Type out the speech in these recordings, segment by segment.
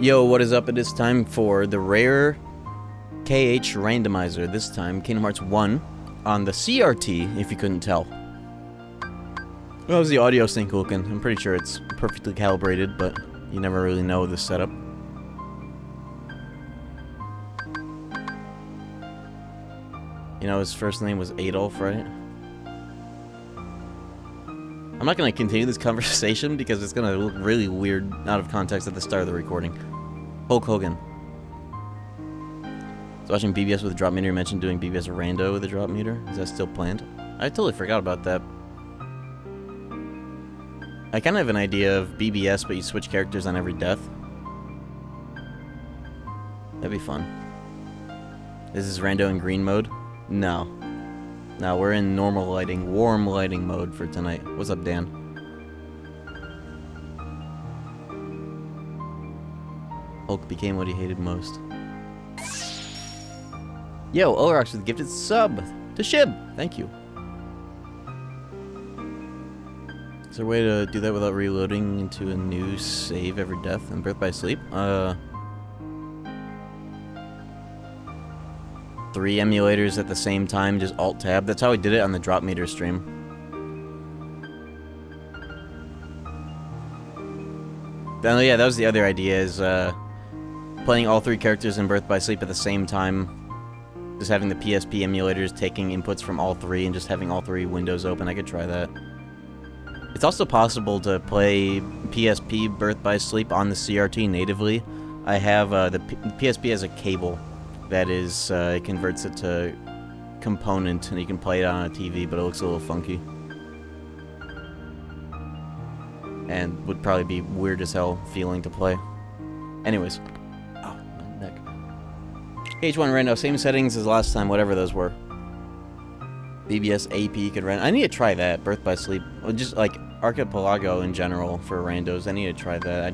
Yo, what is up? It is time for the rare KH randomizer. This time, Kingdom Hearts 1 on the CRT, if you couldn't tell. How's the audio sync looking? I'm pretty sure it's perfectly calibrated, but you never really know the setup. You know, his first name was Adolf, right? I'm not going to continue this conversation because it's going to look really weird out of context at the start of the recording. Hulk Hogan. I was watching BBS with a drop meter. You mentioned doing BBS Rando with a drop meter. Is that still planned? I totally forgot about that. I kind of have an idea of BBS, but you switch characters on every death. That'd be fun. Is this Rando in green mode? No. No, we're in normal lighting, warm lighting mode for tonight. What's up, Dan? Hulk became what he hated most. Yo, Olrox with gifted sub to Shib. Thank you. Is there a way to do that without reloading into a new save every death and Birth by Sleep? 3 emulators at the same time, just Alt-Tab. That's how I did it on the drop meter stream. Then, yeah, that was the other idea, is playing all 3 characters in Birth by Sleep at the same time. Just having the PSP emulators taking inputs from all 3 and just having all 3 windows open. I could try that. It's also possible to play PSP Birth by Sleep on the CRT natively. I have, the PSP has a cable that is, it converts it to component, and you can play it on a TV, but it looks a little funky. And would probably be weird as hell feeling to play. Anyways. Oh, my neck. KH1 Rando, same settings as last time, whatever those were. BBS AP could run. I need to try that, Birth by Sleep. Or just, like, Archipelago in general for randos. I need to try that.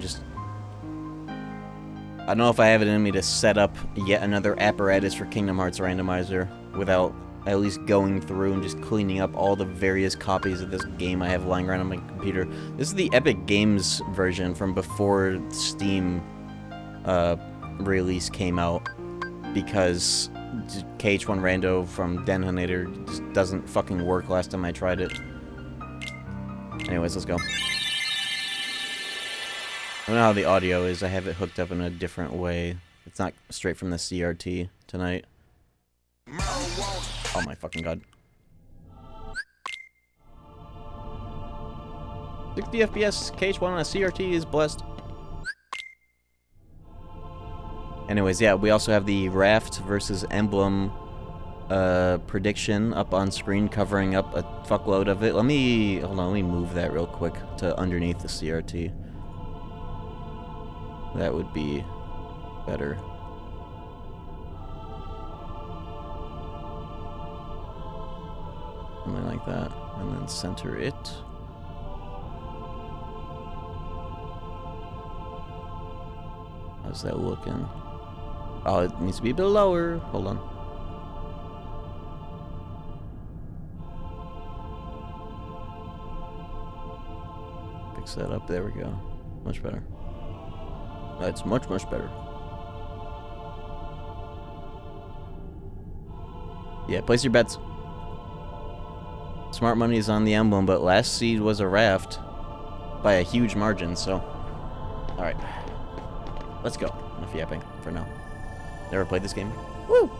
I don't know if I have it in me to set up yet another apparatus for Kingdom Hearts Randomizer without at least going through and just cleaning up all the various copies of this game I have lying around on my computer. This is the Epic Games version from before Steam release came out, because KH1 Rando from Denhonator just doesn't fucking work last time I tried it. Anyways, let's go. I don't know how the audio is. I have it hooked up in a different way. It's not straight from the CRT tonight. Oh my fucking god. 60 FPS, KH1 on a CRT is blessed. Anyways, yeah, we also have the Raft versus Emblem prediction up on screen, covering up a fuckload of it. Hold on, let me move that real quick to underneath the CRT. That would be better. Something like that. And then center it. How's that looking? Oh, it needs to be a bit lower. Hold on. Fix that up. There we go. Much better. That's much, much better. Yeah, place your bets. Smart money is on the Emblem, but last seed was a Raft by a huge margin, so... Alright. Let's go. Enough yapping for now. Never played this game? Woo!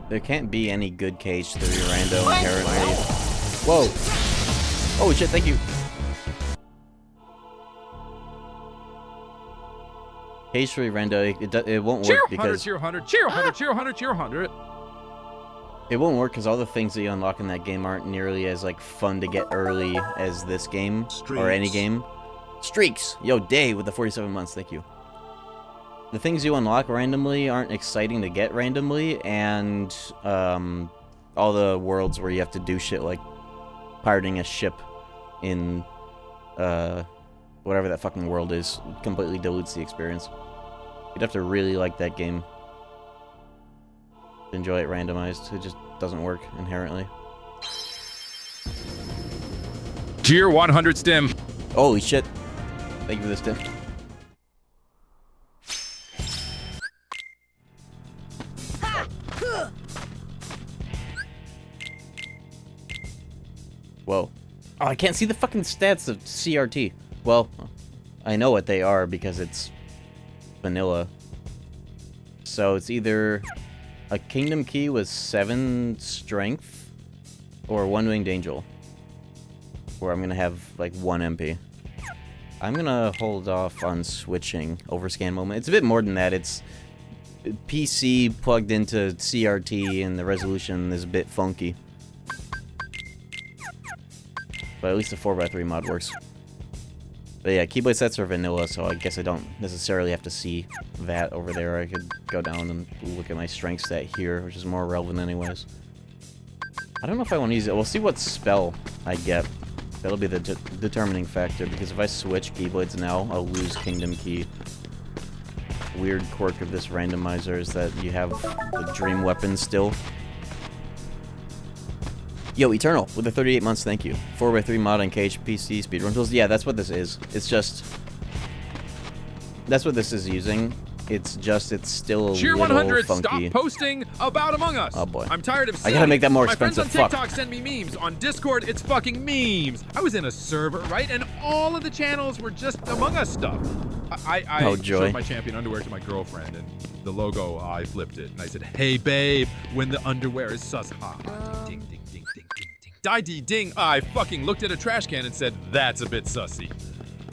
There can't be any good KH3 Rando inherently. Whoa! Oh shit, thank you! KH3 Rando, it won't work because... Cheer 100, cheer 100, cheer 100, cheer 100! It won't work because all the things that you unlock in that game aren't nearly as, like, fun to get early as this game. Streaks. Or any game. Streaks! Yo, Day with the 47 months, thank you. The things you unlock randomly aren't exciting to get randomly, and all the worlds where you have to do shit like pirating a ship in whatever that fucking world is completely dilutes the experience. You'd have to really like that game to enjoy it randomized. It just doesn't work inherently. Tier 100 stim. Holy shit. Thank you for this tip. Whoa. Oh, I can't see the fucking stats of CRT. Well, I know what they are because it's vanilla. So it's either a Kingdom Key with 7 strength or 1 Winged Angel. Where I'm gonna have like 1 MP. I'm gonna hold off on switching overscan moment. It's a bit more than that. It's PC plugged into CRT and the resolution is a bit funky. But at least the 4x3 mod works. But yeah, Keyblade sets are vanilla, so I guess I don't necessarily have to see that over there. I could go down and look at my strength stat here, which is more relevant anyways. I don't know if I want to use it. We'll see what spell I get. That'll be the determining factor, because if I switch Keyblades now, I'll lose Kingdom Key. Weird quirk of this randomizer is that you have the Dream Weapon still. Yo, Eternal, with the 38 months, thank you. 4x3 mod on KHPC speedrun tools. Yeah, that's what this is. It's just... That's what this is using. It's just, it's still a Tier little 100, funky. stop posting about Among Us. Oh boy. I'm tired of seeing I gotta make that more expensive. My friends on TikTok send me memes. On Discord, it's fucking memes. I was in a server, right? And all of the channels were just Among Us stuff. I Oh, joy. showed my champion underwear to my girlfriend, and the logo, I flipped it. And I said, hey, babe, when the underwear is sus hot. Ding, ding, ding, ding, ding, ding. Die-dee ding. I fucking looked at a trash can and said, that's a bit sussy.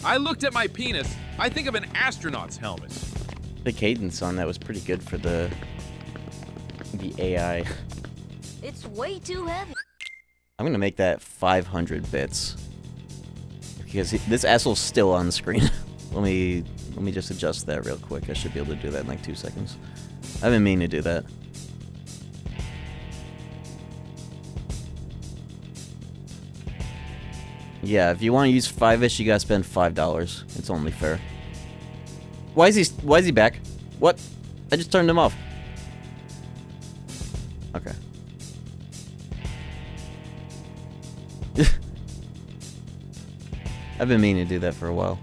I looked at my penis. I think of an astronaut's helmet. The cadence on that was pretty good for the AI. It's way too heavy. I'm gonna make that 500 bits. Because this asshole's still on the screen. Let me just adjust that real quick. I should be able to do that in like 2 seconds. I've been meaning to do that. Yeah, if you want to use 5-ish, you gotta spend $5. It's only fair. Why is he back? What? I just turned him off. Okay. I've been meaning to do that for a while.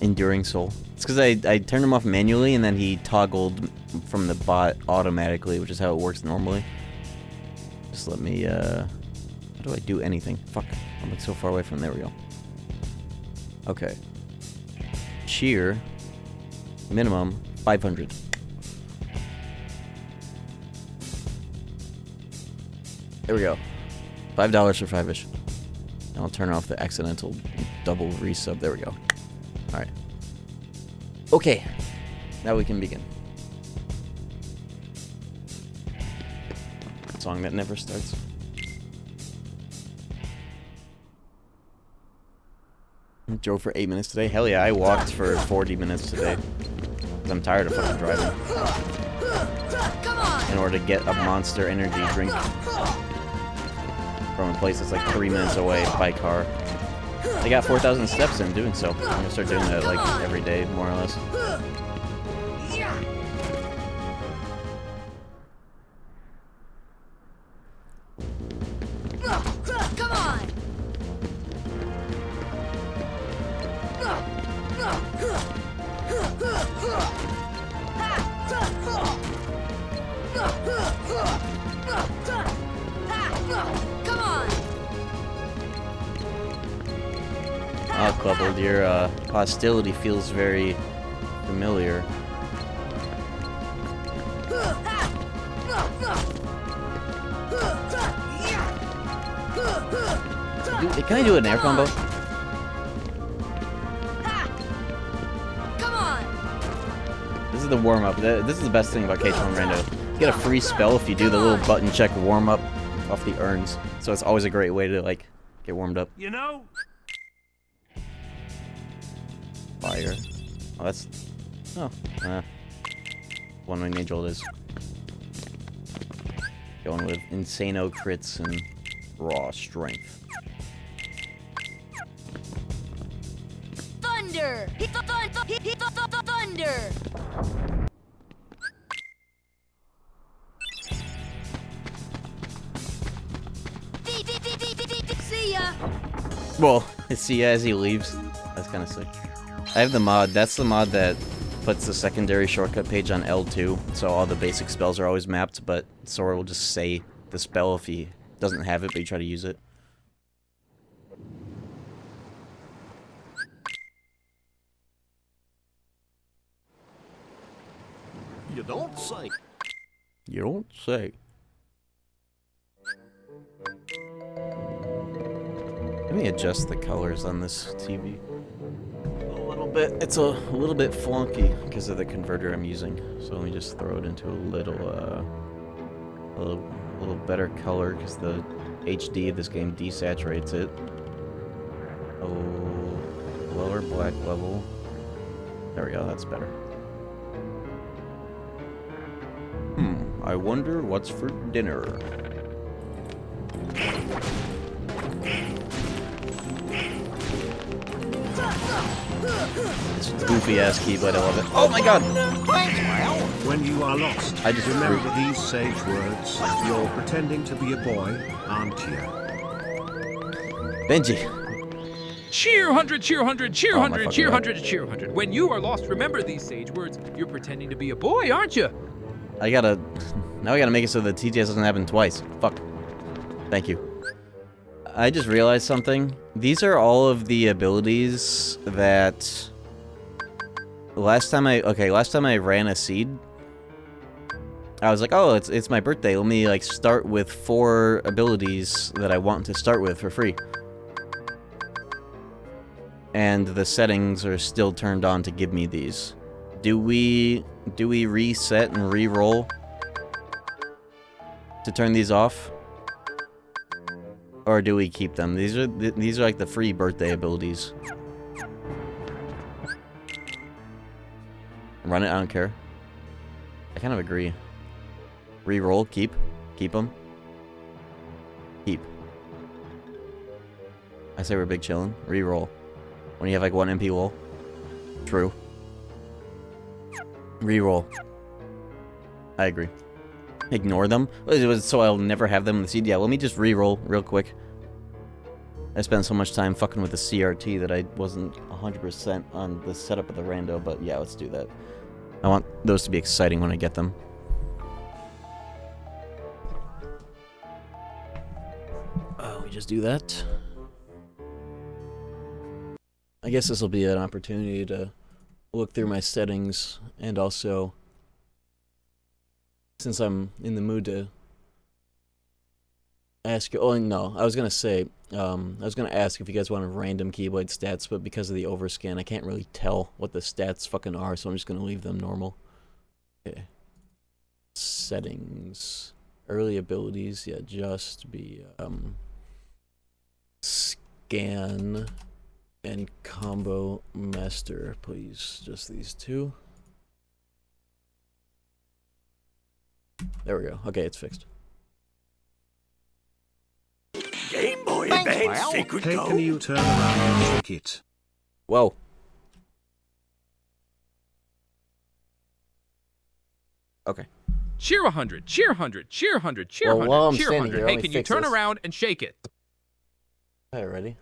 Enduring Soul. It's because I turned him off manually and then he toggled from the bot automatically, which is how it works normally. Just let me, how do I do anything? Fuck. I'm like so far away from, there we go. Okay. Cheer. Minimum 500. There we go. $5 for 5-ish. I'll turn off the accidental double resub. There we go. Alright. Okay. Now we can begin. Song that never starts. I drove for 8 minutes today. Hell yeah, I walked for 40 minutes today. Because I'm tired of fucking driving. In order to get a Monster Energy drink from a place that's like 3 minutes away by car. I got 4,000 steps in doing so. I'm gonna start doing that like every day, more or less. Come on. Come on. Ah, Clubbled, your hostility feels very familiar. Can I do an air combo? Come on. This is the warm-up. This is the best thing about KH1 Rando. You get a free spell if you do the little button check warm-up off the urns. So it's always a great way to, like, get warmed up. You know? Fire. Oh, that's... Oh. One Winged Angel it is. Going with Insano crits and raw strength. Thunder! Thunder! See ya! Well, see ya as he leaves. That's kind of sick. I have the mod. That's the mod that puts the secondary shortcut page on L2, so all the basic spells are always mapped, but Sora will just say the spell if he doesn't have it, but you try to use it. You don't say. You don't say. Let me adjust the colors on this TV. A little bit. It's a little bit flunky because of the converter I'm using. So let me just throw it into a little better color because the HD of this game desaturates it. Oh, lower black level. There we go. That's better. I wonder what's for dinner. It's a goofy ass keyblade, I love it. Oh my god! When you are lost, I just remember these sage words. You're pretending to be a boy, aren't you? Benji. Cheer 100, cheer 100, cheer Oh, my 100, fucking cheer God. 100, cheer 100. When you are lost, remember these sage words. You're pretending to be a boy, aren't you? Now I gotta make it so the TTS doesn't happen twice. Fuck. Thank you. I just realized something. These are all of the abilities that... Last time I ran a seed, I was like, oh, it's my birthday. Let me, like, start with 4 abilities that I want to start with for free. And the settings are still turned on to give me these. Do we reset and re-roll to turn these off? Or do we keep them? These are like the free birthday abilities. Run it, I don't care. I kind of agree. Re-roll, keep them. Keep. I say we're big chillin'. Re-roll. When you have like 1 MP lol. True. Reroll. I agree. Ignore them? So I'll never have them in the seed? Yeah, let me just reroll real quick. I spent so much time fucking with the CRT that I wasn't 100% on the setup of the rando, but yeah, let's do that. I want those to be exciting when I get them. We just do that. I guess this will be an opportunity to look through my settings, and also, since I'm in the mood to ask you, oh no, I was gonna say, I was gonna ask if you guys wanted random Keyblade stats, but because of the overscan, I can't really tell what the stats fucking are, so I'm just gonna leave them normal. Okay. Settings. Early abilities, yeah, just be, scan and combo master, please. Just these 2. There we go. Okay, it's fixed. Game Boy Advance Secret Hey, Code. can you turn around and check it? Whoa. Okay. Cheer 100, cheer 100, cheer 100, cheer Well, 100, while I'm cheer standing 100. here, Hey, let me can you fix turn this. around and shake it? Okay, ready?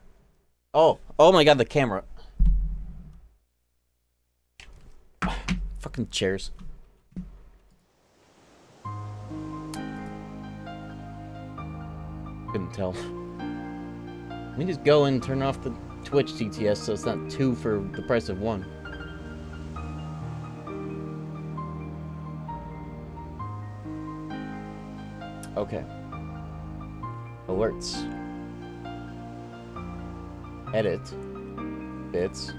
Oh my god, the camera. Fucking chairs. Couldn't tell. Let me just go and turn off the Twitch TTS so it's not 2 for the price of 1. Okay. Alerts. Edit. Bits.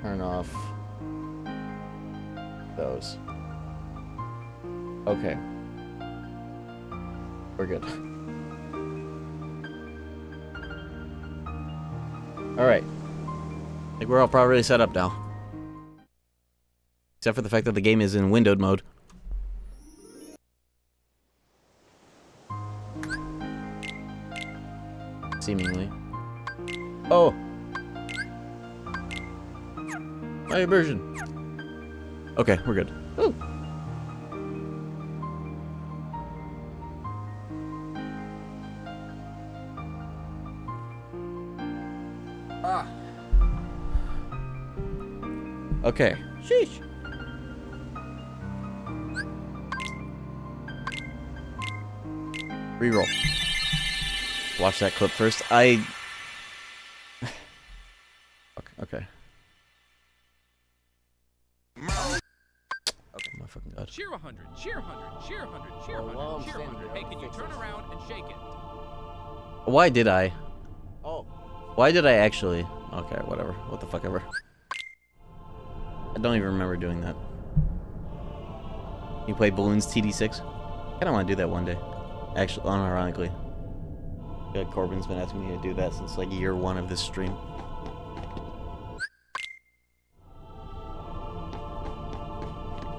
Turn off those. Okay. We're good. Alright. I think we're all probably set up now. Except for the fact that the game is in windowed mode. Seemingly. Oh! My immersion. Okay, we're good. Woo. Okay. Sheesh. Reroll. Watch that clip first. Okay. Okay. Okay, my fucking god. Cheer 100, cheer 100, cheer 100, cheer 100, while I'm cheer standing 100. here, Hey, can you fix turn this. around and shake it? Why did I? Oh. Why did I actually? Okay, whatever. What the fuck ever. I don't even remember doing that. You play Balloons TD6? I kinda wanna do that one day. Actually, unironically. Yeah, Corbin's been asking me to do that since like year 1 of this stream.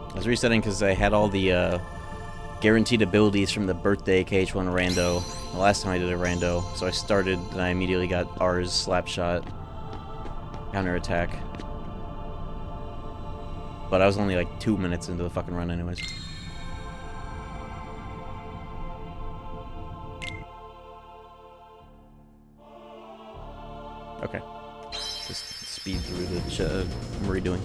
I was resetting because I had all the guaranteed abilities from the birthday KH1 Rando. The last time I did a Rando, so I started and I immediately got R's Slapshot, counterattack. But I was only like 2 minutes into the fucking run anyways. Okay. Just speed through the I'm redoing.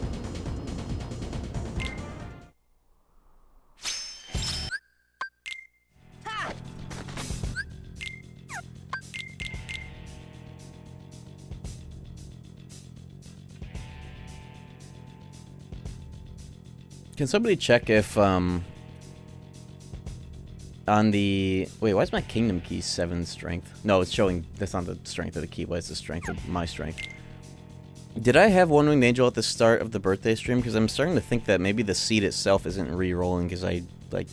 Can somebody check if, on the... Wait, why is my Kingdom Key 7 strength? No, it's showing... That's not the strength of the key. Why is the strength of my strength? Did I have One Winged Angel at the start of the birthday stream? Because I'm starting to think that maybe the seed itself isn't re-rolling because I, like...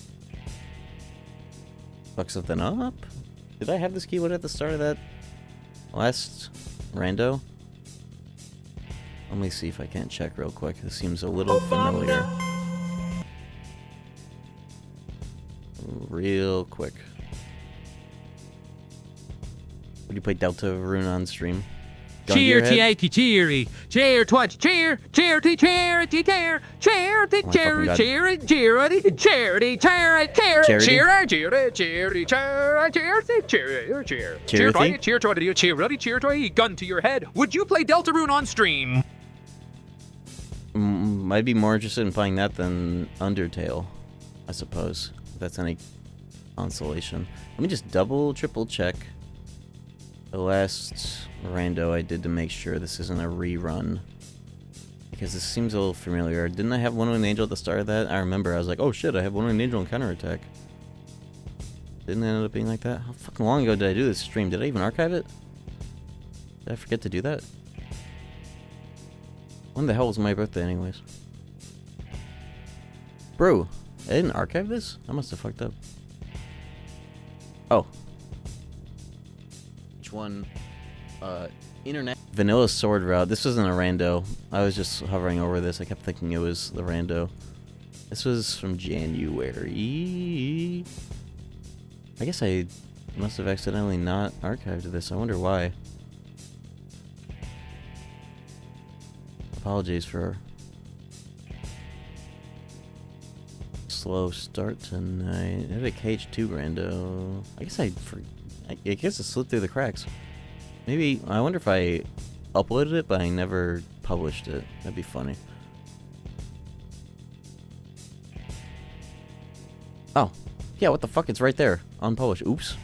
fuck something up? Did I have this keyword at the start of that last rando? Let me see if I can't check real quick. This seems a little familiar. Real quick. Would you play Delta Rune on stream? Gun to your Cheer, head? T-A-T, cheery. Cheer, twat, cheer. Charity, charity, cheer. Charity, Oh my fucking charity, God. charity, charity, charity, charity, charity, Charity? cheer, charity, charity, charity, cheer, cheer. Cheer, Charity? twat, cheer, twat, cheer, ready, cheer, twat, gun to your head. Would you play Deltarune on stream? I'd be more interested in playing that than Undertale, I suppose. If that's any consolation. Let me just triple check the last rando I did to make sure this isn't a rerun. Because this seems a little familiar. Didn't I have One Winged Angel at the start of that? I remember, I was like, oh shit, I have One Winged Angel and counterattack. Didn't it end up being like that? How fucking long ago did I do this stream? Did I even archive it? Did I forget to do that? When the hell was my birthday anyways? Bro, I didn't archive this? I must have fucked up. Oh. H1 internet vanilla sword route. This wasn't a rando. I was just hovering over this. I kept thinking it was the rando. This was from January. I guess I must have accidentally not archived this. I wonder why. Apologies for slow start tonight. I have a KH2 rando. I guess it slipped through the cracks. Maybe, I wonder if I uploaded it, but I never published it. That'd be funny. Oh. Yeah, what the fuck? It's right there. Unpublished. Oops.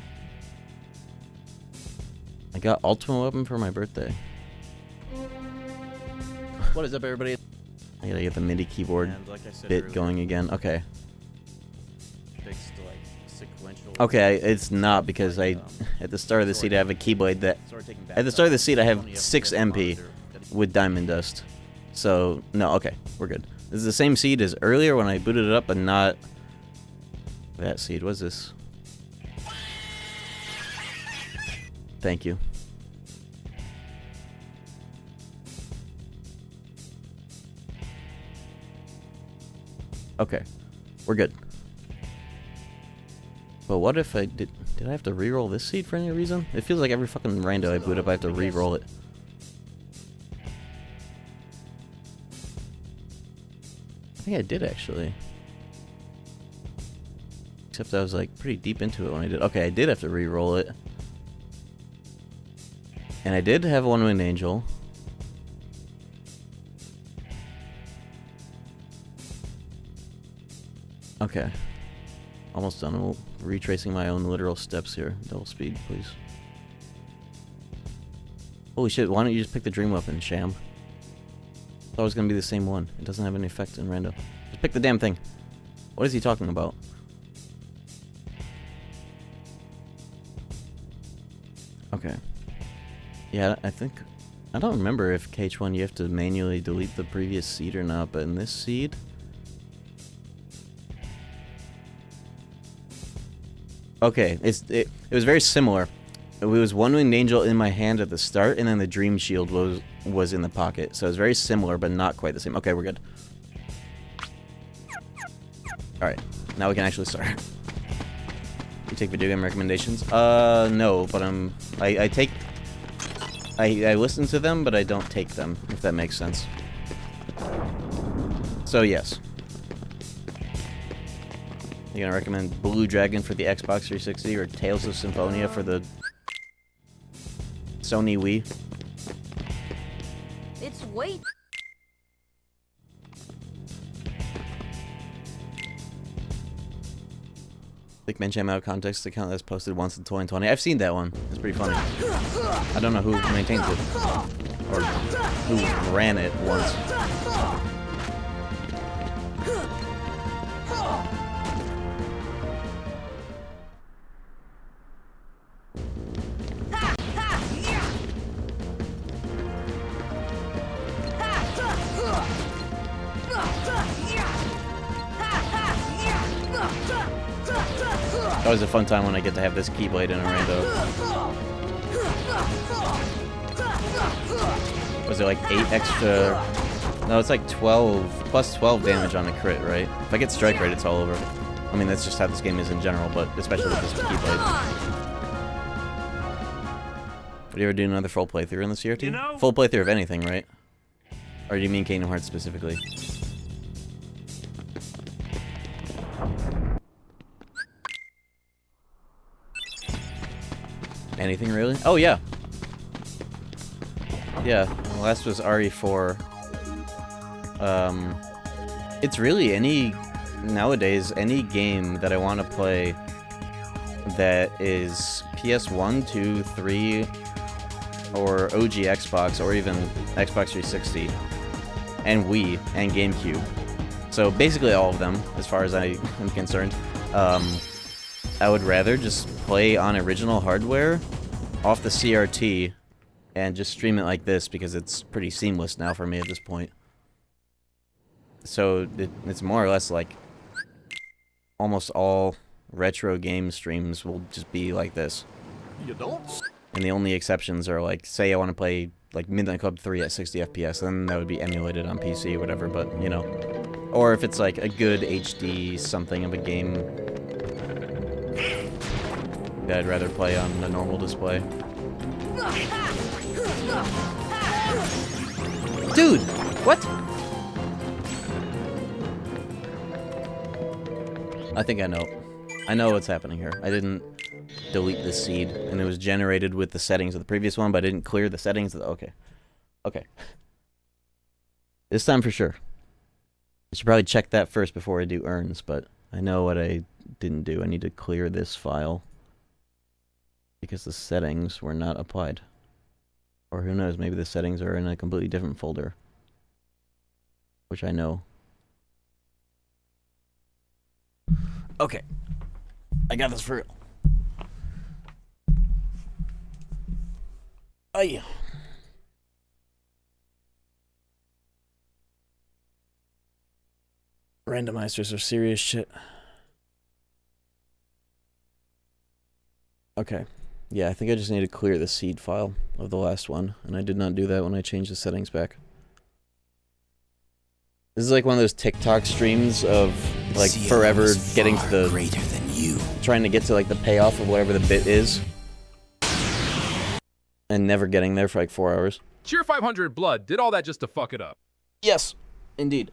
I got Ultimate Weapon for my birthday. What is up, everybody? I gotta get the MIDI keyboard bit going again. Okay. Okay, it's not because at the start of the seat I have a Keyblade that... At the start of the seat I have 6 MP with Diamond Dust. So, no, okay, we're good. This is the same seed as earlier when I booted it up, but not... that seed. What's this? Thank you. Okay, we're good. But what if I did I have to re-roll this seed for any reason? It feels like every fucking rando I boot up I have to re-roll it. I think I did actually. Except I was like pretty deep into it when I did. Okay, I did have to re-roll it. And I did have One Winged Angel. Okay. Almost done. I'm retracing my own literal steps here. Double speed, please. Holy shit, why don't you just pick the dream weapon, Sham? I thought it was gonna be the same one. It doesn't have any effect in rando. Just pick the damn thing. What is he talking about? Okay. Yeah, I think... I don't remember if KH1 you have to manually delete the previous seed or not, but in this seed... Okay, it was very similar. It was One Winged Angel in my hand at the start, and then the Dream Shield was in the pocket. So it was very similar, but not quite the same. Okay, we're good. Alright, now we can actually start. You take video game recommendations? No, but I listen to them, but I don't take them, if that makes sense. So, yes. You gonna recommend Blue Dragon for the Xbox 360 or Tales of Symphonia for the Sony Wii? It's way... Like mention out of context account that's posted once in 2020. I've seen that one. It's pretty funny. I don't know who maintains it. Or who ran it once. That was a fun time when I get to have this Keyblade in a rando. Was it like 8 extra... No, it's like 12, plus 12 damage on a crit, right? If I get strike rate, it's all over. I mean, that's just how this game is in general, but especially with this Keyblade. Would you ever do another full playthrough in the CRT? You know? Full playthrough of anything, right? Or do you mean Kingdom Hearts specifically? Anything really? Oh yeah. Yeah, the last was RE4. It's really nowadays, any game that I want to play that is PS1, 2, 3, or OG Xbox, or even Xbox 360, and Wii, and GameCube. So basically all of them, as far as I am concerned. I would rather just play on original hardware off the CRT and just stream it like this because it's pretty seamless now for me at this point. So it's more or less like almost all retro game streams will just be like this. You don't? And the only exceptions are like, say I want to play like Midnight Club 3 at 60 FPS, then that would be emulated on PC or whatever, but you know. Or if it's like a good HD something of a game that I'd rather play on a normal display. Dude! What? I think I know. I know what's happening here. I didn't delete the seed, and it was generated with the settings of the previous one, but I didn't clear the settings of the... Okay. Okay. This time for sure. I should probably check that first before I do earns, but I know what I didn't do. I need to clear this file because the settings were not applied. Or who knows, maybe the settings are in a completely different folder, which I know. Okay. I got this for real. Aye. Randomizers are serious shit. Okay. Yeah, I think I just need to clear the seed file of the last one, and I did not do that when I changed the settings back. This is like one of those TikTok streams of like forever getting to the trying to get to like the payoff of whatever the bit is, and never getting there for like 4 hours. Cheer 500 Blood did all that just to fuck it up. Yes, indeed.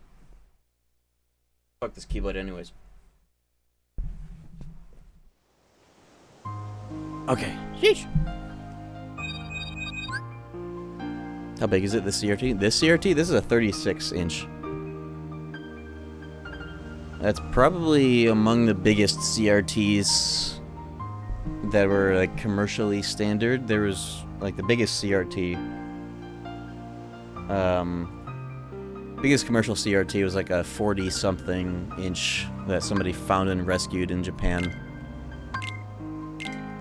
Fuck this keyblade anyways. Okay. Sheesh. How big is it, this CRT? This CRT? This is a 36-inch. That's probably among the biggest CRTs that were, like, commercially standard. There was, like, the biggest CRT. Biggest commercial CRT was, like, a 40-something inch that somebody found and rescued in Japan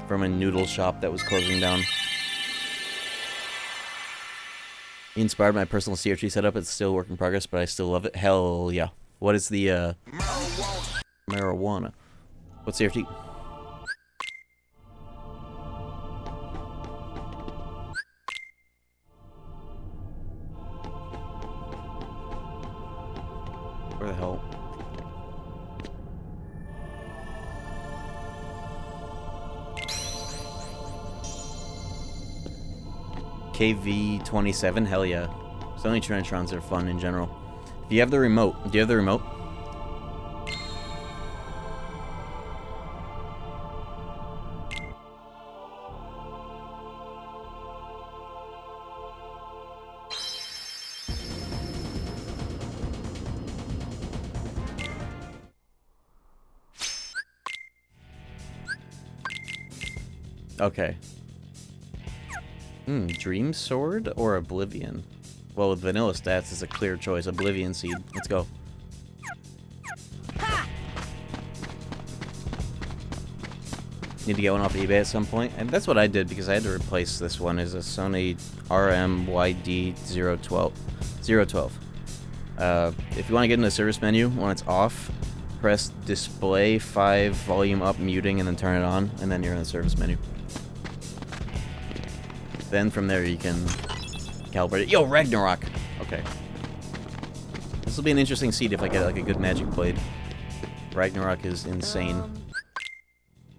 from a noodle shop that was closing down. Inspired my personal CRT setup. It's still a work in progress, but I still love it. Hell yeah. What is the, marijuana? What's CRT? Where the hell? KV27, hell yeah. Sony Trinitron's are fun in general. If you have the remote, do you have the remote? Okay. Dream Sword or Oblivion? Well, with vanilla stats, it's a clear choice. Oblivion Seed. Let's go. Need to get one off eBay at some point. And that's what I did because I had to replace this one as a Sony RMYD012. If you want to get in the service menu, when it's off, press display 5 volume up muting and then turn it on, and then you're in the service menu. Then from there you can calibrate it. Yo, Ragnarok! Okay. This will be an interesting seed if I get like a good magic blade. Ragnarok is insane.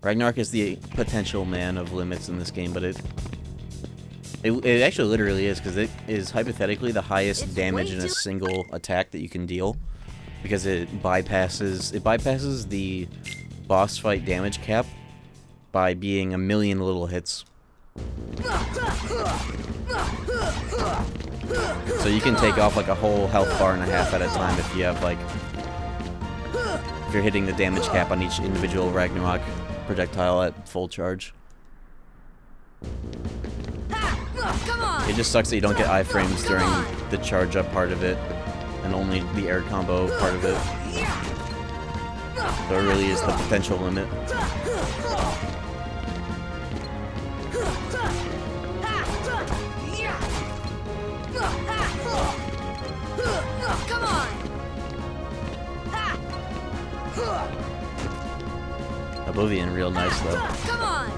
Ragnarok is the potential man of limits in this game, but it actually literally is, because it is hypothetically the highest damage in a single attack that you can deal, because it bypasses the boss fight damage cap by being a million little hits. So you can take off like a whole health bar and a half at a time if you have like, if you're hitting the damage cap on each individual Ragnarok projectile at full charge. It just sucks that you don't get iframes during the charge up part of it, and only the air combo part of it. So it really is the potential limit. Come on! Oblivion real nice though. Come on!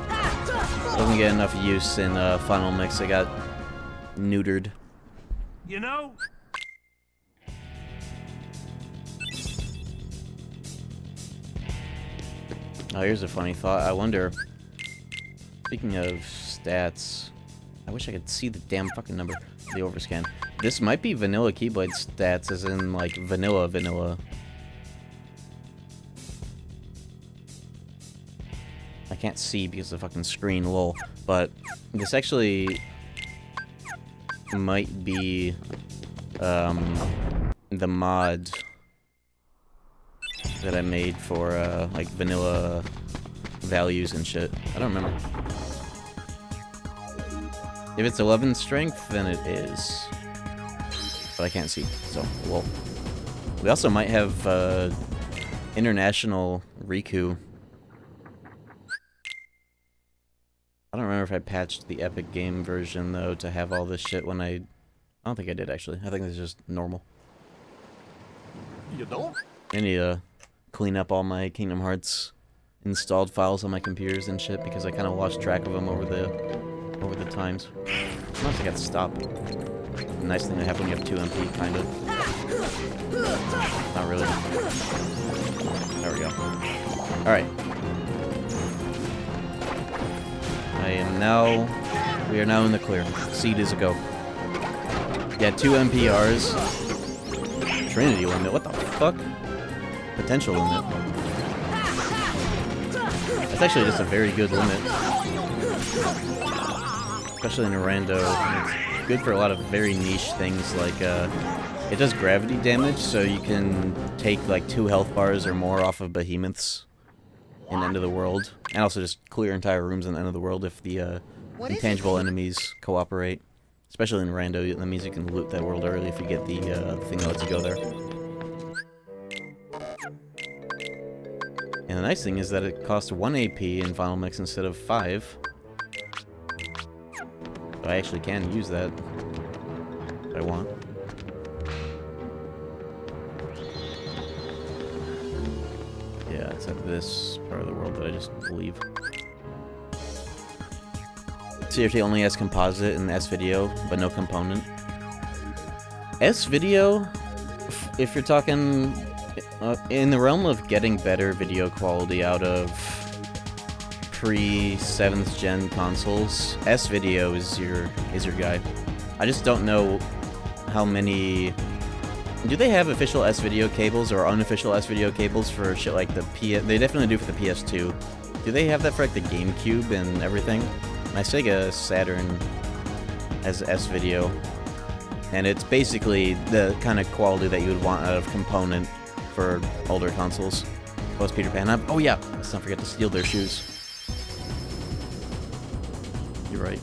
Doesn't get enough use in Final Mix. It got neutered. You know? Oh, here's a funny thought. I wonder, speaking of stats, I wish I could see the damn fucking number of the overscan. This might be vanilla Keyblade stats, as in like vanilla. I can't see because of the fucking screen, lol. But this actually might be the mod that I made for like vanilla values and shit. I don't remember. If it's 11 strength, then it is. But I can't see, so lol. We also might have international Riku. I don't remember if I patched the Epic Game version, though, to have all this shit when I don't think I did, actually. I think it's just normal. You don't? I need to clean up all my Kingdom Hearts installed files on my computers and shit, because I kind of lost track of them over the times. I don't think I got to stop. Nice thing to have when you have 2 MP, kind of. Not really. There we go. Alright. We are now in the clear. Seed is a go. Yeah, 2 MPRs. Trinity limit, what the fuck? Potential limit. That's actually just a very good limit. Especially in a rando. It's good for a lot of very niche things like, it does gravity damage, so you can take like 2 health bars or more off of behemoths in End of the World. And also just clear entire rooms in End of the World if the intangible enemies cooperate. Especially in rando, that means you can loot that world early if you get the thing that lets you go there. And the nice thing is that it costs 1 AP in Final Mix instead of 5. So I actually can use that if I want. Yeah, it's at this part of the world that I just leave. CRT only has composite and S-video, but no component. S-video, if you're talking in the realm of getting better video quality out of pre-7th gen consoles, S-video is your guy. I just don't know how many... Do they have official S-video cables or unofficial S-video cables for shit like the PS... They definitely do for the PS2. Do they have that for like the GameCube and everything? My Sega Saturn has S-video, and it's basically the kind of quality that you would want out of component for older consoles. Post Peter Pan up. Oh yeah, let's not forget to steal their shoes. You're right.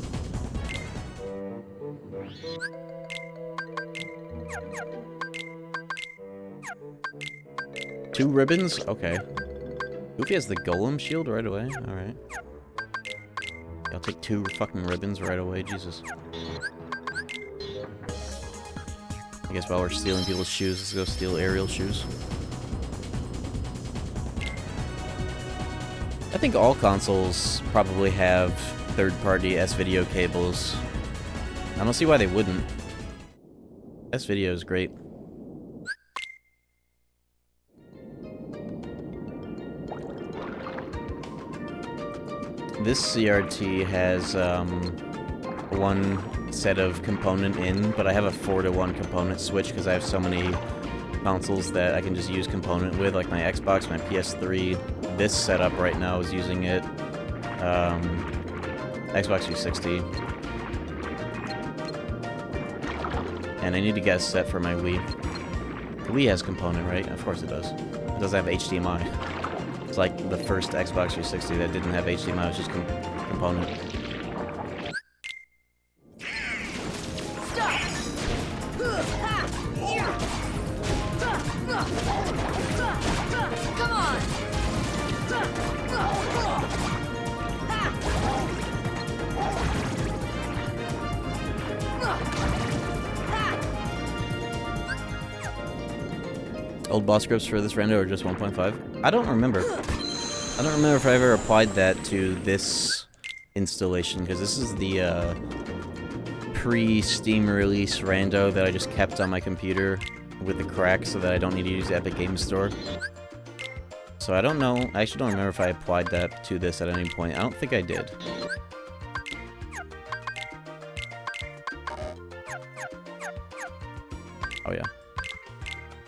Two ribbons? Okay. Goofy has the golem shield right away. Alright. I'll take 2 fucking ribbons right away, Jesus. I guess while we're stealing people's shoes, let's go steal Ariel's shoes. I think all consoles probably have third-party S-video cables. I don't see why they wouldn't. S-video is great. This CRT has 1 set of component in, but I have a 4-to-1 component switch because I have so many consoles that I can just use component with, like my Xbox, my PS3. This setup right now is using it. Xbox 360. And I need to get a set for my Wii. The Wii has component, right? Of course it does. It doesn't have HDMI. It's like the first Xbox 360 that didn't have HDMI, it was just component. Come on! Old boss scripts for this render are just 1.5? I don't remember. I don't remember if I ever applied that to this installation, because this is the pre-Steam release rando that I just kept on my computer with the crack so that I don't need to use the Epic Games Store. So I don't know. I actually don't remember if I applied that to this at any point. I don't think I did. Oh yeah.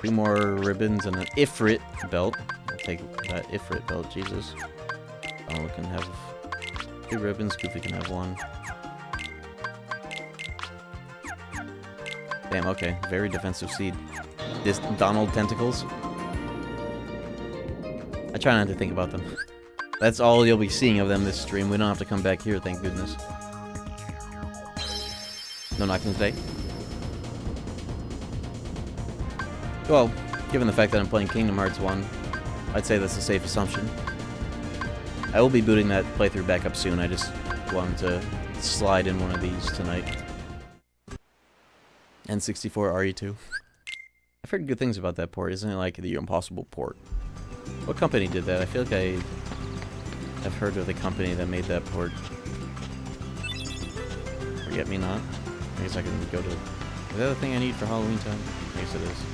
2 more ribbons and an Ifrit belt. I'll take that Ifrit belt, Jesus. Oh, can have 2 ribbons, Goofy can have 1. Damn, okay. Very defensive seed. This Donald tentacles. I try not to think about them. That's all you'll be seeing of them this stream. We don't have to come back here, thank goodness. No knocking today. Well, given the fact that I'm playing Kingdom Hearts 1, I'd say that's a safe assumption. I will be booting that playthrough back up soon. I just wanted to slide in one of these tonight. N64 RE2. I've heard good things about that port. Isn't it like the impossible port? What company did that? I feel like I've heard of the company that made that port. Forget Me Not. I guess I can go to Is that the thing I need for Halloween time? I guess it is.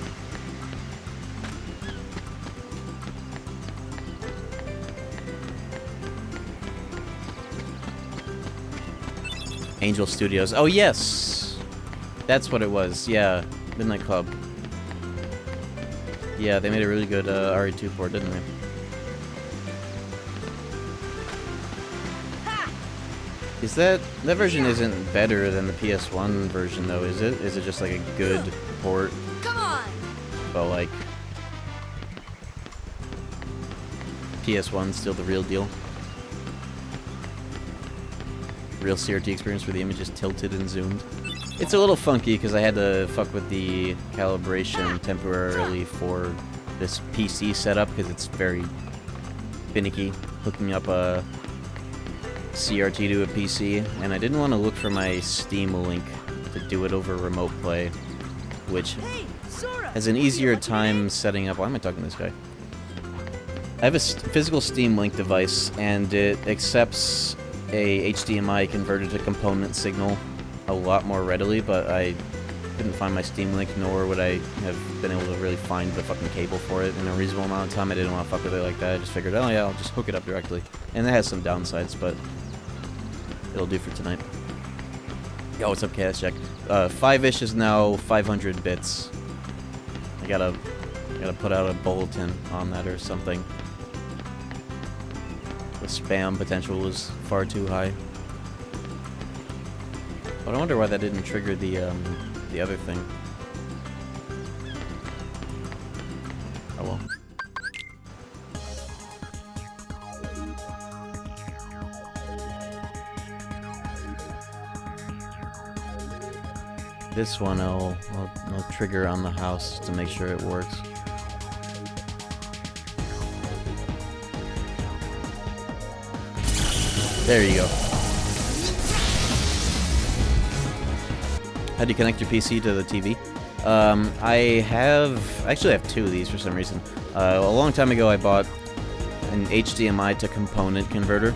Angel Studios. Oh, yes! That's what it was. Yeah. Midnight Club. Yeah, they made a really good RE2 port, didn't they? Is that version isn't better than the PS1 version though, is it? Is it just like a good port? Come on. But like PS1's still the real deal. Real CRT experience where the image is tilted and zoomed. It's a little funky because I had to fuck with the calibration temporarily for this PC setup because it's very finicky hooking up a CRT to a PC, and I didn't want to look for my Steam link to do it over remote play, which Hey, Sora. has an easier time setting up. Why am I talking to this guy? I have a physical Steam Link device, and it accepts a HDMI converted to component signal a lot more readily, but I couldn't find my Steam Link, nor would I have been able to really find the fucking cable for it in a reasonable amount of time. I didn't want to fuck with it like that. I just figured, oh yeah, I'll just hook it up directly. And it has some downsides, but it'll do for tonight. Yo, what's up, KH Check? 5-ish is now 500 bits. I gotta put out a bulletin on that or something. The spam potential is far too high. But I wonder why that didn't trigger the other thing. Oh well. This one I'll trigger on the house to make sure it works. There you go. How do you connect your PC to the TV? I actually have two of these for some reason. A long time ago I bought an HDMI to component converter.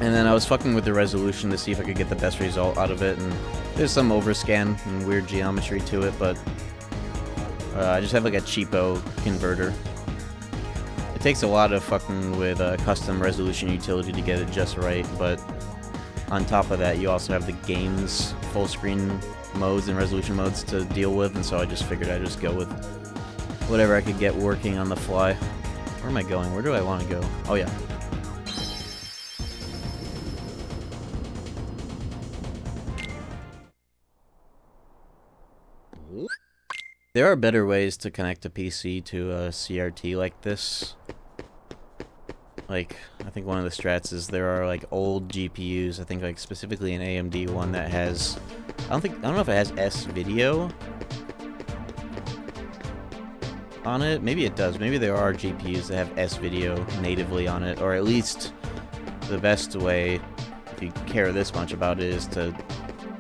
And then I was fucking with the resolution to see if I could get the best result out of it, and there's some overscan and weird geometry to it, but I just have like a cheapo converter. It takes a lot of fucking with custom resolution utility to get it just right, but on top of that you also have the game's full screen modes and resolution modes to deal with, and so I just figured I'd just go with whatever I could get working on the fly. Where am I going? Where do I want to go? Oh yeah. There are better ways to connect a PC to a CRT like this. Like, I think one of the strats is there are like old GPUs, I think like specifically an AMD one that has, I don't know if it has S-Video on it. Maybe it does. Maybe there are GPUs that have S-Video natively on it, or at least the best way, if you care this much about it, is to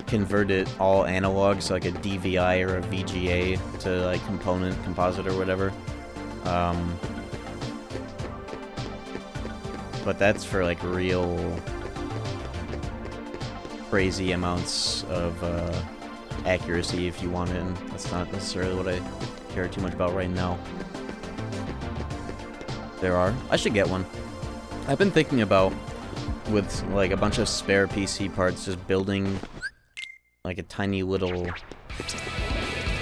convert it all analog, so like a DVI or a VGA to like composite or whatever. But that's for like real crazy amounts of accuracy if you want it, and that's not necessarily what I care too much about right now. I should get one. I've been thinking about, with like a bunch of spare PC parts, just building like a tiny little,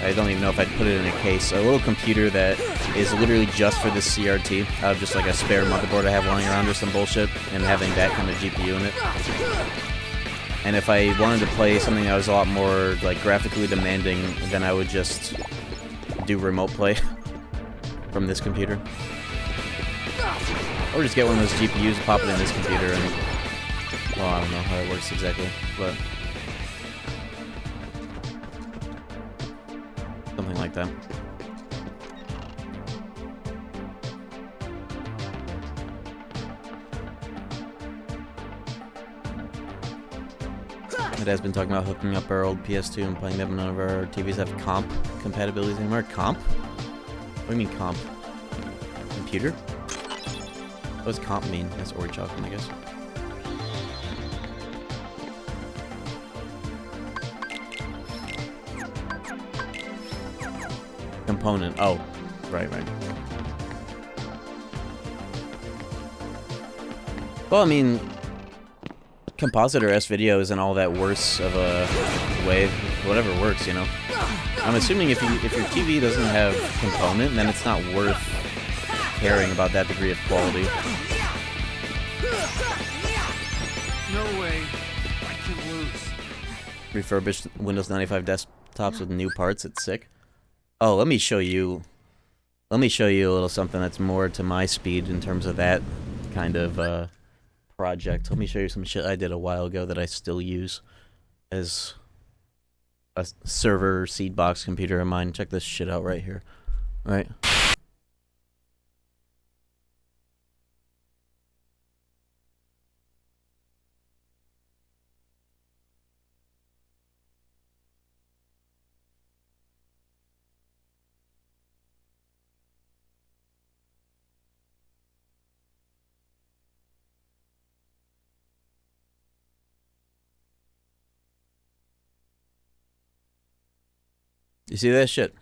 I don't even know if I'd put it in a case, a little computer that is literally just for this CRT, out of just like a spare motherboard I have lying around or some bullshit, and having that kind of GPU in it. And if I wanted to play something that was a lot more like graphically demanding, then I would just do remote play from this computer. Or just get one of those GPUs, pop it in this computer, and, well, I don't know how it works exactly, but something like that. It has been talking about hooking up our old PS2 and playing them. None of our TVs have comp compatibilities anymore. Comp? What do you mean comp? Computer? What does comp mean? That's Ori Chocolate, I guess. Component. Oh, right. Well, I mean, composite or S-video isn't all that worse of a way. Whatever works, you know. I'm assuming if your TV doesn't have component, then it's not worth caring about that degree of quality. No way. I can lose. Refurbished Windows 95 desktops with new parts. It's sick. Oh, let me show you. Let me show you a little something that's more to my speed in terms of that kind of project. Let me show you some shit I did a while ago that I still use as a server seed box computer of mine. Check this shit out right here. Right. You see that shit?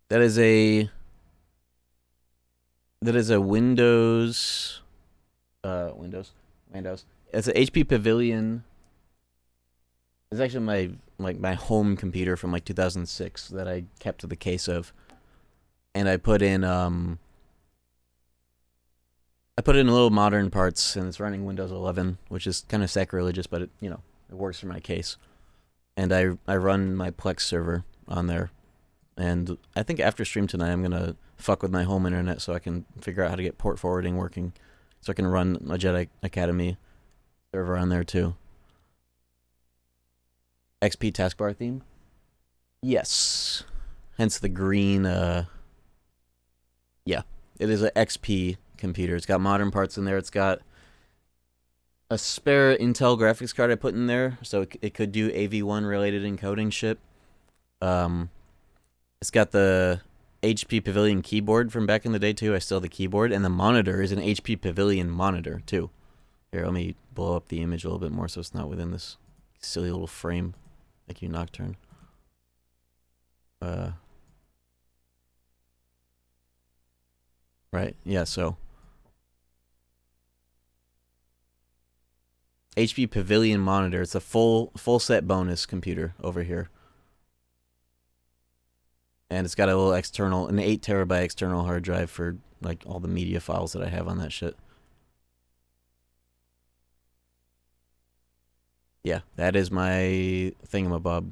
That is a Windows Windows. It's an HP Pavilion. It's actually my home computer from like 2006 that I kept the case of. And I put in little modern parts, and it's running Windows 11, which is kind of sacrilegious, but it, you know, it works for my case. And I run my Plex server on there. And I think after stream tonight, I'm going to fuck with my home internet so I can figure out how to get port forwarding working. So I can run a Jedi Academy server on there too. XP taskbar theme? Yes. Hence the green, yeah. It is an XP computer. It's got modern parts in there. It's got a spare Intel graphics card I put in there, so it could do AV1 related encoding shit. It's got the HP Pavilion keyboard from back in the day too. I still have the keyboard, and the monitor is an HP Pavilion monitor too. Here, let me blow up the image a little bit more so it's not within this silly little frame. Thank you, Nocturne. Right, yeah, so HP Pavilion monitor. It's a full set bonus computer over here. And it's got a little external, an 8 terabyte external hard drive for like all the media files that I have on that shit. Yeah, that is my thingamabob.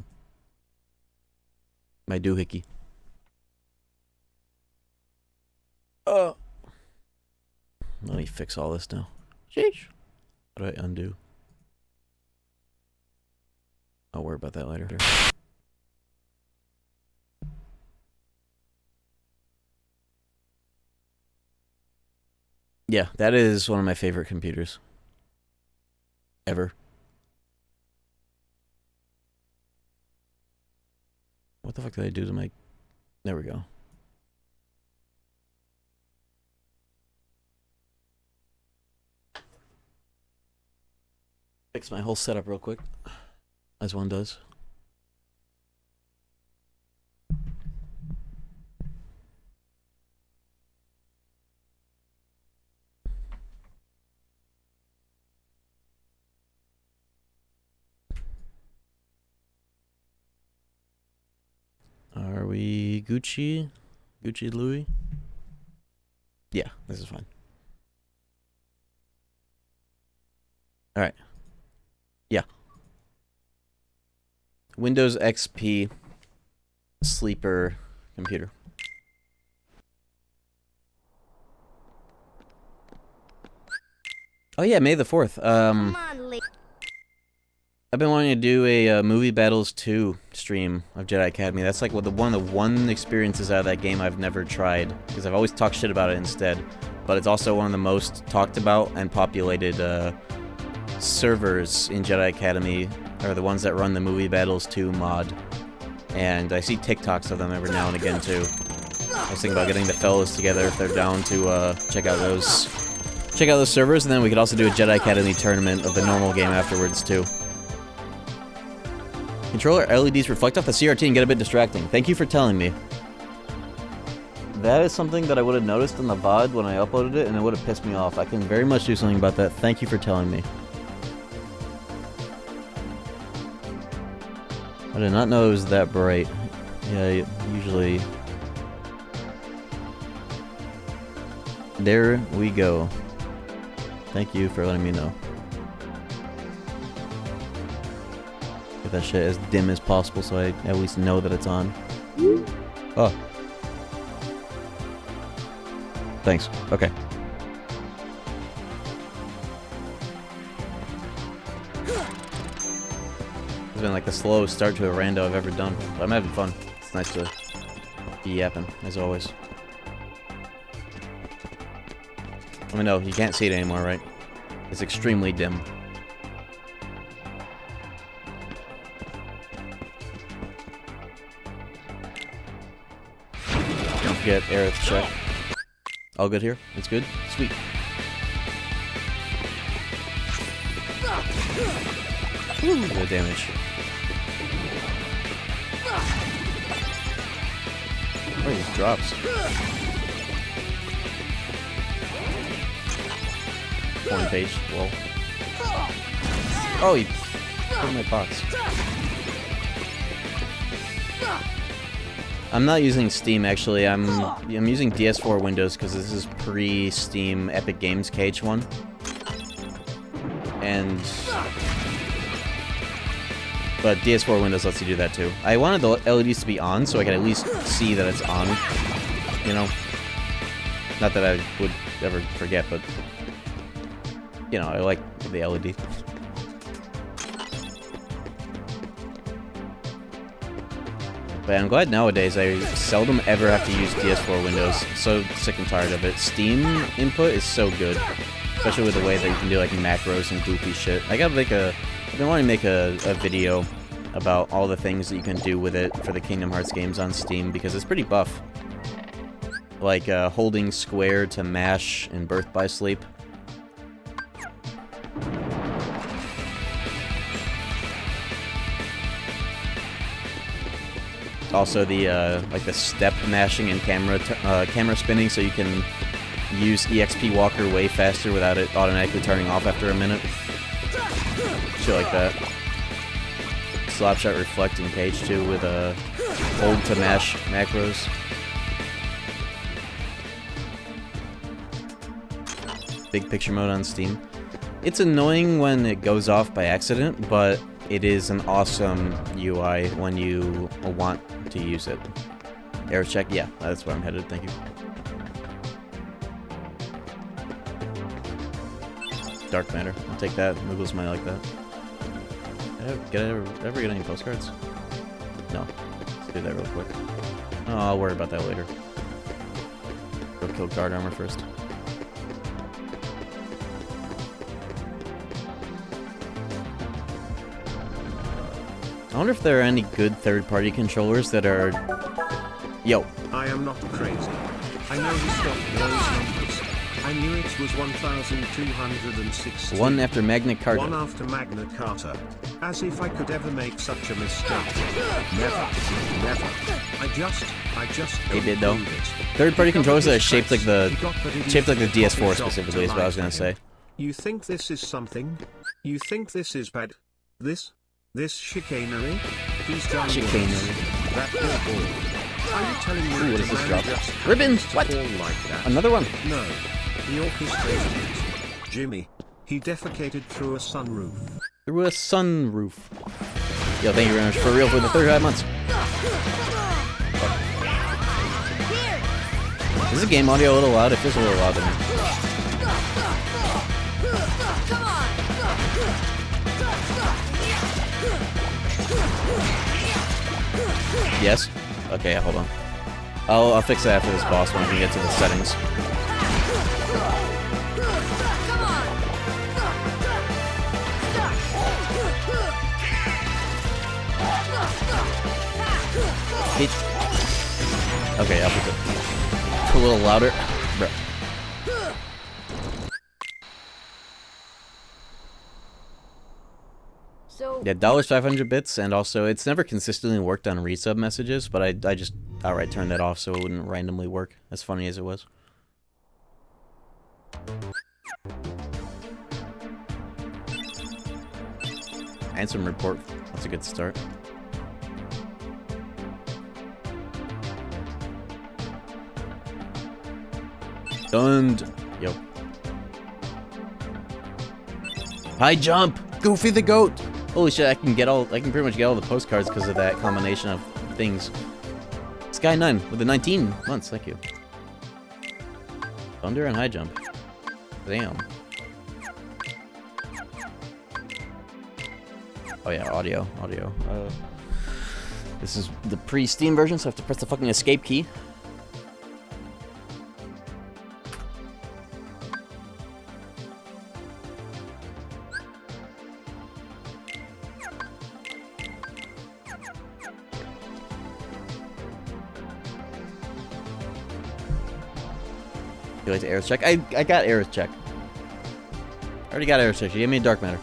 My doohickey. Let me fix all this now. Sheesh. How do I undo? I'll worry about that later. Yeah, that is one of my favorite computers. Ever. What the fuck did I do to my... There we go. Fix my whole setup real quick. As one does. Are we Gucci? Gucci Louis? Yeah, this is fine. Alright. Yeah. Windows XP sleeper computer. Oh yeah, May the 4th. Come on, Lee. I've been wanting to do a Movie Battles 2 stream of Jedi Academy. That's like one of the one experiences out of that game I've never tried, because I've always talked shit about it instead. But it's also one of the most talked about and populated servers in Jedi Academy, are the ones that run the Movie Battles 2 mod. And I see TikToks of them every now and again too. I was thinking about getting the fellas together if they're down to check out those servers, and then we could also do a Jedi Academy tournament of the normal game afterwards too. Controller LEDs reflect off the CRT and get a bit distracting. Thank you for telling me. That is something that I would have noticed in the VOD when I uploaded it, and it would have pissed me off. I can very much do something about that. Thank you for telling me. I did not know it was that bright. Yeah, usually... There we go. Thank you for letting me know. Get that shit as dim as possible so I at least know that it's on. Oh. Thanks. Okay. It's been like the slowest start to a rando I've ever done. But I'm having fun. It's nice to be yapping, as always. I mean, no, you can't see it anymore, right? It's extremely dim. Don't forget Aerith check. All good here? It's good? Sweet. Ooh, good damage. Where are these drops? Porn page, lol. Oh, he put in my box. I'm not using Steam actually. I'm using DS4 Windows because this is pre-Steam Epic Games KH1. But DS4 Windows lets you do that too. I wanted the LEDs to be on so I could at least see that it's on. You know? Not that I would ever forget, but... You know, I like the LED. But I'm glad nowadays I seldom ever have to use DS4 Windows. So sick and tired of it. Steam input is so good. Especially with the way that you can do like macros and goofy shit. I've been wanting to make a video about all the things that you can do with it for the Kingdom Hearts games on Steam because it's pretty buff. Like holding square to mash in Birth by Sleep. Also the like the step mashing and camera spinning, so you can use EXP Walker way faster without it automatically turning off after a minute. Shit like that. Slapshot Reflect in KH2 with hold to mash macros. Big picture mode on Steam. It's annoying when it goes off by accident, but it is an awesome UI when you want to use it. Air check, yeah, that's where I'm headed, thank you. Dark matter, I'll take that. Moogles might like that. Ever get any postcards? No. Let's do that real quick. Oh, I'll worry about that later. Go kill guard armor first. I wonder if there are any good third-party controllers that are... Yo. I am not crazy. I know he stopped those numbers. I knew it was 1,216. One after Magna Carta. One after Magna Carta. As if I could ever make such a mistake. Never. Never. I just They did though. believe it. Third-party He covered controllers that are his shaped like tracks. the He got that idiot DS4 job specifically is to what I was lie gonna to say. him. You think this is something? You think this is bad? This chicanery? These damn Chicanery. words. That poor boy. Are you telling me Ooh, that what a is this man drop? just Ribbon! happens to What? fall like that? Another one. No. He orchestrated it. Jimmy. He defecated through a sunroof. Through a sunroof. Yo, thank you very much for real for the 35 months. Is the game audio a little loud? It feels a little loud to me. Yes? Okay, hold on. I'll fix that after this boss when I can get to the settings. Okay, I'll fix it. A little louder. Bro. So Yeah, $500 bits, and also it's never consistently worked on resub messages, but I just outright turned that off so it wouldn't randomly work, as funny as it was. And some report. That's a good start. Stunned. Yo. High jump! Goofy the goat! Holy shit, I can pretty much get all the postcards because of that combination of things. Sky 9 with the 19 months, thank you. Thunder and high jump. Damn. Oh yeah, audio. This is the pre-Steam version, so I have to press the fucking escape key. You like to Aerith check? I got Aerith check. I already got Aerith check. You gave me a dark matter.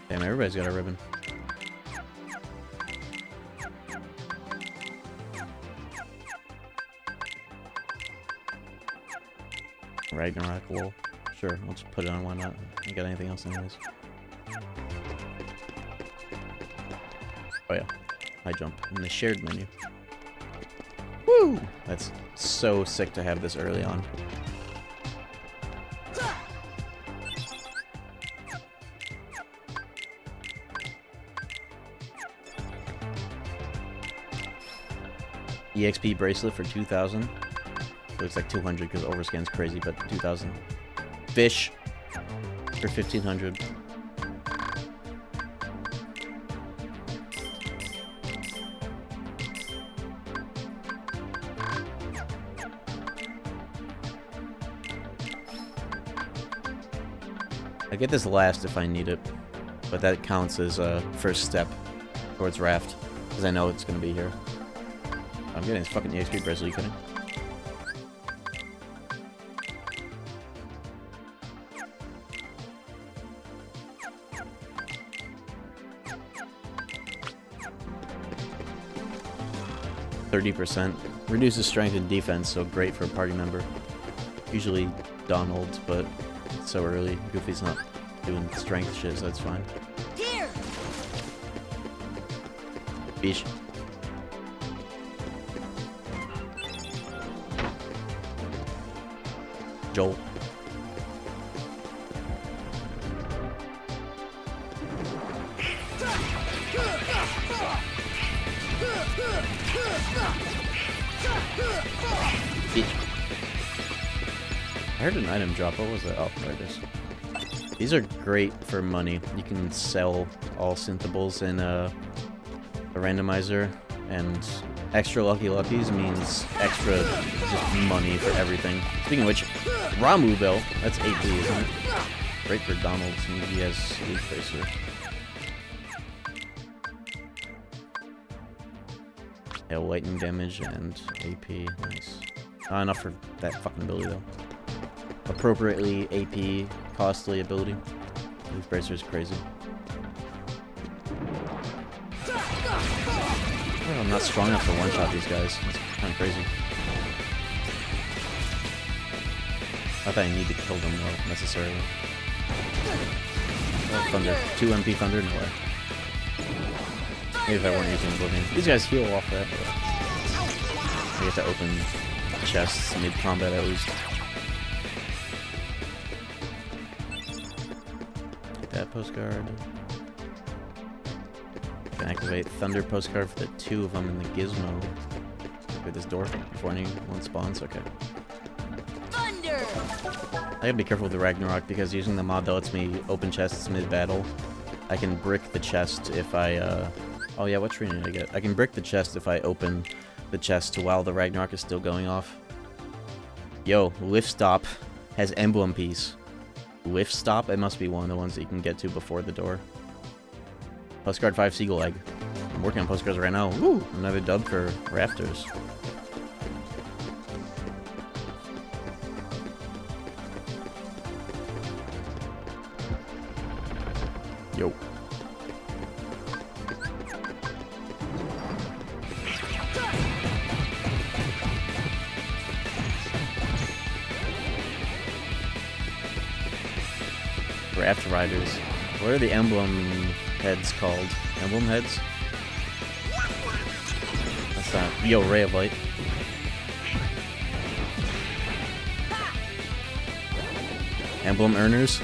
Damn, everybody's got a ribbon. Ragnarok wool. Sure, we'll just put it on, why not? I got anything else anyways. Oh yeah. High jump in the shared menu. Woo! That's so sick to have this early on. EXP bracelet for 2,000. Looks like 200 because overscan's crazy, but 2,000. Fish for 1,500. I get this last if I need it, but that counts as a first step towards Raft, because I know it's going to be here. I'm getting this fucking EXP bracelet, you kidding? %. Reduces strength and defense, so great for a party member. Usually Donald, but it's so early. Goofy's not doing strength shit, so that's fine. here. Beach. Joel. Beach. I heard an item drop. What was that? Oh, there it is. These are great for money. You can sell all Synthables in a randomizer, and extra Lucky Luckies means extra just money for everything. Speaking of which, Ramu Bell, that's 8D, isn't it? Great for Donald's, and he has Leaf Tracer. Yeah, lightning damage and AP, nice. Not enough for that fucking ability though. Appropriately AP costly ability. Leaf Bracer is crazy. Oh, I'm not strong enough to one-shot these guys. It's kind of crazy. Not that I need to kill them though, necessarily. Oh, Thunder. 2 MP Thunder? No way. Maybe if I weren't using Oblivion. These guys heal off that, but I get to open chests mid-combat at least. Get that postcard. Can activate Thunder postcard for the 2 of them in the gizmo. Activate this door before anyone spawns. Okay. Thunder. I gotta be careful with the Ragnarok because using the mod that lets me open chests mid-battle, I can brick the chest if I, oh yeah, what tree did I get? I can brick the chest if I open the chest while the Ragnarok is still going off. Yo, Lift Stop has emblem piece. Lift Stop? It must be one of the ones that you can get to before the door. Postcard 5 Seagull Egg. I'm working on postcards right now. Woo! Another dub for Rafters. Yo. Raft riders. What are the emblem heads called? Emblem heads? That's not. Yo, ray of light. Emblem earners.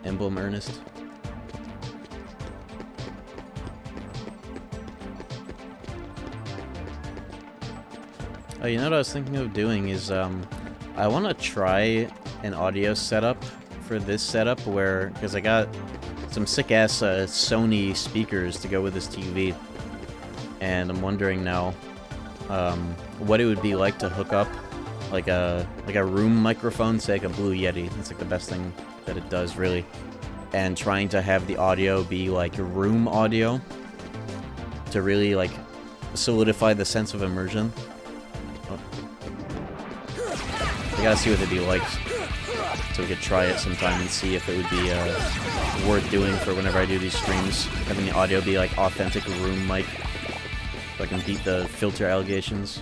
Emblem earnest. Oh, you know what I was thinking of doing is I want to try an audio setup for this setup where, because I got some sick-ass Sony speakers to go with this TV, and I'm wondering now what it would be like to hook up like a room microphone, say like a Blue Yeti. That's like the best thing that it does, really. And trying to have the audio be like room audio to really like solidify the sense of immersion. I gotta see what it'd be like, so we could try it sometime and see if it would be worth doing for whenever I do these streams. Having the audio be like authentic room mic, so I can beat the filter allegations.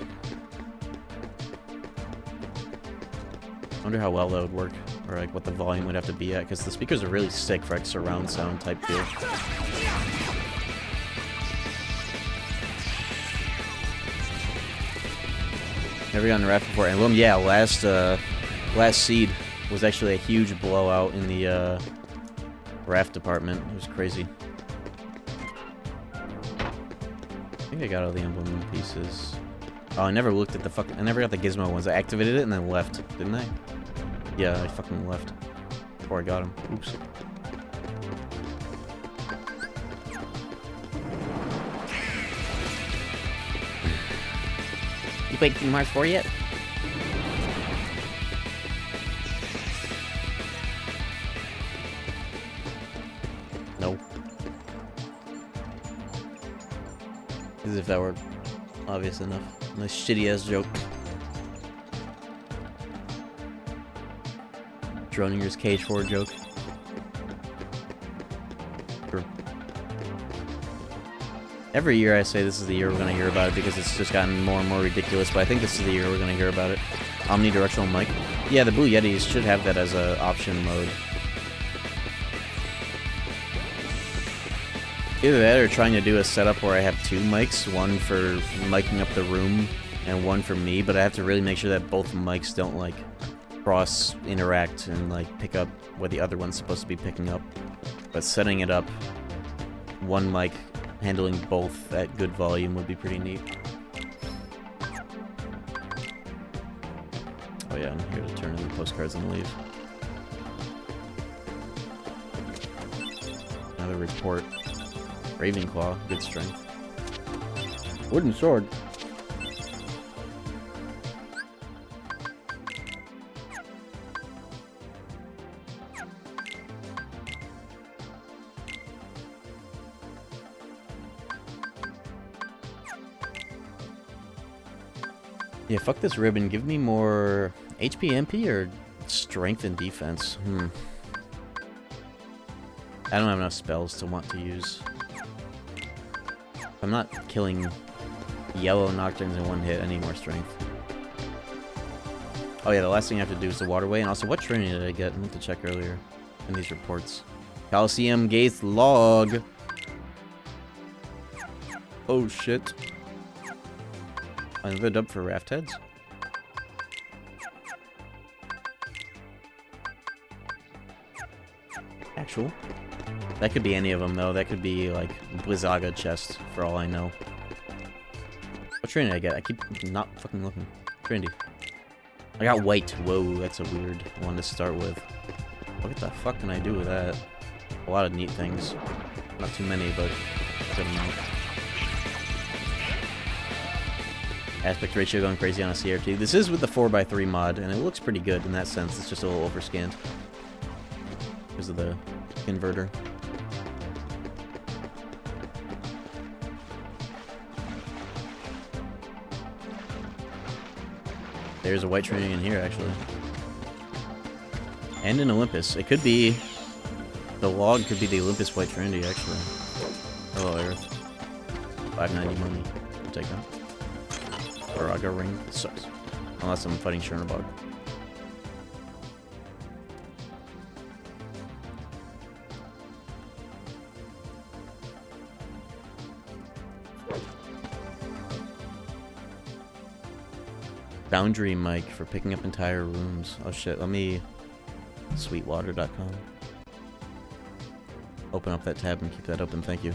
I wonder how well that would work, or like what the volume would have to be at, because the speakers are really sick for like surround sound type feel. Never gotten a raft before. And yeah, last seed was actually a huge blowout in the raft department. It was crazy. I think I got all the emblem pieces. Oh, I never looked at the I never got the gizmo ones. I activated it and then left, didn't I? Yeah, I fucking left before I got them. Oops. You played Kingdom Hearts 4 yet? No. As if that were obvious enough. Nice shitty ass joke. Droninger's KH1 joke. Sure. Every year I say this is the year we're going to hear about it because it's just gotten more and more ridiculous, but I think this is the year we're going to hear about it. Omnidirectional mic. Yeah, the Blue Yetis should have that as an option mode. Either that or trying to do a setup where I have two mics, one for miking up the room and one for me, but I have to really make sure that both mics don't like cross interact and like pick up what the other one's supposed to be picking up. But setting it up, one mic handling both at good volume would be pretty neat. Oh yeah, I'm here to turn in the postcards and leave. Another report. Ravenclaw, good strength. Wooden sword. Yeah, fuck this ribbon. Give me more HP MP or strength and defense. I don't have enough spells to want to use. I'm not killing yellow nocturnes in one hit. I need more strength. Oh yeah, the last thing I have to do is the waterway. And also, what training did I get? I meant to check earlier in these reports. Coliseum Gates log. Oh shit. Another dub for raft heads? Actual? That could be any of them, though. That could be, like, Blizzaga chest, for all I know. What training did I get? I keep not fucking looking. Trinity. I got white. Whoa, that's a weird one to start with. What the fuck can I do with that? A lot of neat things. Not too many, but good amount. Aspect ratio going crazy on a CRT. This is with the 4x3 mod, and it looks pretty good in that sense. It's just a little overscanned because of the converter. There's a white training in here, actually. And an Olympus. It could be... The log could be the Olympus White Trinity, actually. Hello, Earth. 590 money. I'll take that. Baraga ring. It sucks. Unless I'm fighting Chernobog. Boundary mic for picking up entire rooms. Oh shit, let me... Sweetwater.com. Open up that tab and keep that open, thank you.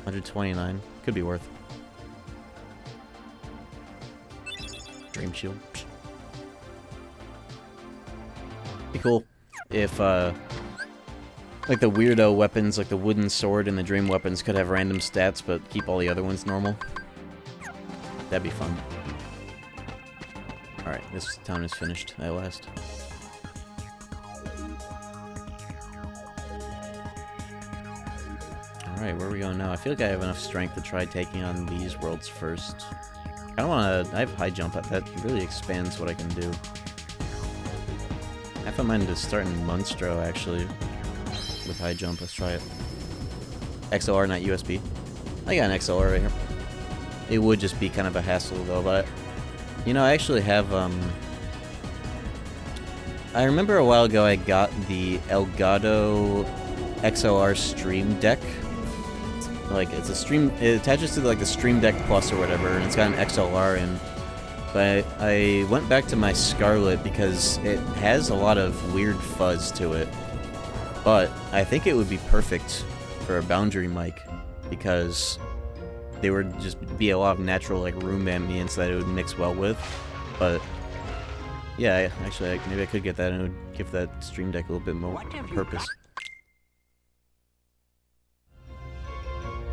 129. Could be worth. Dream Shield. Be cool if, like the weirdo weapons, like the wooden sword and the dream weapons could have random stats, but keep all the other ones normal. That'd be fun. Alright, this town is finished at last. Alright, where are we going now? I feel like I have enough strength to try taking on these worlds first. I don't wanna... I have high jump. That really expands what I can do. I have in mind to start in Munstro, actually. With high jump. Let's try it. XLR, not USB. I got an XLR right here. It would just be kind of a hassle, though, but... You know, I actually have, I remember a while ago I got the Elgato XLR Stream Deck. Like, it's a stream... It attaches to, like, the Stream Deck Plus or whatever, and it's got an XLR in. But I went back to my Scarlet because it has a lot of weird fuzz to it. But I think it would be perfect for a boundary mic because there would just be a lot of natural, like, room ambience that it would mix well with. But yeah, actually, maybe I could get that and it would give that Stream Deck a little bit more purpose.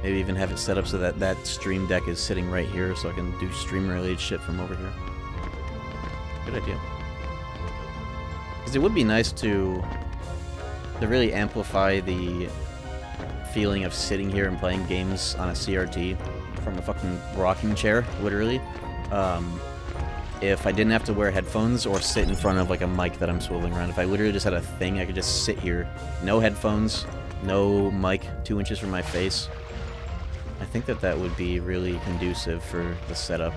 Maybe even have it set up so that that Stream Deck is sitting right here so I can do stream-related shit from over here. Good idea. Because it would be nice to really amplify the feeling of sitting here and playing games on a CRT from a fucking rocking chair, literally. If I didn't have to wear headphones or sit in front of like a mic that I'm swiveling around. If I literally just had a thing, I could just sit here. No headphones, no mic 2 inches from my face. I think that that would be really conducive for the setup.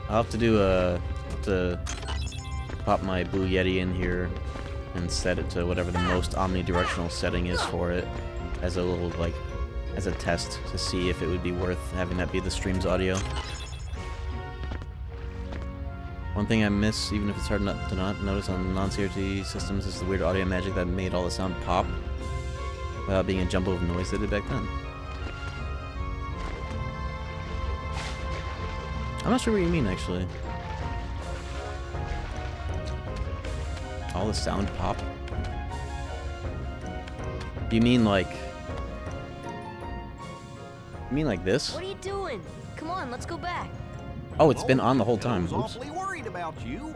I'll have to do pop my Blue Yeti in here and set it to whatever the most omnidirectional setting is for it as a little, like, as a test to see if it would be worth having that be the stream's audio. One thing I miss, even if it's hard to not notice on non-CRT systems, is the weird audio magic that made all the sound pop without being a jumble of noise they did back then. I'm not sure what you mean, actually. All the sound pop? You mean like... You mean like this? What are you doing? Come on, let's go back. Oh, it's been on the whole time. I was Oops. awfully worried about you.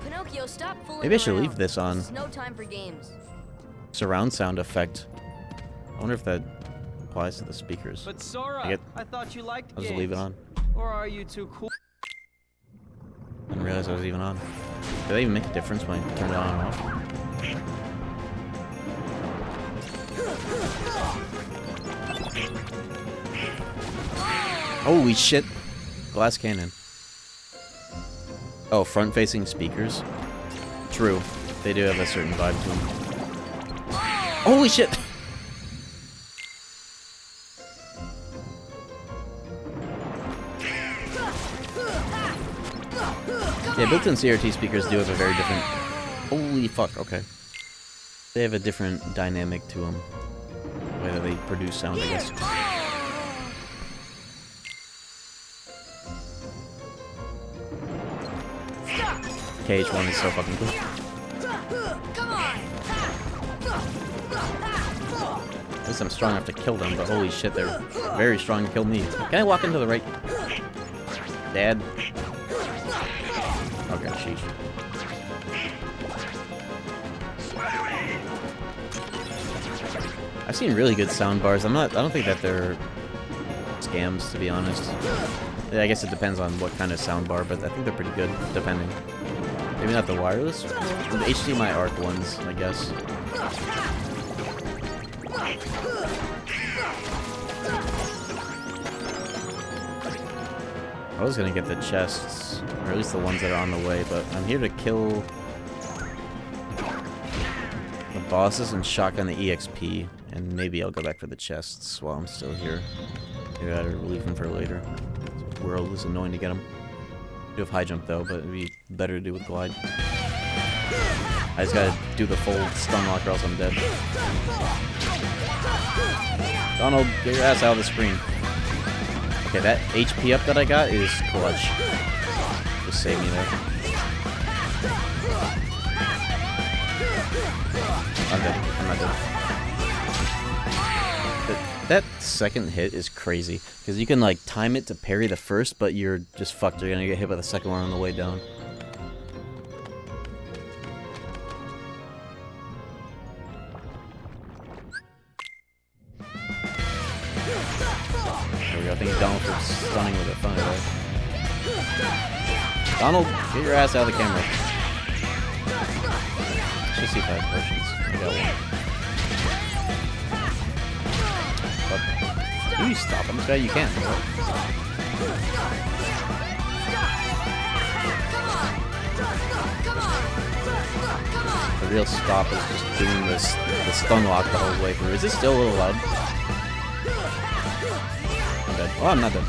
Pinocchio, stop fooling Maybe I should around. leave this on. This is no time for games. Surround sound effect. I wonder if that applies to the speakers. But Sora, I thought you liked I'll games. just leave it on. Or are you too cool? I didn't realize I was even on. Did that even make a difference when I turned it on and off? Holy shit! Glass cannon. Oh, front-facing speakers? True. They do have a certain vibe to them. Holy shit! Yeah, built-in CRT speakers do have a very different... Holy fuck, okay. They have a different dynamic to them. The way that they produce sound, I guess. KH1 is so fucking cool. Come on. At least I'm strong enough to kill them, but holy shit, they're very strong to kill me. Can I walk into the right? Dad? Okay, sheesh. I've seen really good sound bars. I don't think that they're scams, to be honest. Yeah, I guess it depends on what kind of soundbar, but I think they're pretty good, depending. Maybe not the wireless, the HDMI ARC ones, I guess. I was gonna get the chests, or at least the ones that are on the way, but I'm here to kill the bosses and shotgun the EXP, and maybe I'll go back for the chests while I'm still here. Maybe I'll leave them for later. This world is annoying to get them. I do have high jump though, but it'd be better to do with glide. I just gotta do the full stun lock or else I'm dead. Donald, get your ass out of the screen. Okay, that HP up that I got is clutch. Just save me there. I'm dead. I'm not dead. That second hit is crazy, because you can like time it to parry the first, but you're just fucked. You're gonna get hit by the second one on the way down. There we go. I think Donald for stunning with a thunder there. Donald, get your ass out of the camera. Let's see if I have potions. I got one. But you stop him. Yeah, you can. The real stop is just doing the stun lock the whole way through. Is it still a little loud? I'm dead. Oh, I'm not dead.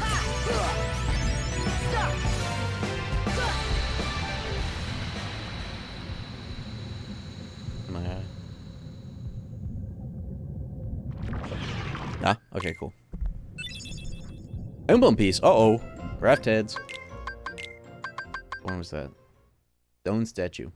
Ah, okay, cool. Emblem piece. Uh-oh. Raft heads. What was that? Stone statue.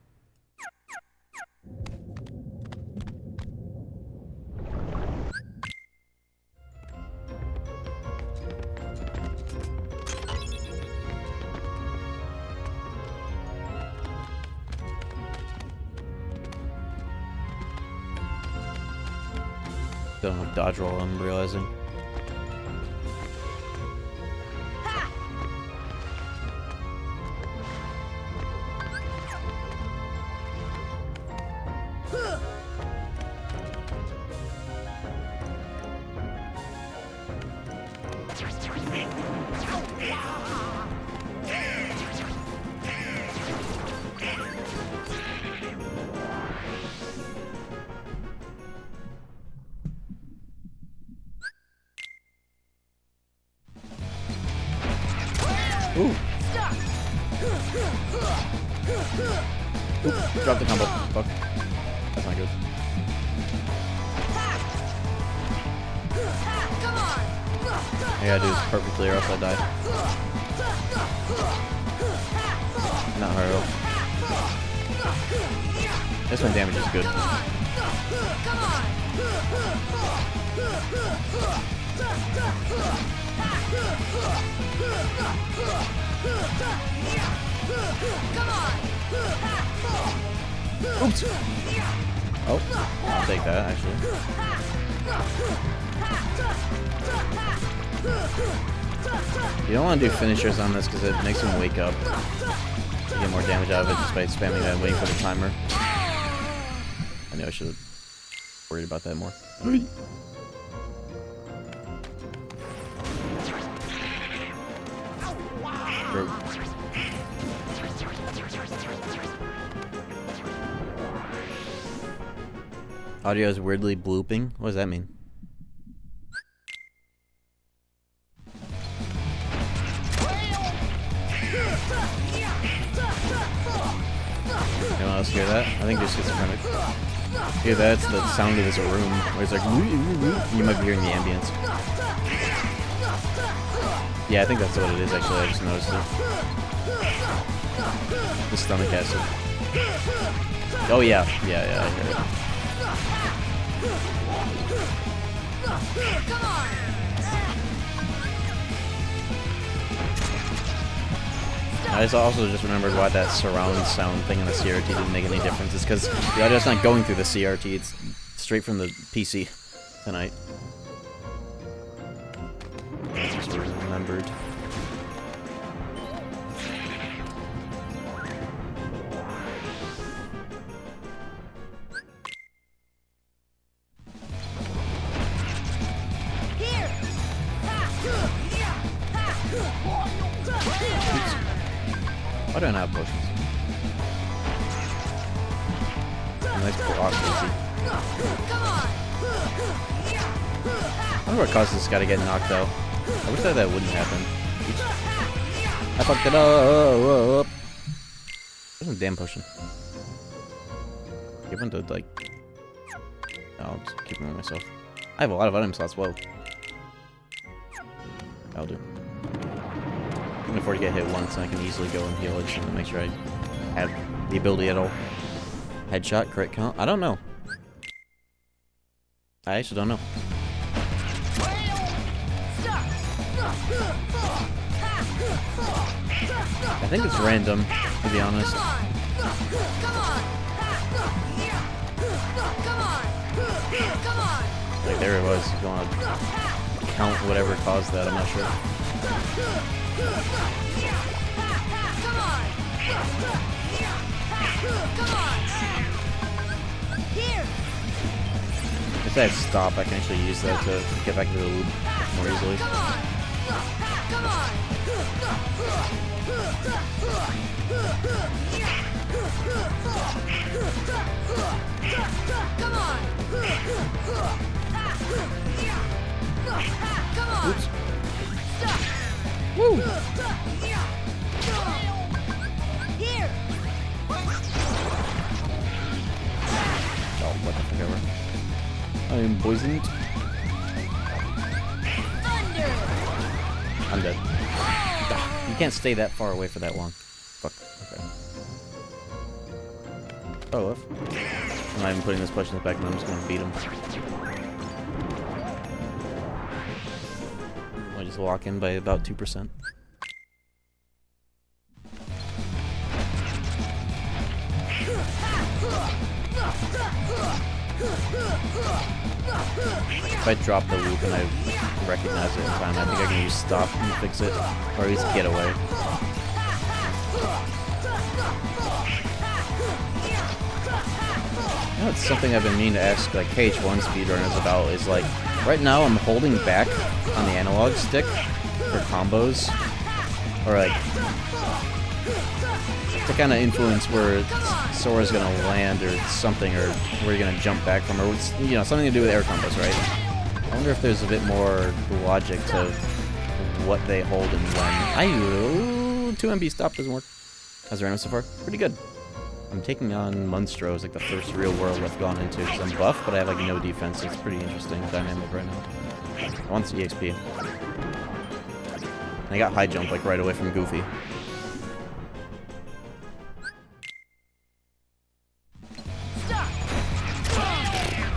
Don't have dodge roll, I'm realizing. Ooh. Oop, drop the combo. Fuck. That's not good. I gotta do this perfectly or else I die. Not hard at all. This one damage is good. Oops. Oh, I'll take that actually. You don't want to do finishers on this because it makes him wake up. You get more damage out of it just by spamming that and waiting for the timer. I knew I should have worried about that more. Audio is weirdly blooping. What does that mean? Anyone else hear that? I think this schizophrenic. Yeah, that's the sound of his room, where it's like, you might be hearing the ambience. Yeah, I think that's what it is actually, I just noticed it. The stomach acid. Oh yeah, I hear it. I also just remembered why that surround sound thing in the CRT didn't make any difference. It's because the audio's not going through the CRT, it's straight from the PC tonight. I just remembered. Why do I not have potions? Nice block, easy. I wonder what causes this guy to get knocked out. I wish that wouldn't happen. I fucked it up. There's a damn potion. Give him to, like... I'll just keep them on myself. I have a lot of item slots, whoa. I'll do. I can afford to get hit once, and I can easily go and heal. I just want to make sure I have the ability at all. Headshot, crit count? I don't know. I actually don't know. I think it's random, to be honest. Like, there it was. If you want to count whatever caused that, I'm not sure. If I had stop, I can actually use that to get back into the loop more easily. Oops. Woo! Oh, what the fuck ever. I am poisoned. I'm dead. You can't stay that far away for that long. Fuck. Okay. Oh, I'm not even putting this potion back and I'm just gonna beat him. I just walk in by about 2%. If I drop the loop and I recognize it in time, I think I can use stop and fix it, or at least get away. You know, it's something I've been meaning to ask like KH1 speedrunners about is like, right now I'm holding back on the analog stick for combos, or like, to kind of influence where Sora's gonna land or something, or where you're gonna jump back from, or you know, something to do with air combos, right? I wonder if there's a bit more logic to what they hold and when. 2 MB stop doesn't work. How's the random so far? Pretty good. I'm taking on Munstro as like the first real world I've gone into because I'm buff, but I have like no defense. So it's pretty interesting dynamic right now. I want the EXP. And I got high jump like right away from Goofy.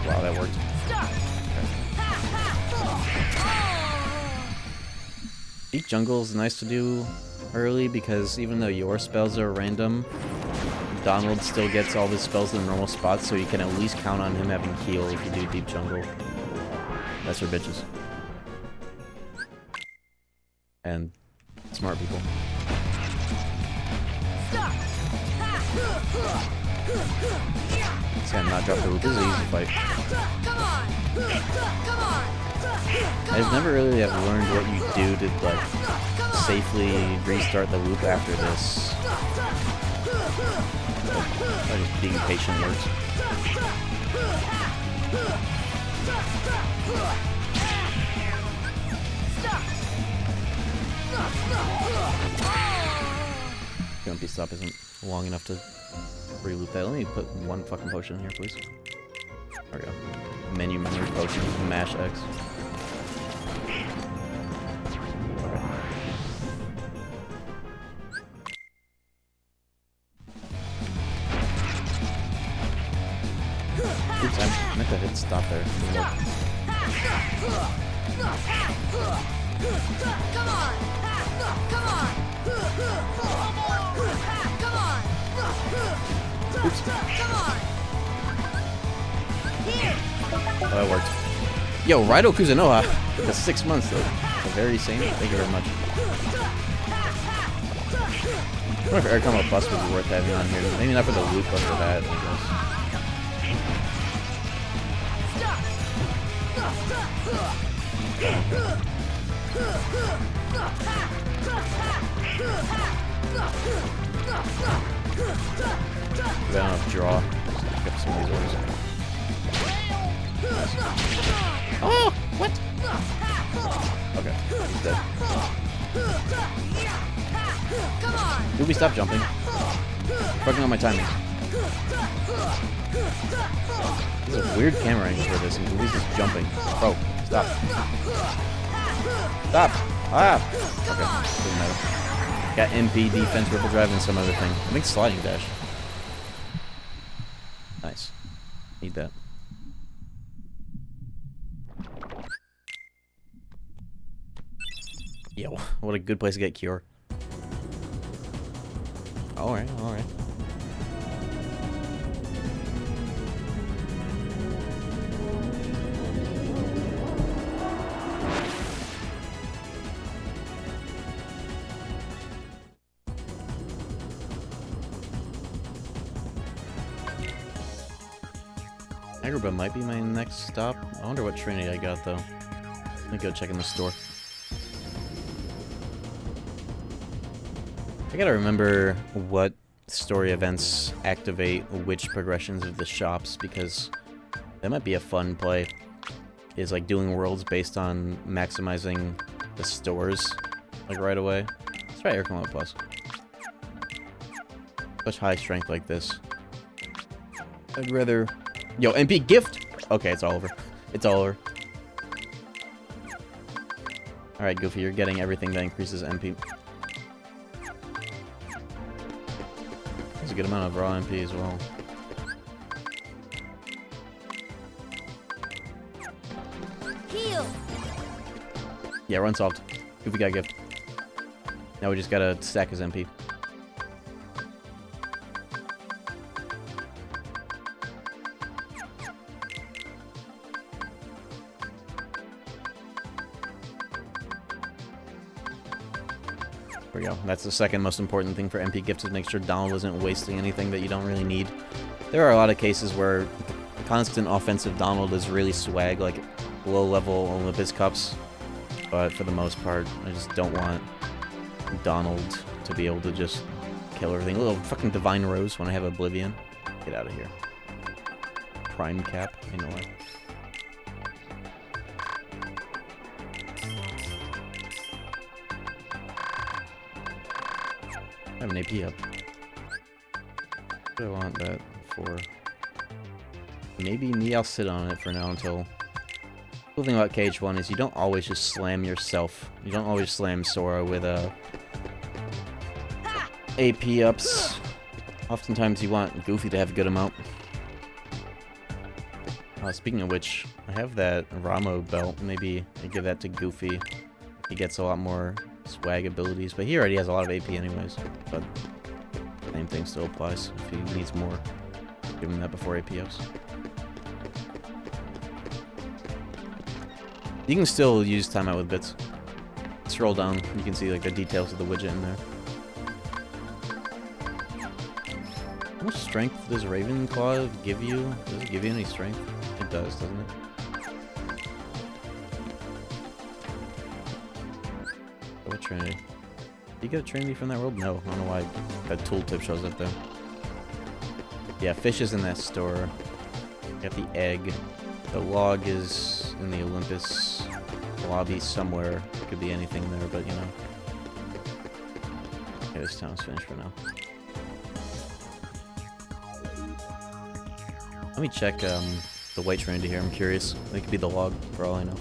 Wow, that worked. Deep Jungle is nice to do early because even though your spells are random, Donald still gets all his spells in the normal spots, so you can at least count on him having heal if you do Deep Jungle. That's for bitches. And smart people. This guy not drop the loop. This is an easy fight. I just never really have learned what you do to like safely restart the loop after this. But just being patient works. Jumpy stop isn't long enough to re-loop that. Let me put one fucking potion in here, please. There we go. Menu potion. Mash X. Okay. Oops, I meant to hit stop there. Oops. Oh, that worked. Yo, Raido Kuzunoha. That's 6 months though. The very same. Thank you very much. I wonder if Air Combo Plus would be worth having on here. Maybe not for the loop, but for that, I guess. I don't have draw. Just pick up some of these orders. Nice. Oh! What? Okay, he's dead. Goofy, stop jumping. Fucking up my timing. This is a weird camera angle for this, and Goofy's just jumping. Bro, stop. Stop! Ah! Okay, doesn't matter. Got MP, defense, ripple drive, and some other thing. I think sliding dash. Nice. Need that. Yo, what a good place to get cure. Alright, alright. Agrabah might be my next stop. I wonder what Trinity I got, though. Let me go check in the store. I gotta remember what story events activate which progressions of the shops, because that might be a fun play. Is like doing worlds based on maximizing the stores, like right away. Let's try Air Climate Plus. Such high strength like this. I'd rather... Yo, MP gift! Okay, it's all over. It's all over. Alright, Goofy, you're getting everything that increases MP. There's a good amount of raw MP as well. Heal. Yeah, run solved. Goofy got gift. Now we just gotta stack his MP. There we go. That's the second most important thing for MP gifts, is make sure Donald isn't wasting anything that you don't really need. There are a lot of cases where the constant offensive Donald is really swag, like low-level Olympus Cups. But for the most part, I just don't want Donald to be able to just kill everything. A little fucking Divine Rose when I have Oblivion. Get out of here. Prime Cap? Ain't no way. I have an AP up. What do I want that for? Maybe me, I'll sit on it for now until... The cool thing about KH1 is you don't always just slam yourself. You don't always slam Sora with AP ups. Oftentimes you want Goofy to have a good amount. Speaking of which, I have that Ramo belt. Maybe I give that to Goofy. He gets a lot more swag abilities, but he already has a lot of AP anyways. But same thing still applies. If he needs more, give him that before AP ups. You can still use timeout with bits. Scroll down, you can see like the details of the widget in there. How much strength does Ravenclaw give you? Does it give you any strength? It does, doesn't it? What Trinity? Did you get a Trinity from that world? No, I don't know why that tooltip shows up there. Yeah, fish is in that store. Got the egg. The log is in the Olympus lobby somewhere. Could be anything there, but you know. Okay, this town's finished for now. Let me check the white Trinity here. I'm curious. It could be the log, for all I know.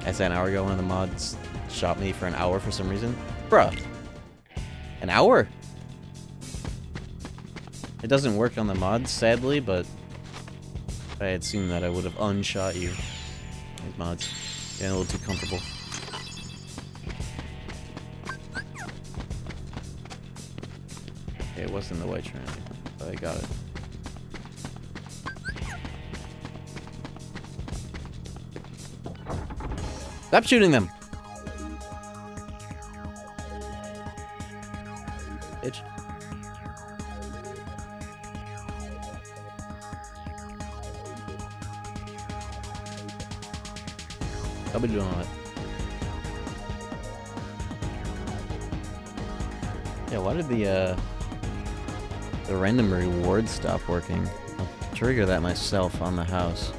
I said an hour ago, one of the mods shot me for an hour for some reason. Bruh. An hour? It doesn't work on the mods, sadly, but if I had seen that, I would have unshot you. These mods. Getting a little too comfortable. Okay, it wasn't the white Trinity, but I got it. Stop shooting them! Bitch. I'll be doing all that. Yeah, why did the random reward stop working? I'll trigger that myself on the house.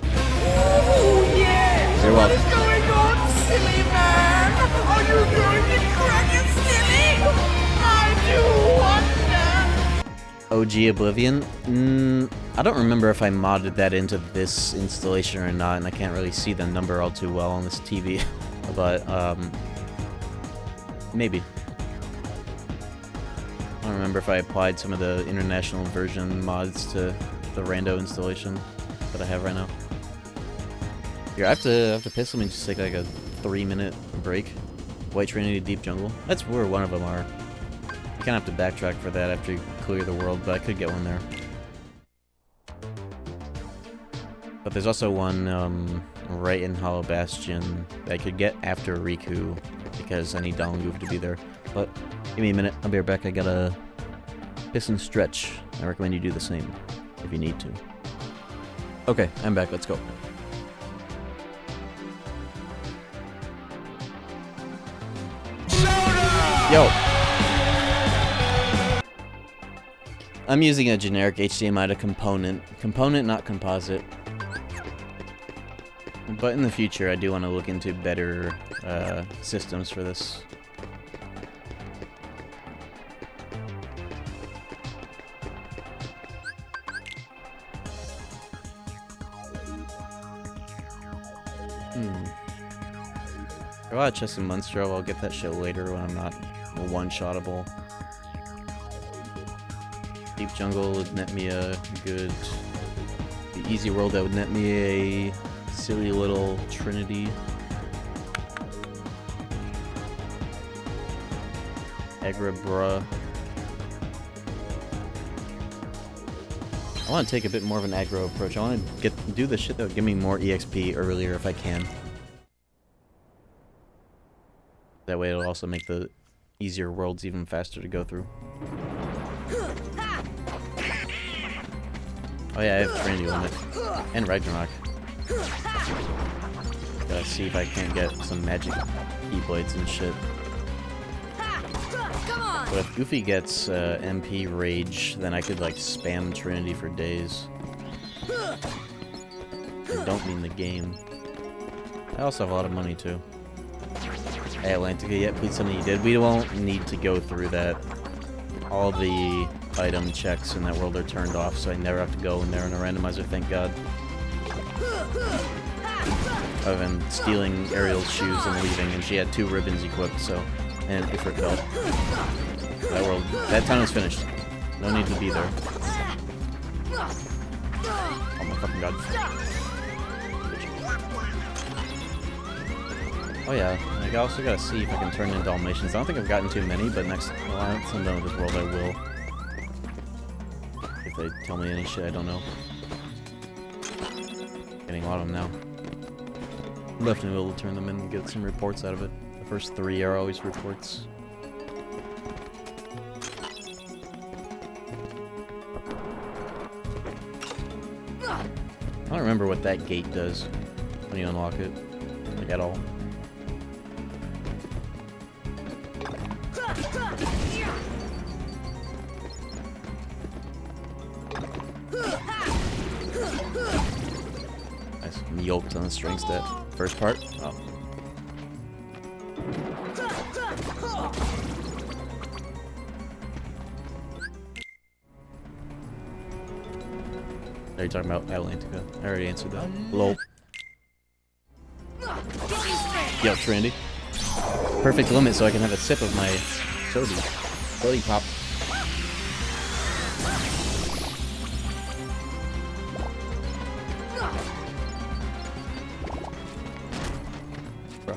Oh, yeah! You're What welcome. is going on, silly man? Are you going to crack it, silly? I do wonder. OG Oblivion? I don't remember if I modded that into this installation or not, and I can't really see the number all too well on this TV. But, maybe. I don't remember if I applied some of the international version mods to the Rando installation that I have right now. Here, I have to piss. Let me just take like a 3-minute break. White Trinity Deep Jungle. That's where one of them are. You kind of have to backtrack for that after you clear the world, but I could get one there. But there's also one right in Hollow Bastion that I could get after Riku because I need Donggoof to be there. But give me a minute. I'll be right back. I gotta piss and stretch. I recommend you do the same if you need to. Okay, I'm back. Let's go. Yo! I'm using a generic HDMI to component. Component, not composite. But in the future, I do want to look into better systems for this. A lot of Chess and Munstro, I'll get that shit later when I'm not one-shottable. Deep Jungle would net me a good... The easy world that would net me a silly little Trinity. Agrabra. I want to take a bit more of an aggro approach. I want to do the shit that would give me more EXP earlier if I can. That way it'll also make the easier worlds even faster to go through. Oh yeah, I have Trinity Limit. And Ragnarok. Gotta see if I can't get some magic E-blades and shit. But if Goofy gets MP Rage, then I could like spam Trinity for days. I don't mean the game. I also have a lot of money too. Hey Atlantica, yeah, please tell me you did. We won't need to go through that. All the item checks in that world are turned off, so I never have to go in there in a randomizer, thank god. Other than stealing Ariel's shoes and leaving, and she had 2 ribbons equipped, so... and an Ifrit belt. That world... that time was finished. No need to be there. Oh my fucking god. Oh yeah, I also gotta see if I can turn into Dalmatians. I don't think I've gotten too many, but next time I'm done with this world I will. If they tell me any shit I don't know. Getting a lot of them now. I'm definitely able to turn them in and get some reports out of it. The first 3 are always reports. I don't remember what that gate does when you unlock it, like at all. Nice. I'm yoked on the strength stat. First part. Oh. Are you talking about Atlantica? I already answered that. Lol. Yo, Trinity. Perfect limit so I can have a sip of my soda. Soda pop. Bro.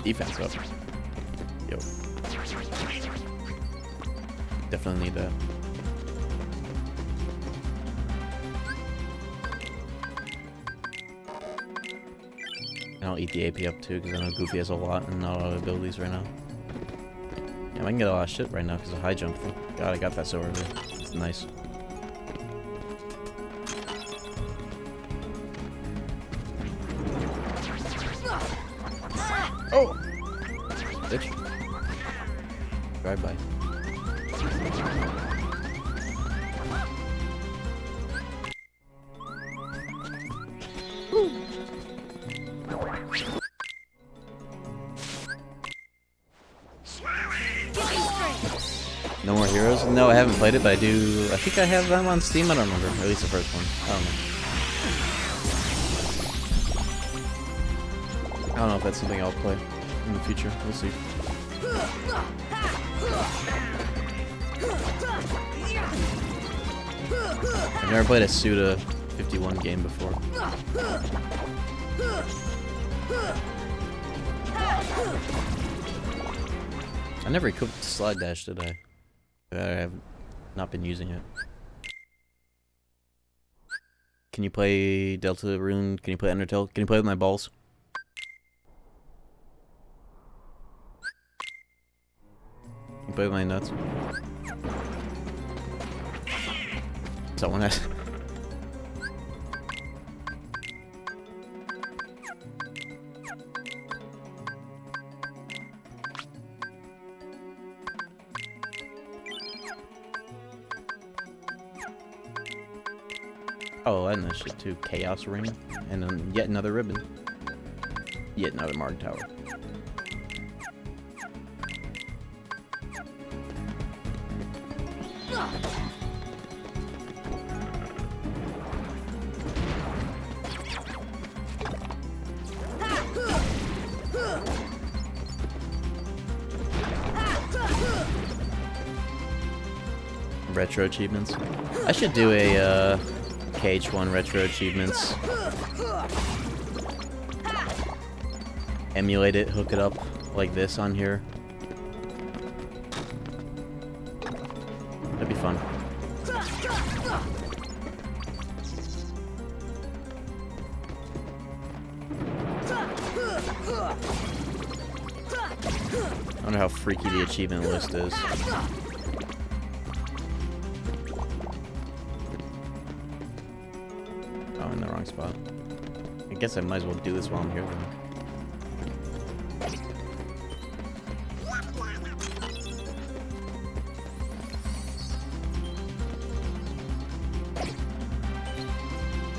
Defense up. Yo. Definitely need that. I'll eat the AP up too, because I know Goofy has a lot and not a lot of abilities right now. Yeah, I can get a lot of shit right now because of high jump thing. God, I got that so early. It's nice. Oh! Bitch. Drive by. No more heroes? No, I haven't played it, but I do. I think I have them on Steam. I don't remember. Or at least the first one. I don't know if that's something I'll play in the future. We'll see. I've never played a Suda 51 game before. I never equipped Slide Dash, did I? I have not been using it. Can you play Delta Rune? Can you play Undertale? Can you play with my balls? Can you play with my nuts? Someone has. Oh, and this shit too. Chaos Ring. And then yet another ribbon. Yet another Marg Tower. Retro achievements. I should do a KH1 retro achievements. Emulate it, hook it up like this on here. That'd be fun. I wonder how freaky the achievement list is. Oh, in the wrong spot. I guess I might as well do this while I'm here then.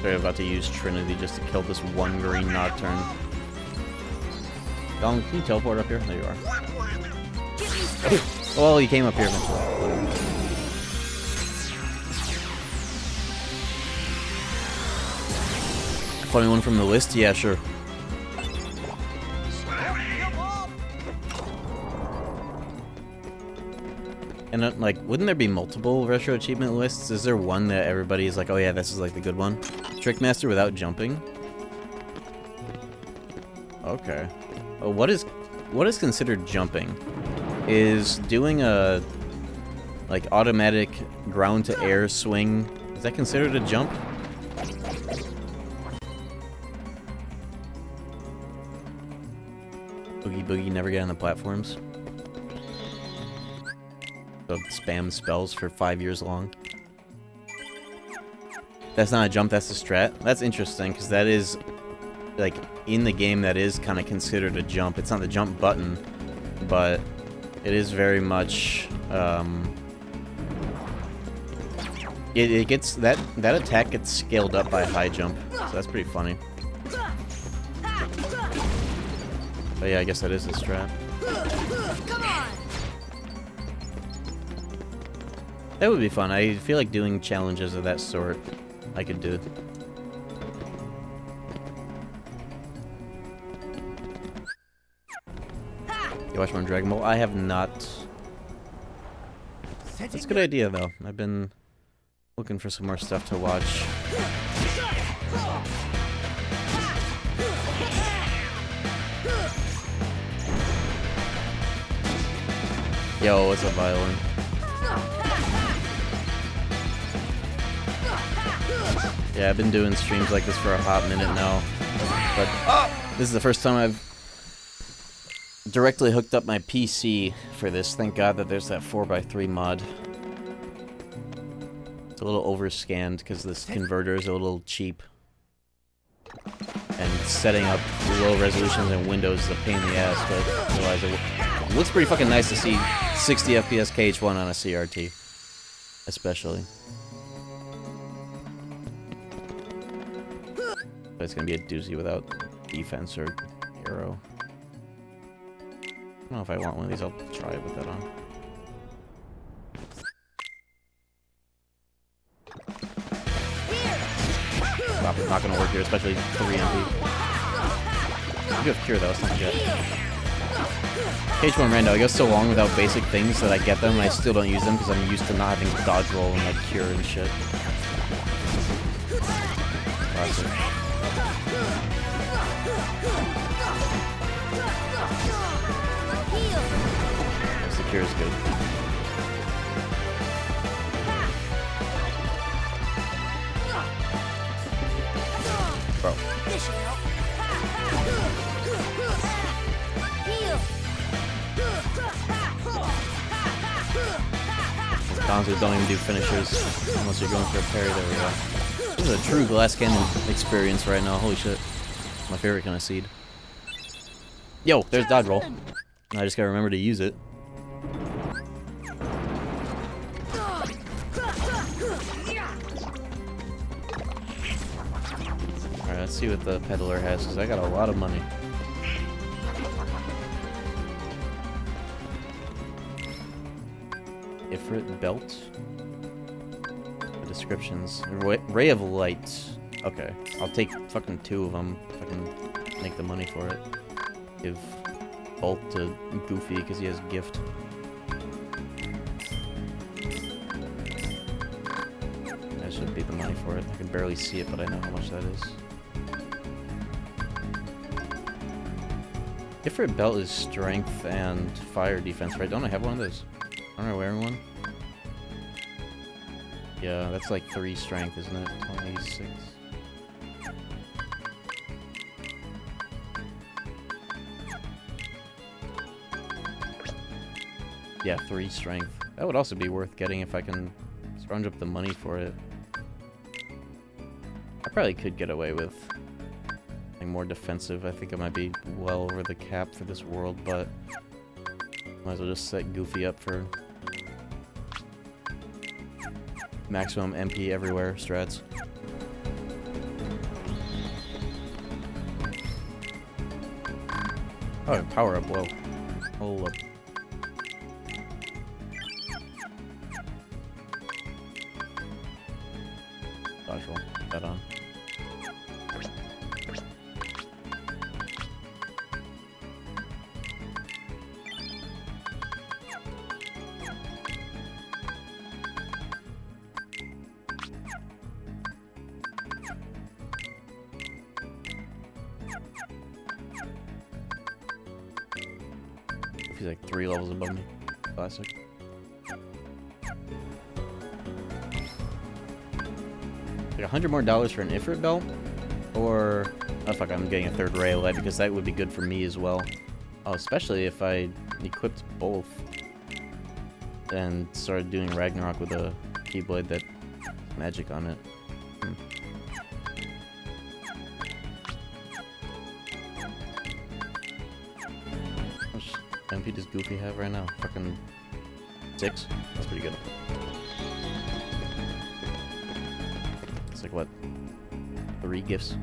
Sorry, I'm about to use Trinity just to kill this one green Nocturne. Don, can you teleport up here? There you are. Well, he came up here eventually. Funny one from the list? Yeah, sure. And like, wouldn't there be multiple retro achievement lists? Is there one that everybody's like, oh yeah, this is like the good one? Trickmaster without jumping? Okay. Oh, what is considered jumping? Is doing a like automatic ground to air swing, is that considered a jump? Boogie Boogie never get on the platforms. So spam spells for 5 years long. That's not a jump, that's a strat. That's interesting, because that is, like, in the game that is kind of considered a jump. It's not the jump button, but it is very much, it gets, that attack gets scaled up by high jump, so that's pretty funny. But yeah, I guess that is a strat. That would be fun. I feel like doing challenges of that sort I could do. You watch more Dragon Ball? I have not. That's a good idea, though. I've been looking for some more stuff to watch. Yo, what's up, Violin? Yeah, I've been doing streams like this for a hot minute now, but this is the first time I've directly hooked up my PC for this. Thank God that there's that 4x3 mod. It's a little overscanned because this converter is a little cheap. And setting up low resolutions and windows is a pain in the ass, but otherwise it looks pretty fucking nice to see 60 FPS KH1 on a CRT. Especially. But it's gonna be a doozy without defense or arrow. I don't know if I want one of these, I'll try it with that on. Probably not gonna work here, especially 3 MP. I do have Cure though, it's not good. KH1 Rando, I go so long without basic things that I get them and I still don't use them because I'm used to not having dodge roll and like Cure and shit. Classic. Yes, the Cure is good. Bro. Gonzo don't even do finishers unless you're going for a parry. There we go. This is a true glass cannon experience right now. Holy shit. My favorite kind of seed. Yo, there's dodge roll. I just gotta remember to use it. Alright, let's see what the peddler has, because I got a lot of money. Ifrit belt. The descriptions. Ray of light. Okay, I'll take fucking 2 of them if I can make the money for it. Give both to Goofy because he has gift. That should be the money for it. I can barely see it, but I know how much that is. Ifrit belt is strength and fire defense, right? Don't I have one of those? Aren't I wearing one? Yeah, that's like 3 strength, isn't it? 26. Yeah, 3 strength. That would also be worth getting if I can scrounge up the money for it. I probably could get away with something more defensive. I think I might be well over the cap for this world, but might as well just set Goofy up for maximum MP everywhere strats. Oh, power up, whoa. Hold up. Dodge roll, put that on. He's like 3 levels above me. Classic. Like $100 more for an Ifrit belt? Or... oh fuck, I'm getting a 3rd ray of light because that would be good for me as well. Oh, especially if I equipped both. And started doing Ragnarok with a Keyblade that magic on it. How much MP does Goofy have right now? Fucking 6? That's pretty good. It's like what? 3 gifts?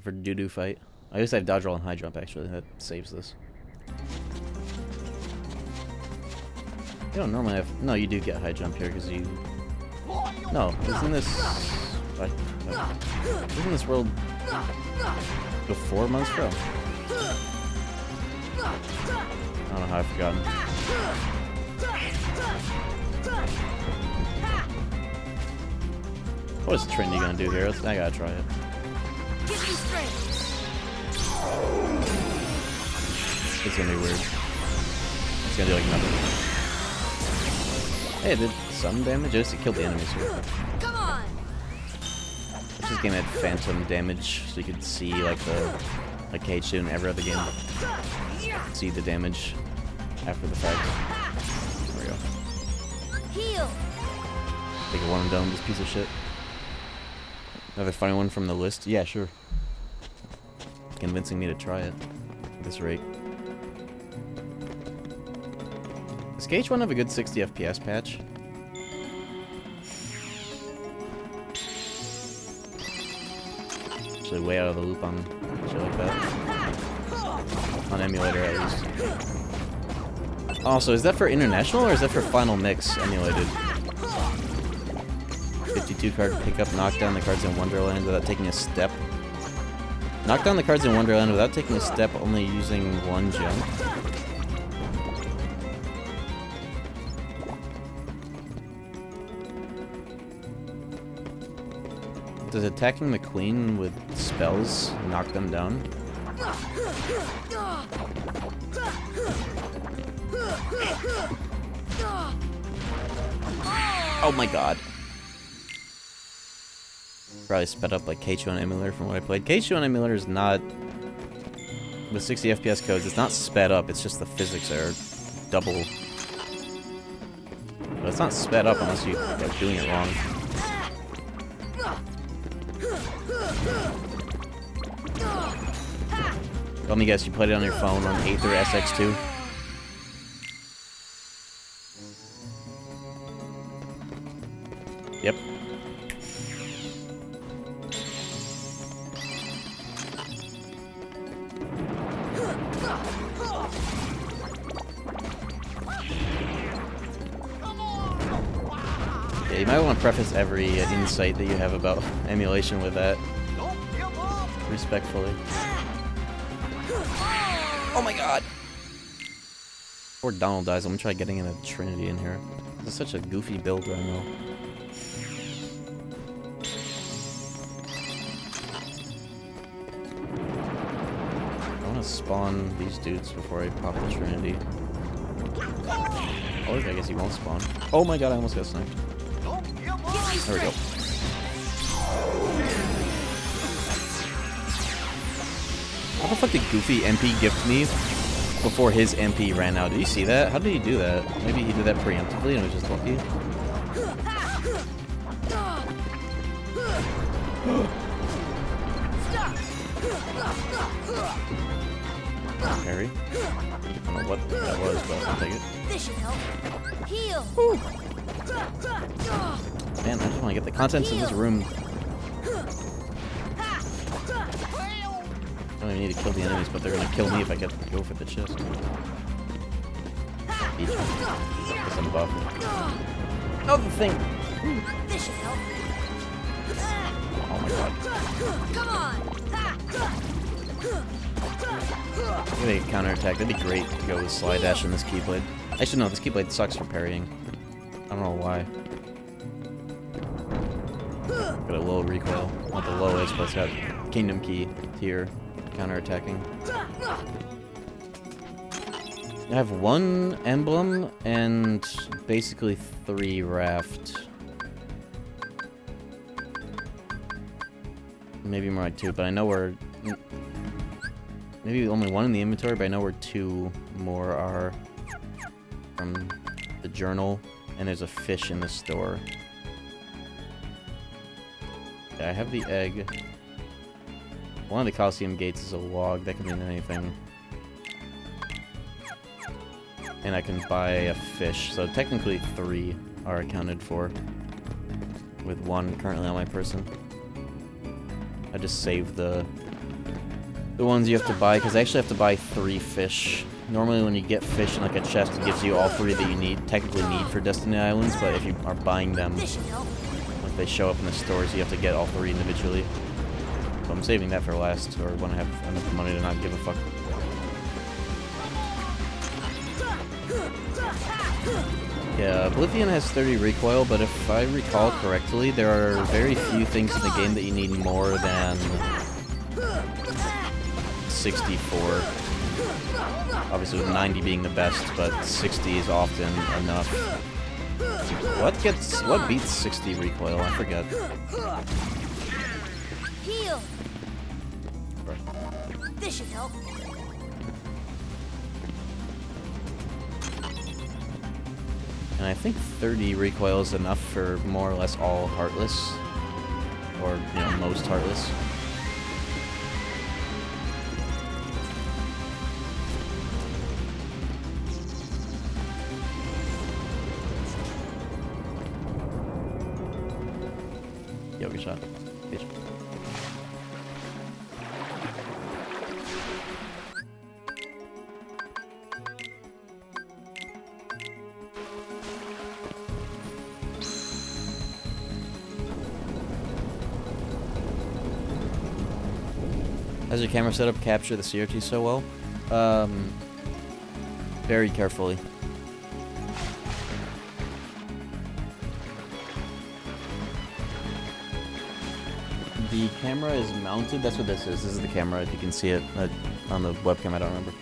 For doo-doo fight. I guess I have dodge roll and high jump actually. That saves this. You don't normally have... no, you do get high jump here because you... no, isn't this... isn't this world before Monstro? I don't know how I've forgotten. What is Trinity gonna do here? I gotta try it. It's gonna be weird. It's gonna do like nothing. Hey, it did some damage. It killed the enemies here. Come on. This game had phantom damage, so you could see like the KH2 in every other game. see the damage after the fact. There we go. Heal. Take a one and done, this piece of shit. Another funny one from the list? Yeah, sure. Convincing me to try it at this rate. Does KH1 have a good 60 FPS patch? Actually way out of the loop on shit like that. On emulator at least. Also, is that for international or is that for final mix emulated? 52 card pickup, knock down the cards in Wonderland without taking a step. Knock down the cards in Wonderland without taking a step, only using one jump. Does attacking the queen with spells knock them down? Oh my god. Probably sped up like KH1 emulator from what I played. KH1 emulator is not... With 60 FPS codes, it's not sped up, it's just the physics are double. But it's not sped up unless you are doing it wrong. Let me guess, you played it on your phone on Aether SX2? Yep. Yeah, you might want to preface every insight that you have about emulation with that. Respectfully. Oh my god! Before Donald dies, I'm gonna try getting in a Trinity in here. This is such a goofy build right now. I wanna spawn these dudes before I pop the Trinity. Oh, I guess he won't spawn. Oh my god, I almost got sniped. There we go. How the fuck did Goofy MP gift me before his MP ran out? Did you see that? How did he do that? Maybe he did that preemptively and was just lucky. Harry? I don't know what that was, but I'll take it. This should help. Heal. Man, I just want to get the contents of this room. I don't even need to kill the enemies, but they're gonna kill me if I get to go for the chest. Each one. Some buff. Oh, the thing! This should help. Oh my god. Come on. I'm gonna get counterattack. That'd be great to go with Slide Dash in this Keyblade. Actually, no, this Keyblade sucks for parrying. I don't know why. Got a low recoil. Not the lowest, but it's got Kingdom Key tier counterattacking. I have one emblem and basically 3 raft. Maybe more like 2, but I know where... Maybe only 1 in the inventory, but I know where 2 more are from the journal, and there's a fish in the store. Yeah, I have the egg. One of the Coliseum gates is a log. That can mean anything. And I can buy a fish. So technically 3 are accounted for. With 1 currently on my person. I just saved the ones you have to buy, because I actually have to buy 3 fish. Normally when you get fish in like a chest, it gives you all 3 that you technically need for Destiny Islands, but if you are buying them, if they show up in the stores, you have to get all 3 individually. So I'm saving that for last, or when I have enough money to not give a fuck. Yeah, Oblivion has 30 recoil, but if I recall correctly, there are very few things in the game that you need more than 64. Obviously with 90 being the best, but 60 is often enough. What beats 60 recoil? I forget. Heal. This should help. And I think 30 recoil is enough for more or less all Heartless. Or, you know, most Heartless. Yo, good shot. Bitch. How's your camera setup capture the CRT so well? Very carefully. The camera is mounted, that's what this is. This is the camera, if you can see it on the webcam, I don't remember.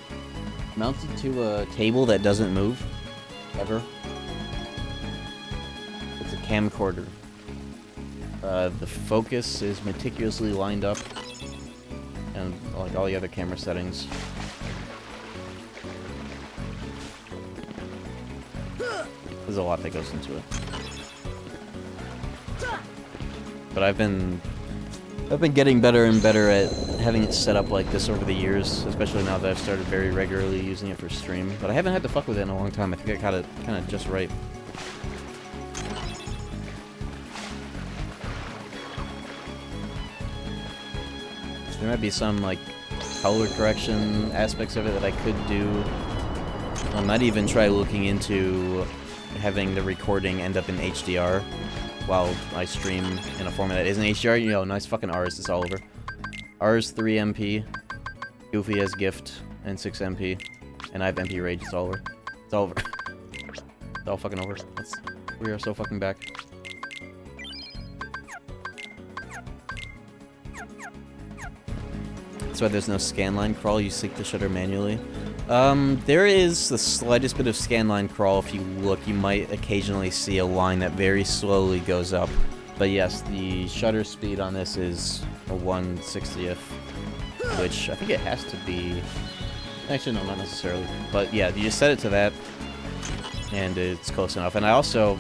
Mounted to a table that doesn't move, ever. It's a camcorder. The focus is meticulously lined up, and like all the other camera settings. There's a lot that goes into it. But I've been getting better and better at having it set up like this over the years, especially now that I've started very regularly using it for stream. But I haven't had to fuck with it in a long time. I think I got it kind of just right. There might be some like color correction aspects of it that I could do. I might even try looking into having the recording end up in HDR while I stream in a format that isn't HDR. You know, nice fucking R's, it's all over. R's 3MP, Goofy has Gift, and 6MP, and I have MP Rage, it's all over. It's all over. It's all fucking over. We are so fucking back. That's why there's no scanline crawl, you sync the shutter manually. There is the slightest bit of scanline crawl. If you look, you might occasionally see a line that very slowly goes up. But yes, the shutter speed on this is a 1/60th, which I think it has to be... Actually, no, not necessarily. But yeah, you just set it to that, and it's close enough. And I also,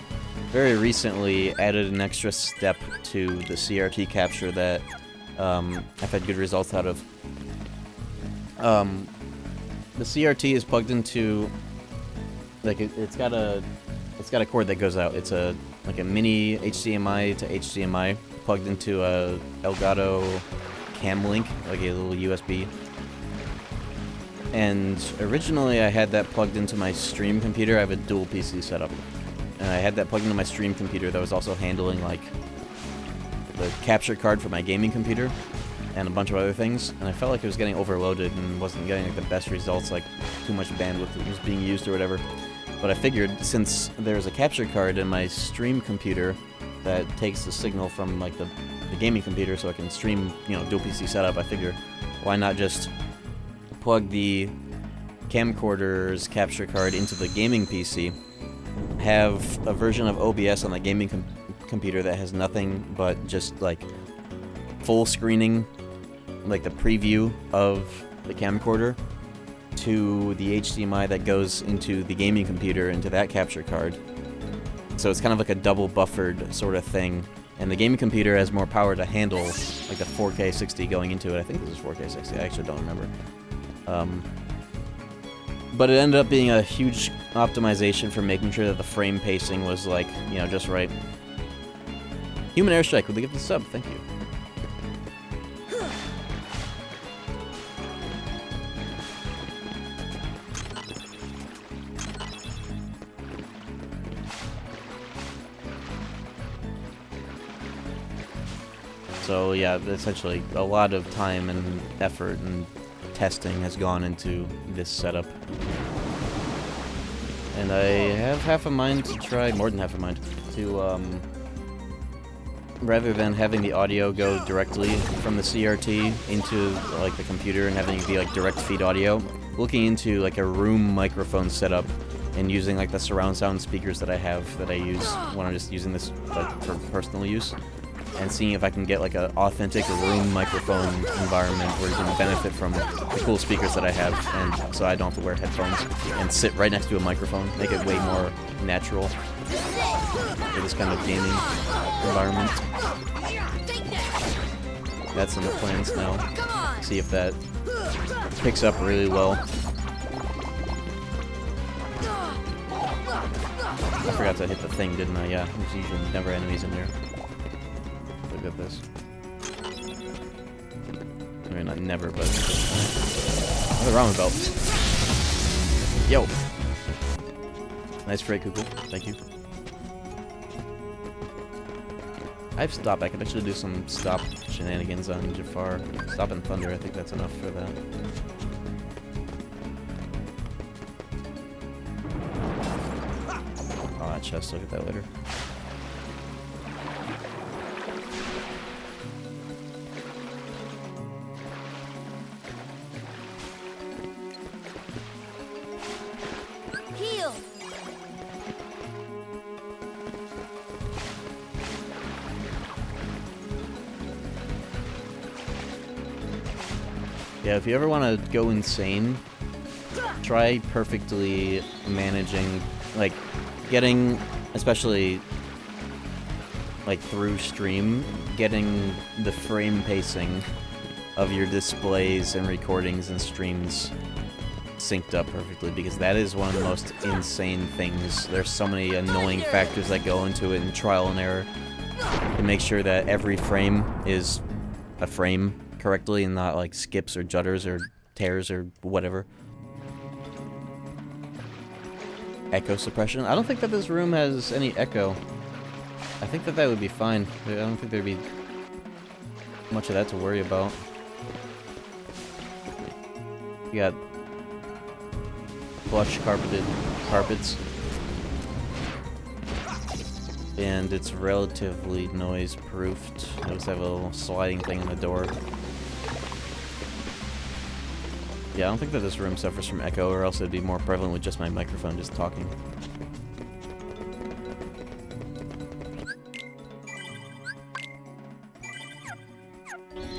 very recently, added an extra step to the CRT capture that I've had good results out of. The CRT is plugged into, like, it's got a cord that goes out. It's like a mini HDMI to HDMI plugged into a Elgato Cam Link, like a little USB. And originally I had that plugged into my stream computer. I have a dual PC setup, and I had that plugged into my stream computer that was also handling like the capture card for my gaming computer and a bunch of other things, and I felt like it was getting overloaded and wasn't getting like the best results, like too much bandwidth was being used or whatever. But I figured, since there's a capture card in my stream computer that takes the signal from like the gaming computer so I can stream, you know, dual PC setup, I figure why not just plug the camcorder's capture card into the gaming PC, have a version of OBS on the gaming computer that has nothing but just like full screening, like the preview of the camcorder, to the HDMI that goes into the gaming computer, into that capture card. So it's kind of like a double buffered sort of thing, and the gaming computer has more power to handle like the 4K 60 going into it. I think this is 4K 60, I actually don't remember. But it ended up being a huge optimization for making sure that the frame pacing was like, you know, just right. Human Airstrike with the gift of sub, thank you. So yeah, essentially a lot of time and effort and testing has gone into this setup. And I have half a mind to try, more than half a mind, to rather than having the audio go directly from the CRT into like the computer and having it be like direct feed audio, looking into like a room microphone setup and using like the surround sound speakers that I have that I use when I'm just using this like for personal use. and seeing if I can get like an authentic room microphone environment where you can benefit from the cool speakers that I have, and so I don't have to wear headphones and sit right next to a microphone, make it way more natural for this kind of gaming environment. That's in the plans now. See if that picks up really well. I forgot to hit the thing, didn't I? Yeah, there's usually never enemies in there. Look at this. I mean, not never, but another ramen belt. Yo! Nice freight, Kuku. Thank you. I have stop. I could actually do some stop shenanigans on Jafar. Stop and Thunder, I think that's enough for that. Oh, that chest. Look at that later. Heal. Yeah, if you ever want to go insane, try perfectly managing, like, getting, especially, like, through stream, getting the frame pacing of your displays and recordings and streams synced up perfectly, because that is one of the most insane things. There's so many annoying factors that go into it, and trial and error, to make sure that every frame is a frame correctly and not like skips or jutters or tears or whatever. Echo suppression? I don't think that this room has any echo. I think that that would be fine. I don't think there'd be much of that to worry about. You got plush carpeted carpets. And it's relatively noise proofed. I just have a little sliding thing in the door. Yeah, I don't think that this room suffers from echo, or else it'd be more prevalent with just my microphone just talking.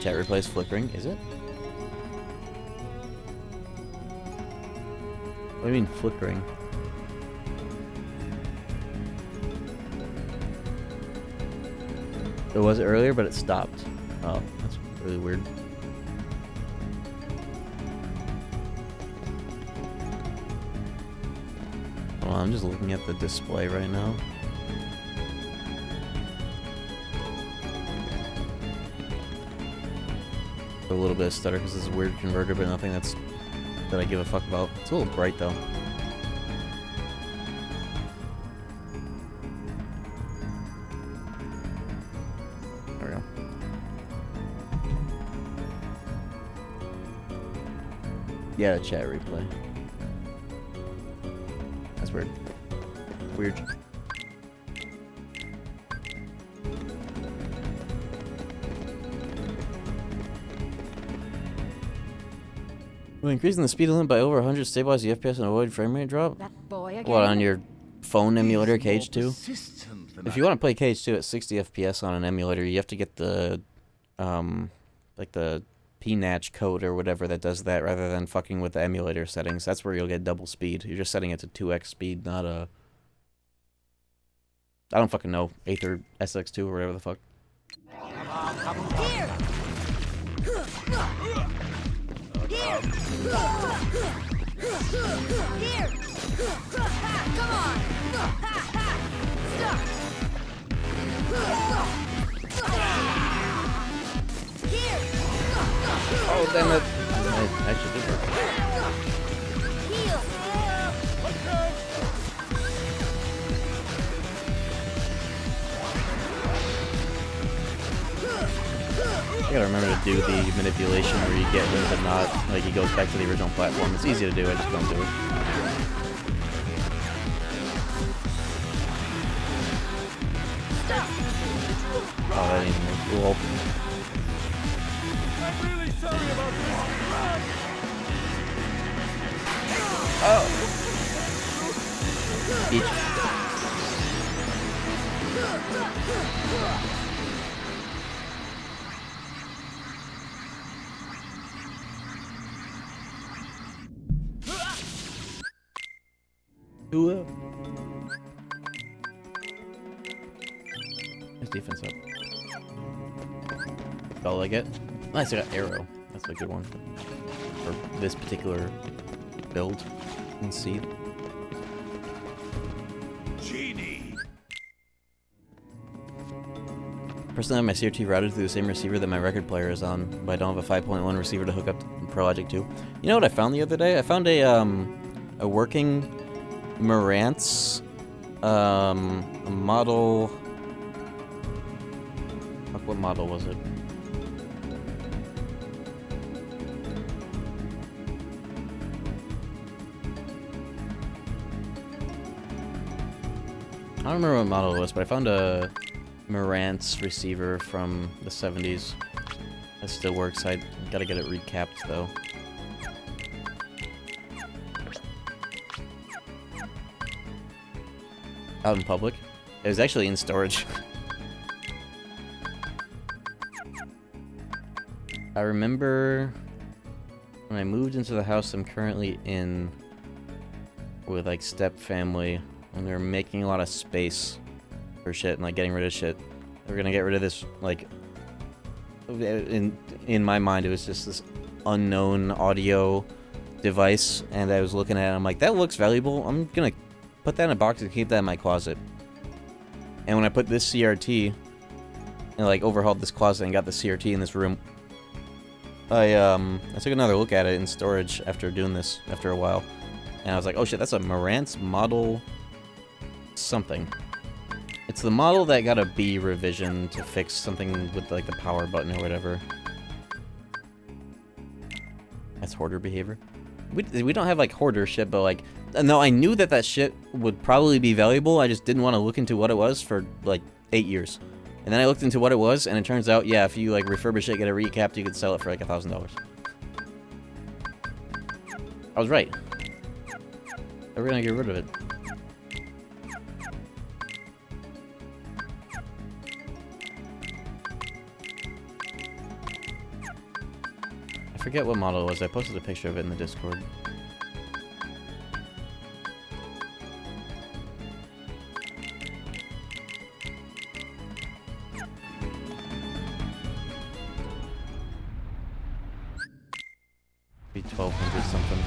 Chat replay is flickering, is it? What do you mean flickering? It was earlier, but it stopped. Oh, that's really weird. Well, I'm just looking at the display right now. A little bit of stutter because it's a weird converter, but nothing that I give a fuck about. It's a little bright though. There we go. Yeah, chat replay. That's weird. Weird. When increasing the speed limit by over 100, stabilize the FPS and avoid frame rate drop. That boy again. What, on your phone emulator, KH2? If you want to play KH2 at 60 FPS on an emulator, you have to get the, like the PNACH code or whatever that does that, rather than fucking with the emulator settings. That's where you'll get double speed. You're just setting it to 2x speed, not a... I don't fucking know. Aether SX2 or whatever the fuck. Here. Here. Here. Come on. Here. Oh, damn it. I actually did work. Heal. You gotta remember to do the manipulation where you get him but not, like, he goes back to the original platform. It's easy to do, I just don't do it. Oh, that ain't even cool. I'm really sorry about this. Oh! Each. Nice defense up. That's all I get. Nice, I got arrow. That's a good one. For this particular build. Let's see. Genie. Personally, I have my CRT routed through the same receiver that my record player is on, but I don't have a 5.1 receiver to hook up to ProLogic 2. You know what I found the other day? I found a working Marantz a model. Fuck, what model was it? I don't remember what model it was, but I found a Marantz receiver from the 70s. That still works. I gotta get it recapped though. Out in public. It was actually in storage. I remember when I moved into the house I'm currently in with like step family, and they were making a lot of space for shit and like getting rid of shit. They were gonna get rid of this, like, in my mind it was just this unknown audio device, and I was looking at it and I'm like, that looks valuable. I'm gonna put that in a box and keep that in my closet. And when I put this CRT and like overhauled this closet and got the CRT in this room, I took another look at it in storage after doing this after a while, and I was like, oh shit, that's a Marantz model something. It's the model that got a B revision to fix something with like the power button or whatever. That's hoarder behavior. We don't have like hoarder shit, but like, no, I knew that that shit would probably be valuable. I just didn't want to look into what it was for like 8 years. And then I looked into what it was, and it turns out, yeah, if you like refurbish it, get it recapped, you could sell it for like $1,000. I was right. We're gonna get rid of it. I forget what model it was. I posted a picture of it in the Discord. Be 1200 something.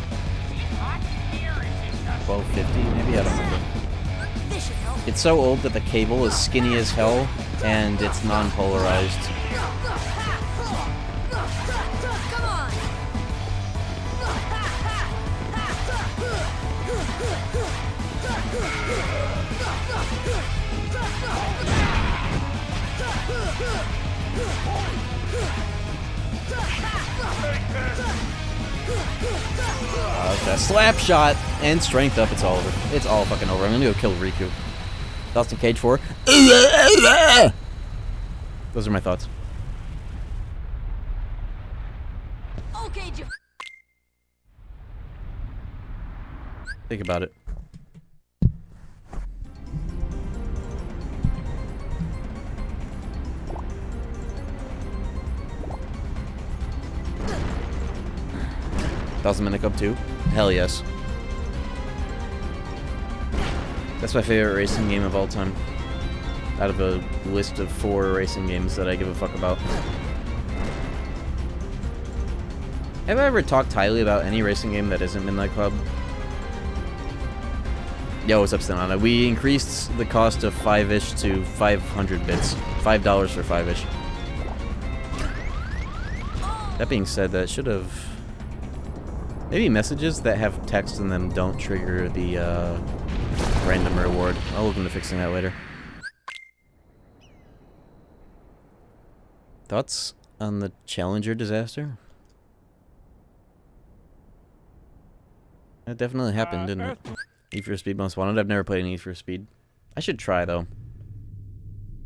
1250 maybe? I don't remember. This should help. It's so old that the cable is skinny as hell and it's non-polarized. Come on. That slap shot and strength up, it's all over. It's all fucking over. I'm gonna go kill Riku. Lost in KH1 Rando. Those are my thoughts. Okay, Think about it. $1,000 Minute Cup 2? Hell yes. That's my favorite racing game of all time. Out of a list of 4 racing games that I give a fuck about. Have I ever talked highly about any racing game that isn't Midnight Club? Yo, what's up, Stanana? We increased the cost of 5-ish to 500 bits. $5 for 5-ish. That being said, that should have... Maybe messages that have text in them don't trigger the random reward. I'll look into fixing that later. Thoughts on the Challenger disaster? That definitely happened, didn't it? Need for Speed Most Wanted. I've never played Need for Speed. I should try, though.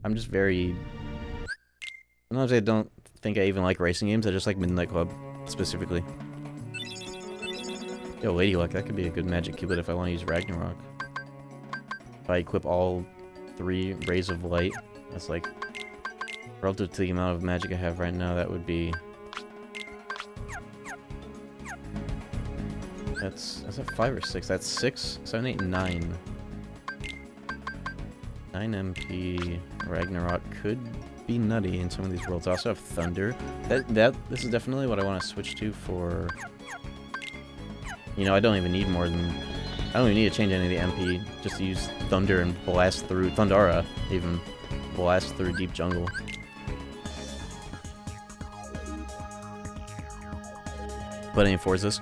I'm just very... Sometimes I don't think I even like racing games. I just like Midnight Club, specifically. Yo, Lady Luck, that could be a good magic cubit if I want to use Ragnarok. If I equip all 3 Rays of Light, that's like... Relative to the amount of magic I have right now, that would be... That's that 5 or 6? That's 6, 7, 8, 9. 9 MP Ragnarok could be nutty in some of these worlds. I also have Thunder. This is definitely what I want to switch to for. You know, I don't even need more than. I don't even need to change any of the MP. Just to use Thunder and blast through Thundara, even blast through deep jungle. Playing Forza's.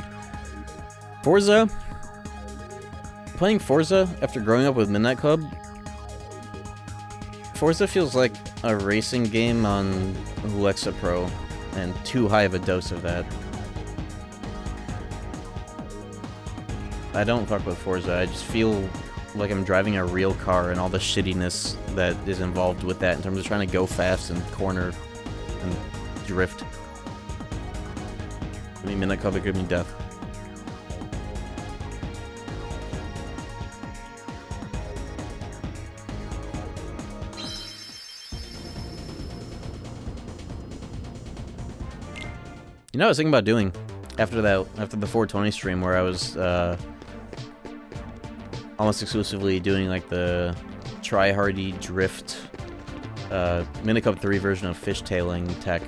Forza. Playing Forza after growing up with Midnight Club. Forza feels like a racing game on Alexa Pro, and too high of a dose of that. I don't fuck with Forza. I just feel like I'm driving a real car and all the shittiness that is involved with that in terms of trying to go fast and corner and drift. I mean, Midnight Club would give me death. You know what I was thinking about doing after the 420 stream where I was almost exclusively doing like the try-hardy drift Midnight Club 3 version of fishtailing tech.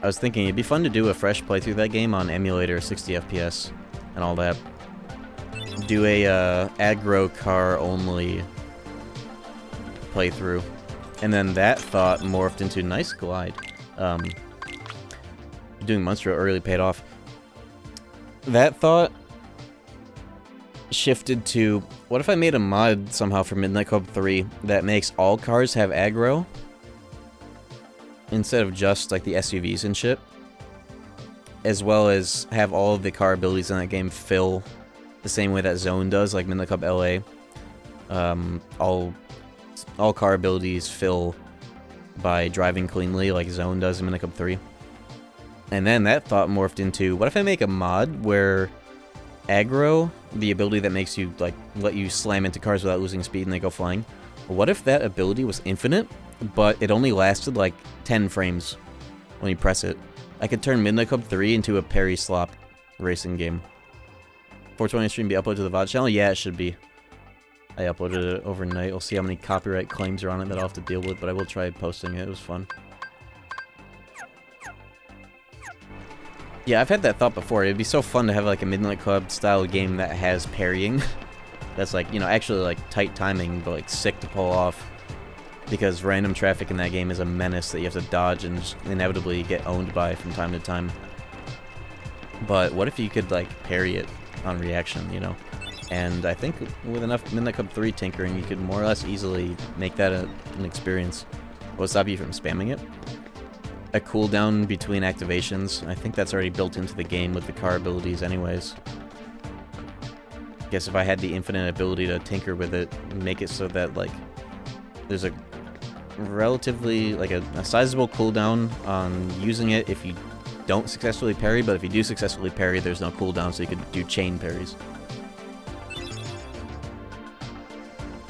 I was thinking it'd be fun to do a fresh playthrough of that game on emulator, 60 FPS, and all that. Do a aggro car only playthrough, and then that thought morphed into nice glide. Doing Monstro really paid off. That thought shifted to, what if I made a mod somehow for Midnight Club 3 that makes all cars have aggro instead of just like the SUVs and shit, as well as have all of the car abilities in that game fill the same way that Zone does, like Midnight Club LA. All car abilities fill by driving cleanly like Zone does in Midnight Club 3. And then that thought morphed into, what if I make a mod where aggro, the ability that makes you, like, let you slam into cars without losing speed and they go flying, what if that ability was infinite, but it only lasted, like, 10 frames when you press it? I could turn Midnight Club 3 into a parry slop racing game. 420 stream be uploaded to the VOD channel? Yeah, it should be. I uploaded it overnight. We'll see how many copyright claims are on it that I'll have to deal with, but I will try posting it. It was fun. Yeah, I've had that thought before. It'd be so fun to have like a Midnight Club style game that has parrying. That's like, you know, actually like tight timing, but like sick to pull off. Because random traffic in that game is a menace that you have to dodge and just inevitably get owned by from time to time. But what if you could like parry it on reaction, you know? And I think with enough Midnight Club 3 tinkering, you could more or less easily make that an experience. What would stop you from spamming it? A cooldown between activations. I think that's already built into the game with the car abilities anyways. Guess if I had the infinite ability to tinker with it, make it so that, like, there's a relatively, like, a sizable cooldown on using it if you don't successfully parry, but if you do successfully parry, there's no cooldown, so you could do chain parries.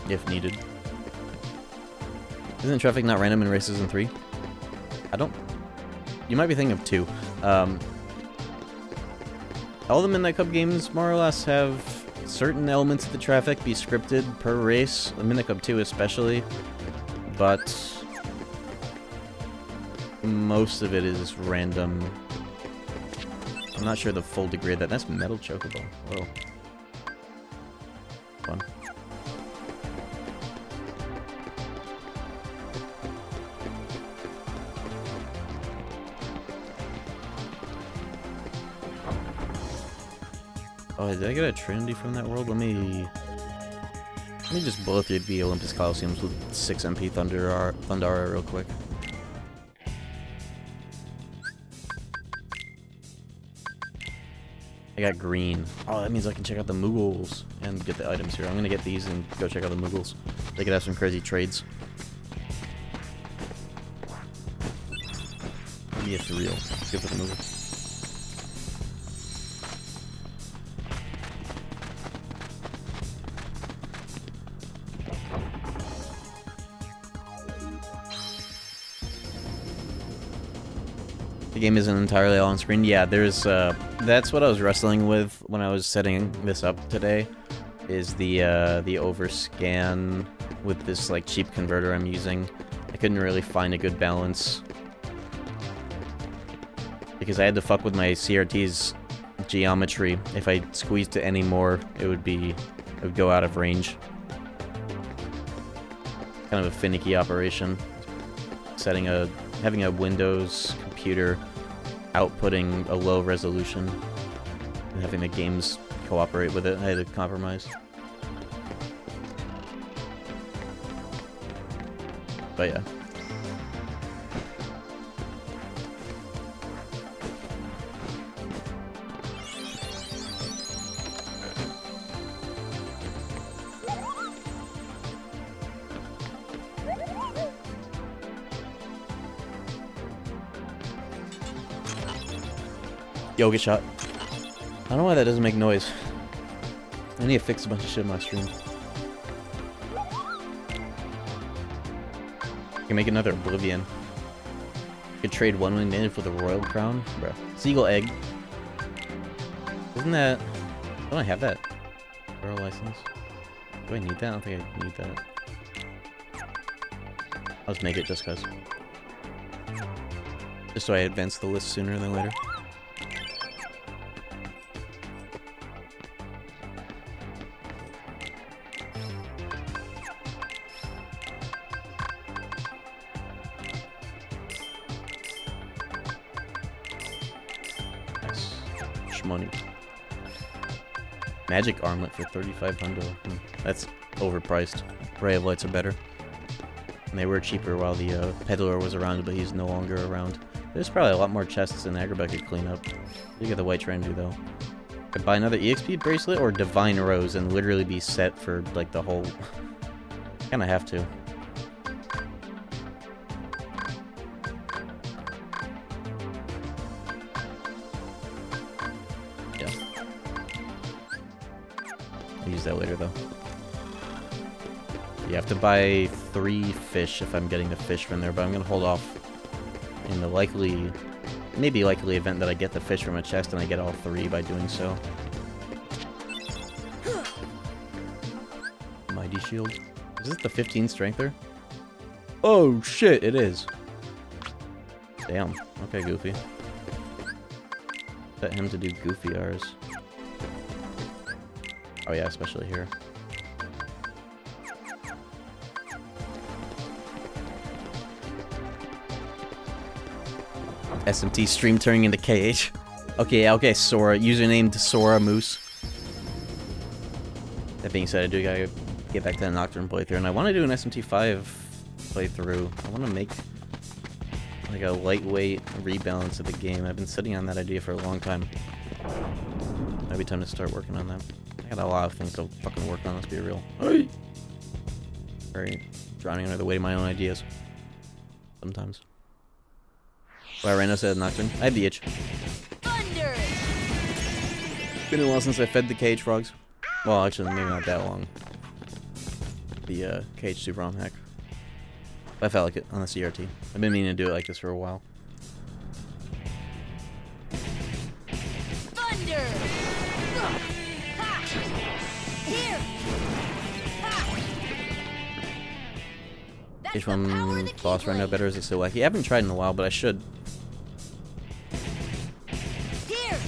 If needed. Isn't traffic not random in races in 3? I don't... You might be thinking of 2. All the Midnight Club games, more or less, have certain elements of the traffic be scripted per race. The Midnight Club 2 especially. But... most of it is random. I'm not sure the full degree of that. That's Metal Chocobo. Whoa. Fun. Oh, did I get a Trinity from that world? Let me just blow through the Olympus Coliseums with 6 MP Thundara real quick. I got green. Oh, that means I can check out the Moogles and get the items here. I'm gonna get these and go check out the Moogles. They could have some crazy trades. Maybe it's real. Let's go for the Moogles. The game isn't entirely all on screen. Yeah, there's that's what I was wrestling with when I was setting this up today. Is the overscan with this like cheap converter I'm using. I couldn't really find a good balance because I had to fuck with my CRT's geometry. If I squeezed it any more, it would go out of range. Kind of a finicky operation. Having a Windows computer outputting a low resolution and having the games cooperate with it, I had to compromise. But yeah. Yo, get shot. I don't know why that doesn't make noise. I need to fix a bunch of shit in my stream. I can make another Oblivion. I could trade one wing native for the Royal Crown. Bro. Seagull Egg. Isn't that... Don't I have that? Royal License? Do I need that? I don't think I need that. I'll just make it just cause. Just so I advance the list sooner than later. Money. Magic armlet for 3,500. That's overpriced. Ray of Lights are better. And they were cheaper while the peddler was around, but he's no longer around. There's probably a lot more chests in Agrabah could clean up. Look at the White Trendy though. Could buy another EXP bracelet or Divine Rose and literally be set for like the whole. Kinda have to. Use that later though. You have to buy 3 fish if I'm getting the fish from there, but I'm gonna hold off in the maybe likely event that I get the fish from a chest and I get all 3 by doing so. Mighty Shield. Is this the 15 strengther? Oh shit, it is. Damn. Okay, Goofy. Bet him to do Goofy R's. Oh yeah, especially here. SMT stream turning into KH. Okay, Sora. Username Sora Moose. That being said, I do gotta get back to the Nocturne playthrough, and I want to do an SMT5 playthrough. I want to make like a lightweight rebalance of the game. I've been sitting on that idea for a long time. Might be time to start working on that. I got a lot of things to fucking work on, let's be real. Hey. Very drowning under the weight of my own ideas. Sometimes. Wow, Rando said Nocturne. I have the itch. Thunder! Been a while since I fed the KH frogs. Well, actually, maybe not that long. The KH Super ROM hack. I felt like it on the CRT. I've been meaning to do it like this for a while. Thunder! Here! KH1 boss right now better, is it still wacky? I haven't tried in a while, but I should. Here!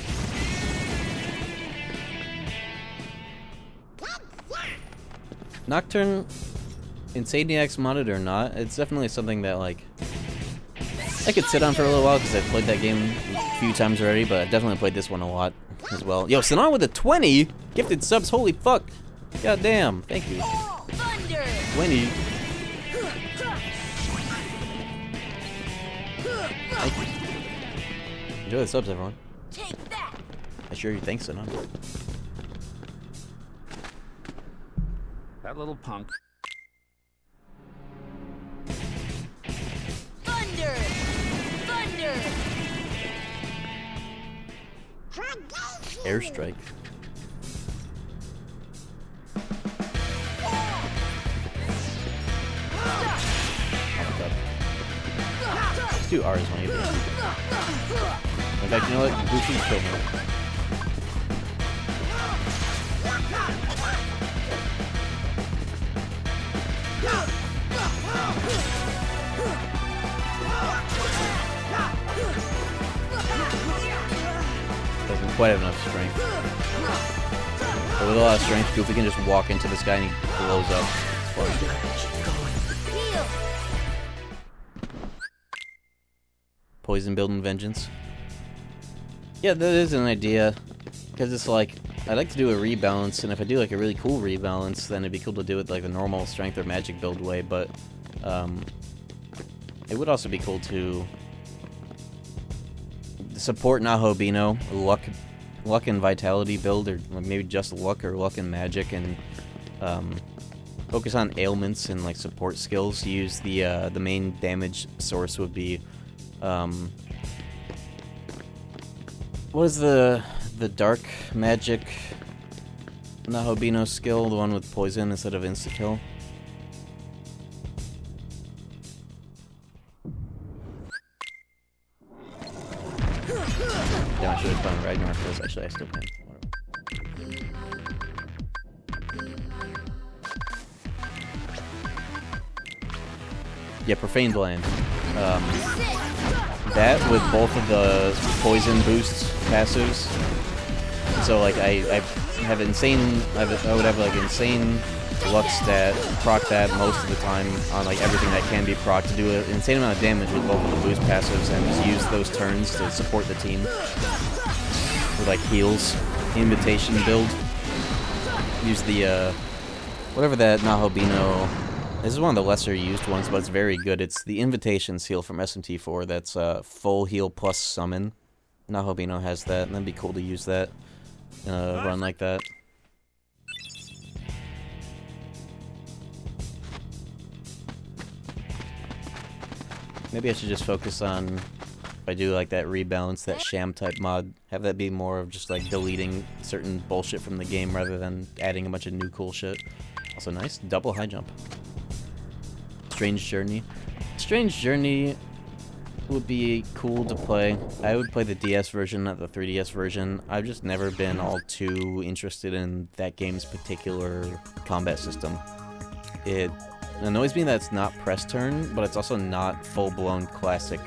Nocturne, Insaniac's modded or not, it's definitely something that, like, I could sit on for a little while because I've played that game a few times already, but I've definitely played this one a lot as well. Yo, Sinan with a 20 gifted subs, holy fuck. God damn, thank you. Thunder! 20. Thank you. Enjoy the subs, everyone. Take that! I assure you, thanks, Sinan. That little punk. Thunder! Thunder! Airstrike. do ours maybe. In fact, you know what? Goofy, kill him. Doesn't quite have enough strength. But with a lot of strength, Goofy can just walk into this guy and he blows up. It's fun. Heal. Poison building vengeance. Yeah, that is an idea. Because it's like, I'd like to do a rebalance, and if I do like a really cool rebalance, then it'd be cool to do it like the normal strength or magic build way, but it would also be cool to support Nahobino, luck and vitality build, or maybe just luck or luck and magic, and focus on ailments and like support skills. Use the main damage source would be what is the dark magic Nahobino skill, the one with poison instead of insta-kill? Damn, I should have done Ragnar first. Actually, I still can. Yeah, Profane Blade. That with both of the poison boost passives. So like I have insane. I would have like insane luck stat, proc that most of the time on like everything that can be proc to do an insane amount of damage with both of the boost passives, and just use those turns to support the team with like heals. Invitation build. Use the whatever that Nahobino. This is one of the lesser used ones, but it's very good. It's the Invitation Seal from SMT4 that's full heal plus summon. Nahobino has that, and that'd be cool to use that in a run like that. Maybe I should just focus on, if I do like that rebalance, that sham type mod, have that be more of just like deleting certain bullshit from the game rather than adding a bunch of new cool shit. Also nice, double high jump. Strange Journey. Strange Journey would be cool to play. I would play the DS version, not the 3DS version. I've just never been all too interested in that game's particular combat system. It annoys me that it's not press turn, but it's also not full-blown classic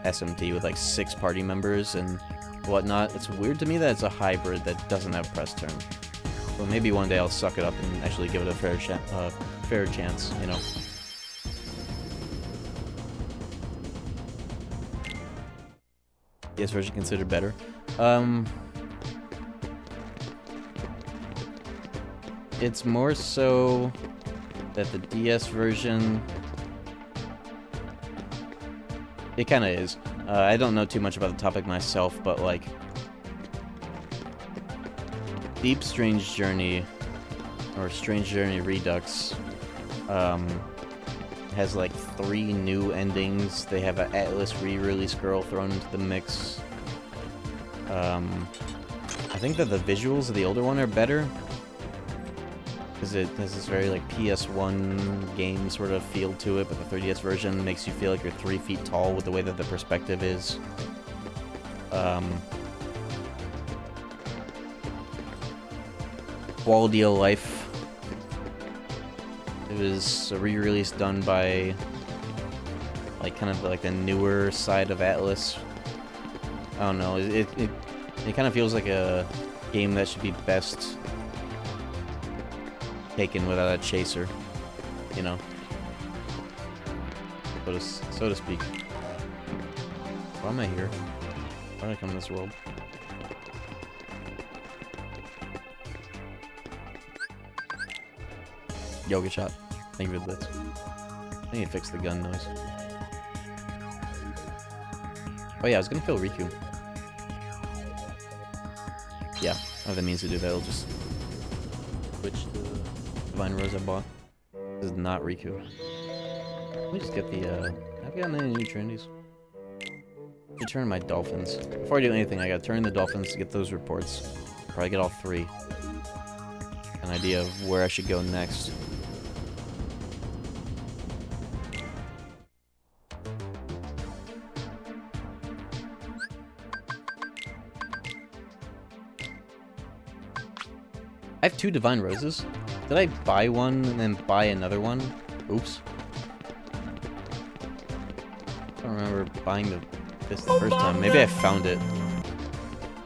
SMT with like 6 party members and whatnot. It's weird to me that it's a hybrid that doesn't have press turn. Well, maybe one day I'll suck it up and actually give it a fair chance, you know. DS version considered better. It's more so that the DS version, it kind of is. I don't know too much about the topic myself, but like Deep Strange Journey or Strange Journey Redux has like 3 new endings. They have an Atlas re-release girl thrown into the mix. I think that the visuals of the older one are better because it has this very like PS1 game sort of feel to it, but the 3DS version makes you feel like you're 3 feet tall with the way that the perspective is. Quality of life. It was a re-release done by like kind of like the newer side of Atlas. I don't know. It kind of feels like a game that should be best taken without a chaser, you know, so to speak. Why am I here? Why did I come to this world? Yoga shot. Thank you for the bits. I need to fix the gun noise. Oh yeah, I was gonna kill Riku. Yeah, I have the means to do that. I'll just switch the Divine Rose I bought. This is not Riku. Let me just get the, have you gotten any new trendies? Return my dolphins. Before I do anything, I gotta turn the dolphins to get those reports. Probably get all 3. An idea of where I should go next. I have 2 Divine Roses. Did I buy one and then buy another one? Oops. I don't remember buying this the first time. Maybe I found it.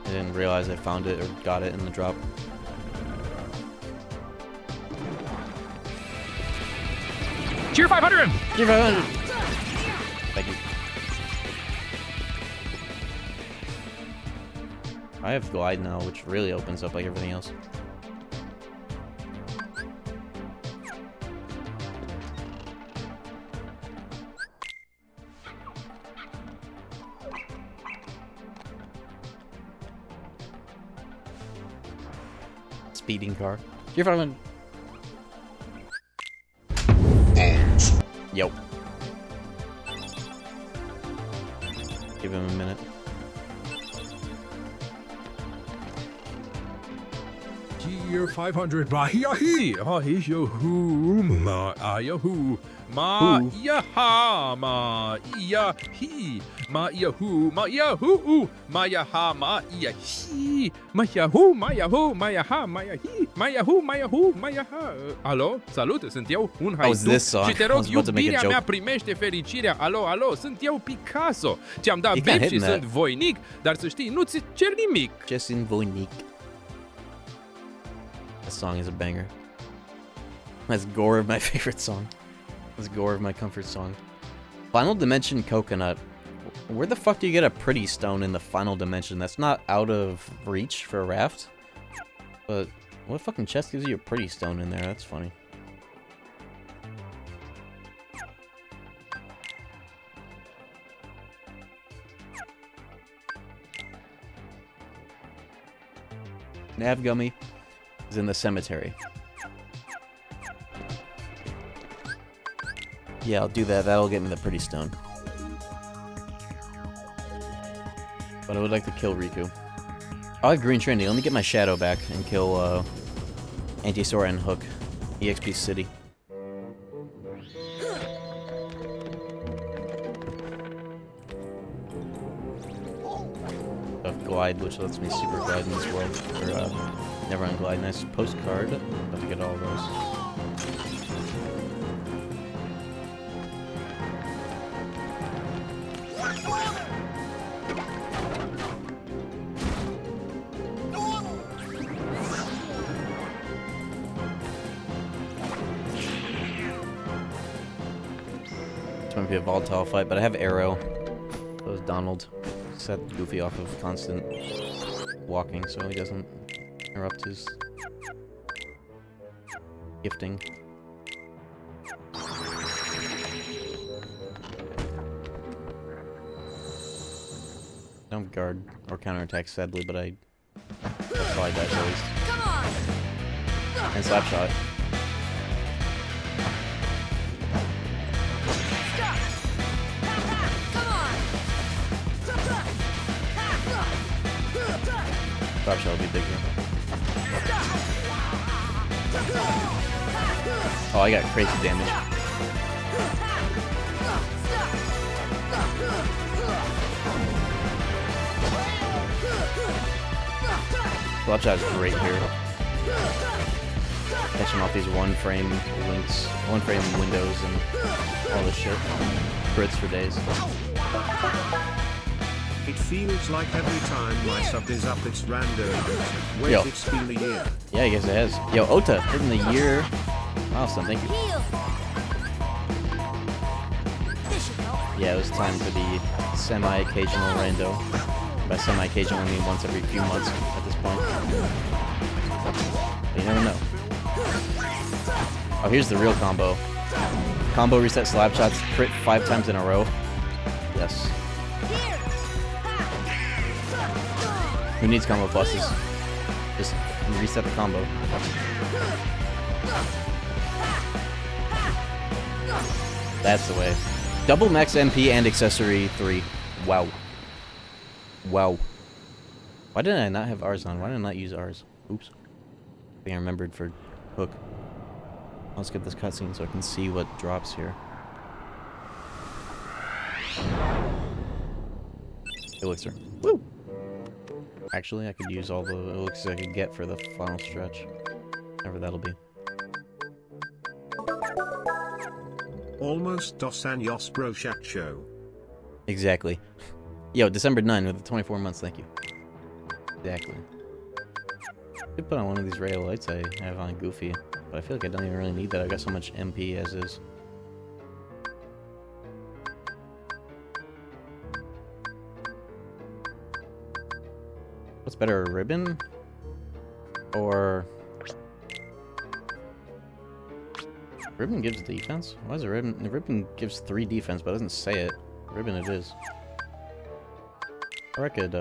I didn't realize I found it or got it in the drop. Cheer 500! Cheer 500! Thank you. I have Glide now, which really opens up like everything else. Speeding car. Cheer 500! Yo. Give him a minute. Year 500 Mayahi Ahishahu Mayahu Mayaha Mayahi Mayahu Mayahu Mayaha Mayahi Mayahu Mayahu Mayaha Mayahi Mayahu Mayahu Mayaha. Alo, salut, sunt eu, un haiduc și te rog, iubirea mea primește fericirea. Alo, alo, sunt eu Picasso. Ți-am dat bip și sunt voinic, dar să știi, nu-ți cer nimic. Ce sunt voinic. That song is a banger. That's Gore of my favorite song. That's Gore of my comfort song. Final Dimension Coconut. Where the fuck do you get a pretty stone in the Final Dimension? That's not out of reach for a raft. But what fucking chest gives you a pretty stone in there? That's funny. Nav Gummy is in the cemetery. Yeah, I'll do that. That'll get me the pretty stone. But I would like to kill Riku. I like Green Trinity. Let me get my shadow back and kill Anti-Sora and Hook. EXP City. Of Glide, which lets me super glide in this world. Or, never on Glide. Nice postcard. Have to get all of those. It's going to be a volatile fight, but I have Arrow. So is Donald. Set Goofy off of constant walking so he doesn't interrupt his gifting. I don't guard or counterattack, sadly, but I slide that at least. Come on. And Slapshot. Slapshot will be big here. Oh, I got crazy damage. Slapshot is great here. Catching off these one-frame links, one-frame windows, and all this shit. Crits for days. It feels like every time my sub is up, it's Rando. Wait, Yo. it's been a year. Yeah, I guess it has. Yo, Ota, in the year milestone, thank you. Heal. This should help. Yeah, it was time for the semi-occasional rando. By semi-occasional, I mean once every few months at this point. But you never know. Oh, here's the real combo. Combo reset slap shots, crit 5 times in a row. Yes. Who needs combo pluses? Just reset the combo. That's the way. Double max MP and accessory 3. Wow. Wow. Why did I not have ours on? Why did I not use ours? Oops. I think I remembered for Hook. I'll skip this cutscene so I can see what drops here. Elixir. Woo! Actually, I could use all the elixirs I could get for the final stretch. Whatever that'll be. Almost Dos Años Broshak Show. Exactly. Yo, December 9 with the 24 months, thank you. Exactly. I could put on one of these rail lights I have on Goofy, but I feel like I don't even really need that. I got so much MP as is. What's better, a ribbon? Or... Ribbon gives defense? Why is a ribbon? The ribbon gives 3 defense, but it doesn't say it. Ribbon it is. Or I could,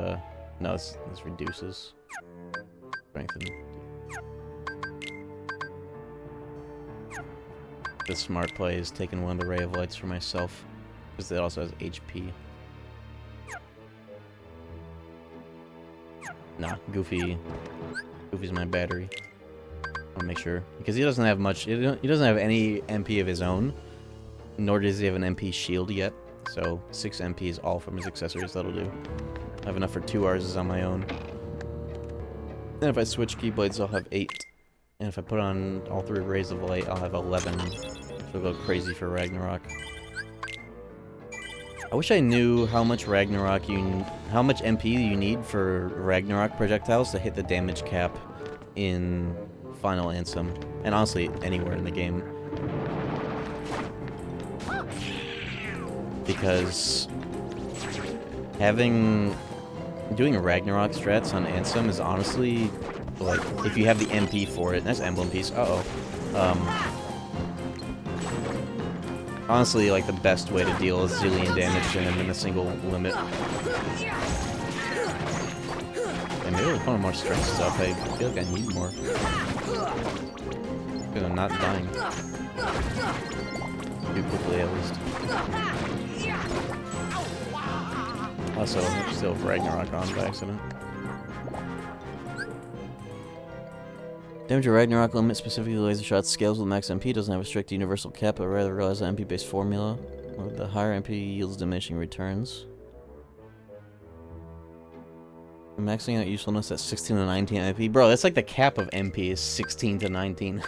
no, this reduces. Strengthen. The smart play is taking one of the ray of lights for myself, because it also has HP. Nah, Goofy's my battery. I wanna make sure, because he doesn't have much. He doesn't have any MP of his own, nor does he have an MP shield yet. So 6 MP is all from his accessories. That'll do. I have enough for 2 R's on my own. And if I switch Keyblades, I'll have 8. And if I put on all 3 rays of light, I'll have 11. So go crazy for Ragnarok. I wish I knew how much how much MP you need for Ragnarok projectiles to hit the damage cap in Final Anthem, and honestly anywhere in the game, because doing a Ragnarok strats on Ansem is honestly, like, if you have the MP for it. That's emblem piece. Honestly, like, the best way to deal a zillion damage to him in a single limit. And maybe with one more strength stuff, I feel like I need more. Because I'm not dying. Too quickly, at least. Also, I'm still Ragnarok on by accident. Damage of Ragnarok limit, specifically laser shots, scales with max MP, doesn't have a strict universal cap, but rather relies on MP-based formula. With the higher MP yields diminishing returns. Maxing out usefulness at 16 to 19 MP. Bro, that's like the cap of MP is 16 to 19.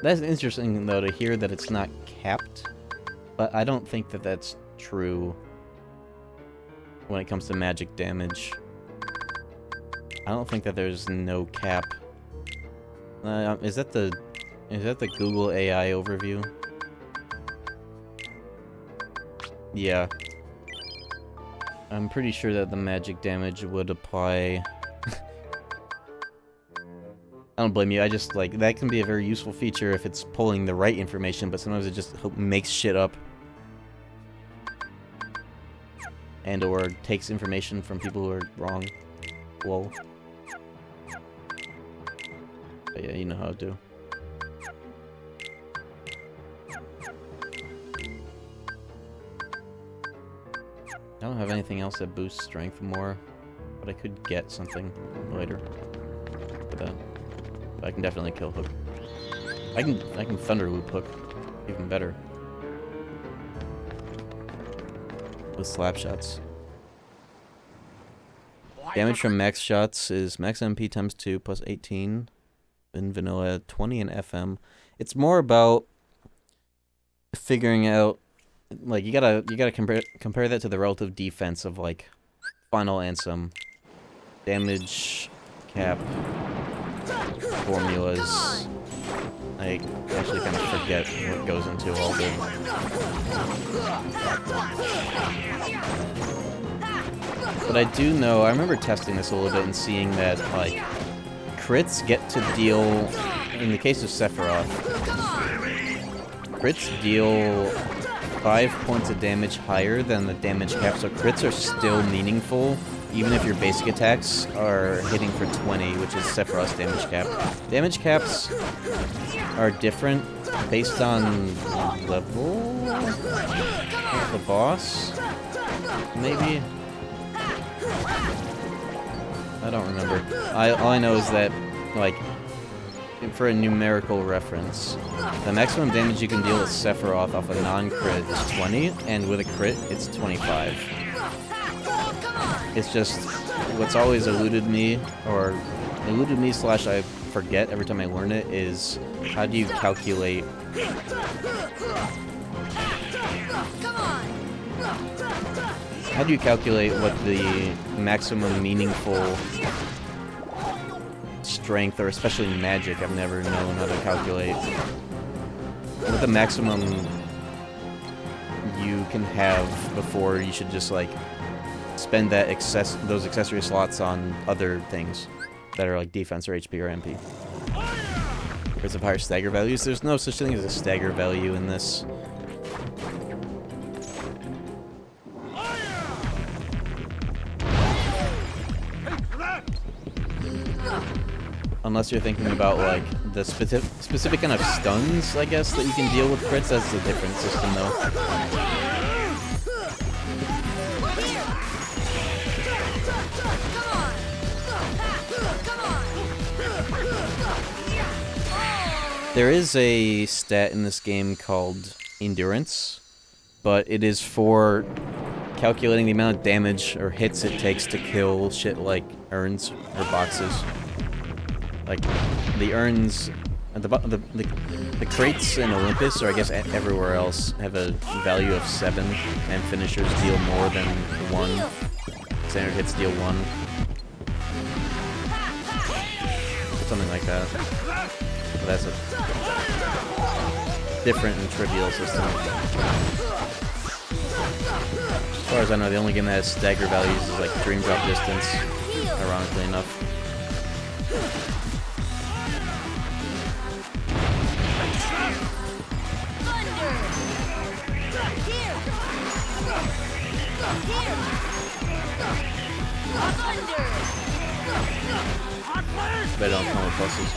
That's interesting, though, to hear that it's not capped. But I don't think that that's true when it comes to magic damage. I don't think that there's no cap. Is that the Google AI overview? Yeah. I'm pretty sure that the magic damage would apply. I don't blame you. I just, like, that can be a very useful feature if it's pulling the right information, but sometimes it just makes shit up. And or takes information from people who are wrong. Whoa. But yeah, you know how to do. I don't have anything else that boosts strength more, but I could get something later for that. But I can definitely kill Hook. I can Thunder Loop Hook, even better. With slap shots. Damage from max shots is max MP times 2 plus 18 in vanilla, 20 in FM. It's more about figuring out, like, you gotta compare that to the relative defense of, like, Final Anthem, damage cap formulas. I actually kind of forget what goes into all the. But I do know, I remember testing this a little bit and seeing that, like, crits get to deal, in the case of Sephiroth, crits deal 5 points of damage higher than the damage cap, so crits are still meaningful, even if your basic attacks are hitting for 20, which is Sephiroth's damage cap. Damage caps are different based on level of the boss, maybe? I don't remember. All I know is that, like, for a numerical reference, the maximum damage you can deal with Sephiroth off a non-crit is 20, and with a crit, it's 25. It's just what's always eluded me slash I forget every time I learn it is how do you calculate what the maximum meaningful strength, or especially magic, I've never known how to calculate. What the maximum you can have before you should just like spend that those accessory slots on other things that are like defense or HP or MP. Because of higher stagger values, there's no such thing as a stagger value in this. Unless you're thinking about like the specific kind of stuns, I guess, that you can deal with crits. That's a different system though. There is a stat in this game called endurance, but it is for calculating the amount of damage or hits it takes to kill shit like urns or boxes. Like, the urns, the crates in Olympus, or I guess everywhere else, have a value of 7, and finishers deal more than 1. Standard hits deal 1. Something like that. But that's a different and trivial system. As far as I know, the only game that has stagger values is like Dream Drop Distance, ironically enough. But I don't come with pluses.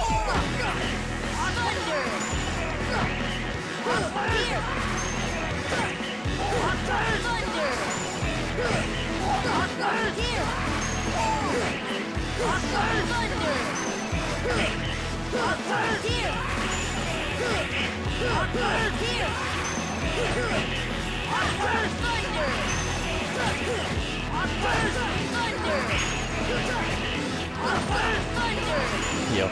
Yep.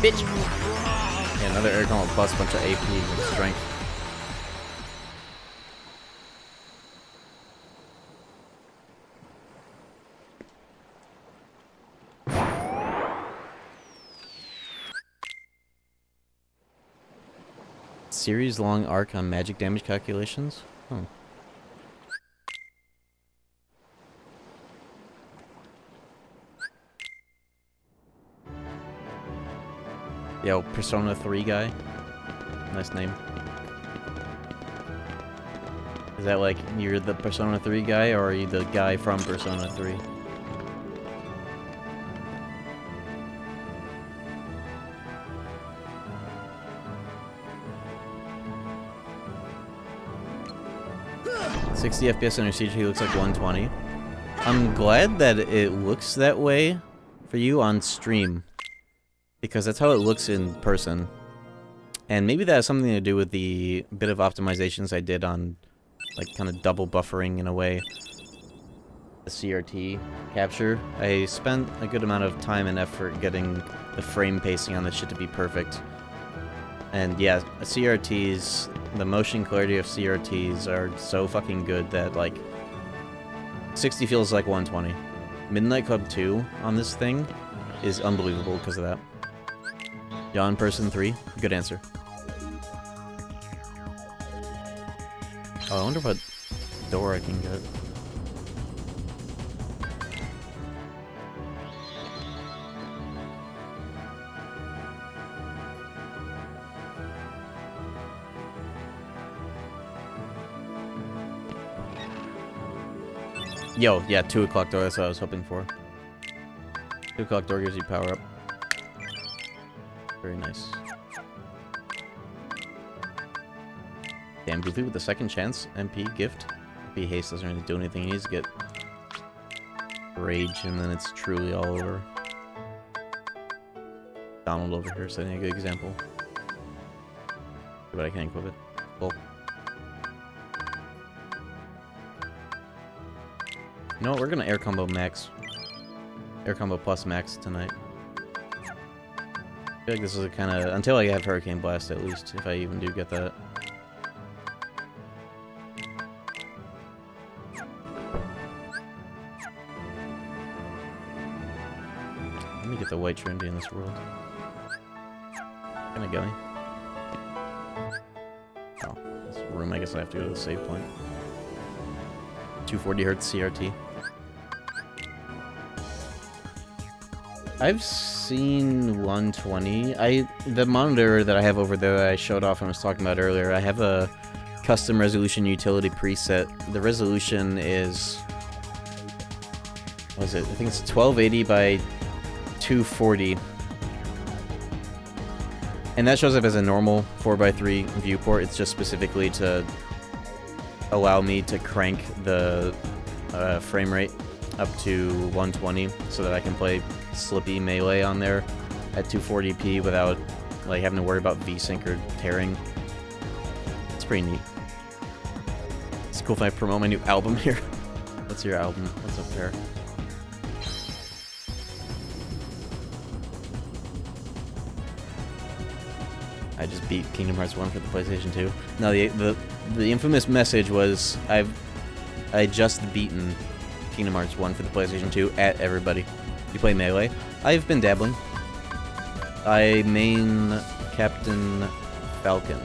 Bitch! Yeah, another air gun will plus a bunch of AP and strength. Series-long arc on magic damage calculations? Oh. Yo, Persona 3 guy. Nice name. Is that like, you're the Persona 3 guy, or are you the guy from Persona 3? "60 FPS under siege, he looks like 120. I'm glad that it looks that way for you on stream, because that's how it looks in person. And maybe that has something to do with the bit of optimizations I did on, like, kind of double buffering in a way. The CRT capture. I spent a good amount of time and effort getting the frame pacing on this shit to be perfect. And yeah, CRTs, the motion clarity of CRTs are so fucking good that, like, 60 feels like 120. Midnight Club 2 on this thing is unbelievable because of that. Yawn Person 3, good answer. Oh, I wonder what door I can get. Yo, yeah, 2 o'clock door, that's what I was hoping for. 2 o'clock door gives you power up. Very nice. Damn, Goofy with the second chance MP gift. MP haste doesn't really do anything, he needs to get rage and then it's truly all over. Donald over here setting a good example. But I can't equip it. Cool. You know what? We're gonna air combo max. Air combo plus max tonight. I feel like this is a kind of until I have Hurricane Blast at least, if I even do get that. Let me get the white Trinity in this world. Can I go? Oh, this room. I guess I have to go to the save point. 240 hertz CRT. I've seen 120. The monitor that I have over there that I showed off and was talking about earlier, I have a custom resolution utility preset. The resolution is, what is it? I think it's 1280 by 240. And that shows up as a normal 4x3 viewport. It's just specifically to allow me to crank the frame rate up to 120 so that I can play slippy melee on there at 240p without like having to worry about VSync or tearing. It's pretty neat. It's cool if I promote my new album here. What's your album? What's up there? I just beat Kingdom Hearts 1 for the PlayStation 2. No, the infamous message was I just beaten Kingdom Hearts 1 for the PlayStation 2 at everybody. You play Melee? I've been dabbling. I main Captain Falcon.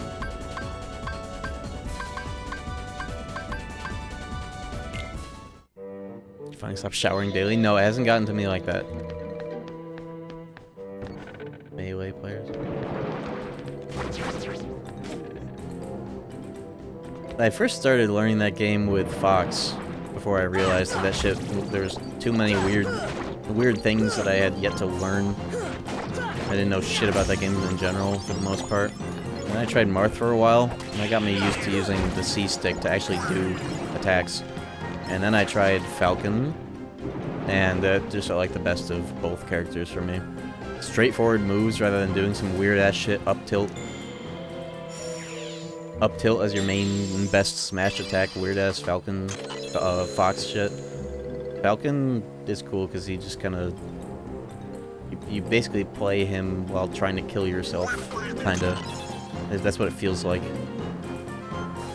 Finally stop showering daily? No, it hasn't gotten to me like that. Melee players. I first started learning that game with Fox before I realized that shit, there's too many weird things that I had yet to learn. I didn't know shit about that game in general for the most part. And I tried Marth for a while, and that got me used to using the C stick to actually do attacks. And then I tried Falcon, and that just felt like the best of both characters for me. Straightforward moves rather than doing some weird ass shit, up tilt. Up tilt as your main best smash attack, weird ass Falcon, Fox shit. Falcon is cool because he just kind of, you basically play him while trying to kill yourself, kind of. That's what it feels like.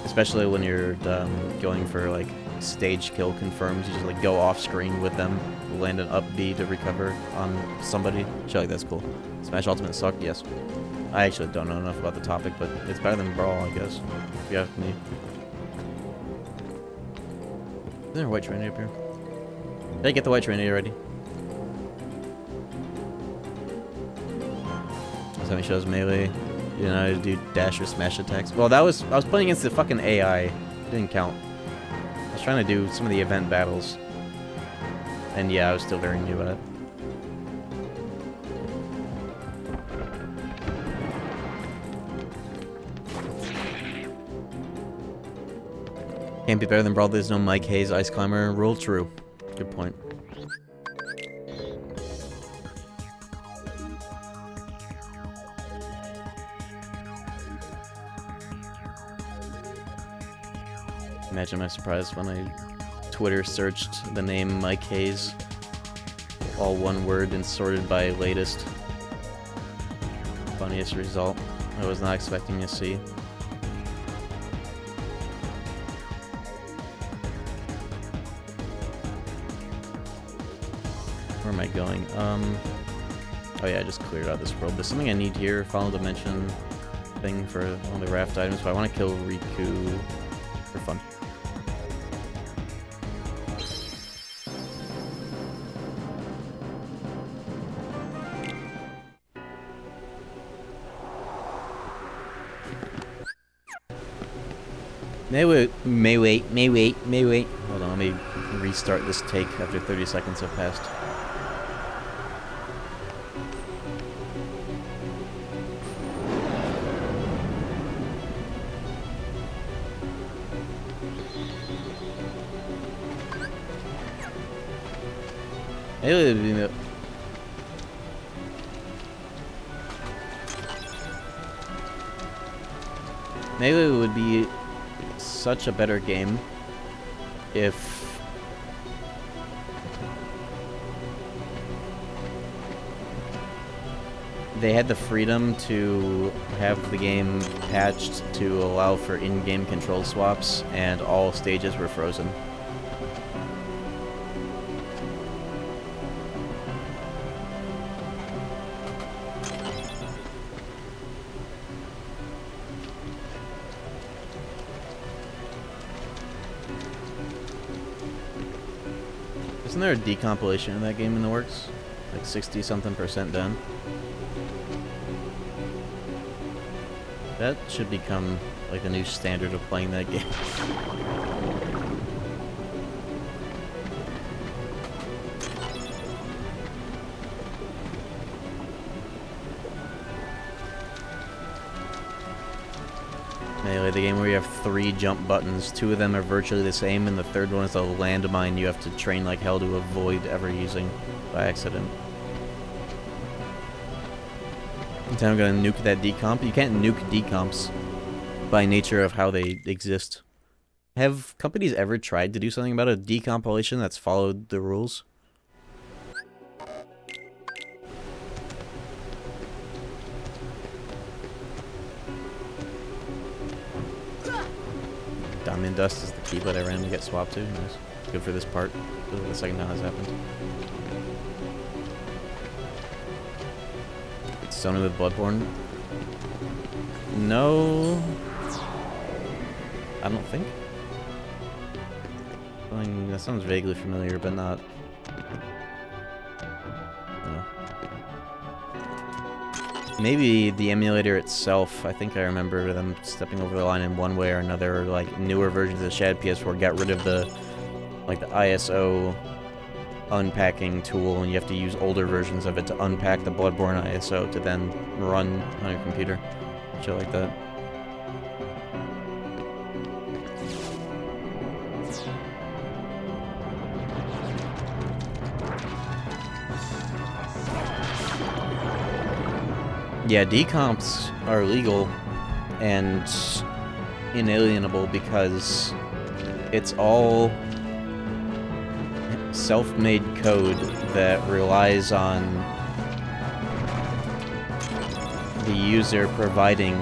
Especially when you're going for like stage kill confirms, you just like go off screen with them, land an up B to recover on somebody. Shit like that's cool. Smash Ultimate sucked, yes. I actually don't know enough about the topic, but it's better than Brawl, I guess. If you ask me. Is there a white Trinity up here? Did I get the white Trinity already? Somebody shows melee. You know how to do dash or smash attacks. Well, I was playing against the fucking AI. It didn't count. I was trying to do some of the event battles. And yeah, I was still very new at it. Can't be better than Brawl. There's no Mike Hayes, Ice Climber rule. True. Good point. Imagine my surprise when I Twitter searched the name Mike Hayes. All one word and sorted by latest. Funniest result I was not expecting to see. Where am I going? Oh yeah, I just cleared out this world. There's something I need here, final dimension thing for one of the raft items, but I want to kill Riku for fun. May wait. Hold on, let me restart this take after 30 seconds have passed. Melee would be such a better game if they had the freedom to have the game patched to allow for in-game control swaps, and all stages were frozen. Isn't there a decompilation of that game in the works? Like 60-something% done? That should become like the new standard of playing that game. Melee, the game where you have 3 jump buttons. 2 of them are virtually the same, and the third one is a landmine you have to train like hell to avoid ever using by accident. Then I'm gonna nuke that decomp. You can't nuke decomps by nature of how they exist. Have companies ever tried to do something about a decompilation that's followed the rules? Diamond Dust is the key, but I randomly get swapped to. Nice. Good for this part. This is the second time this happened. Sony with Bloodborne? No. I don't think. I mean, that sounds vaguely familiar, but not. No. Maybe the emulator itself. I think I remember them stepping over the line in one way or another. Like newer versions of Shad PS4 got rid of the, like the ISO unpacking tool, and you have to use older versions of it to unpack the Bloodborne ISO to then run on your computer. Shit like that. Yeah, decomps are legal and inalienable because it's all self-made code that relies on the user providing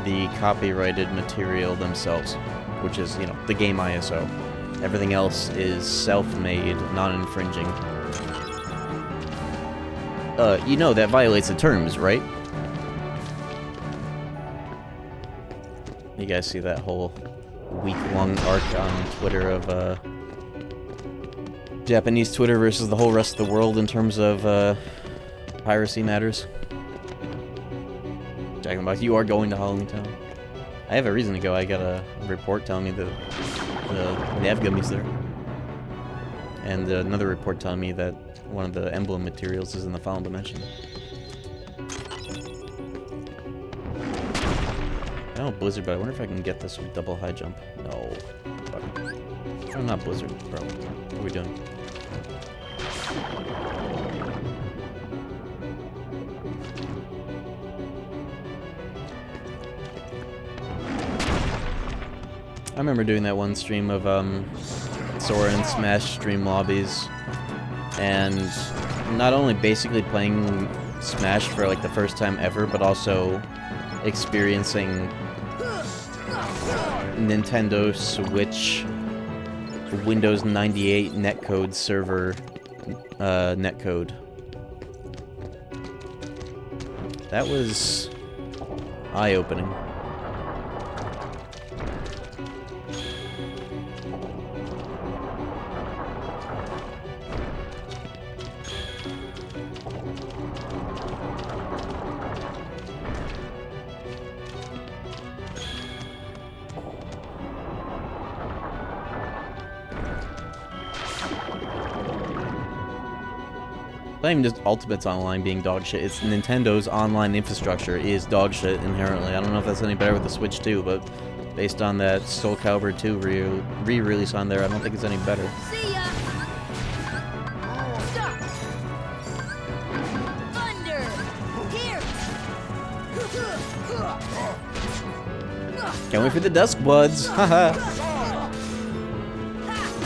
the copyrighted material themselves, which is, you know, the game ISO. Everything else is self-made, non-infringing. You know that violates the terms, right? You guys see that whole week-long arc on Twitter of, Japanese Twitter versus the whole rest of the world in terms of piracy matters. Talking about you are going to Halloween Town. I have a reason to go. I got a report telling me that the nav gummies there, and another report telling me that one of the emblem materials is in the final dimension. Oh, Blizzard, but I wonder if I can get this with double high jump. No. Fuck. I'm not Blizzard, bro. What are we doing? I remember doing that one stream of Sora and Smash stream lobbies, and not only basically playing Smash for like the first time ever, but also experiencing Nintendo Switch Windows 98 netcode server netcode. That was eye-opening. Not even just Ultimate's online being dog shit, it's Nintendo's online infrastructure is dog shit inherently. I don't know if that's any better with the Switch 2, but based on that Soul Calibur 2 re-release on there, I don't think it's any better. See ya! Stop! Thunder! Here! Can't wait for the Dusk Bloods! Haha!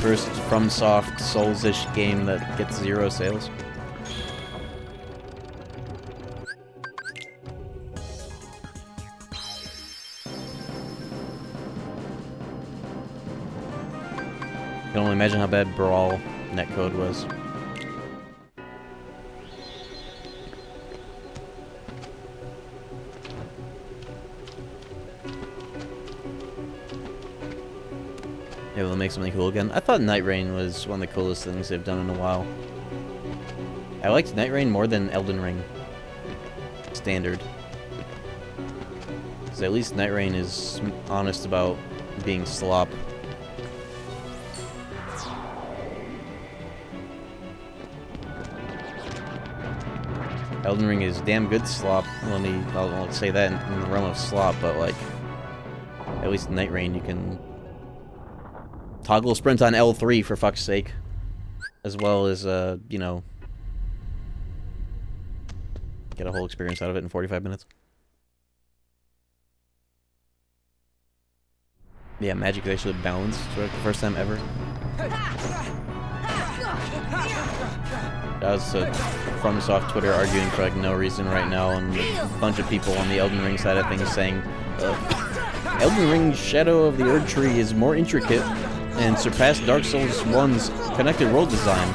First FromSoft Souls-ish game that gets 0 sales. only imagine how bad Brawl netcode was. Maybe they'll make something cool again. I thought Night Rain was one of the coolest things they've done in a while. I liked Night Rain more than Elden Ring. Standard. Because at least Night Rain is honest about being slop. Elden Ring is damn good slop. I'll say that in the realm of slop, but like, at least Night Rain you can toggle sprint on L3 for fuck's sake, as well as you know, get a whole experience out of it in 45 minutes. Yeah, magic is actually balanced for the first time ever. That was FromSoft Twitter arguing for like no reason right now, and a bunch of people on the Elden Ring side of things saying Elden Ring's Shadow of the Erd Tree is more intricate and surpassed Dark Souls 1's connected world design.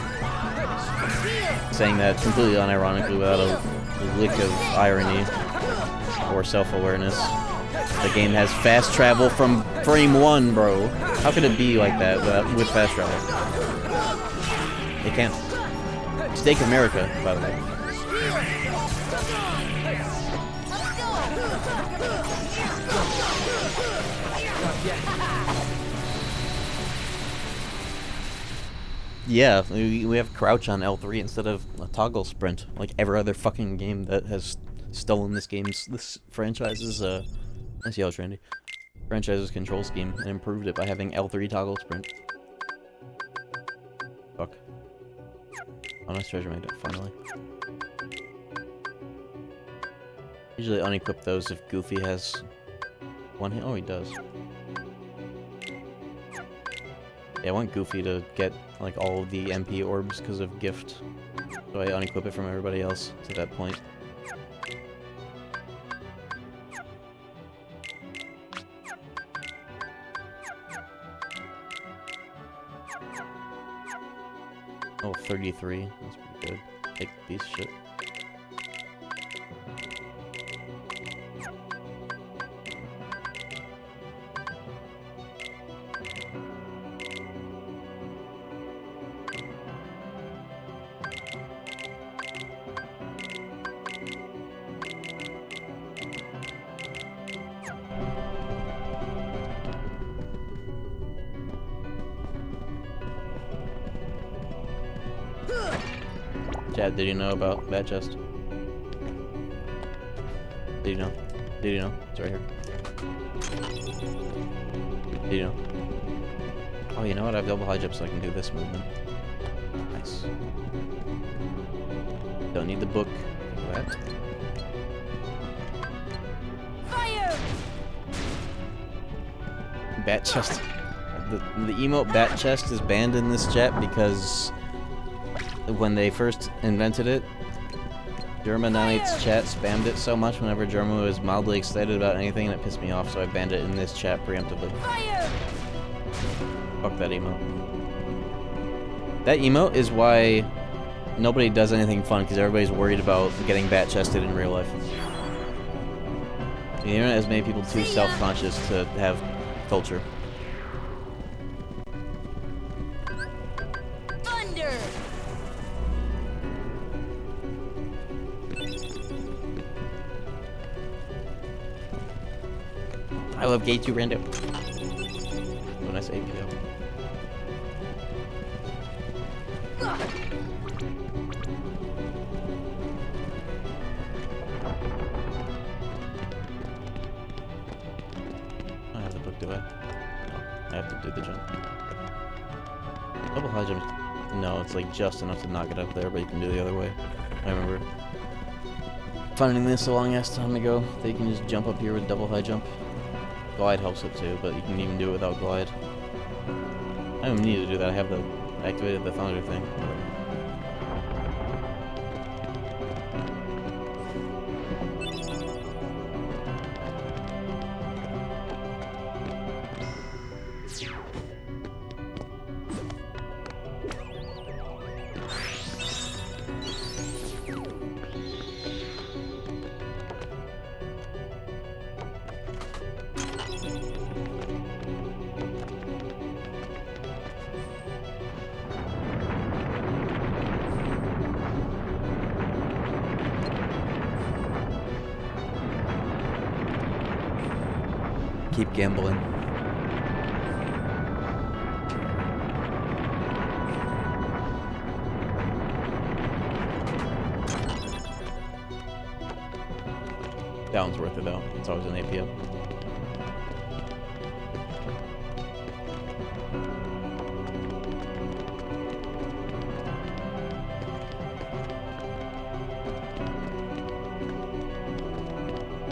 Saying that completely unironically without a lick of irony or self-awareness. The game has fast travel from frame 1, bro. How could it be like that with fast travel? It can't. Steak America, by the way. Yeah, we have crouch on L3 instead of a toggle sprint, like every other fucking game that has stolen this franchise's nice yellow trendy franchise's control scheme and improved it by having L3 toggle sprint. Fuck. Oh, nice treasure made it finally. Usually unequip those if Goofy has one hit. Oh, he does. Yeah, I want Goofy to get like all of the MP orbs because of gift, so I unequip it from everybody else to that point. Oh, 33. That's pretty good. Take a piece of shit. Chad, did you know about that chest? Did you know? Did you know? It's right here. Did you know? Oh, you know what? I have double high jump so I can do this movement. Nice. Don't need the book. What? Fire! Bat chest. The emote bat chest is banned in this chat because when they first invented it, Germa98's chat spammed it so much whenever Germa was mildly excited about anything, and it pissed me off, so I banned it in this chat preemptively. Fire! Fuck that emote. That emote is why nobody does anything fun, because everybody's worried about getting bat-chested in real life. The internet has made people too self-conscious to have culture. Thunder! I love KH1 Rando. When I say KO. I have the book, do I? No, I have to do the jump. Double high jump. No, it's like just enough to knock it up there, but you can do the other way. I remember finding this a long ass time ago. That you can just jump up here with double high jump. Glide helps it too, but you can even do it without glide. I don't need to do that. I have activated the thunder thing. Keep gambling. That one's worth it though. It's always an AP up.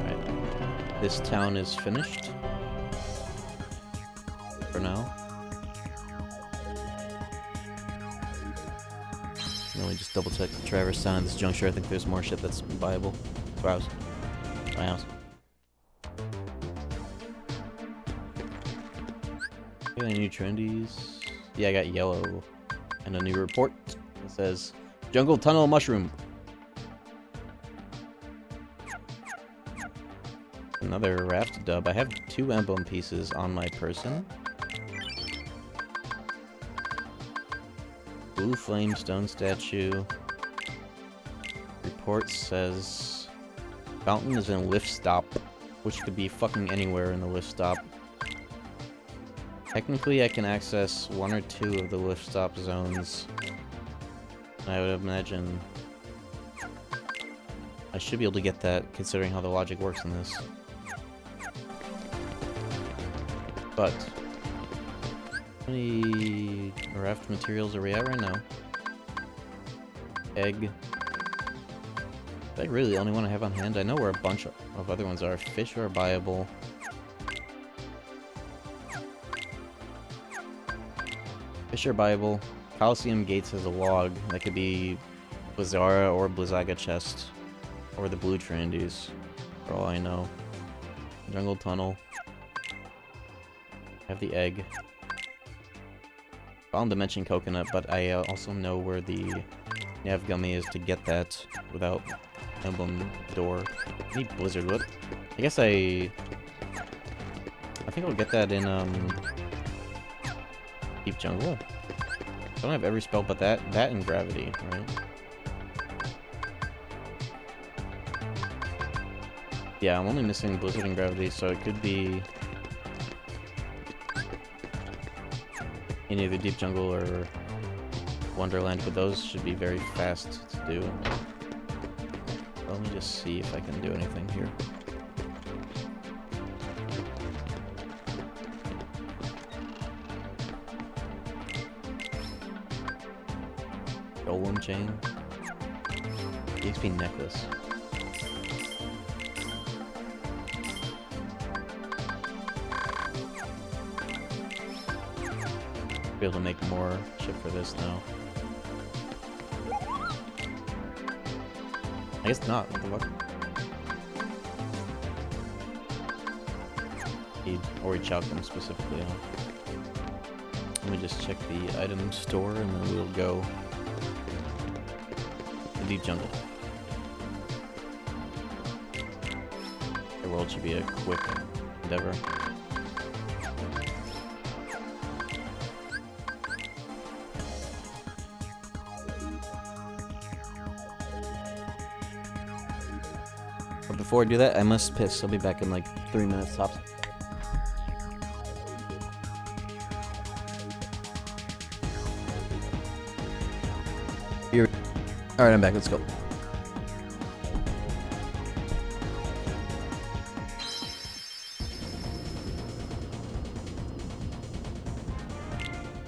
Alright. This town is finished. For now. Then we just double check Traverse Town at this juncture. I think there's more shit that's viable. Browse. My house. Got any new trendies? Yeah, I got yellow. And a new report. It says, Jungle Tunnel Mushroom. Another raft dub. I have 2 emblem pieces on my person. Blue Flame Stone Statue. Report says... Fountain is in a lift stop, which could be fucking anywhere in the lift stop. Technically, I can access 1 or 2 of the lift stop zones. I would imagine I should be able to get that, considering how the logic works in this. But how many raft materials are we at right now? Egg. Is that really the only one I have on hand? I know where a bunch of other ones are. Fish are buyable. Fish are buyable. Coliseum Gates has a log. That could be Blizzara or Blizzaga chest. Or the blue Trandies, for all I know. Jungle Tunnel. Have the egg. Fallen Dimension Coconut, but I also know where the Nav Gummy is to get that without Emblem Door. I need Blizzard Whip. I guess I think I'll get that in Deep Jungle. I don't have every spell but that and Gravity, right? Yeah, I'm only missing Blizzard and Gravity, so it could be in either Deep Jungle or Wonderland, but those should be very fast to do. Let me just see if I can do anything here. Golem Chain. EXP Necklace. Be able to make more shit for this now. I guess not. What the fuck? He'd already chopped them specifically, huh? Let me just check the item store and then we'll go to Deep Jungle. The world should be a quick endeavor. But before I do that, I must piss. I'll be back in like 3 minutes tops. Alright, I'm back. Let's go.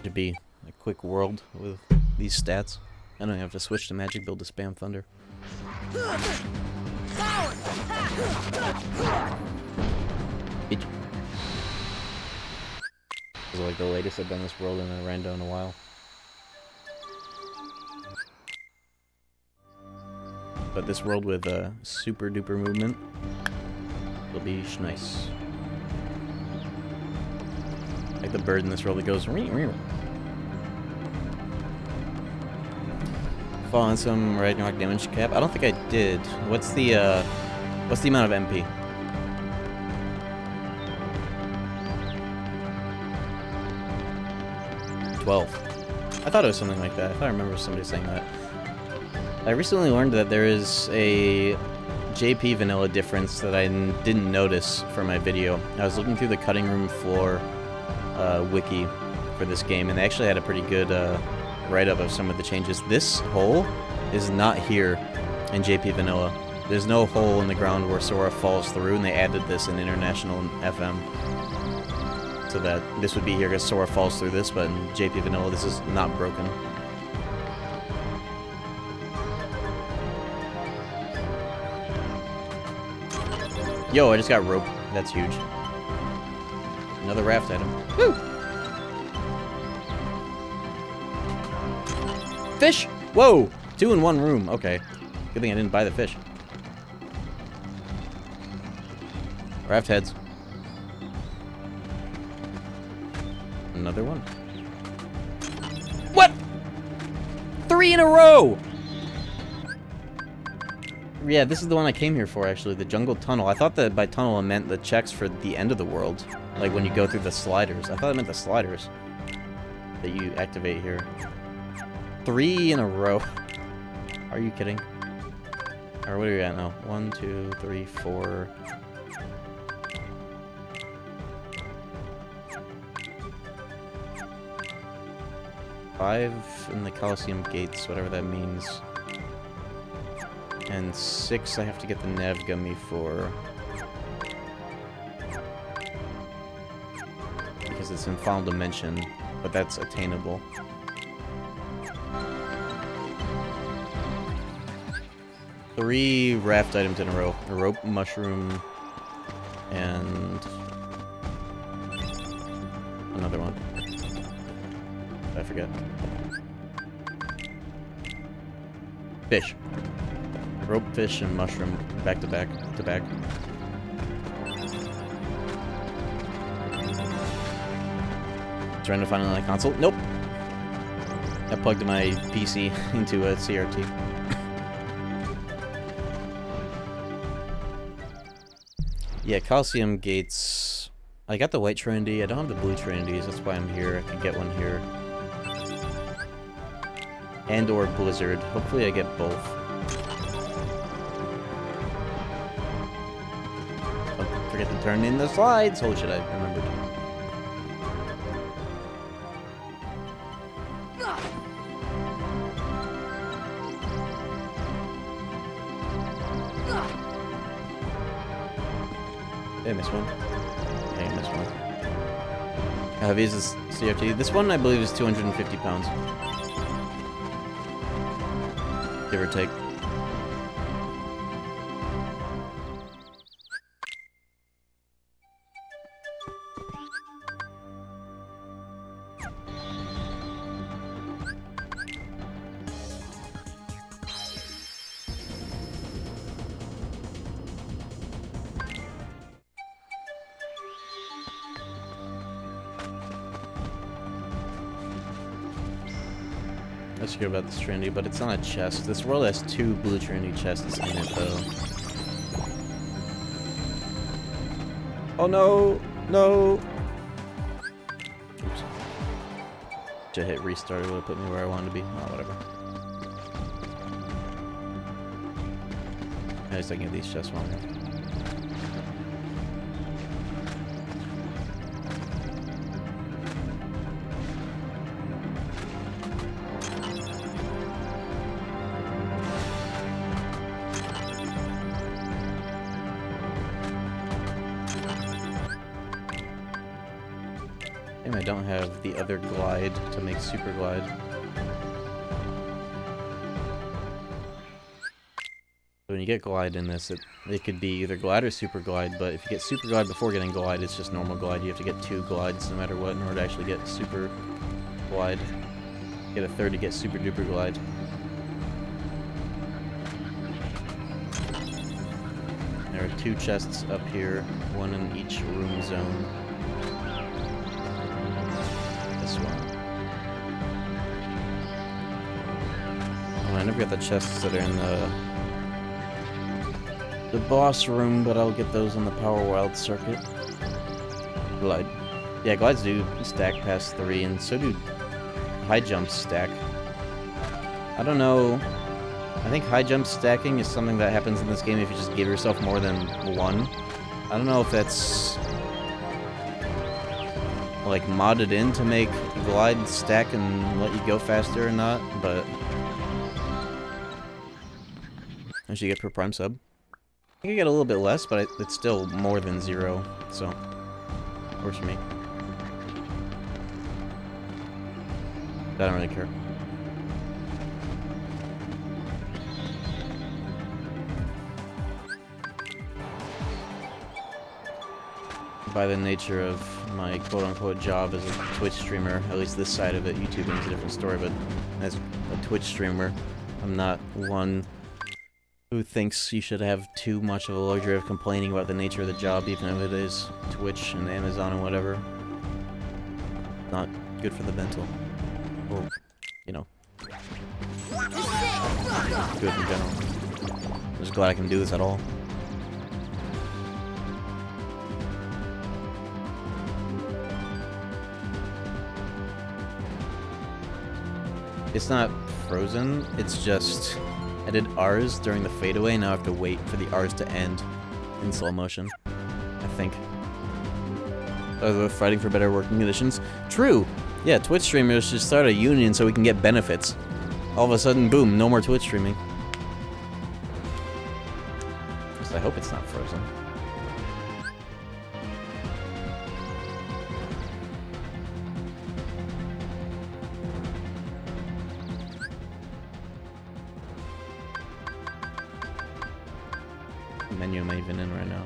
To be a quick world with these stats. I don't have to switch to Magic Build to spam Thunder. This is like the latest I've done this world in a rando in a while. But this world with a super duper movement will be nice. Like the bird in this world that goes ring ring. Fall on some Ragnarok damage cap. I don't think I did. What's the amount of MP? $12. I thought it was something like that. I thought I remember somebody saying that. I recently learned that there is a JP vanilla difference that I didn't notice for my video. I was looking through the cutting room floor wiki for this game, and they actually had a pretty good write-up of some of the changes. This hole is not here in JP vanilla. There's no hole in the ground where Sora falls through, and they added this in International FM. So that this would be here because Sora falls through this, but in JP vanilla this is not broken. Yo, I just got rope. That's huge. Another raft item. Woo! Fish! Whoa! 2 in 1 room. Okay. Good thing I didn't buy the fish. Raft heads. Another one. What? 3 in a row! Yeah, this is the one I came here for, actually. The jungle tunnel. I thought that by tunnel it meant the checks for the end of the world. Like when you go through the sliders. I thought it meant the sliders that you activate here. 3 in a row. Are you kidding? Or what are we at now? 1, 2, 3, 4... 5 in the Coliseum gates, whatever that means. And 6 I have to get the Nav Gummy for. Because it's in Final Dimension, but that's attainable. Three raft items in a row. A rope, mushroom, and another one. I forget. Fish. Rope, fish, and mushroom. Back to back to back. Trying to find another console? Nope. I plugged my PC into a CRT. Yeah, Coliseum gates. I got the white Trinity. I don't have the blue Trinities. That's why I'm here. I could get one here. And or Blizzard. Hopefully I get both. Don't forget to turn in the slides. Holy shit, I remembered. Did I miss one? I missed one. How heavy is this CRT? This one, I believe, is 250 pounds. Give or take. Let's hear about this Trinity, but it's not a chest. This world has 2 blue Trinity chests in it, though. Oh no! No! Oops. Should hit restart, it would have put me where I wanted to be. Oh, whatever. I was thinking of these chests one more. I don't have the other glide to make super glide. When you get glide in this, it could be either glide or super glide, but if you get super glide before getting glide, it's just normal glide. You have to get 2 glides no matter what in order to actually get super glide. Get a third to get super duper glide. There are 2 chests up here, 1 in each room zone. Oh, I never got the chests that are in the boss room, but I'll get those on the Power Wild circuit. Glide. Yeah, glides do stack past 3, and so do high jumps stack. I don't know I think high jump stacking is something that happens in this game if you just give yourself more than one. I don't know if that's like modded in to make glide stack and let you go faster or not, but as you get per prime sub. I think I get a little bit less, but it's still more than 0, so works for me. I don't really care. By the nature of my quote-unquote job as a Twitch streamer, at least this side of it, YouTube is a different story, but as a Twitch streamer, I'm not one who thinks you should have too much of a luxury of complaining about the nature of the job, even if it is Twitch and Amazon and whatever. Not good for the mental. Or, you know, good in general. I'm just glad I can do this at all. It's not frozen, it's just I did R's during the fadeaway, now I have to wait for the R's to end in slow motion, I think. Fighting for better working conditions. True! Yeah, Twitch streamers should start a union so we can get benefits. All of a sudden, boom, no more Twitch streaming. At least I hope it's not frozen. What menu am I even in right now?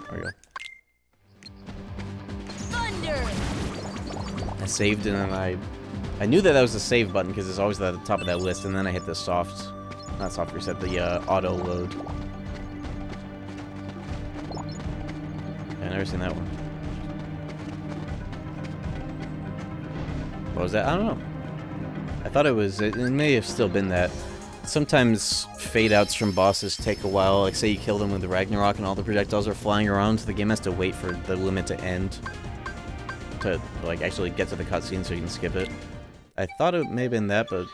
There we go. Thunder! I saved and then I knew that was the save button because it's always at the top of that list, and then I hit the not soft reset, the auto load. Yeah, I've never seen that one. What was that? I don't know. I thought it may have still been that. Sometimes fade-outs from bosses take a while, like say you kill them with the Ragnarok and all the projectiles are flying around, so the game has to wait for the limit to end to like actually get to the cutscene so you can skip it. I thought it may have been that, but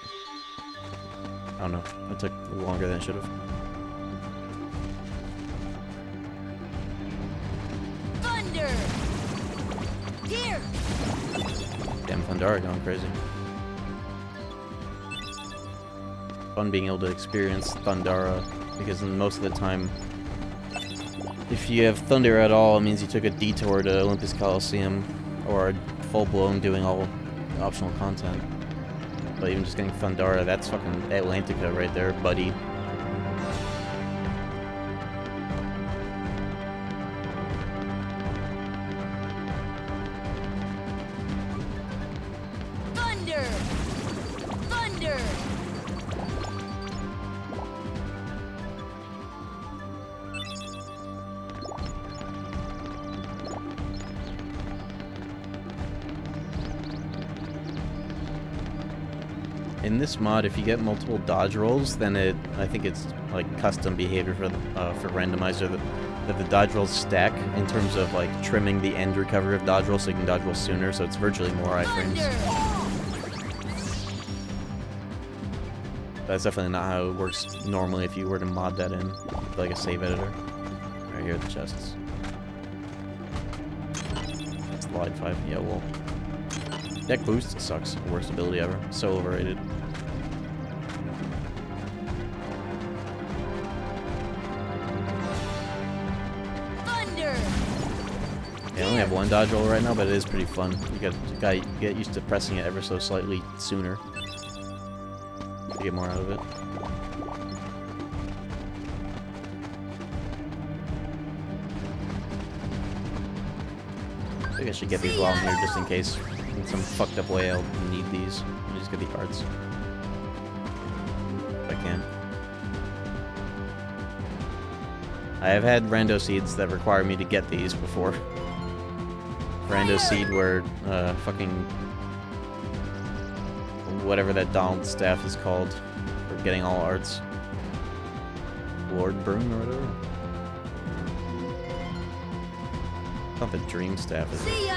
I don't know. It took longer than it should have. Thunder! Here! Damn, Thundara going crazy. Fun being able to experience Thundara, because most of the time, if you have Thunder at all, it means you took a detour to Olympus Coliseum, or full-blown doing all optional content. But even just getting Thundara, that's fucking Atlantica right there, buddy. Thunder! Thunder! In this mod, if you get multiple dodge rolls, then I think it's like custom behavior for randomizer that the dodge rolls stack in terms of like trimming the end recovery of dodge rolls so you can dodge roll sooner, so it's virtually more iframes. That's definitely not how it works normally if you were to mod that in, like a save editor. Right here are the chests. Slide 5, yeah, well. Deck boost sucks. Worst ability ever. So overrated. Thunder! Yeah, I only have one dodge roll right now, but it is pretty fun. You gotta get used to pressing it ever so slightly sooner to get more out of it. I think I should get these while I'm here just in case. In some fucked up way I'll need these. Let me just get the cards. If I can. I have had rando seeds that require me to get these before. Rando seed where fucking whatever that Donald staff is called for getting all arts. Lord Broom or whatever. It's not the Dream Staff, is it? See ya.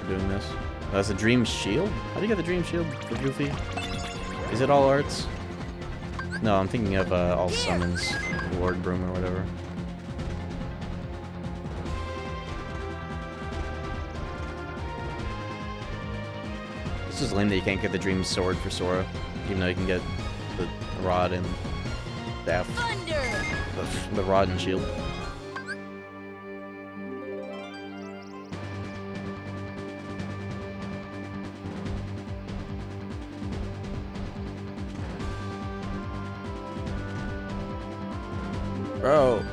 For doing this. Oh, that's a Dream Shield? How do you get the Dream Shield for Goofy? Is it all arts? No, I'm thinking of all summons. Lord Broom or whatever. It's just lame that you can't get the Dream Sword for Sora, even though you can get the rod and staff. Thunder. The rod and shield. Bro.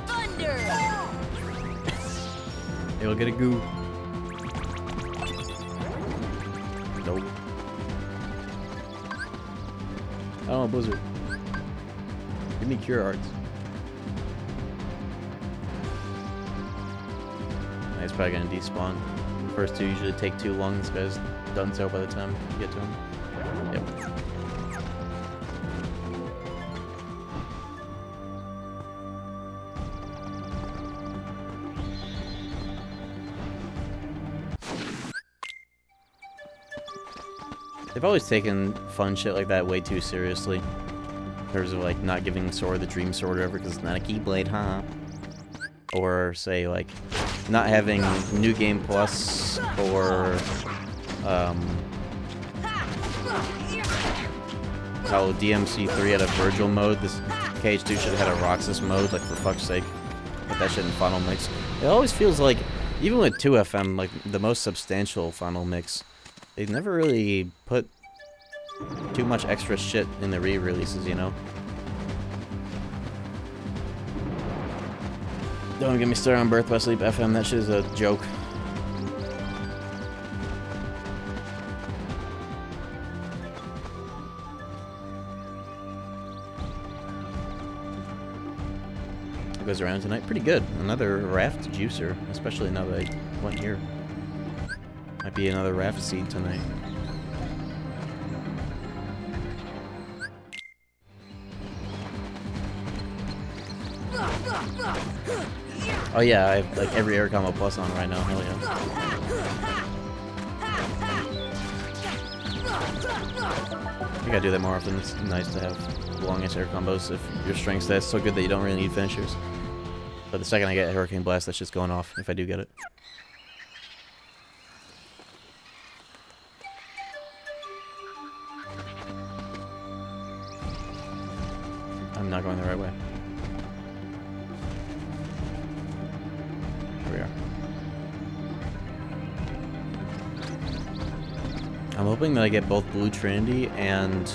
Thunder. You'll get a goo. Nope. Oh, Blizzard. Give me Cure Arts. He's probably gonna despawn. First two usually take too long. This guy's done so by the time you get to him. Yep. They've always taken fun shit like that way too seriously. In terms of, like, not giving Sora the Dream Sword or whatever, because it's not a Keyblade, huh? Or, say, like, not having New Game Plus, or, how DMC3 had a Virgil mode. This KH2 should have had a Roxas mode, like, for fuck's sake. Put that shit in Final Mix. It always feels like, even with 2FM, like, the most substantial Final Mix, they never really put too much extra shit in the re-releases, you know? Don't get me started on Birth by Sleep FM, that shit is a joke. What goes around tonight? Pretty good. Another Raft Juicer, especially now that I went here. Might be another Raft Seed tonight. Oh yeah, I have like every Air Combo Plus on right now, hell yeah. I think I do that more often. It's nice to have longish air combos if your strength stat's so good that you don't really need finishers. But the second I get Hurricane Blast, that's just going off if I do get it. I'm not going the right way. Here we are. I'm hoping that I get both Blue Trinity and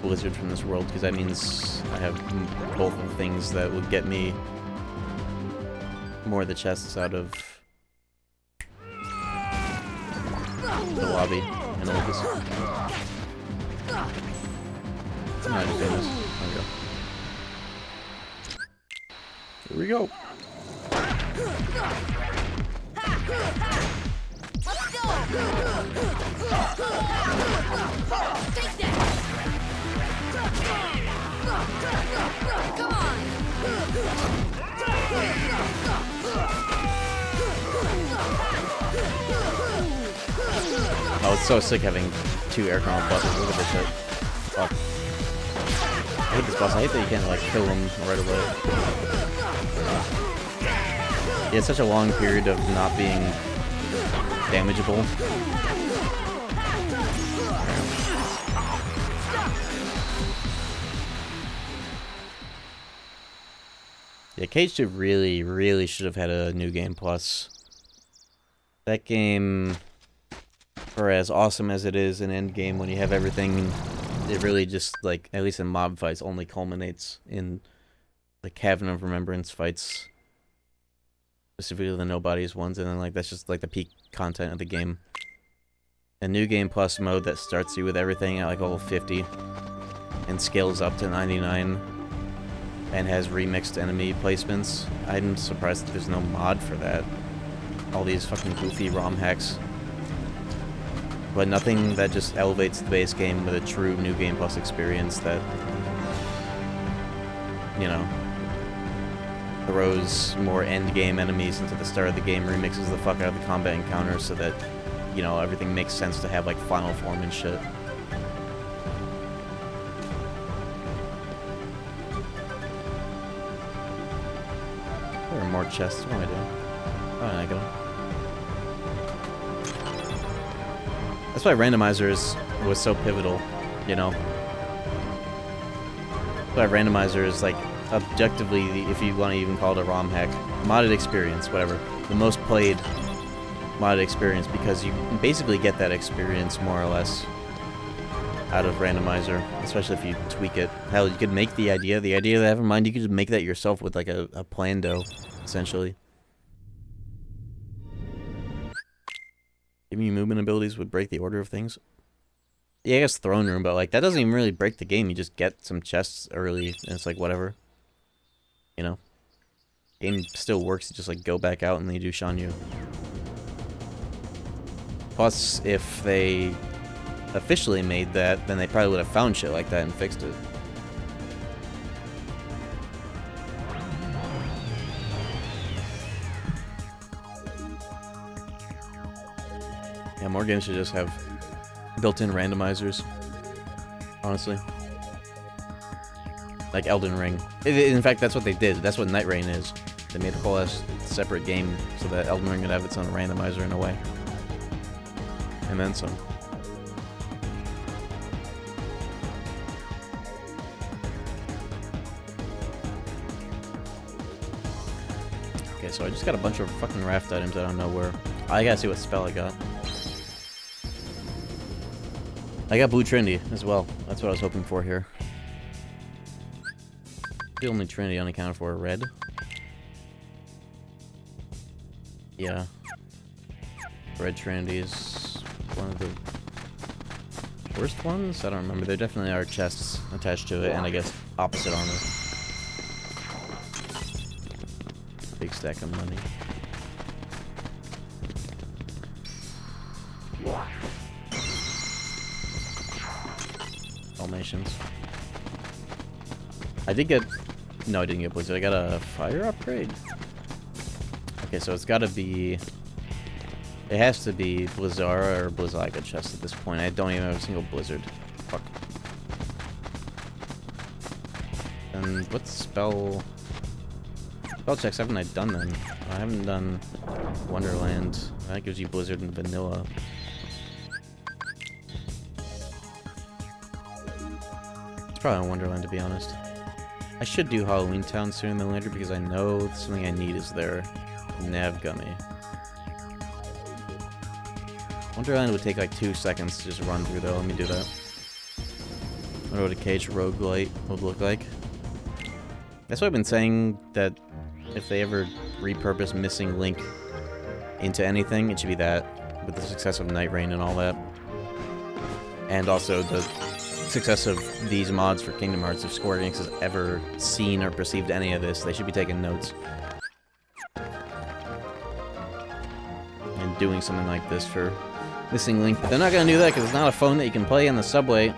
Blizzard from this world, because that means I have both of the things that would get me more of the chests out of the lobby and Olympus. I'm not just doing this. There we go. Here we go. Let's go. Take that. Come on. Oh, it's so sick having two Air Combo Pluses. Look at this shit. Fuck. I hate this boss. I hate that you can't, like, kill him right away. Yeah, it's such a long period of not being damageable. Yeah, KH2 really, really should have had a New Game Plus. That game, for as awesome as it is in Endgame, when you have everything, it really just, like, at least in mob fights, only culminates in, like, Cavern of Remembrance fights. Specifically the Nobodies ones, and then, like, that's just, like, the peak content of the game. A New Game Plus mode that starts you with everything at, like, level 50, and scales up to 99, and has remixed enemy placements. I'm surprised that there's no mod for that. All these fucking goofy ROM hacks. but nothing that just elevates the base game with a true New Game Plus experience that, you know, throws more end-game enemies into the start of the game, remixes the fuck out of the combat encounters so that, you know, everything makes sense to have, like, final form and shit. There are more chests. What am I doing? Oh, I got them. That's why randomizers was so pivotal, you know? That's why randomizer is, like, objectively, if you want to even call it a ROM hack, modded experience, whatever, the most played modded experience, because you basically get that experience more or less out of randomizer, especially if you tweak it. Hell, you could make the idea that I have in mind, you could just make that yourself with like a Plando, essentially. Giving you movement abilities would break the order of things. Yeah, I guess throne room, but like that doesn't even really break the game. You just get some chests early, and it's like whatever. You know? Game still works, you just like go back out and they do Shanyu. Plus, if they officially made that, then they probably would have found shit like that and fixed it. Yeah, more games should just have built-in randomizers, honestly. Like Elden Ring. In fact, that's what they did. That's what Night Rain is. They made a whole ass separate game so that Elden Ring would have its own randomizer in a way. And then some. Okay, so I just got a bunch of fucking raft items I don't know where. I gotta see what spell I got. I got Blue Trinity as well. That's what I was hoping for here. The only Trinity unaccounted for red. Yeah. Red Trinity is one of the worst ones? I don't remember. There definitely are chests attached to it, and I guess opposite armor. Big stack of money. Dalmatians. I did get... No, I didn't get Blizzard. I got a fire upgrade. Okay, so it's gotta be... It has to be Blizzara or Blizzaga chest at this point. I don't even have a single Blizzard. Fuck. And what spell... Spell checks haven't I done then? I haven't done Wonderland. That gives you Blizzard and Vanilla. It's probably on Wonderland, to be honest. I should do Halloween Town sooner than later because I know something I need is there. Nav Gummy. Wonderland would take like 2 seconds to just run through though. Let me do that. I wonder what a KH roguelite would look like. That's why I've been saying that if they ever repurpose Missing Link into anything, it should be that. With the success of Night Rain and all that. And also the success of these mods for Kingdom Hearts. If Square Enix has ever seen or perceived any of this, they should be taking notes. And doing something like this for Missing Link. But they're not gonna do that because it's not a phone that you can play on the subway.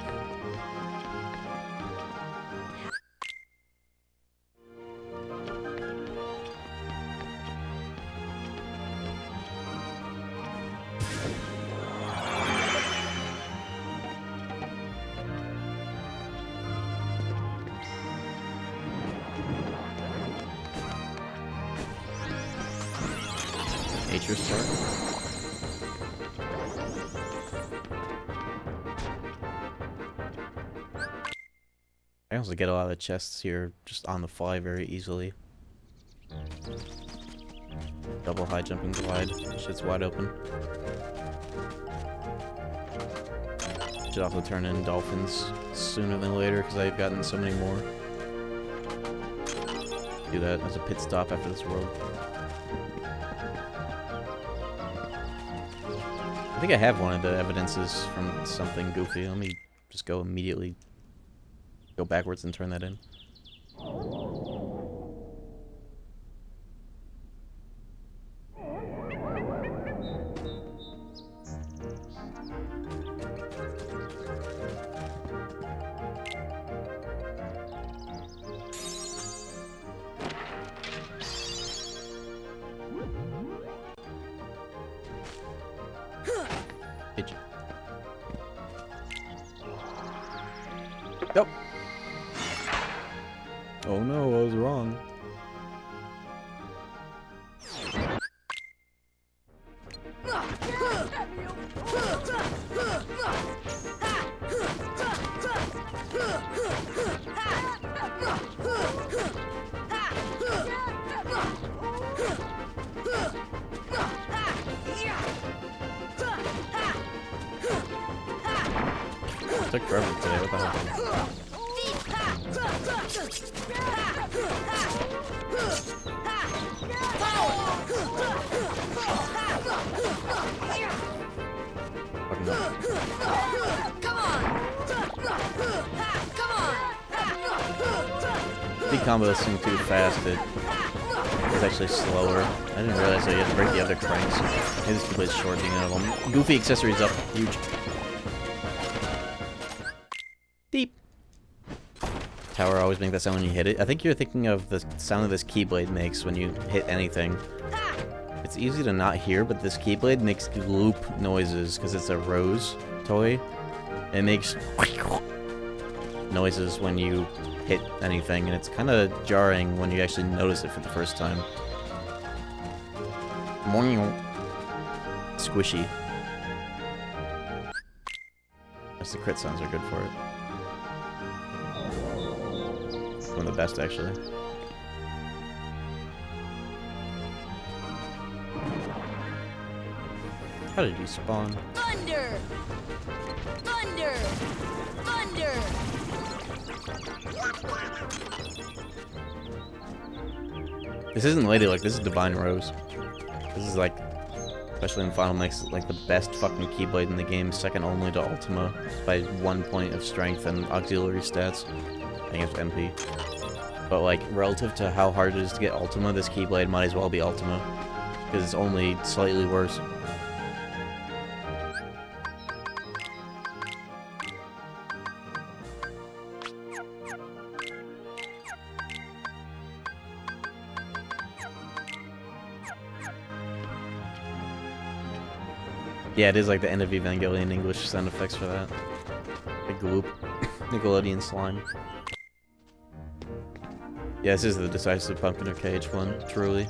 Nature Star. I also get a lot of chests here just on the fly very easily. Double high jumping glide. Shit's wide open. Should also turn in dolphins sooner than later because I've gotten so many more. Do that as a pit stop after this world. I think I have one of the evidences from something goofy. Let me just go immediately, go backwards and turn that in. Bitch. Nope. Oh no, I was wrong. It took forever today, what the hell? Fucking hell. The combo seemed too fast, it was actually slower. I didn't realize that you had to break the other cranks. Maybe this completes shortening of them. Goofy accessories up, huge. Beep. Tower always make that sound when you hit it. I think you're thinking of the sound that this Keyblade makes when you hit anything. It's easy to not hear, but this Keyblade makes loop noises because it's a rose toy. It makes noises when you hit anything, and it's kind of jarring when you actually notice it for the first time. Squishy. That's the crit sounds are good for it. One of the best, actually. How did you spawn? Thunder! Thunder! Thunder! This isn't Lady Luck, this is Divine Rose. This is like, especially in Final Mix, like the best fucking Keyblade in the game, second only to Ultima by 1 point of strength and auxiliary stats. I think it's MP. But like, relative to how hard it is to get Ultima, this Keyblade might as well be Ultima. Because it's only slightly worse. Yeah, it is like the end of Evangelion English sound effects for that. The gloop. Nickelodeon slime. Yeah, this is the decisive pumpkin of KH1, truly.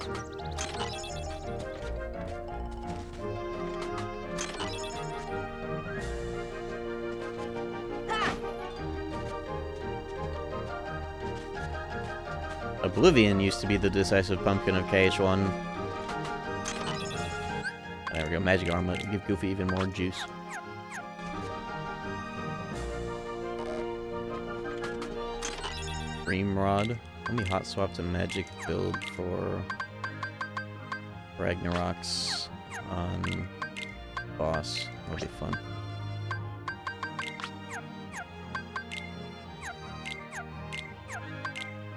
Oblivion used to be the decisive pumpkin of KH1. There we go, magic armor, give Goofy even more juice. Dream Rod. Let me hot swap to magic build for Ragnarok's on boss. That'll be fun.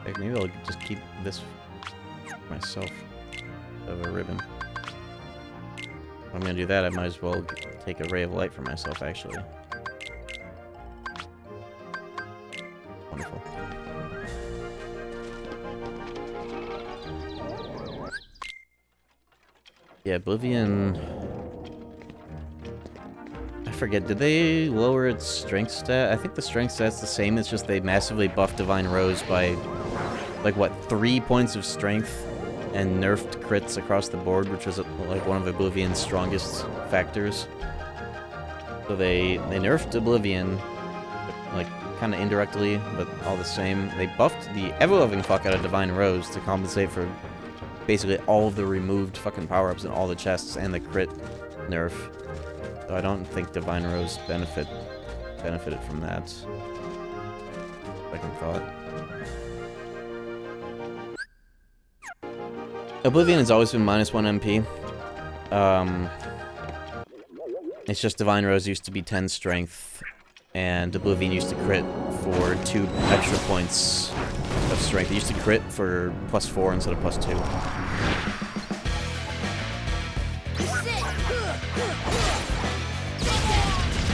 Like, maybe I'll just keep this for myself. Of a ribbon. If I'm gonna do that, I might as well take a ray of light for myself, actually. Wonderful. Yeah, Oblivion... I forget, did they lower its strength stat? I think the strength stat's the same, it's just they massively buffed Divine Rose by, like, what, 3 points of strength? And nerfed crits across the board, which was like one of Oblivion's strongest factors. So they nerfed Oblivion, like kind of indirectly, but all the same. They buffed the ever-loving fuck out of Divine Rose to compensate for basically all of the removed fucking power-ups in all the chests and the crit nerf. So I don't think Divine Rose benefited from that. Second thought. Oblivion has always been -1 MP. It's just Divine Rose used to be 10 strength, and Oblivion used to crit for 2 extra points of strength. It used to crit for +4 instead of +2.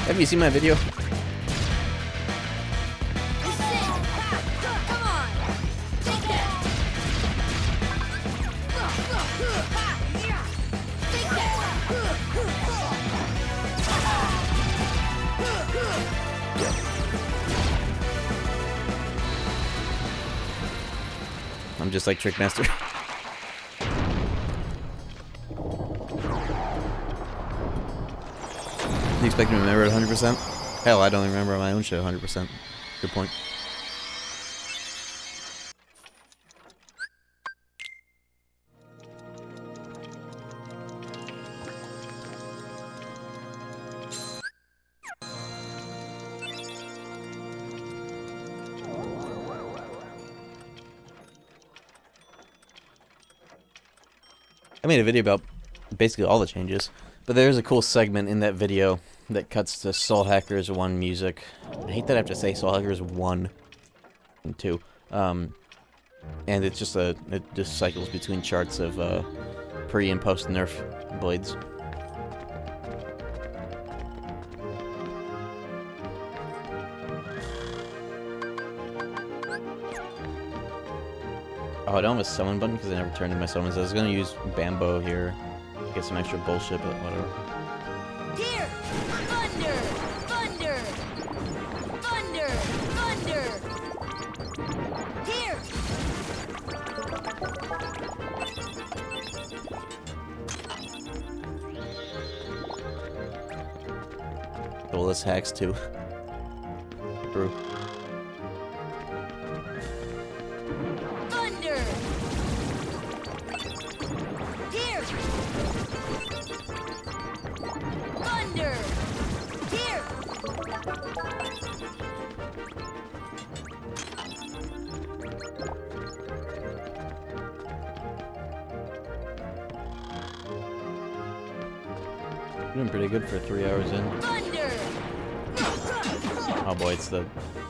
Have you seen my video? I'm just like Trickmaster. You expect me to remember it 100%? Hell, I don't even remember my own shit 100%. Good point. I made a video about basically all the changes, but there's a cool segment in that video that cuts to Soul Hackers 1 music. I hate that I have to say Soul Hackers 1 and 2. And it's just it just cycles between charts of pre and post nerf blades. Oh, I don't have a summon button because I never turned in my summons. I was gonna use Bambo here to get some extra bullshit, but whatever. Here! Thunder! Thunder! Thunder! Thunder! Here! Well, this hacks too. Brew. Thunder! Here! Thunder! Here! Doing pretty good for 3 hours in. Thunder! Oh boy, it's the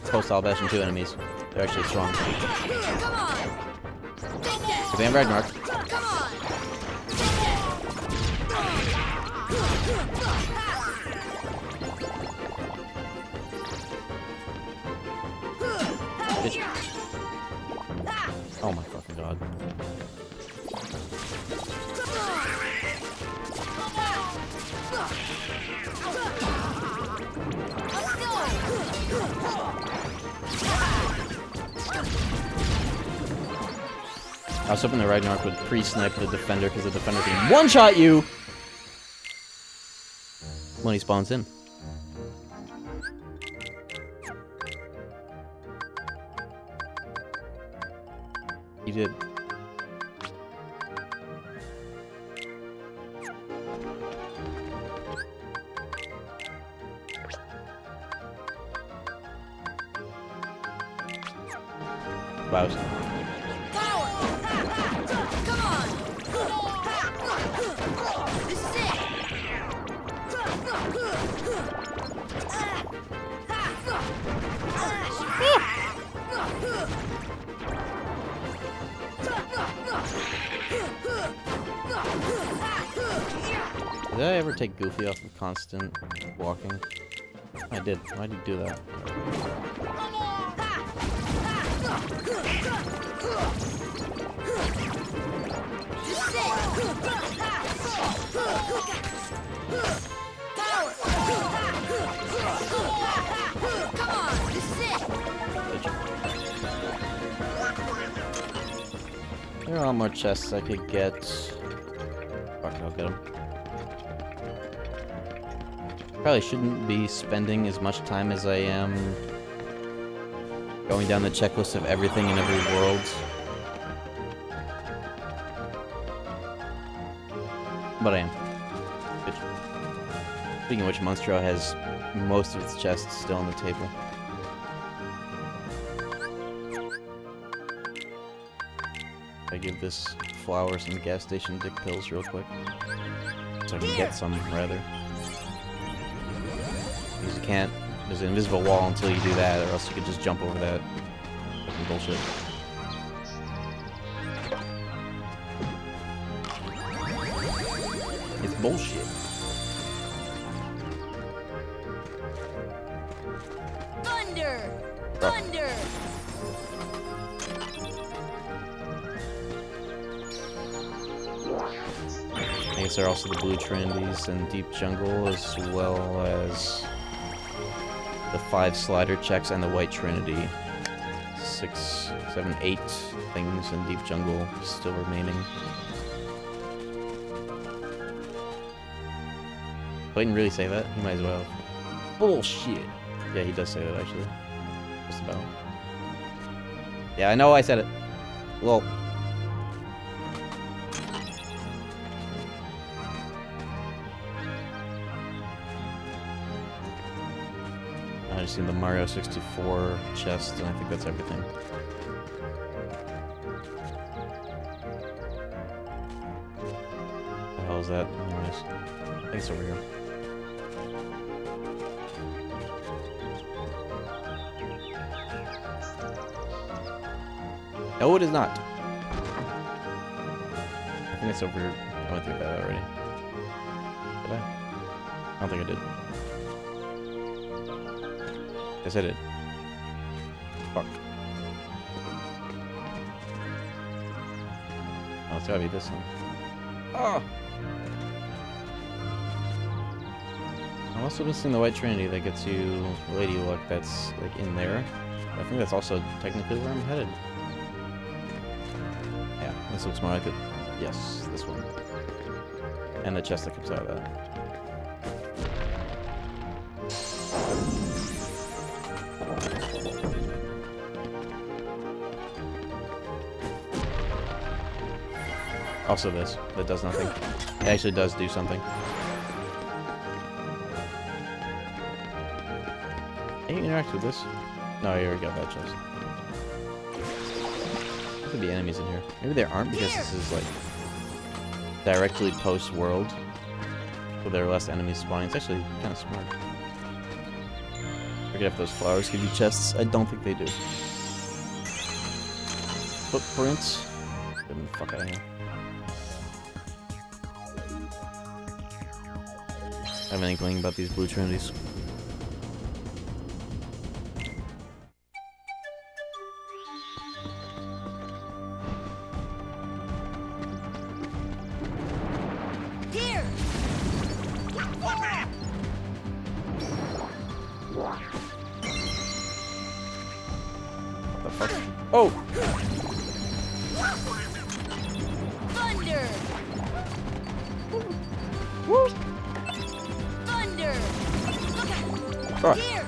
post-All Bastion 2 enemies. They're actually strong. Come on! Take that! They have Ragnarok. Come on! Bitch. Oh my fucking god. I was hoping the Ragnarok would pre-snipe the defender because the defender can one-shot you when he spawns in. He did. Wow. Power! Come on! This is it! Did I ever take Goofy off of constant walking? I did. Why did you do that? Come on, this is it! There are a lot more chests I could get. Fuck, I'll get them. Probably shouldn't be spending as much time as I am going down the checklist of everything in every world. But I am. Bitch. Speaking of which, Monstro has most of its chests still on the table. I give this flower some gas station dick pills real quick. So I can get some, rather. Because you can't... There's an invisible wall until you do that, or else you could just jump over that. Fucking bullshit. It's bullshit. Thunder! Thunder! I guess there are also the blue Trinities and Deep Jungle, as well as the 5 slider checks and the White Trinity. 6, 7, 8 things in Deep Jungle still remaining. Clayton really say that? He might as well. Bullshit. Yeah, he does say that actually. Just about. Yeah, I know I said it. Well. I just seen the Mario 64 chest, and I think that's everything. What the hell is that? Anyways, I think it's over here. No, it is not. I think it's over here. I went through that already. Did I? I don't think I did. Yes, I did. Fuck. Oh, it's gotta be this one. Oh! I'm also missing the White Trinity that gets you Lady Luck that's like in there. I think that's also technically where I'm headed. Yeah, this looks more like it. Yes, this one. And the chest that comes out of that. Also this, that does nothing. It actually does do something. Can you interact with this? No, I already got that chest. There could be enemies in here. Maybe there aren't because this is like directly post-world. So there are less enemies spawning. It's actually kind of smart. Forget if those flowers give you chests. I don't think they do. Footprints. Get the fuck out of here. I have an inkling about these blue trinities. Here! What the fuck? Oh! Thunder! Woo! Thunder! Oh. Here!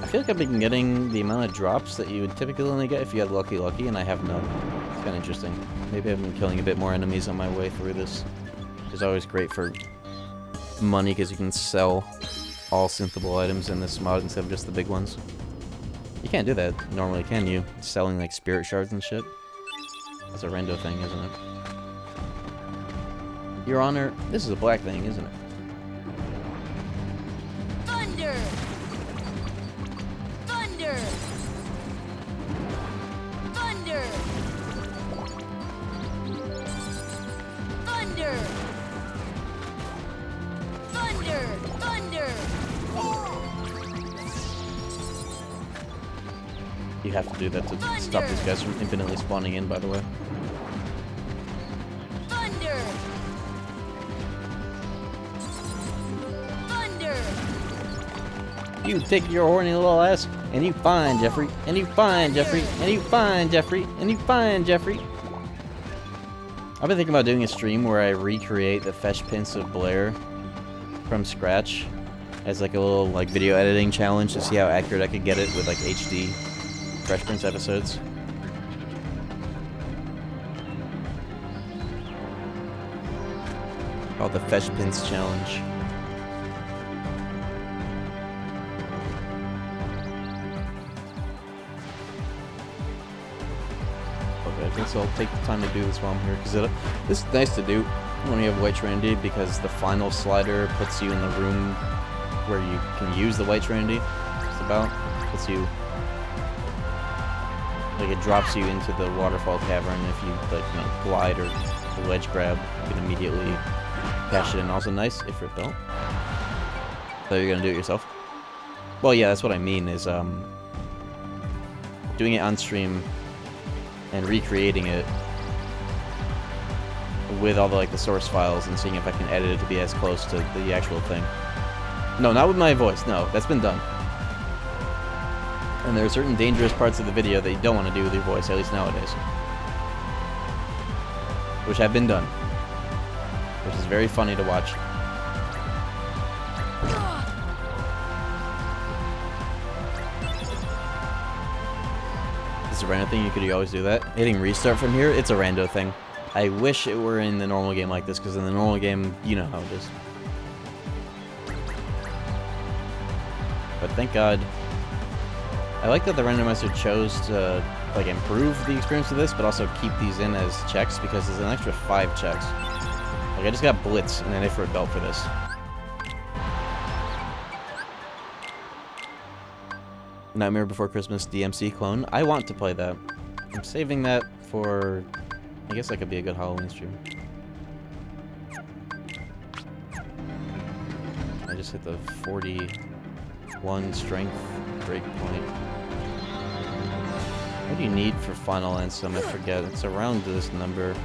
I feel like I've been getting the amount of drops that you would typically only get if you had Lucky Lucky, and I have none. It's kind of interesting. Maybe I've been killing a bit more enemies on my way through this. It's always great for money because you can sell all synthable items in this mod instead of just the big ones. You can't do that normally, can you? Selling like spirit shards and shit. That's a rando thing, isn't it? Your Honor, this is a black thing, isn't it? Thunder! Thunder! Thunder! Thunder! Thunder! Thunder! You have to do that to stop these guys from infinitely spawning in, by the way. Thunder! Thunder! You take your horny little ass, and you find Jeffrey, and you find Jeffrey, and you find Jeffrey, and you find Jeffrey. I've been thinking about doing a stream where I recreate the Fetch Prince of Blair from scratch as like a little like video editing challenge to see how accurate I could get it with like HD Fresh Prince episodes. Called the Fetch Prince Challenge. Okay, I think so. I'll take the time to do this while I'm here because this is nice to do when you have White Trinity because the final slider puts you in the room where you can use the White Trinity. Just about puts you like it drops you into the waterfall cavern. If you like glide or the ledge grab, you can immediately cash it in. Also nice if you don't. So you're gonna do it yourself. Well, yeah, that's what I mean. Is doing it on stream and recreating it with all the like the source files and seeing if I can edit it to be as close to the actual thing. No, not with my voice. No, that's been done. And there are certain dangerous parts of the video that you don't want to do with your voice, at least nowadays. Which have been done. Which is very funny to watch. It's a random thing, you could always do that. Hitting restart from here, it's a rando thing. I wish it were in the normal game like this, because in the normal game, you know how it is. But thank God. I like that the randomizer chose to like improve the experience of this, but also keep these in as checks, because there's an extra 5 checks. Like I just got Blitz and an infrared belt for this. Nightmare Before Christmas DMC clone. I want to play that. I'm saving that for... I guess that could be a good Halloween stream. I just hit the 41 strength breakpoint. What do you need for Final Ansem? I forget. It's around this number.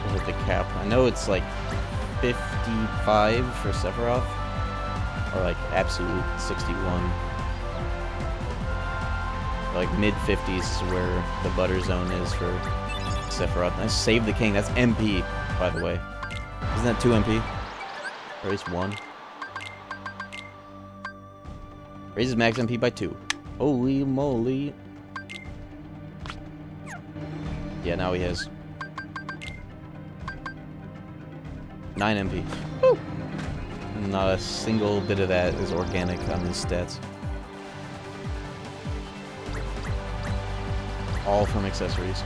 We'll hit the cap. I know it's like 55 for Sephiroth. Or like absolute 61. Like mid-50s is where the butter zone is for Sephiroth. Nice Save the King. That's MP, by the way. Isn't that 2 MP? Or at least 1? Raises max MP by 2. Holy moly. Yeah, now he has 9 MP. Woo! Not a single bit of that is organic on his stats. All from accessories.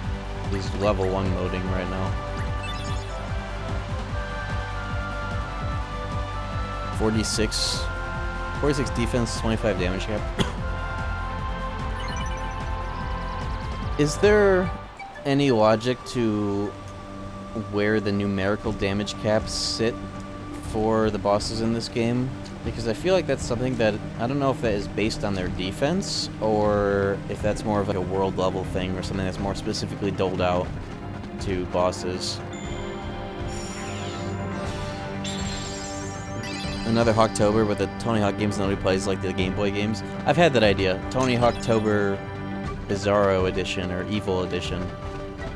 He's level 1 moding right now. 46 defense, 25 damage cap. Is there any logic to where the numerical damage caps sit for the bosses in this game? Because I feel like that's something that, I don't know if that is based on their defense, or if that's more of like a world level thing, or something that's more specifically doled out to bosses. Another Hawktober, but the Tony Hawk games nobody plays like the Game Boy games. I've had that idea. Tony Hawktober Bizarro Edition, or Evil Edition,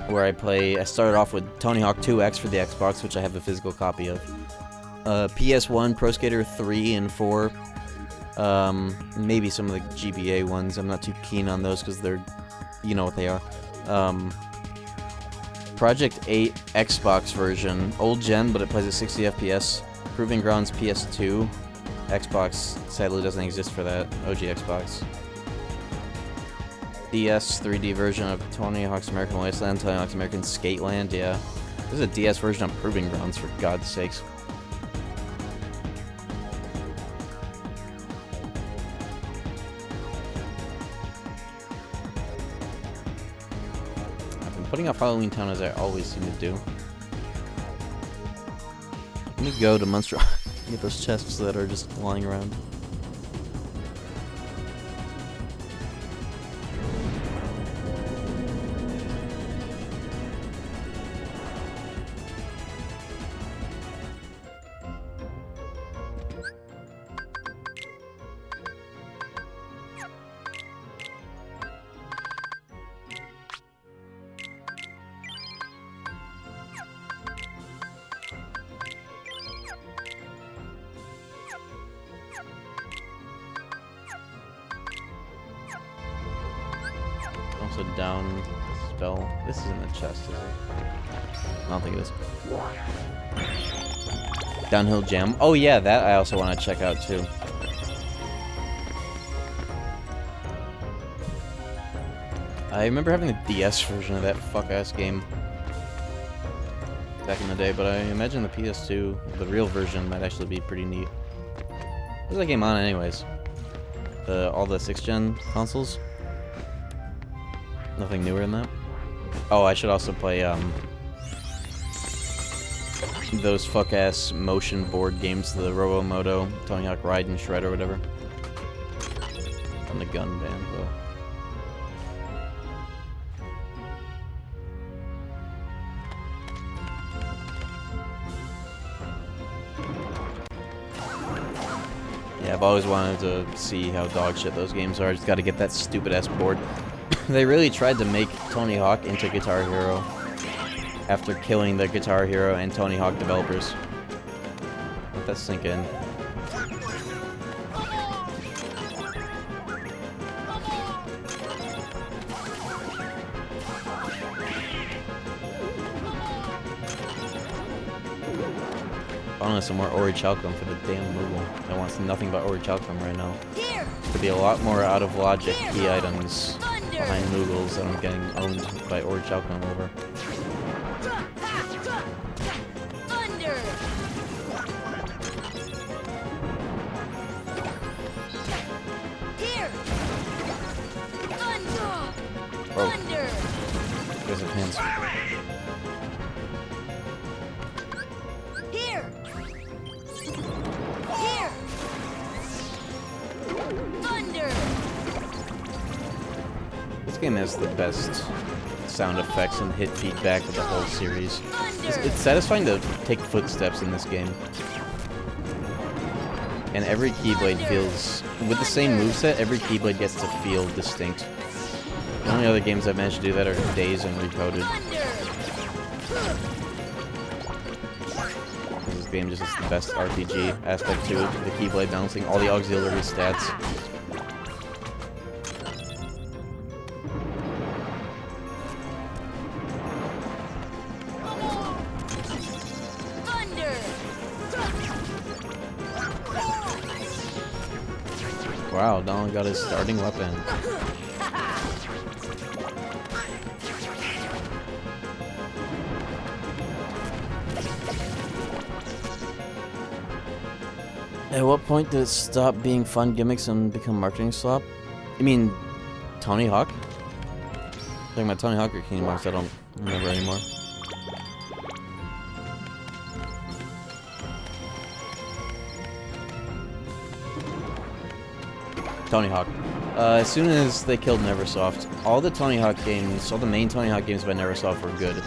where I started off with Tony Hawk 2X for the Xbox, which I have a physical copy of. PS1, Pro Skater 3 and 4. Maybe some of the GBA ones. I'm not too keen on those because they're, you know what they are. Project 8 Xbox version. Old gen, but it plays at 60 FPS. Proving Grounds PS2. Xbox sadly doesn't exist for that. OG Xbox. DS 3D version of Tony Hawk's American Wasteland. Tony Hawk's American Skateland, yeah. There's a DS version of Proving Grounds, for God's sakes. Putting off Halloween Town as I always seem to do. Let me go to Monster and get those chests that are just lying around. Also down spell. This isn't a chest, is it? I don't think it is. Downhill Jam. Oh yeah, that I also want to check out too. I remember having the DS version of that fuck-ass game back in the day, but I imagine the PS2, the real version, might actually be pretty neat. What's that game on anyways? All the 6th gen consoles? Nothing newer in that? Oh, I should also play, those fuck-ass motion board games, the Robomoto, Tony Hawk Ride and Shred or whatever. On the gun band, though. Yeah, I've always wanted to see how dog shit those games are. Just gotta get that stupid ass board. They really tried to make Tony Hawk into Guitar Hero after killing the Guitar Hero and Tony Hawk developers. Let that sink in. Finally, some more Orichalcum for the damn Moogle. I want nothing but Orichalcum right now. Could be a lot more out of logic key items behind Moogles that I'm getting owned by Orichalcum over. Thunder! Here! Thunder! Oh, Thunder! there's a pins. Here! Here! Thunder! This game has the best sound effects and hit feedback of the whole series. It's satisfying to take footsteps in this game. And every Keyblade feels... With the same moveset, every Keyblade gets to feel distinct. The only other games I've managed to do that are Days and Recoded. This game just has the best RPG aspect to it. The Keyblade balancing, all the auxiliary stats. Wow, Donald got his starting weapon. At what point did it stop being fun gimmicks and become marketing slop? You mean Tony Hawk? Talking about Tony Hawk or Kingdom Hearts, I don't remember anymore. Tony Hawk. As soon as they killed Neversoft, all the Tony Hawk games, all the main Tony Hawk games by Neversoft were good.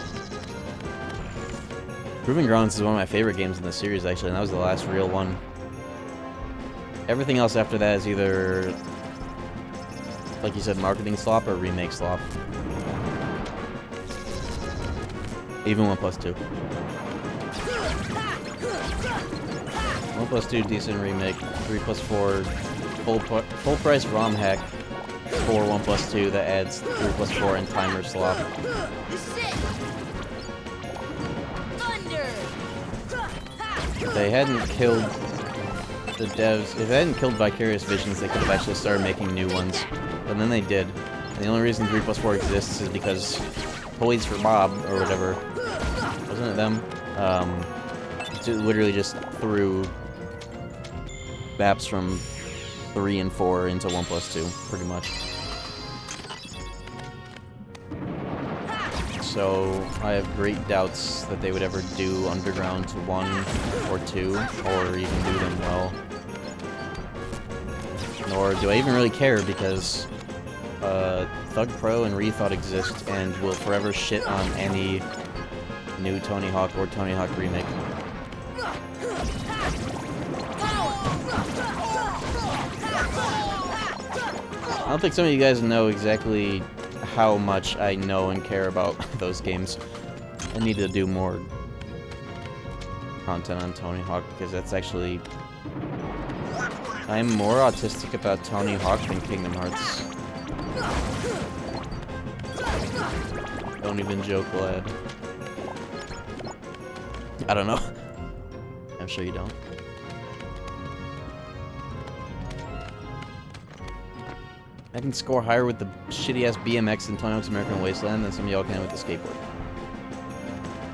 Proving Grounds is one of my favorite games in the series, actually, and that was the last real one. Everything else after that is either, like you said, marketing slop or remake slop. Even 1+2. 1+2 decent remake. 3+4 full price ROM hack for 1+2 that adds 3+4 and timer slop. If they hadn't killed the devs, if they hadn't killed Vicarious Visions, they could have actually started making new ones. But then they did. And the only reason 3+4 exists is because Toys for Bob, or whatever, wasn't it them? Literally just threw maps from 3 and 4 into 1+2, pretty much. So I have great doubts that they would ever do Underground 1 or 2, or even do them well. Nor do I even really care, because Thug Pro and Rethought exist and will forever shit on any new Tony Hawk or Tony Hawk remake. I don't think some of you guys know exactly how much I know and care about those games. I need to do more content on Tony Hawk, because that's actually... I'm more autistic about Tony Hawk than Kingdom Hearts. Don't even joke, lad. I don't know. I'm sure you don't. I can score higher with the shitty-ass BMX in Tony Hawk's American Wasteland than some of y'all can with the skateboard.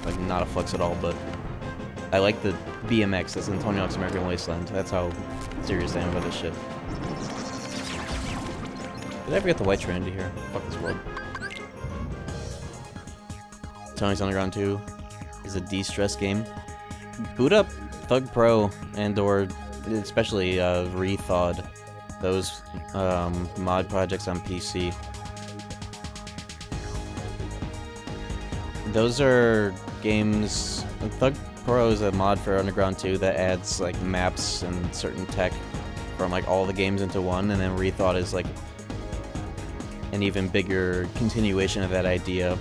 Like, not a flex at all, but I like the BMX that's in Tony Hawk's American Wasteland. That's how serious I am about this shit. Did I forget the White Trinity here? Fuck this world. Tony's Underground 2 is a de-stress game. Boot up Thug Pro and or especially Rethawed. Those mod projects on PC. Those are games... Thug Pro is a mod for Underground 2 that adds like maps and certain tech from like all the games into one, and then Rethought is like an even bigger continuation of that idea,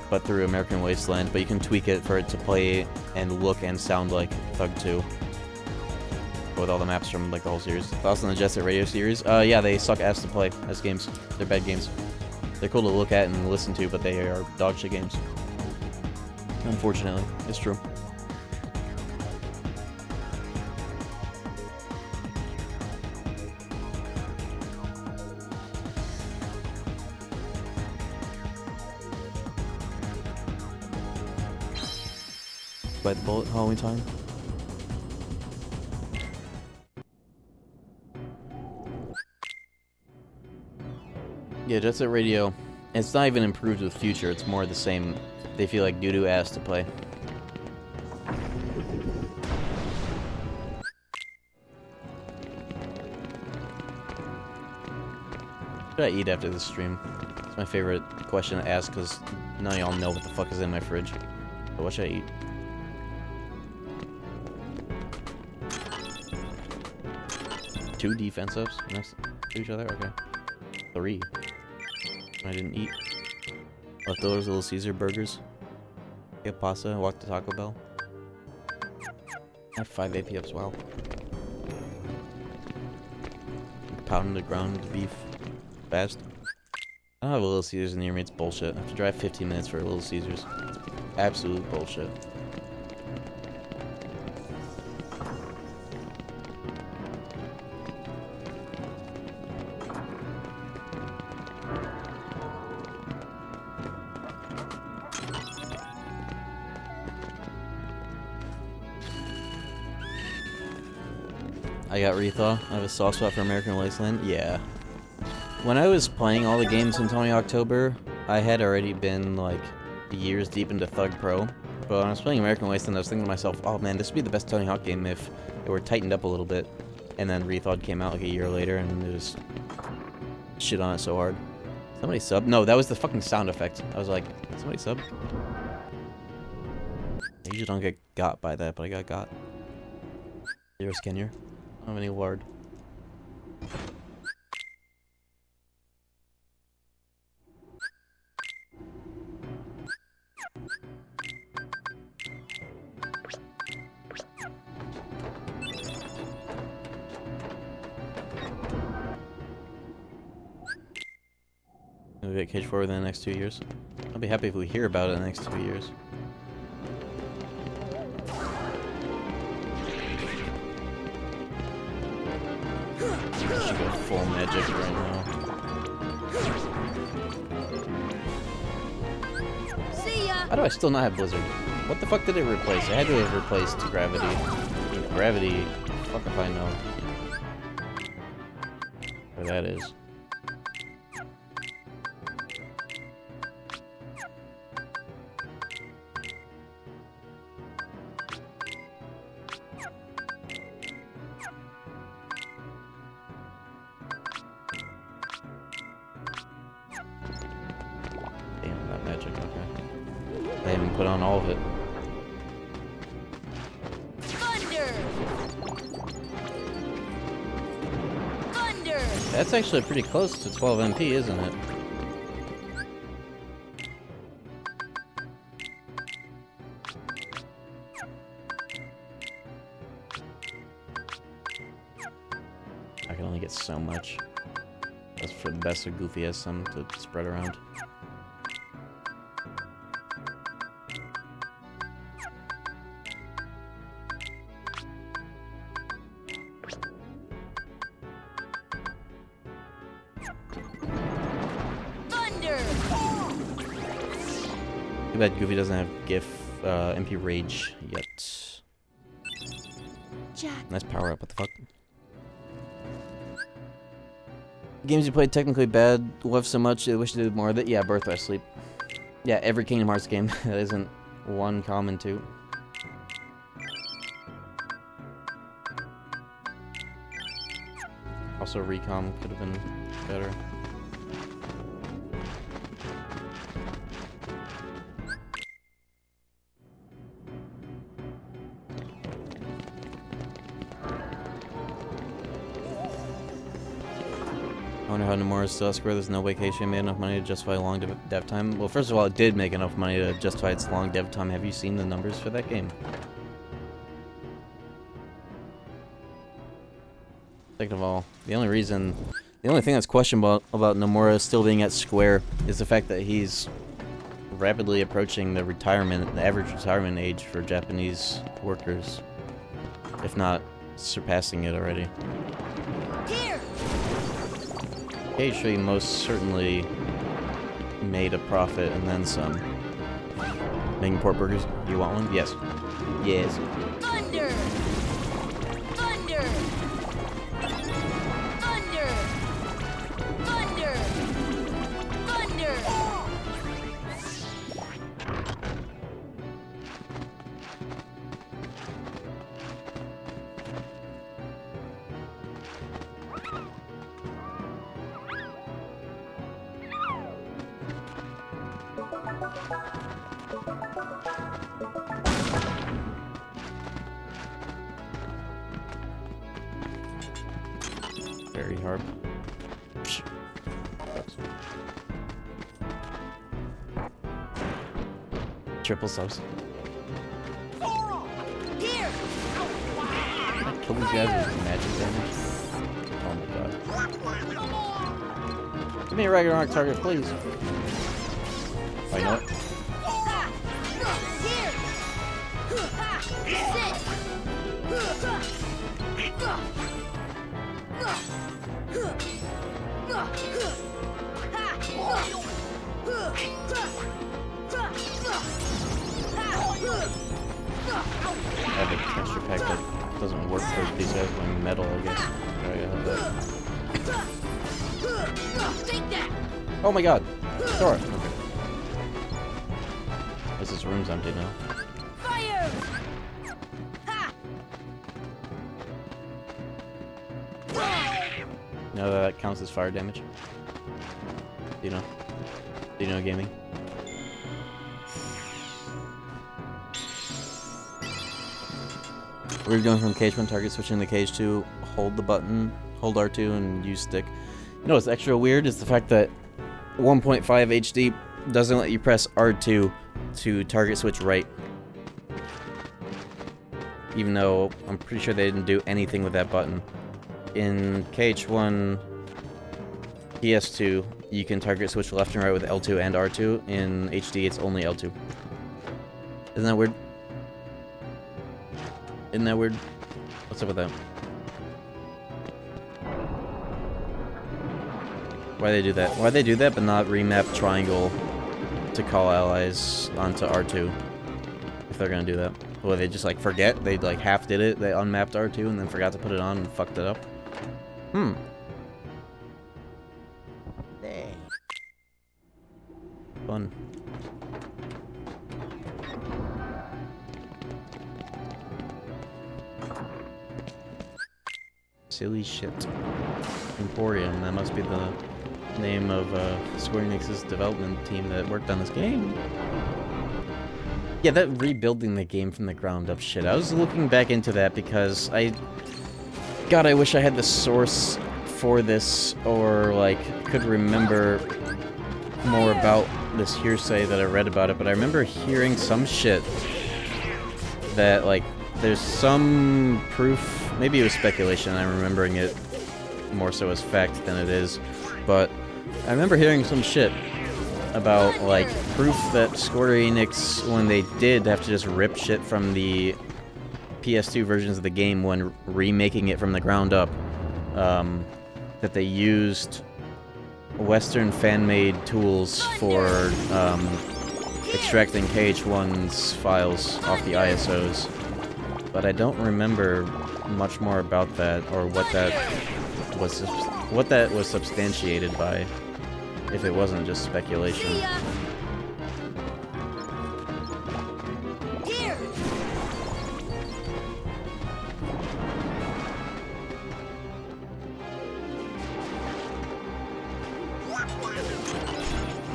but through American Wasteland. But you can tweak it for it to play and look and sound like Thug 2. With all the maps from like the whole series. Thoughts on the Jet Set Radio series? Yeah, they suck ass to play as games. They're bad games. They're cool to look at and listen to, but they are dog shit games. Unfortunately, it's true. Bite the bullet, Halloween time. Yeah, Jet Set Radio, it's not even improved with Future, it's more the same. They feel like doo-doo ass to play. What should I eat after this stream? It's my favorite question to ask, because none of y'all know what the fuck is in my fridge. But what should I eat? Two defensives next to each other? Okay. 3. I didn't eat. Leftovers, Little Caesar burgers. Get pasta, walk to Taco Bell. I have 5 AP ups, wow. Pounded ground beef. Fast. I don't have a Little Caesars near me, it's bullshit. I have to drive 15 minutes for a Little Caesars. It's absolute bullshit. I got Rethought. I have a soft spot for American Wasteland. Yeah. When I was playing all the games in Tony October, I had already been like years deep into Thug Pro. But when I was playing American Wasteland, I was thinking to myself, oh man, this would be the best Tony Hawk game if it were tightened up a little bit. And then Rethought came out like a year later, and it was shit on it so hard. Somebody sub? No, that was the fucking sound effect. I was like, somebody sub? I usually don't get got by that, but I got. Zero Skinner. I don't have any ward. We'll get KH1 within the next 2 years. I'll be happy if we hear about it in the next 2 years. I should go full magic right now. See ya. How do I still not have Blizzard? What the fuck did it replace? It had to have replaced Gravity. Gravity, fuck if I know where that is. Damn, not magic, okay. They haven't put on all of it. Thunder. Thunder. That's actually pretty close to 12 MP, isn't it? I can only get so much. That's for the best of Goofy has some to spread around. Thunder. Too bad Goofy doesn't have GIF MP Rage yet. Jack. Nice power up, what the fuck? Games you played technically bad, love so much, I wish they did more of it. Yeah, Birth by Sleep. Yeah, every Kingdom Hearts game that isn't one common two. Also, Recom could have been better. wonder how Nomura still square. There's no way KH made enough money to justify a long dev time. Well, first of all, it did make enough money to justify its long dev time. Have you seen the numbers for that game? Second of all, the only thing that's questionable about Nomura still being at Square is the fact that he's rapidly approaching the average retirement age for Japanese workers, if not surpassing it already. Here. KH most certainly made a profit and then some. Making pork burgers? You want one? Yes. Yes. Thunder. Thunder. Thunder. Thunder. Thunder. Very hard. Triple subs. Here. Kill these guys with magic damage. Oh my god. Give me a regular arc target, please. Oh, you know what? Here. I have a texture pack that doesn't work for these guys when metal, I guess. Oh, yeah, Take that. oh my god! Sure. Okay. Guess this room's empty now. Fire. Ha. No, that counts as fire damage. Do you know? Do you know gaming? We're going from KH1 target switching to KH2, hold the button, hold R2 and use stick. You know what's extra weird is the fact that 1.5 HD doesn't let you press R2 to target switch right. Even though I'm pretty sure they didn't do anything with that button. In KH1 PS2, you can target switch left and right with L2 and R2. In HD, it's only L2. Isn't that weird? Isn't that weird? What's up with that? Why they do that? Why they do that but not remap triangle to call allies onto R2? If they're gonna do that. Well, they just like forget? They like half did it, they unmapped R2 and then forgot to put it on and fucked it up? Hmm. Fun. Silly shit. Emporium, that must be the name of Square Enix's development team that worked on this game. Yeah, that rebuilding the game from the ground up shit. I was looking back into that because God, I wish I had the source for this, or like could remember more about this hearsay that I read about it, but I remember hearing some shit that like there's some proof, maybe it was speculation, I'm remembering it more so as fact than it is, but I remember hearing some shit about like proof that Square Enix, when they did have to just rip shit from the PS2 versions of the game when remaking it from the ground up, that they used Western fan-made tools for extracting KH1's files off the ISOs, but I don't remember much more about that or what that was substantiated by, if it wasn't just speculation. See ya. Here.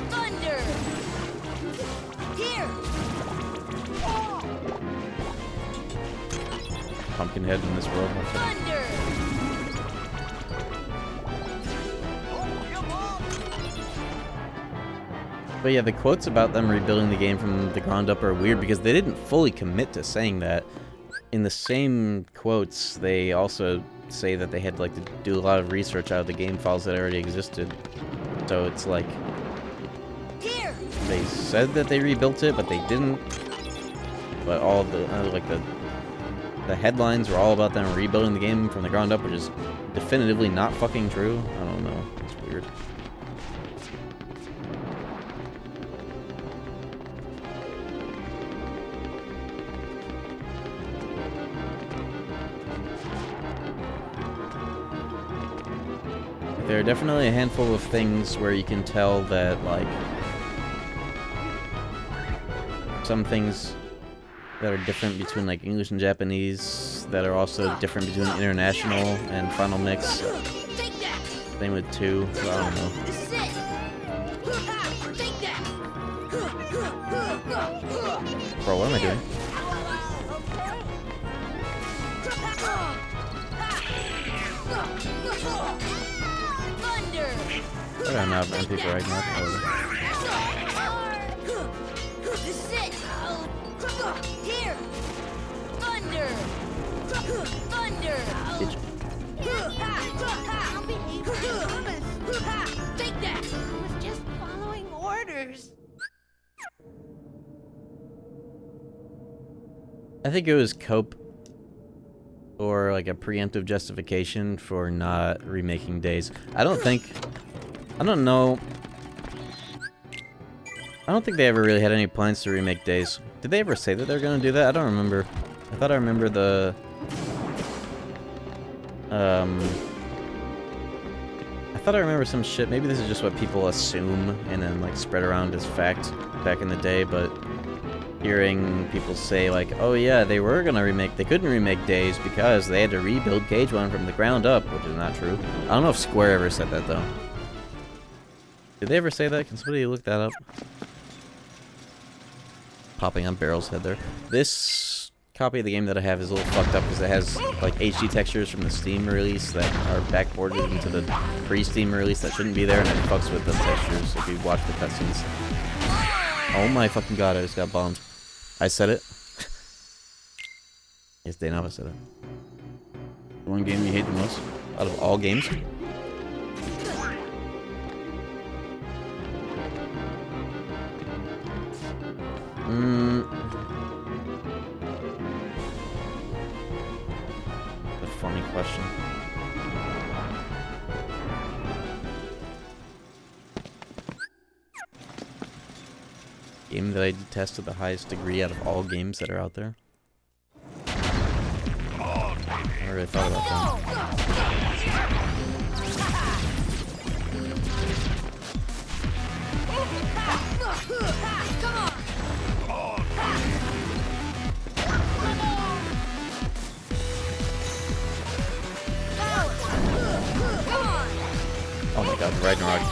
Thunder. Here. Pumpkinhead in this world. Thunder. But yeah, the quotes about them rebuilding the game from the ground up are weird because they didn't fully commit to saying that. In the same quotes, they also say that they had like to do a lot of research out of the game files that already existed. So it's like Here. they said that they rebuilt it, but they didn't. But all the like the headlines were all about them rebuilding the game from the ground up, which is definitively not fucking true. I don't know. It's weird. There are definitely a handful of things where you can tell that, like, some things that are different between, like, English and Japanese that are also different between international and Final Mix. Take that. Same with 2, so I don't know. This is it. Ha, take that. Bro, what am I doing? Thunder. I don't have MP for Ragnarok. Oh, This is it. Here. Thunder. Thunder. bitch. Take that. I was just following orders. I think it was cope or like a preemptive justification for not remaking Days. I don't know. I don't think they ever really had any plans to remake Days. Did they ever say that they're gonna do that? I don't remember. I thought I remember the I thought I remember some shit. Maybe this is just what people assume and then like spread around as fact back in the day, but hearing people say like, oh yeah, they were gonna remake, they couldn't remake Days because they had to rebuild KH1 from the ground up, which is not true. I don't know if Square ever said that though. Did they ever say that? Can somebody look that up? Popping on Barrel's head there. This copy of the game that I have is a little fucked up because it has like HD textures from the Steam release that are backported into the pre-Steam release that shouldn't be there, and it fucks with the textures if you watch the cutscenes. Oh my fucking god, I just got bombed. I said it. Yes, Daynava said it. The one game you hate the most out of all games? A funny question. Game that I detest to the highest degree out of all games that are out there. I never really thought about that. Oh my god, Ragnarok.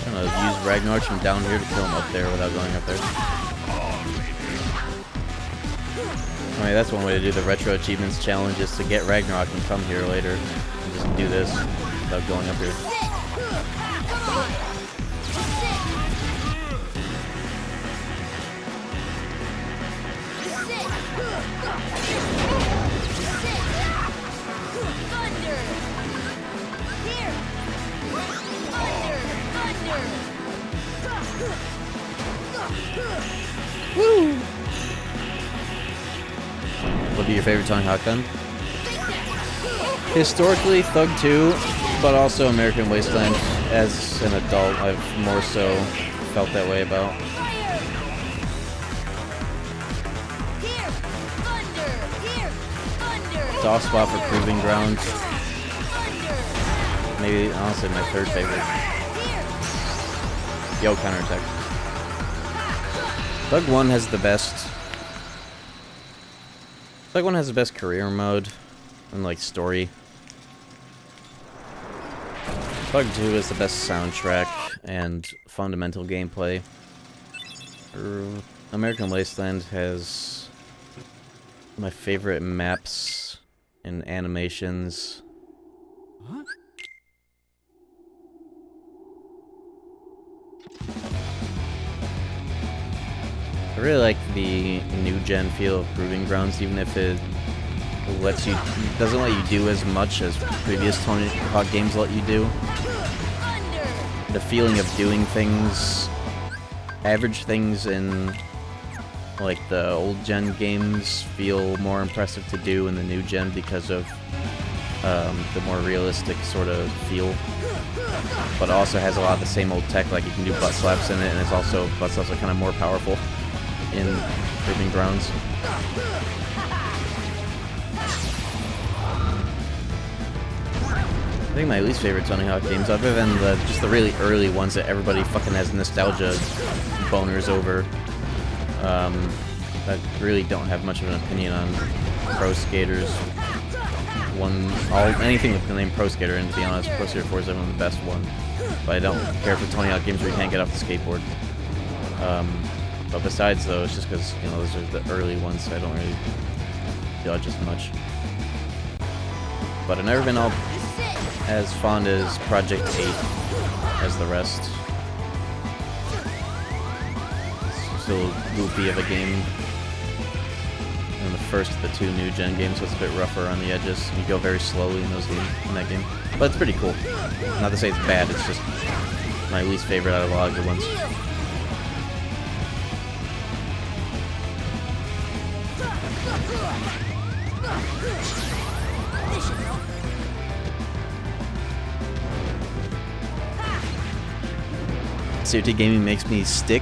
I'm gonna use Ragnarok from down here to kill him up there without going up there. I mean, that's one way to do the retro achievements challenge, is to get Ragnarok and come here later and just do this without going up here. Woo! What be your favorite Tony Hawk gun? Historically, Thug 2, but also American Wasteland. As an adult, I've more so felt that way about. Soft spot for Proving Ground. Maybe, honestly, my third favorite. Yo, counterattack. Thug 1 has the best. Thug 1 has the best career mode and like story. Thug 2 is the best soundtrack and fundamental gameplay. American Wasteland has my favorite maps and animations. Huh? I really like the new gen feel of Proving Grounds, even if it doesn't let you do as much as previous Tony Hawk games let you do. The feeling of doing things, average things in like the old gen games feel more impressive to do in the new gen because of the more realistic sort of feel. But it also has a lot of the same old tech, like you can do butt slaps in it, and it's also butt slaps are kind of more powerful in Proving Grounds. I think my least favorite Tony Hawk games, other than just the really early ones that everybody fucking has nostalgia boners over, that really don't have much of an opinion on Pro Skaters. Anything with the name Pro Skater, and to be honest, Pro Skater 4 is definitely the best one. But I don't care for Tony Hawk games where you can't get off the skateboard. But besides those, just because, you know, those are the early ones, so I don't really judge as much. But I've never been all as fond as Project 8 as the rest. It's still goofy of a game. And the first of the two new gen games was a bit rougher on the edges. You go very slowly in that game. But it's pretty cool. Not to say it's bad, it's just my least favorite out of a lot of good ones. CRT gaming makes me stick.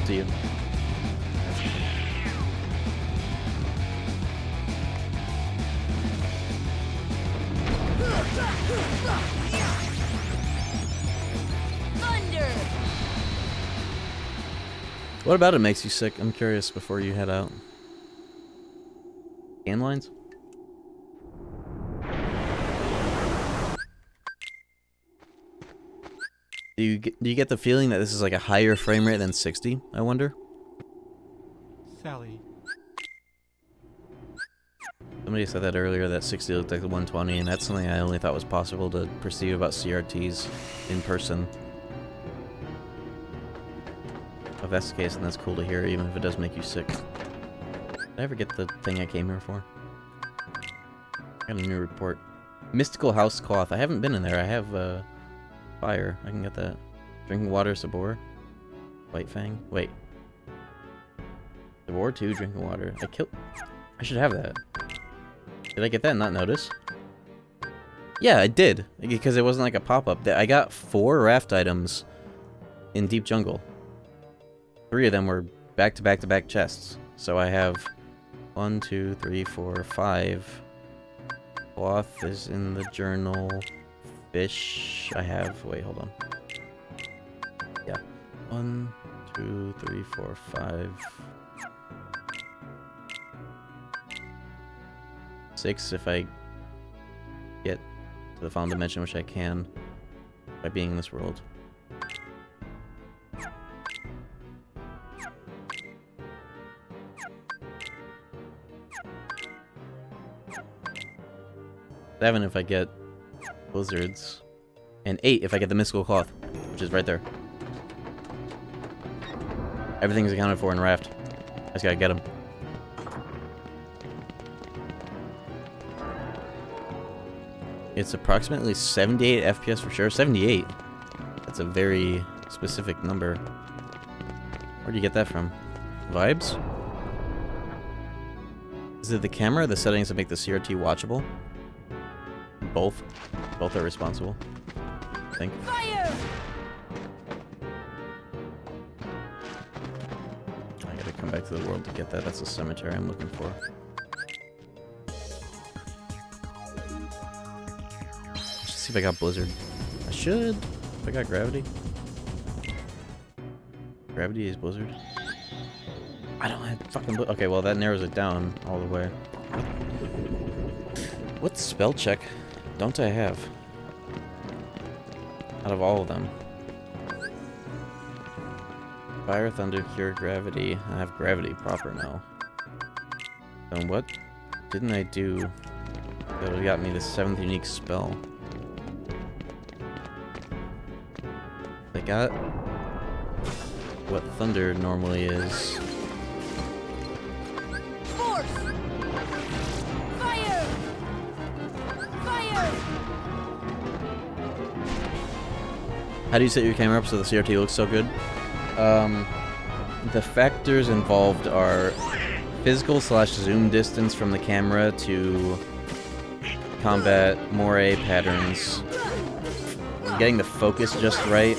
To you. Thunder! What about it makes you sick? I'm curious before you head out. Scan lines? Do you get the feeling that this is like a higher frame rate than 60, I wonder? Sally. Somebody said that earlier, that 60 looked like the 120, and that's something I only thought was possible to perceive about CRTs in person. If that's the case, then that's cool to hear, even if it does make you sick. Did I ever get the thing I came here for? I got a new report. Mystical House Cloth. I haven't been in there. I have, fire. I can get that. Drinking water, Sabor. White Fang. Wait. Sabor 2, drinking water. I should have that. Did I get that and not notice? Yeah, I did. Because it wasn't like a pop-up. I got 4 raft items in Deep Jungle. 3 of them were back-to-back-to-back chests. So I have 1, 2, 3, 4, 5. Cloth is in the journal. Fish, I have. Wait, hold on. Yeah. 1, 2, 3, 4, 5. 6 if I get to the final dimension, which I can by being in this world. Seven if I get Blizzards, and 8 if I get the Mystical Cloth, which is right there. Everything's accounted for in Raft. I just gotta get them. It's approximately 78 FPS for sure. 78. That's a very specific number. Where do you get that from? Vibes? Is it the camera or the settings that make the CRT watchable? Both. Both are responsible, I think. Fire! I gotta come back to the world to get that. That's the cemetery I'm looking for. Let's see if I got Blizzard. I should. If I got Gravity. Gravity is Blizzard. I don't have fucking okay, well that narrows it down all the way. What spell check don't I have? Out of all of them. Fire, Thunder, Cure, Gravity. I have Gravity proper now. And what didn't I do that would have got me the 7th unique spell? I got what thunder normally is. Force! Fire! Fire! How do you set your camera up so the CRT looks so good? The factors involved are physical / zoom distance from the camera to combat moire patterns, getting the focus just right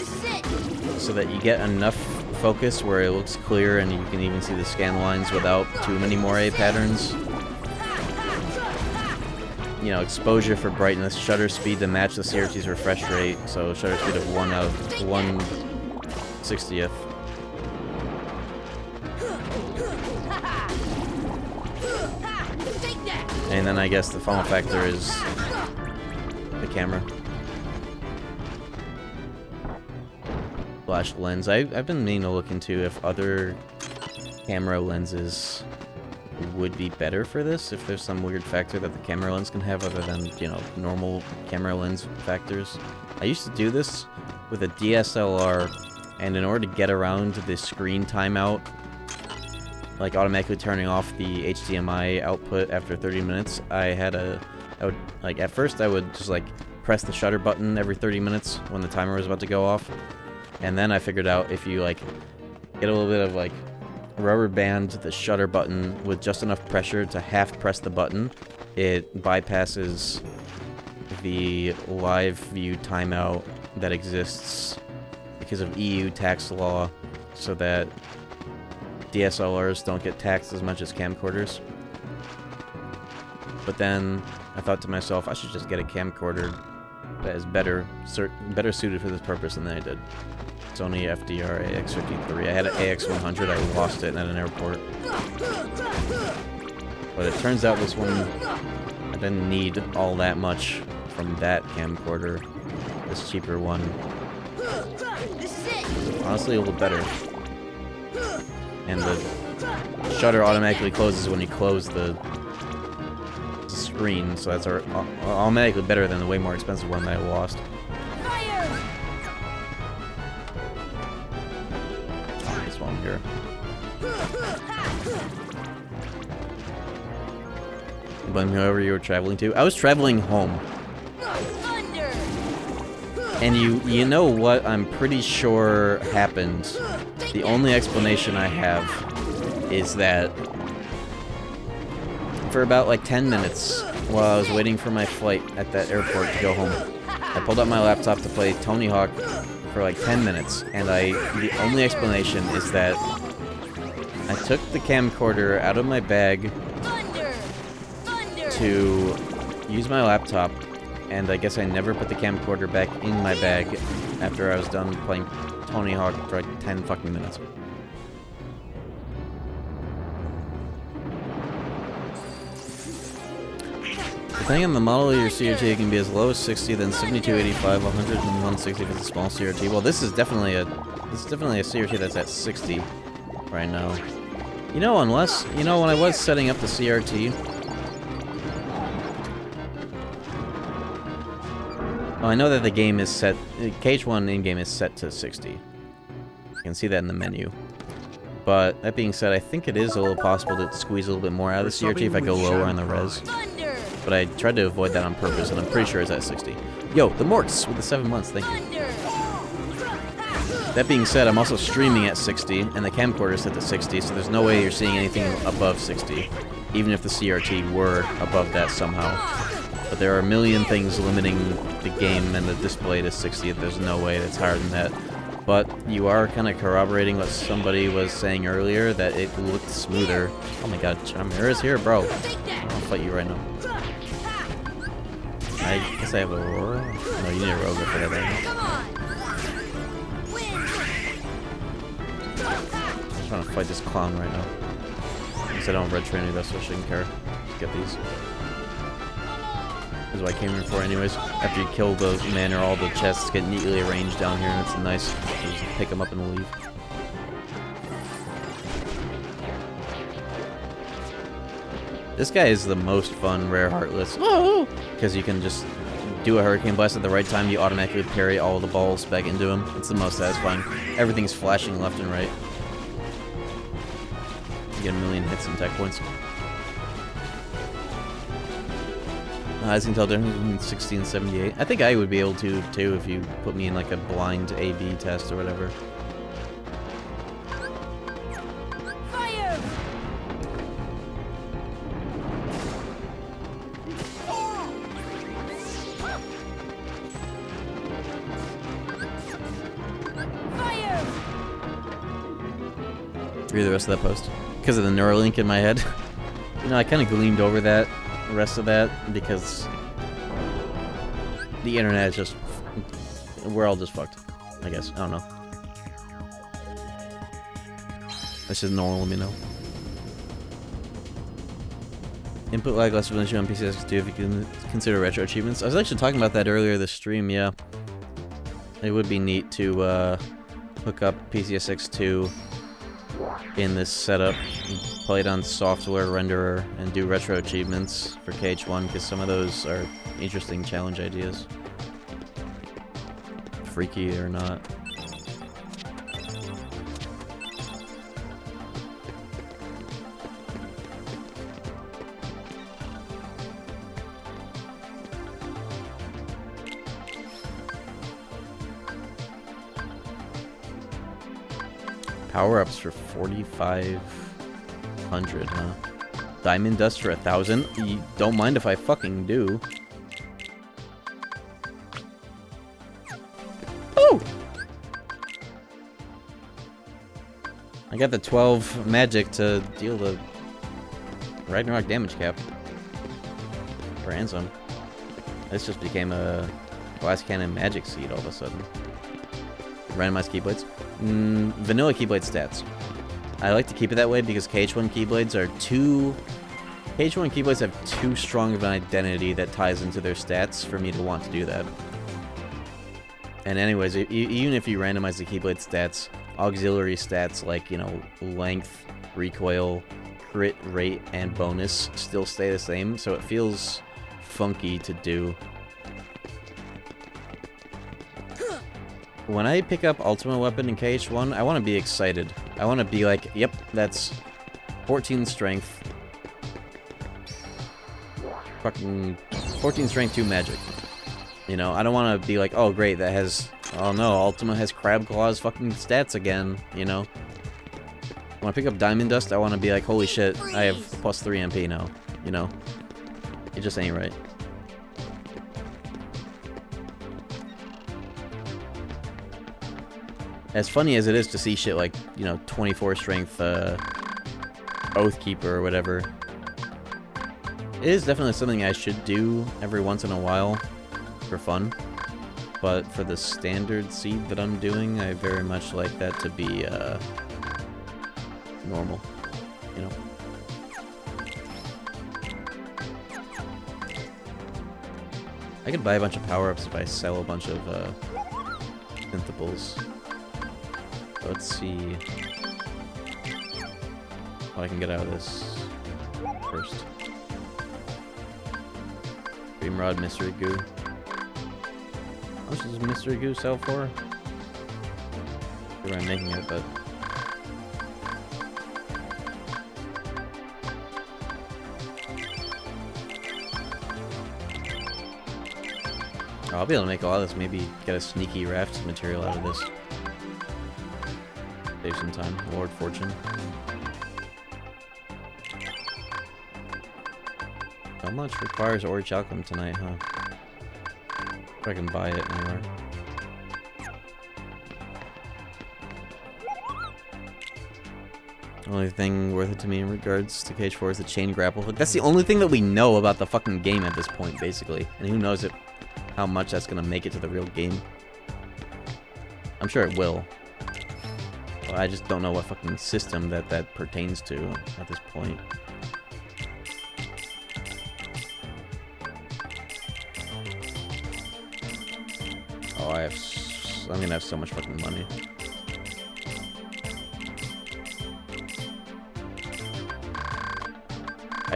so that you get enough focus where it looks clear and you can even see the scan lines without too many moire patterns. You know, exposure for brightness, shutter speed to match the CRT's refresh rate, so shutter speed of 1 out of 1/60th. And then I guess the final factor is the camera. Flash lens. I've been meaning to look into if other camera lenses would be better for this, if there's some weird factor that the camera lens can have other than, you know, normal camera lens factors. I used to do this with a DSLR, and in order to get around the screen timeout, like automatically turning off the HDMI output after 30 minutes, I would, like, at first I would just, like, press the shutter button every 30 minutes when the timer was about to go off. And then I figured out if you, like, get a little bit of, like, rubber band the shutter button with just enough pressure to half press the button, it bypasses the live view timeout that exists because of EU tax law, so that DSLRs don't get taxed as much as camcorders. But then I thought to myself, I should just get a camcorder that is better suited for this purpose, and then I did. Sony FDR AX53. I had an AX100, I lost it at an airport. But it turns out this one, I didn't need all that much from that camcorder. This cheaper one, honestly, a little better. And the shutter automatically closes when you close the screen, so that's automatically better than the way more expensive one that I lost. This one here. Blame whoever you were traveling to. I was traveling home. And you know what I'm pretty sure happened. The only explanation I have is that for about like 10 minutes while I was waiting for my flight at that airport to go home, I pulled out my laptop to play Tony Hawk for like 10 minutes, and the only explanation is that I took the camcorder out of my bag to use my laptop, and I guess I never put the camcorder back in my bag after I was done playing Tony Hawk for like 10 fucking minutes. Depending on the model of your CRT, it can be as low as 60, then 72, 85, 100, and 160 if it's a small CRT. Well, this is definitely a CRT that's at 60 right now. You know, unless, you know, when I was setting up the CRT, well, I know that the game is set, KH1 in-game is set to 60. You can see that in the menu. But, that being said, I think it is a little possible to squeeze a little bit more out of the CRT if I go lower on the res. But I tried to avoid that on purpose, and I'm pretty sure it's at 60. Yo, the Morts with the 7 months, thank you. That being said, I'm also streaming at 60, and the camcorder is set to 60, so there's no way you're seeing anything above 60, even if the CRT were above that somehow. But there are a million things limiting the game and the display to 60. There's no way that's higher than that. But you are kind of corroborating what somebody was saying earlier, that it looked smoother. Oh my god, Chamir is here, bro. I'll fight you right now. I guess I have a Aurora? No, you need a Roga for that right now. I'm trying to fight this clown right now. Because I don't have red training though, so I shouldn't care. Just get these. This is what I came here for anyways. After you kill the manor, all the chests get neatly arranged down here, and it's nice. You just pick them up and leave. This guy is the most fun rare Heartless. Because you can just do a Hurricane Blast at the right time, you automatically parry all the balls back into him. It's the most satisfying. Everything's flashing left and right. You get a million hits and tech points. As you can tell, difference between 60 and 78. I think I would be able to, too, if you put me in, like, a blind A-B test or whatever. Fire! Fire! Read the rest of that post. Because of the Neuralink in my head. You know, I kind of gleamed over that, the rest of that, because the internet is just... We're all just fucked, I guess. I don't know. That's just normal, let me know. Input lag less of an issue on PCSX2 if you can consider retro achievements. I was actually talking about that earlier this stream, yeah. It would be neat to hook up PCSX2 in this setup, play it on software renderer, and do retro achievements for KH1, because some of those are interesting challenge ideas. Freaky or not. Power-ups for 4,500, huh? Diamond dust for 1,000? You don't mind if I fucking do. Oh! I got the 12 magic to deal the Ragnarok damage cap. For Ansem. This just became a glass cannon magic seed all of a sudden. Randomized Keyblades. Vanilla Keyblade stats. I like to keep it that way because KH1 Keyblades are too... KH1 Keyblades have too strong of an identity that ties into their stats for me to want to do that. And anyways, even if you randomize the Keyblade stats, auxiliary stats like, you know, length, recoil, crit rate, and bonus still stay the same, so it feels funky to do. When I pick up Ultimate Weapon in KH1, I want to be excited. I want to be like, yep, that's 14 strength. Fucking 14 strength, 2 magic. You know, I don't want to be like, oh great, that has, oh no, Ultima has Crab Claw's fucking stats again, you know? When I pick up Diamond Dust, I want to be like, holy shit, I have plus 3 MP now, you know? It just ain't right. As funny as it is to see shit like, you know, 24 strength, Oathkeeper or whatever, it is definitely something I should do every once in a while for fun. But for the standard seed that I'm doing, I very much like that to be, normal, you know? I could buy a bunch of power-ups if I sell a bunch of, Synthables. Let's see what I can get out of this first. Dreamrod Mystery Goo. How much does Mystery Goo sell for? I'm making it, but... Oh, I'll be able to make a lot of this, maybe get a sneaky raft material out of this. Save some time. Lord Fortune. How much requires Orichalcum tonight, huh? If I can buy it anywhere. Only thing worth it to me in regards to KH4 is the chain grapple hook. That's the only thing that we know about the fucking game at this point, basically. And who knows how much that's gonna make it to the real game. I'm sure it will. Well, I just don't know what fucking system that pertains to at this point. Oh, I'm gonna have so much fucking money.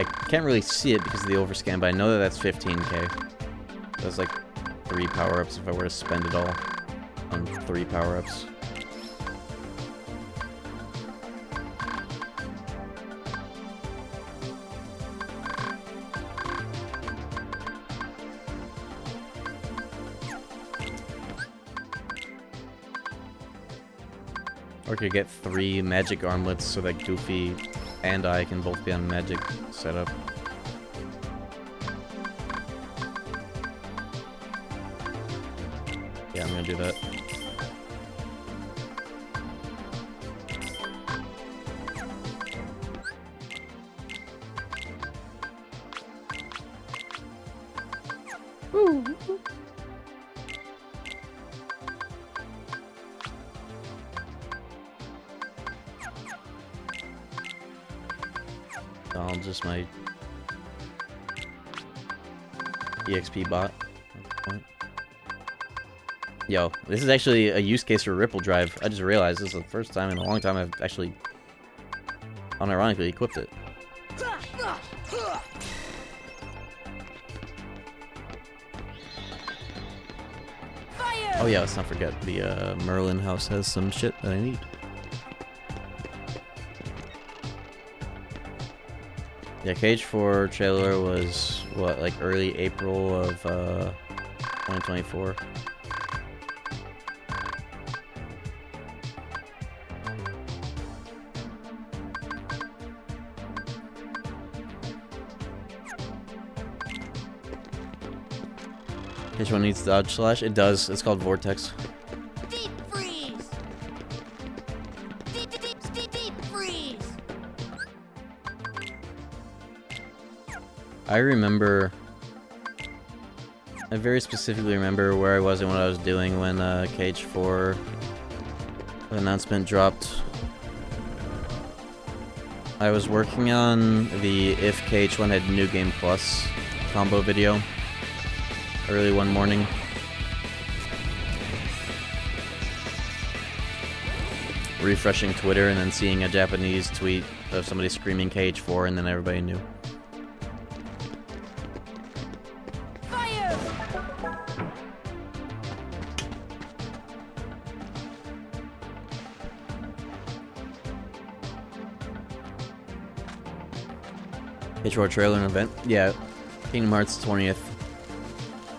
I can't really see it because of the overscan, but I know that that's 15k. That's like 3 power-ups if I were to spend it all on 3 power-ups. Or I could get 3 magic armlets so that Goofy and I can both be on magic setup. Yeah, I'm gonna do that. I'll just my EXP bot. Yo, this is actually a use case for Ripple Drive. I just realized this is the first time in a long time I've actually unironically equipped it. Oh yeah, let's not forget the Merlin house has some shit that I need. Yeah, KH4 trailer was, what, like early April of 2024. KH1 needs dodge slash? It does. It's called Vortex. Deep freeze. Deep freeze. I very specifically remember where I was and what I was doing when KH4 announcement dropped. I was working on the if KH1 had New Game Plus combo video early one morning. Refreshing Twitter and then seeing a Japanese tweet of somebody screaming KH4 and then everybody knew. KH4 trailer and event? Yeah, Kingdom Hearts 20th.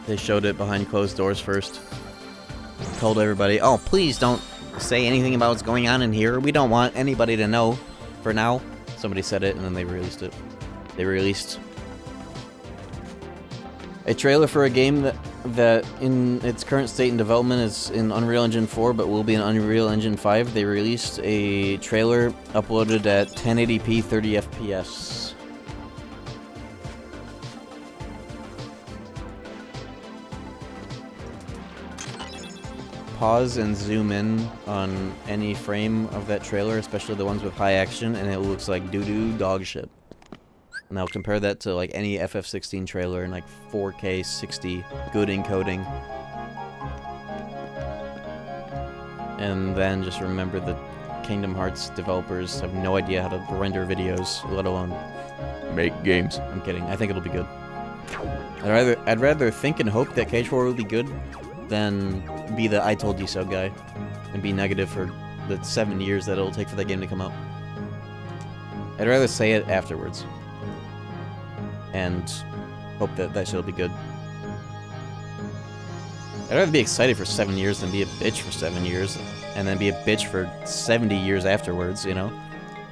They showed it behind closed doors first. Told everybody, oh, please don't say anything about what's going on in here. We don't want anybody to know for now. Somebody said it and then they released it. They released a trailer for a game that in its current state in development is in Unreal Engine 4 but will be in Unreal Engine 5. They released a trailer uploaded at 1080p 30 FPS. Pause and zoom in on any frame of that trailer, especially the ones with high action, and it looks like doo-doo dog shit. Now compare that to like any FF16 trailer in like 4K 60 good encoding. And then just remember that Kingdom Hearts developers have no idea how to render videos, let alone make games. I'm kidding. I think it'll be good. I'd rather think and hope that KH4 will be good than be the I told you so guy and be negative for the 7 years that it'll take for that game to come out. I'd rather say it afterwards and hope that that shit will be good. I'd rather be excited for 7 years than be a bitch for 7 years and then be a bitch for 70 years afterwards, you know?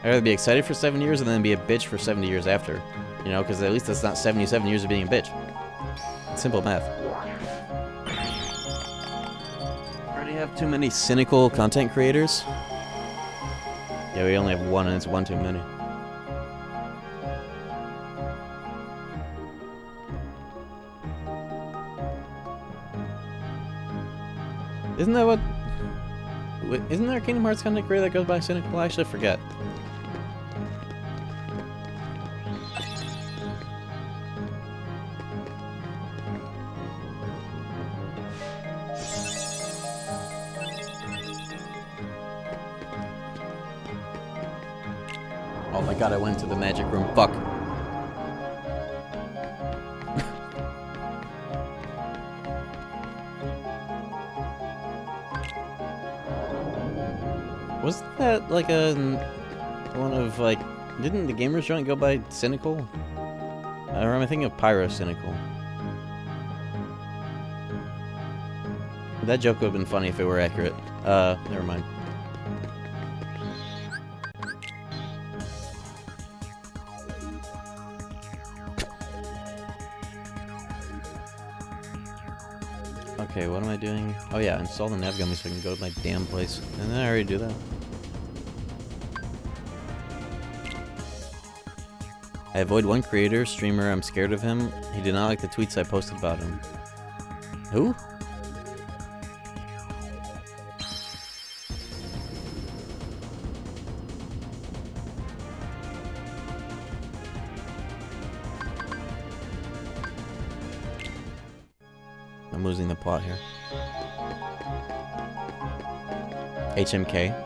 I'd rather be excited for 7 years and then be a bitch for 70 years after, you know, because at least that's not 77 years of being a bitch. It's simple math. Have too many cynical content creators? Yeah, we only have one and it's one too many. Isn't that what... Isn't there a Kingdom Hearts content creator that goes by cynical? I actually forget. Oh my god, I went into the magic room. Fuck. Wasn't that like a one of like? Didn't the Gamers Joint go by Cynical? I remember thinking of Pyro Cynical. That joke would have been funny if it were accurate. Never mind. Okay, what am I doing? Oh yeah, install the nav gummy so I can go to my damn place. And then I already do that. I avoid one creator, streamer, I'm scared of him. He did not like the tweets I posted about him. Who? I'm losing the plot here. HMK.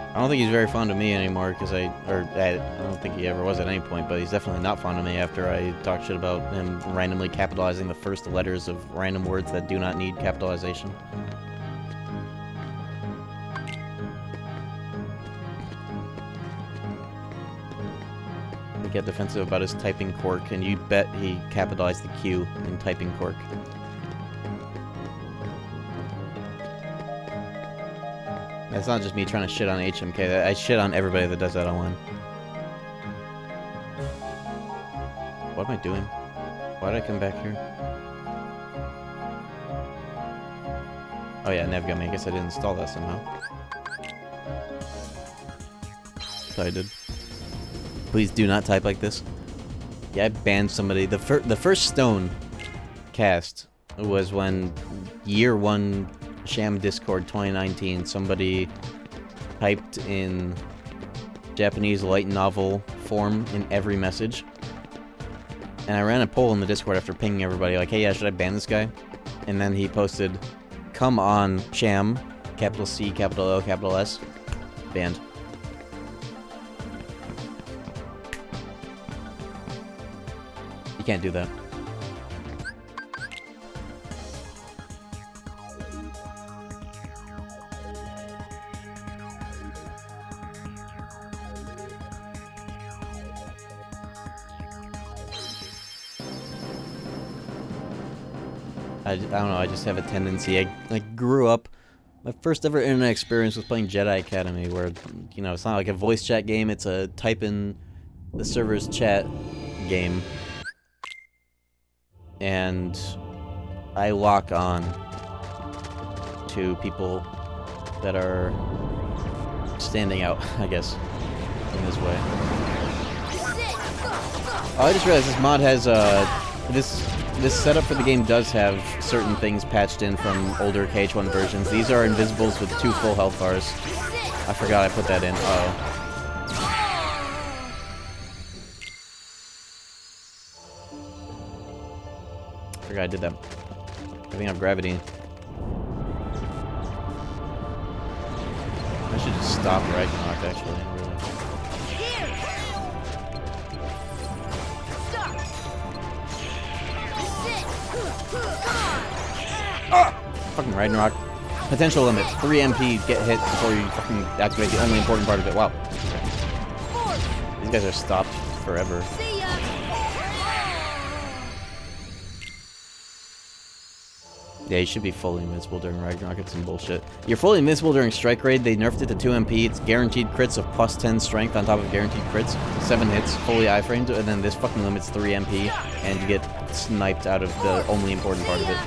I don't think he's very fond of me anymore, because I don't think he ever was at any point, but he's definitely not fond of me after I talk shit about him randomly capitalizing the first letters of random words that do not need capitalization. He got defensive about his typing quirk, and you bet he capitalized the Q in typing quirk. That's not just me trying to shit on HMK. I shit on everybody that does that online. What am I doing? Why did I come back here? Oh yeah, Navgummy. I guess I didn't install that somehow. Thought I did. Please do not type like this. Yeah, I banned somebody. The first Stone cast was when Year 1 Sham Discord 2019, somebody typed in Japanese light novel form in every message. And I ran a poll in the Discord after pinging everybody, like, hey, yeah, should I ban this guy? And then he posted, come on, Sham, capital C, capital O, capital S, banned. You can't do that. I don't know, I just have a tendency. I grew up, my first ever internet experience was playing Jedi Academy, where, you know, it's not like a voice chat game, it's a type in the server's chat game. And I lock on to people that are standing out, I guess, in this way. Oh, I just realized this mod has, this setup for the game does have certain things patched in from older KH1 versions. These are invisibles with 2 full health bars. I forgot I put that in. Uh-oh. I forgot I did that. I think I have gravity. I should just stop Ragnarok, actually. Really. Fucking Ragnarok. Potential limit. 3 MP get hit before you fucking activate the only important part of it. Wow. These guys are stopped forever. Yeah, you should be fully invincible during Ragnarok. It's some bullshit. You're fully invincible during Strike Raid. They nerfed it to 2 MP. It's guaranteed crits of plus 10 strength on top of guaranteed crits. 7 hits, fully iframed, and then this fucking limit's 3 MP, and you get sniped out of the only important part of it.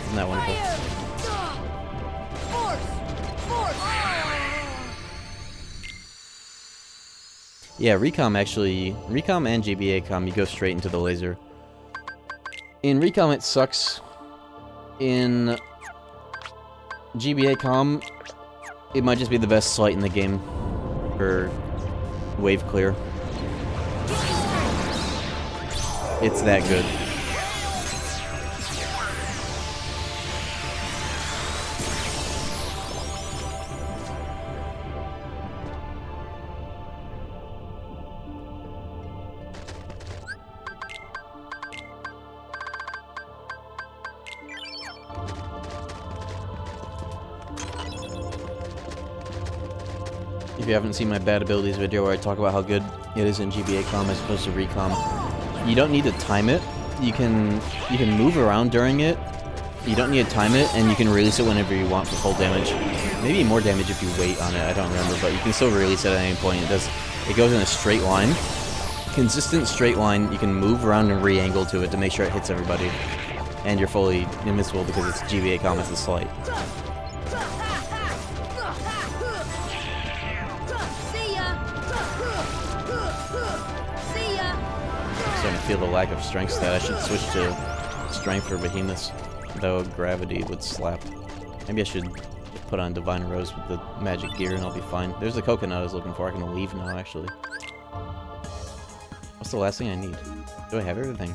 Isn't that wonderful? Yeah, Recom and GBA Com, you go straight into the laser. In Recom it sucks. In GBA Com, it might just be the best sight in the game for wave clear. It's that good. you haven't seen my bad abilities video where I talk about how good it is in GBA com as opposed to recom. You don't need to time it. You can move around during it. You don't need to time it, and you can release it whenever you want for full damage. Maybe more damage if you wait on it, I don't remember, but you can still release it at any point. It goes in a straight line. Consistent straight line, you can move around and re-angle to it to make sure it hits everybody. And you're fully invincible because it's GBA com, it's a slight. See ya. See ya. I'm starting to feel the lack of strength stat. I should switch to strength for behemoths, though gravity would slap. Maybe I should put on Divine Rose with the magic gear and I'll be fine. There's the coconut I was looking for. I can leave now, actually. What's the last thing I need? Do I have everything?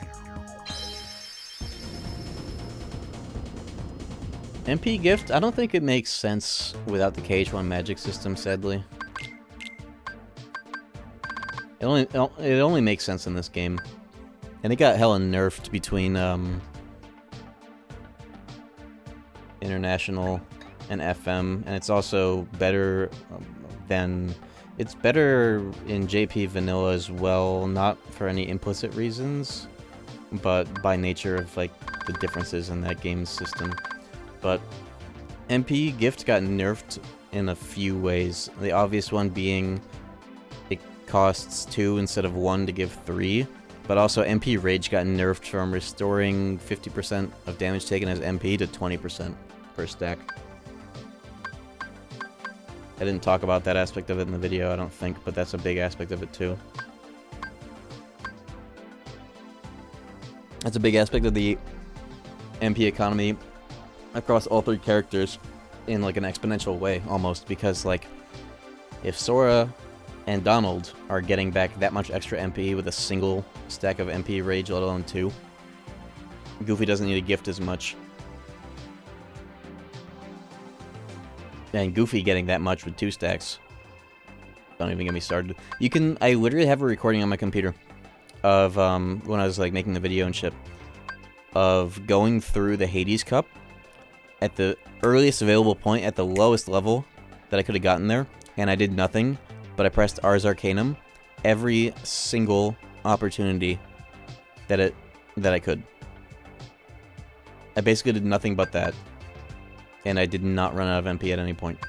MP gift? I don't think it makes sense without the KH1 magic system, sadly. It only makes sense in this game. And it got hella nerfed between International and FM, and it's also better than... It's better in JP Vanilla as well, not for any implicit reasons, but by nature of, like, the differences in that game's system. But MP Gift got nerfed in a few ways. The obvious one being it costs 2 instead of 1 to give 3, but also MP Rage got nerfed from restoring 50% of damage taken as MP to 20% per stack. I didn't talk about that aspect of it in the video, I don't think, but that's a big aspect of it too. That's a big aspect of the MP economy across all 3 characters in like an exponential way, almost, because like if Sora and Donald are getting back that much extra MP with a single stack of MP Rage, let alone 2, Goofy doesn't need a gift as much. And Goofy getting that much with 2 stacks. Don't even get me started. You can... I literally have a recording on my computer of, when I was, like, making the video and shit, of going through the Hades Cup at the earliest available point at the lowest level that I could have gotten there, and I did nothing, but I pressed Ars Arcanum every single opportunity that I could. I basically did nothing but that. And I did not run out of MP at any point.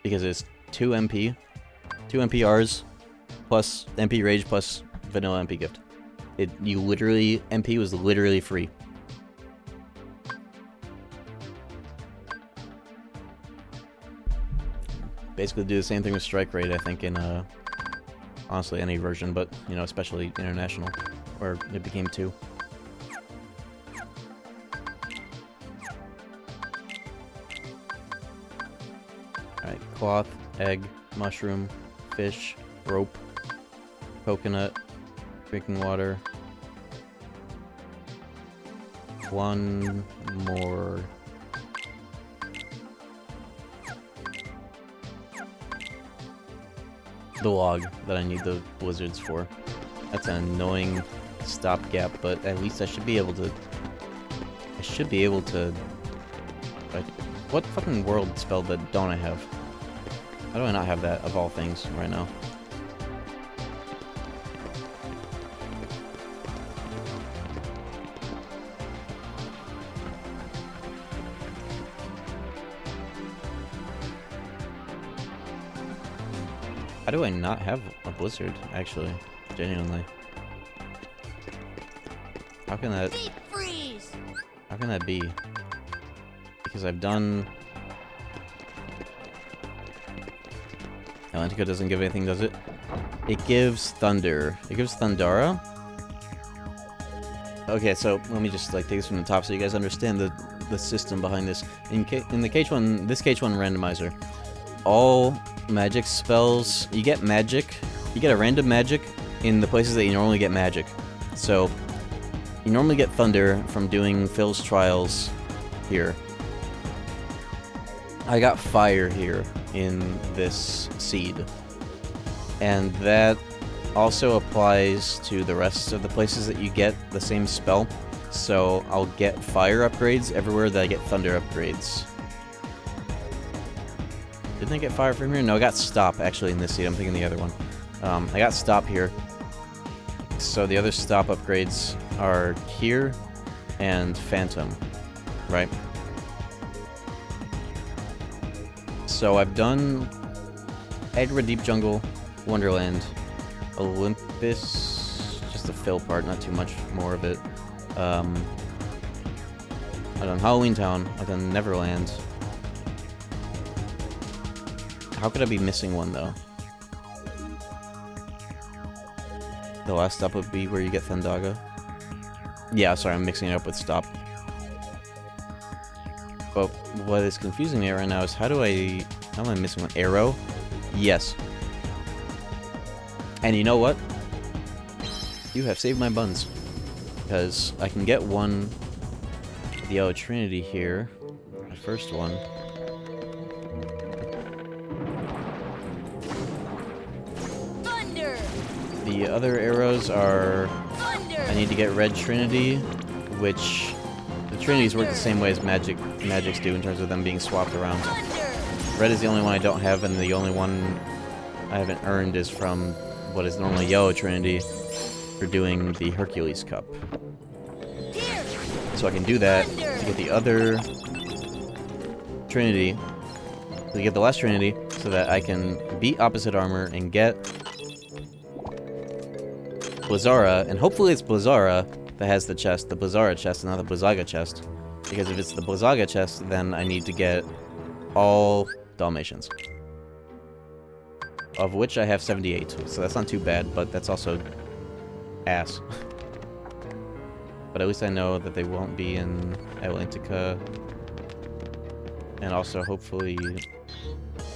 Because it's 2 MP, 2 MPRs, plus MP Rage, plus vanilla MP Gift. MP was literally free. Basically do the same thing with Strike Rate, I think, in, honestly, any version, but, you know, especially International, where it became 2. Alright, cloth, egg, mushroom, fish, rope, coconut, drinking water. 1 more. The log that I need the blizzards for. That's an annoying stopgap, but at least I should be able to... What fucking world spell that don't I have? How do I not have that, of all things, right now? How do I not have a blizzard, actually? Genuinely. How can that... Deep freeze. How can that be? Because I've done... Atlantica doesn't give anything, does it? It gives Thunder. It gives Thundara? Okay, so let me just like take this from the top so you guys understand the system behind this. In the KH1, this KH1 randomizer, all magic spells, you get a random magic in the places that you normally get magic. So, you normally get Thunder from doing Phil's Trials here. I got Fire here in this seed. And that also applies to the rest of the places that you get the same spell. So I'll get Fire upgrades everywhere that I get Thunder upgrades. Didn't I get fire from here? No, I got stop, actually, in this seat. I'm thinking the other one. I got stop here. So the other stop upgrades are here and phantom, right? So I've done Agra Deep Jungle, Wonderland, Olympus, just the fill part, not too much more of it. I've done Halloween Town, I've done Neverland. How could I be missing one, though? The last stop would be where you get Thandaga. Yeah, sorry, I'm mixing it up with stop. But what is confusing me right now is how am I missing one? Arrow? Yes. And you know what? You have saved my buns. Because I can get one, the Yellow Trinity here, the first one. Thunder! The other arrows are, Thunder! I need to get Red Trinity, which the Trinities work the same way as magics do in terms of them being swapped around. Thunder! Red is the only one I don't have, and the only one I haven't earned is from what is normally Yellow Trinity for doing the Hercules Cup. Here! So I can do that to get the other Trinity, to get the last Trinity, so that I can beat Opposite Armor and get Blizzara, and hopefully it's Blizzara that has the chest, the Blizzara chest, and not the Blizzaga chest. Because if it's the Blizzaga chest, then I need to get all Dalmatians. Of which I have 78, so that's not too bad, but that's also ass. But at least I know that they won't be in Atlantica. And also, hopefully,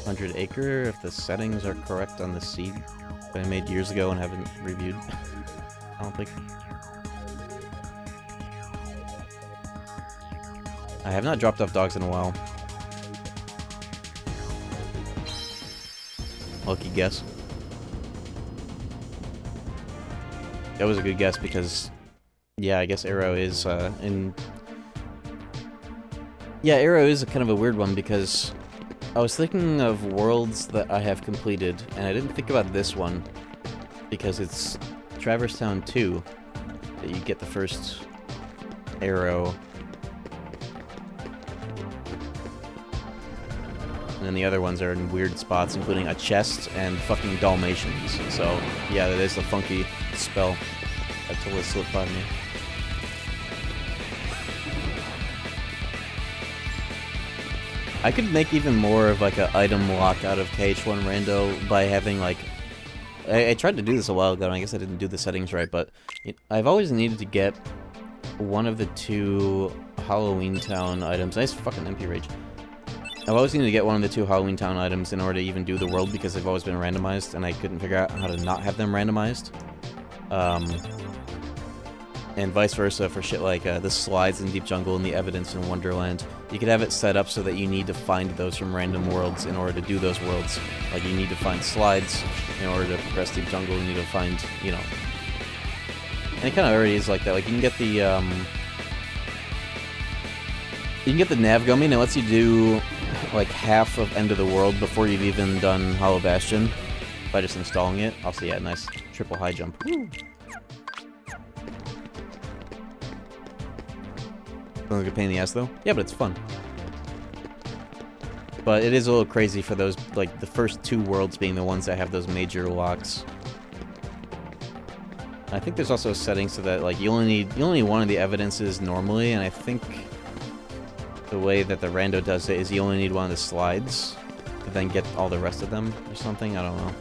100 Acre, if the settings are correct on the seed that I made years ago and haven't reviewed. I don't think. I have not dropped off dogs in a while. Lucky guess. That was a good guess because, yeah, I guess Arrow is Yeah, Arrow is kind of a weird one because I was thinking of worlds that I have completed, and I didn't think about this one because it's Traverse Town 2 that you get the first Arrow. And then the other ones are in weird spots, including a chest and fucking Dalmatians. So, yeah, that is a funky spell. That totally slipped by me. I could make even more of like an item lock out of KH1 Rando by having like... I tried to do this a while ago, and I guess I didn't do the settings right, but I've always needed to get one of the two Halloween Town items. Nice fucking MP Rage. I've always needed to get one of the two Halloween Town items in order to even do the world because they've always been randomized, and I couldn't figure out how to not have them randomized. And vice versa for shit like the slides in Deep Jungle and the evidence in Wonderland. You could have it set up so that you need to find those from random worlds in order to do those worlds. Like, you need to find slides in order to progress Deep Jungle, you need to find, you know... And it kind of already is like that. Like, you can get the, You can get the Nav Gummy, and it lets you do, like, half of End of the World before you've even done Hollow Bastion by just installing it. Also, yeah, nice triple high jump. Woo! Sounds like a pain in the ass, though. Yeah, but it's fun. But it is a little crazy for those, like, the first two worlds being the ones that have those major locks. I think there's also a setting so that, like, you only need one of the evidences normally, and I think the way that the rando does it is you only need one of the slides to then get all the rest of them or something. I don't know.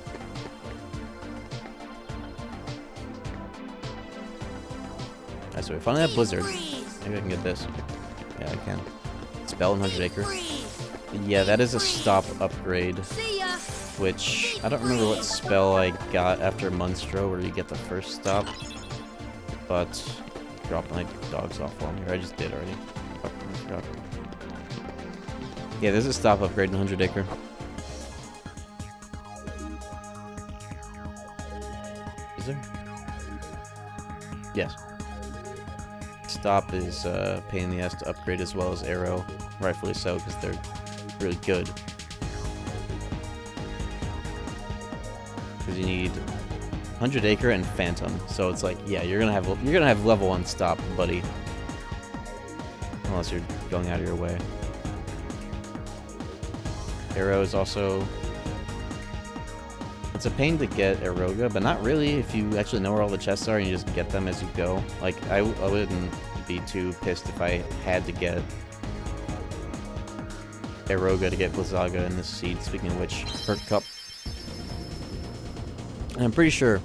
Alright, so we finally have Blizzard. Maybe I can get this. Yeah, I can. Spell in 100 Acre. Yeah, that is a stop upgrade. See ya. Which, I don't remember what spell I got after Munstro where you get the first stop. But, drop my dogs off on here. I just did already. Fuck, I forgot. Yeah, there's a stop upgrade in 100 Acre. Is there? Yes. Stop is a pain in the ass to upgrade as well as Arrow. Rightfully so, because they're really good. you need 100 Acre and Phantom. So it's like, yeah, you're gonna have level 1 stop, buddy. Unless you're going out of your way. Arrow is also... It's a pain to get Eroga, but not really if you actually know where all the chests are and you just get them as you go. Like, I wouldn't be too pissed if I had to get Eroga to get Blizzaga in this seed. Speaking of which, Herc Cup. And I'm pretty sure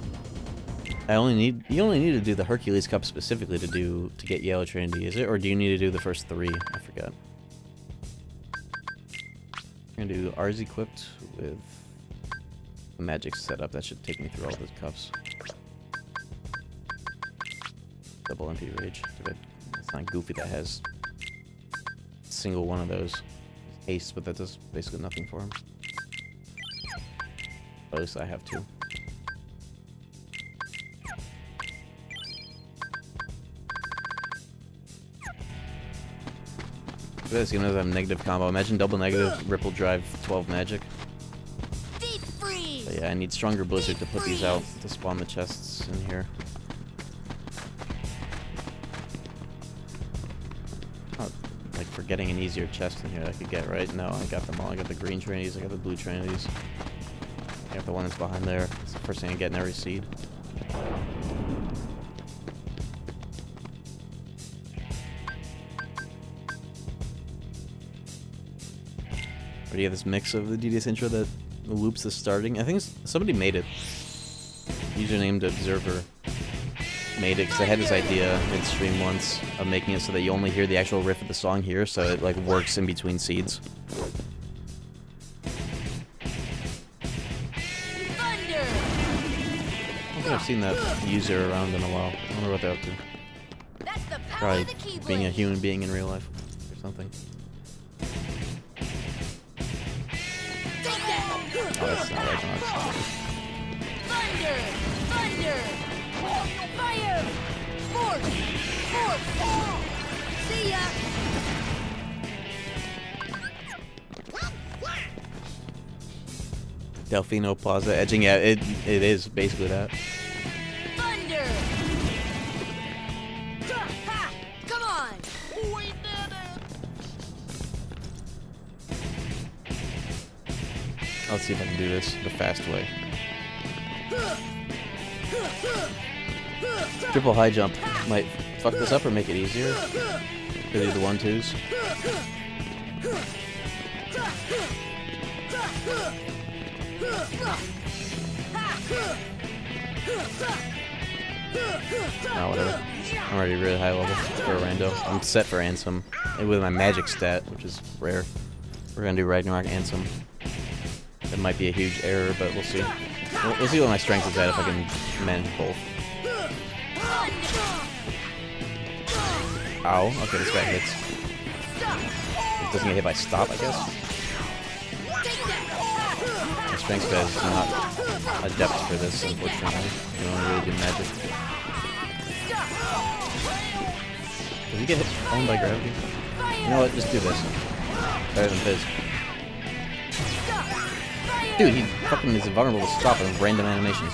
you only need to do the Hercules Cup specifically to get Yellow Trinity, is it? Or do you need to do the first 3? I forget. I'm gonna do R's equipped with magic setup. That should take me through all those cups. Double MP Rage. It's not Goofy that has a single one of those. Haste, but that does basically nothing for him. At least I have 2. This game doesn't have negative combo. Imagine double negative, Ripple Drive, 12 magic. But yeah, I need stronger Blizzard to put these out to spawn the chests in here. Oh, like for getting an easier chest in here I could get, right? No, I got them all. I got the green Trinities, I got the blue Trinities. I got the one that's behind there. It's the first thing I get in every seed. Do you have this mix of the DDS intro that loops the starting? I think somebody made it. Usernamed Observer made it because I had this idea mid-stream once of making it so that you only hear the actual riff of the song here, so it like works in between seeds. I don't think I've seen that user around in a while. I wonder what they're up to. Probably being a human being in real life or something. Oh, that's not right. Thunder! Thunder! Fire! Force! Force! See ya! Delfino Plaza edging. Yeah, it is basically that. Thunder! Ha! Come on! We did it! Let's see if I can do this the fast way. Triple high jump might fuck this up or make it easier. Could do the 1-2s. Oh, whatever. I'm already really high level for a rando. I'm set for Ansem with my magic stat, which is rare. We're gonna do Ragnarok Ansem. That might be a huge error, but we'll see. We'll see what my strength is at if I can manage both. Ow. Okay, this guy hits. It doesn't get hit by stop, I guess. My strength guy is not adept for this, unfortunately. You can only really do magic. Does he get hit owned by gravity? You know what? Just do this. Better than Fizz. Dude, he fucking is vulnerable to stop with random animations.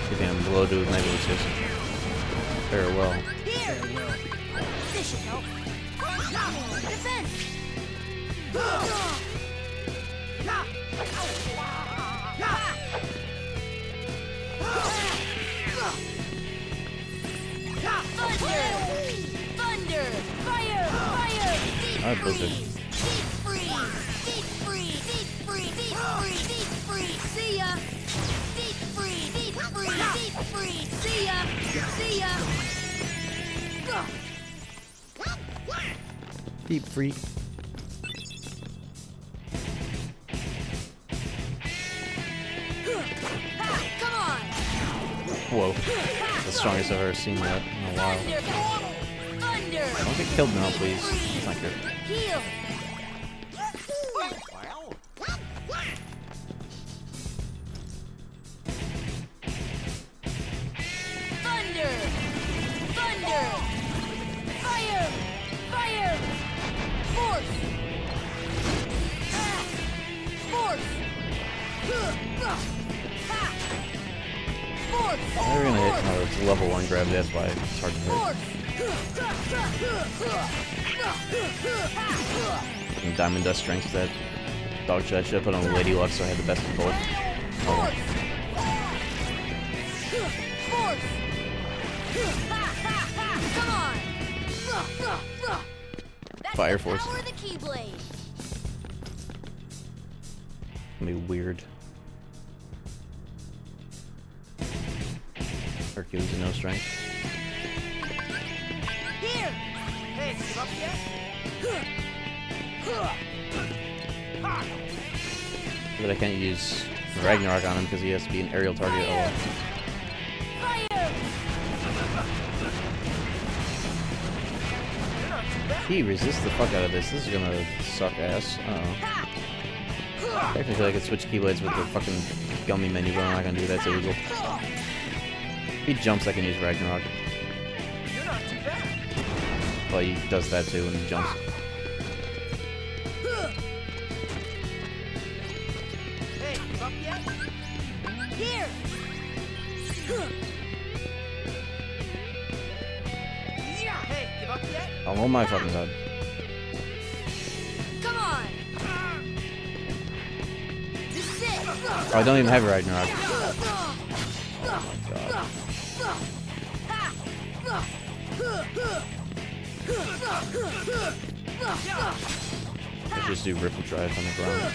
Keeping him low to maybe it's just farewell. This should help. Defense! Thunder! Thunder! Fire! Fire! Alright, Blizzard. See ya! Deep free! See ya! See ya! Deep free. Come on! Whoa. The strongest I've ever seen that in a while. Thunder! Don't get killed now, please. That's not good. Heal! Thunder! Thunder! Fire! Fire! Force! Force! They're gonna hit. Oh, it's level 1 gravity, that's why it's hard to hit. And Diamond Dust Strength, that dog shit I should have put on Lady Luck so I had the best of both. Oh. Fire Force. Gonna be weird. Hercules and no strength. Here! Hey, give up yet? But I can't use Ragnarok on him because he has to be an aerial target. Oh, well. He resists the fuck out of this. This is gonna suck ass. Uh-oh. Technically I could switch Keyblades with the fucking gummy menu, but I'm not gonna do that, it's illegal. If he jumps, I can use Ragnarok. You're not too bad. Well, he does that too when he jumps. Hey, give up yet? Here! Yeah! Hey, give up yet? Oh my fucking god. Come on! Just sit! Oh, I don't even have Ragnarok. Oh my god. Let's just do Ripple Drive on the ground.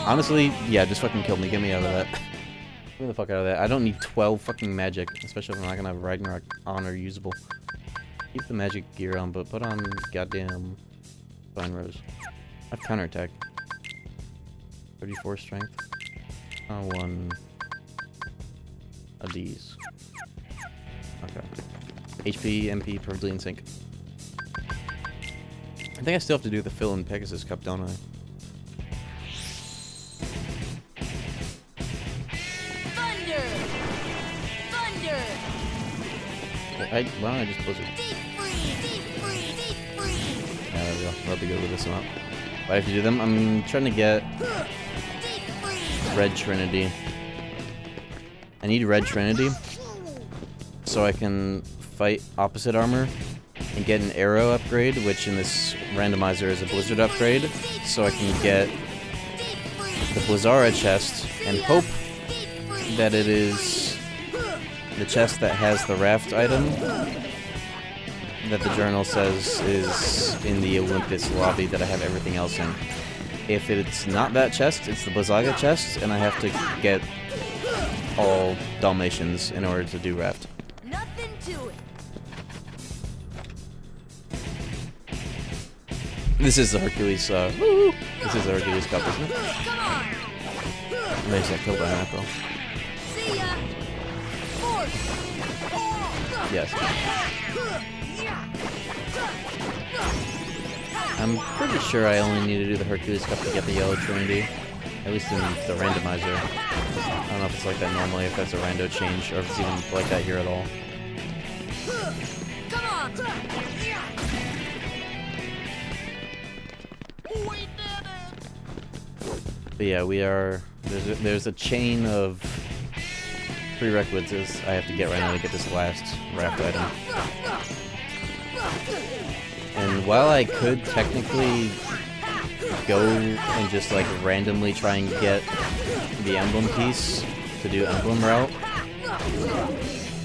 Honestly, yeah, just fucking kill me. Get me out of that. Get me the fuck out of that. I don't need 12 fucking magic, especially if I'm not gonna have Ragnarok on or usable. Keep the magic gear on, but put on goddamn Vine Rose. I have counterattack. 34 strength. One of these. Okay. HP, MP, perfectly in sync. I think I still have to do the fill in Pegasus Cup, don't I? Thunder! Thunder! Why don't I just Blizzard? Deep freeze! Deep freeze! Deep freeze! Yeah, there we go. I'll be good with this amount. Why do I have to do them? I'm trying to get Deep freeze! Red Trinity. I need Red Trinity so I can fight opposite armor and get an arrow upgrade, which in this randomizer is a blizzard upgrade, so I can get the Blizzara chest and hope that it is the chest that has the raft item that the journal says is in the Olympus lobby that I have everything else in. If it's not that chest, it's the Blizzaga chest, and I have to get all Dalmatians in order to do raft. Nothing to it. This is the Hercules, woo! This is the Hercules Cup, isn't it? Come on! Amazing, I killed by an apple. See ya! Force! Yes. I'm pretty sure I only need to do the Hercules Cup to get the yellow Trinity. At least in the randomizer. I don't know if it's like that normally, if that's a rando change, or if it's even like that here at all. Come on! But yeah, we are... There's a chain of prerequisites I have to get right now to get this last raft item. And while I could technically go and just like randomly try and get the emblem piece to do emblem route,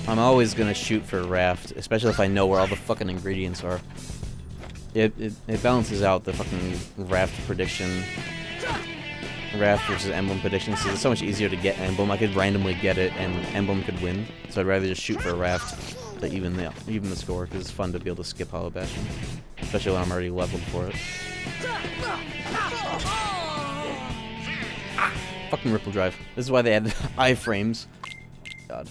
I'm always gonna shoot for raft, especially if I know where all the fucking ingredients are. It balances out the fucking raft prediction. Raft versus emblem prediction, so it's so much easier to get emblem. I could randomly get it and emblem could win. So I'd rather just shoot for raft to even the score, because it's fun to be able to skip Hollow Bastion. Especially when I'm already leveled for it. Fucking Ripple Drive. This is why they added iframes. God.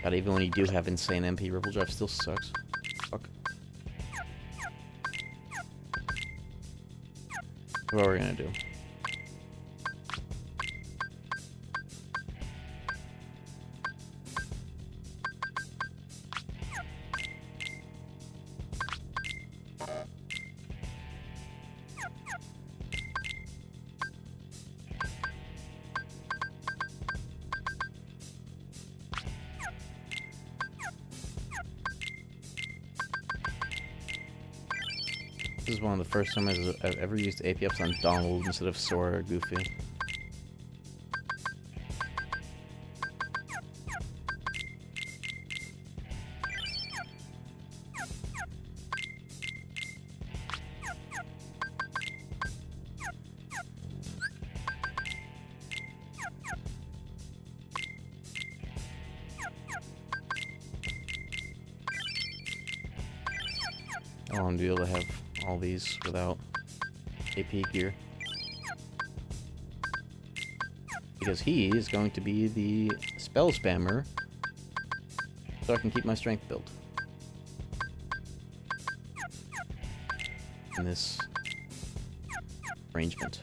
God, even when you do have insane MP, Ripple Drive still sucks. Fuck. What are we gonna do? This is one of the first times I've ever used AP ups on Donald instead of Sora or Goofy. I want to be able to have all these without AP gear. Because he is going to be the spell spammer, so I can keep my strength built. In this arrangement.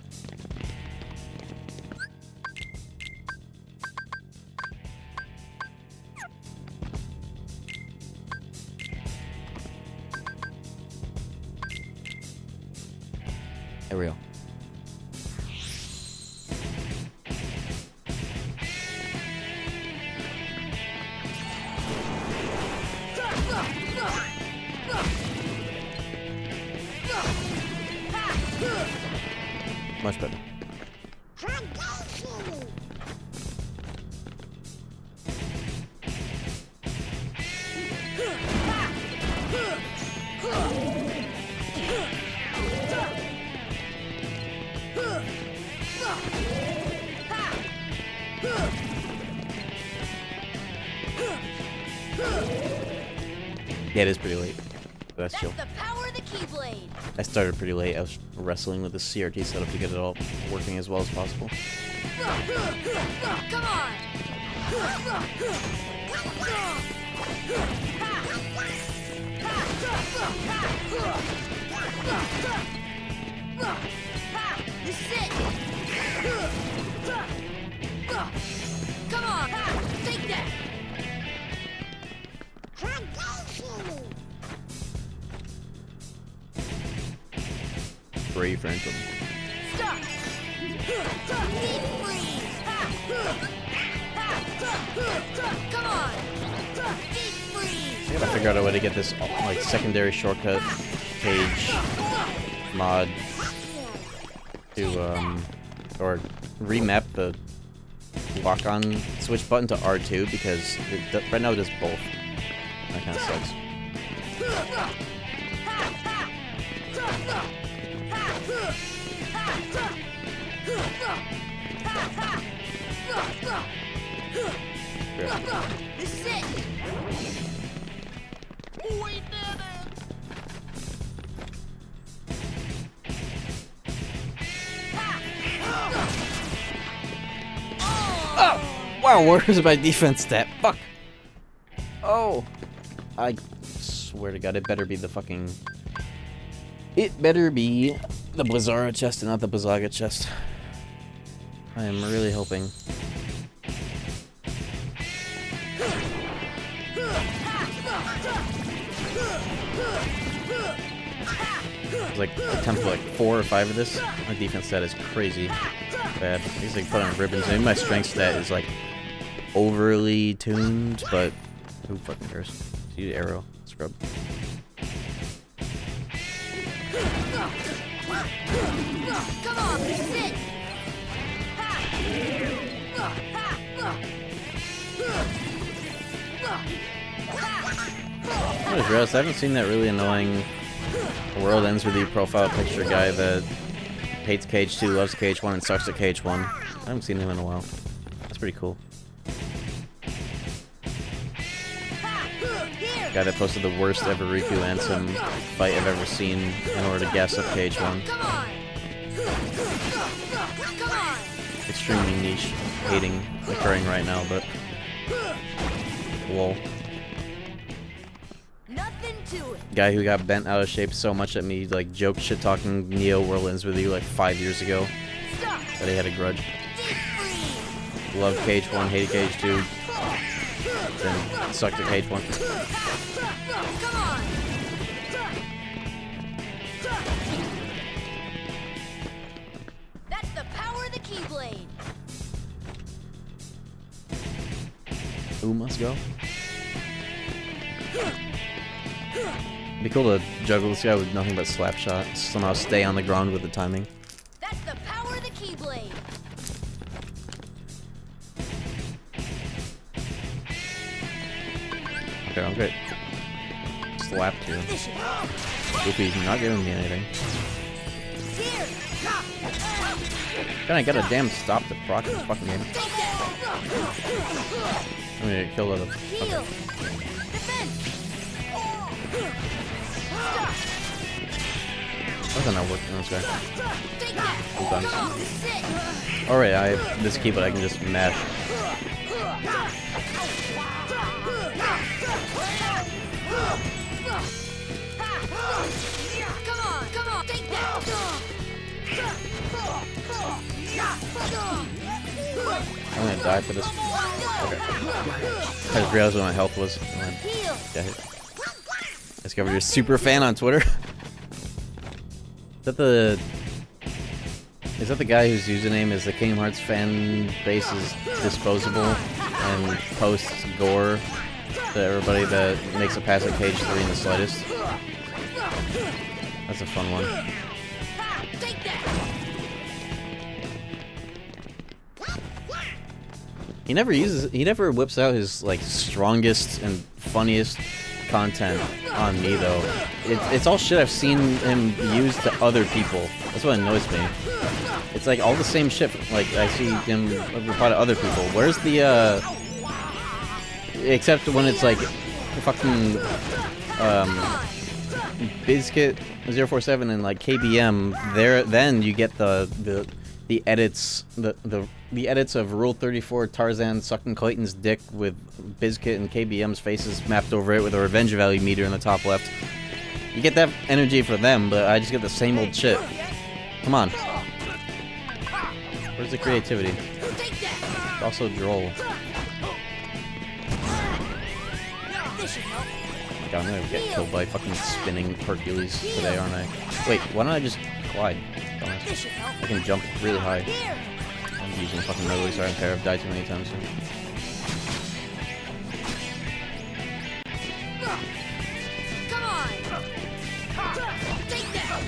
There we go. Much better. Yeah, it is pretty late. But that's chill. The power of the Keyblade. I started pretty late. I was wrestling with the CRT setup to get it all working as well as possible. Come on. This is it. Come on. Take that. Brave Phantom. Stop. Deep freeze. Come on. Deep freeze. I gotta figure out a way to get this like secondary shortcut page mod to or remap the lock-on switch button to R2 because right now it does both. That kind of sucks. This is it. We did it. Oh! Wow, where's my defense stat? Fuck! Oh! I swear to God, it better be the fucking... It better be the Blizzara chest and not the Blizzaga chest. I am really hoping. It's like attempt for like 4 or 5 of this. My defense stat is crazy bad. I guess I can put on ribbons. Maybe my strength stat is like overly tuned, but who fucking cares? Use arrow, scrub. Come on, this is it. I just realized I haven't seen that really annoying World Ends With You profile picture guy that hates KH2, loves KH1, and sucks at KH1. I haven't seen him in a while. That's pretty cool. Guy that posted the worst ever Riku Ansem fight I've ever seen in order to gas up KH1. Extremely niche hating occurring right now, but lol. Nothing to it. Guy who got bent out of shape so much at me like joke shit talking Neo World Ends With You like 5 years ago that he had a grudge. Loved KH1, hated KH2, then sucked at KH1. Come on. That's the power of the Keyblade. Who must go? Be cool to juggle this guy with nothing but slap shots. Somehow stay on the ground with the timing. That's the power of the Keyblade. Okay, I'm good. Slapped you. Goofy, you're not giving me anything. Then I gotta damn stop the proc this fucking game. I'm gonna get killed out of. Okay. How's that not working on this guy? Sometimes. Alright, I have this key, but I can just mash. Come on, take that. I'm gonna die for this. Okay. I just realized what my health was. Got hit. Discovered you're a super fan on Twitter. Is that the guy whose username is the Kingdom Hearts fan base is disposable and posts gore to everybody that makes it past like page 3 in the slightest? That's a fun one. He never whips out his like strongest and funniest content on me though. It's all shit I've seen him use to other people. That's what annoys me. It's like all the same shit. Like I see him reply to other people. Where's the except when it's like fucking Bizkit 047 and like KBM. There, then you get the edits the edits of Rule 34 Tarzan sucking Clayton's dick with Bizkit and KBM's faces mapped over it with a revenge value meter in the top left. You get that energy for them, but I just get the same old shit. Come on. Where's the creativity? It's also droll. Oh God, I'm gonna get killed by fucking spinning Hercules today, aren't I? Wait, why don't I just glide? I can jump really high. I'm using fucking melee, so I don't care. I've died too many times. Come on! Take that!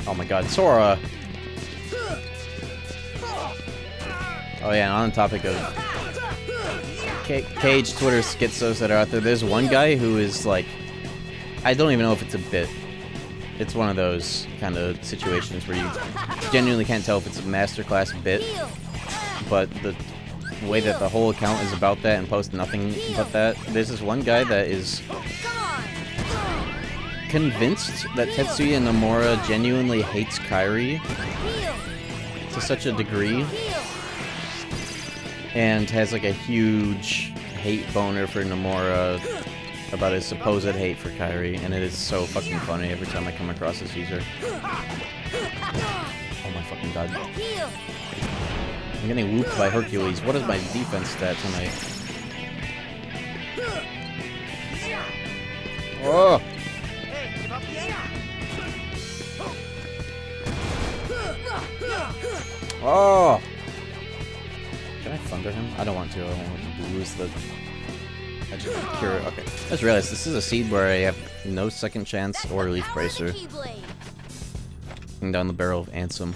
Oh my God, Sora! Oh yeah, and on the topic of KH Twitter schizos that are out there, there's one guy who is like, I don't even know if it's a bit. It's one of those kind of situations where you genuinely can't tell if it's a masterclass bit, but the way that the whole account is about that and posts nothing but that. There's this one guy that is convinced that Tetsuya Nomura genuinely hates Kairi to such a degree, and has like a huge hate boner for Nomura about his supposed hate for Kairi, and it is so fucking funny every time I come across this user. Oh my fucking God. I'm getting whooped by Hercules. What is my defense stat tonight? Oh! Oh! Can I thunder him? I don't want to. I don't want to lose the... I just cure it. Okay. I just realized this is a seed where I have no second chance or leaf bracer. Looking down the barrel of Ansem.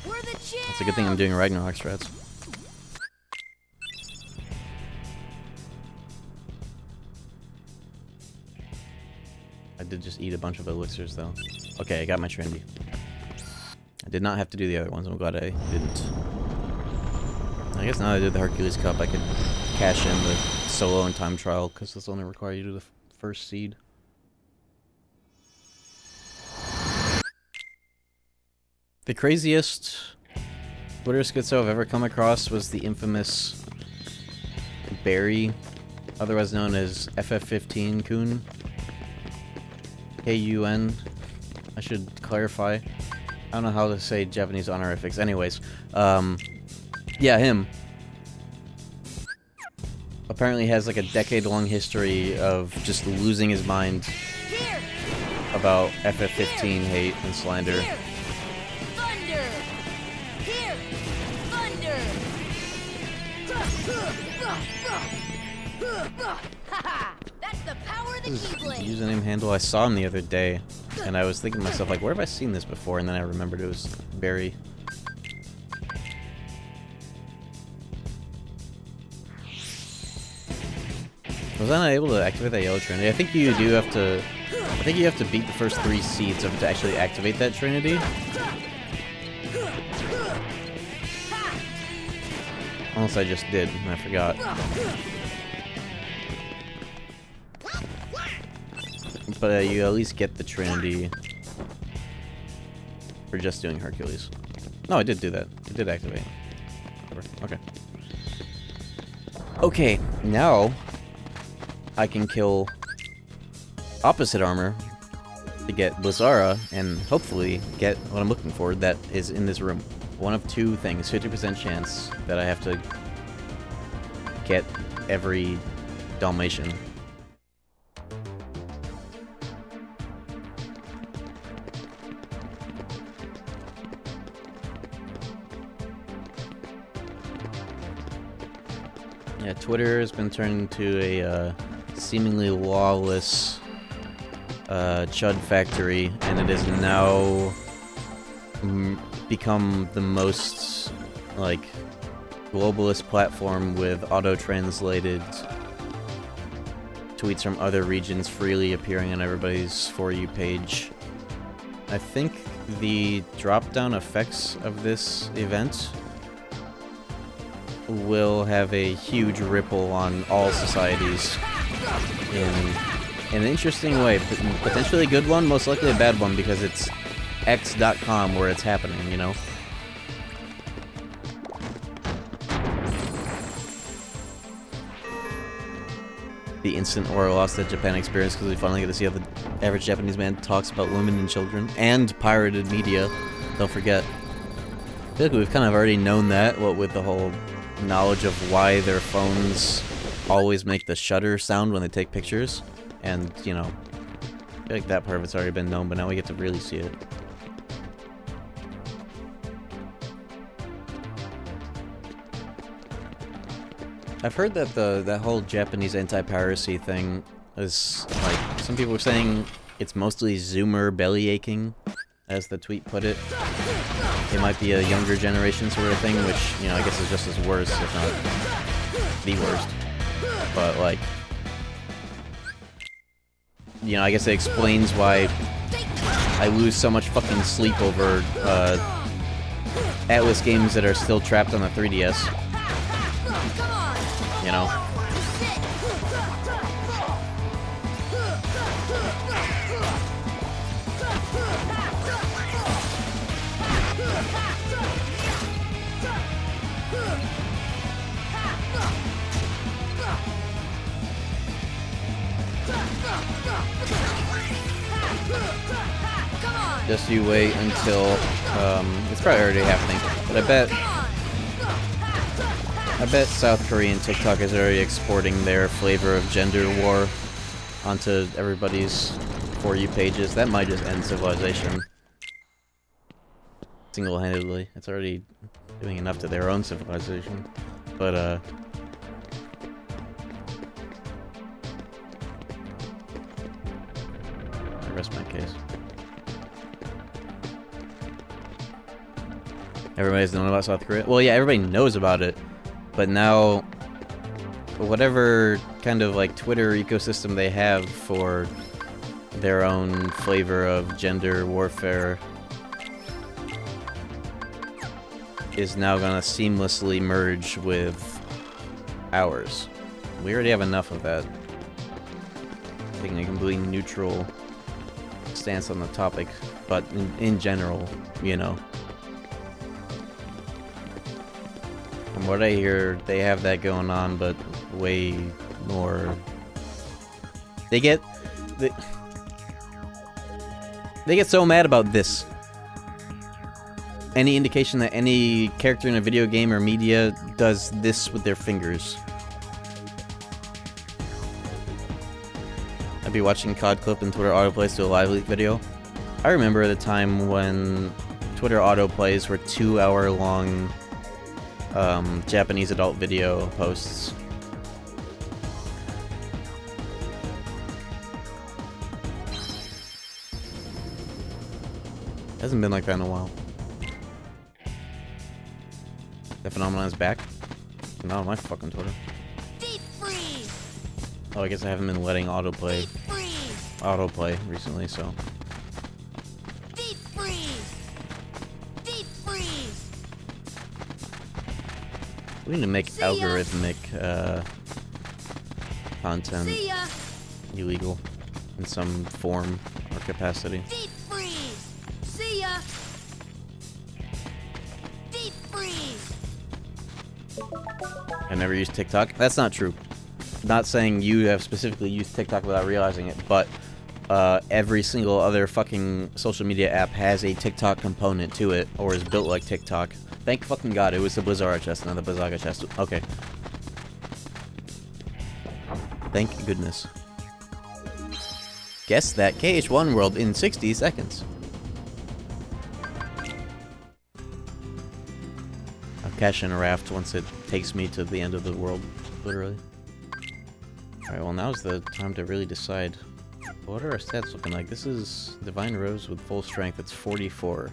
That's a good thing I'm doing Ragnarok strats. I did just eat a bunch of elixirs though. Okay, I got my trendy. I did not have to do the other ones. I'm glad I didn't. I guess now that I did the Hercules Cup, I could cash in the solo and time trial, because this only require you to do the first seed. The craziest Twitter schizo I've ever come across was the infamous Barry, otherwise known as FF15 Kun. KUN. I should clarify. I don't know how to say Japanese honorifics. Anyways, yeah, him. Apparently has like a decade-long history of just losing his mind about FF15 hate and slander. the Keyblade. Username handle, I saw him the other day, and I was thinking to myself, like, where have I seen this before? And then I remembered it was Barry. Was I not able to activate that yellow trinity? I think you do have to... I think you have to beat the first 3 seeds of it to actually activate that trinity. Unless I just did, and I forgot. But you at least get the trinity for just doing Hercules. No, I did do that. I did activate. Okay. Okay, now I can kill opposite armor to get Blizzara and hopefully get what I'm looking for that is in this room. One of 2 things, 50% chance that I have to get every Dalmatian. Yeah, Twitter has been turned into a seemingly lawless chud factory, and it has now become the most, like, globalist platform with auto-translated tweets from other regions freely appearing on everybody's For You page. I think the drop-down effects of this event will have a huge ripple on all societies in an interesting way. Potentially a good one, most likely a bad one, because it's x.com where it's happening, you know? The instant or lost at Japan experience because we finally get to see how the average Japanese man talks about women and children and pirated media. Don't forget. I feel like we've kind of already known that, what with the whole knowledge of why their phones always make the shutter sound when they take pictures. And, you know, I feel like that part of it's already been known, but now we get to really see it. I've heard that that whole Japanese anti-piracy thing is, like, some people were saying it's mostly Zoomer belly aching, as the tweet put it. It might be a younger generation sort of thing, which, you know, I guess is just as worse, if not the worst. But, like, you know, I guess it explains why I lose so much fucking sleep over Atlas games that are still trapped on the 3DS. You know? Just you wait until, it's probably already happening, but I bet South Korean TikTok is already exporting their flavor of gender war onto everybody's For You pages. That might just end civilization. Single-handedly. It's already doing enough to their own civilization. But, I rest my case. Everybody's known about South Korea? Well, yeah, everybody knows about it. But now, whatever kind of, like, Twitter ecosystem they have for their own flavor of gender warfare is now gonna seamlessly merge with ours. We already have enough of that. Taking a completely neutral stance on the topic, but in general, you know. From what I hear, they have that going on, but way more. They get so mad about this. Any indication that any character in a video game or media does this with their fingers. I'd be watching COD clip and Twitter autoplays to a live leak video. I remember the time when Twitter autoplays were 2-hour-long Japanese adult video posts. Hasn't been like that in a while. That phenomenon is back? Not on my fucking Twitter. Deep freeze. Oh, I guess I haven't been letting autoplay recently, so. Deep freeze. Deep freeze. We need to make See ya. algorithmic content See ya. illegal in some form or capacity. Deep freeze. See ya. Deep freeze. I never used TikTok. That's not true. Not saying you have specifically used TikTok without realizing it, but every single other fucking social media app has a TikTok component to it, or is built like TikTok. Thank fucking God it was the Blizzard chest, not the Blizzaga chest. Okay. Thank goodness. Guess that KH1 world in 60 seconds. I'll cash in a raft once it takes me to the end of the world, literally. Alright, well now's the time to really decide. What are our stats looking like? This is Divine Rose with full strength. It's 44.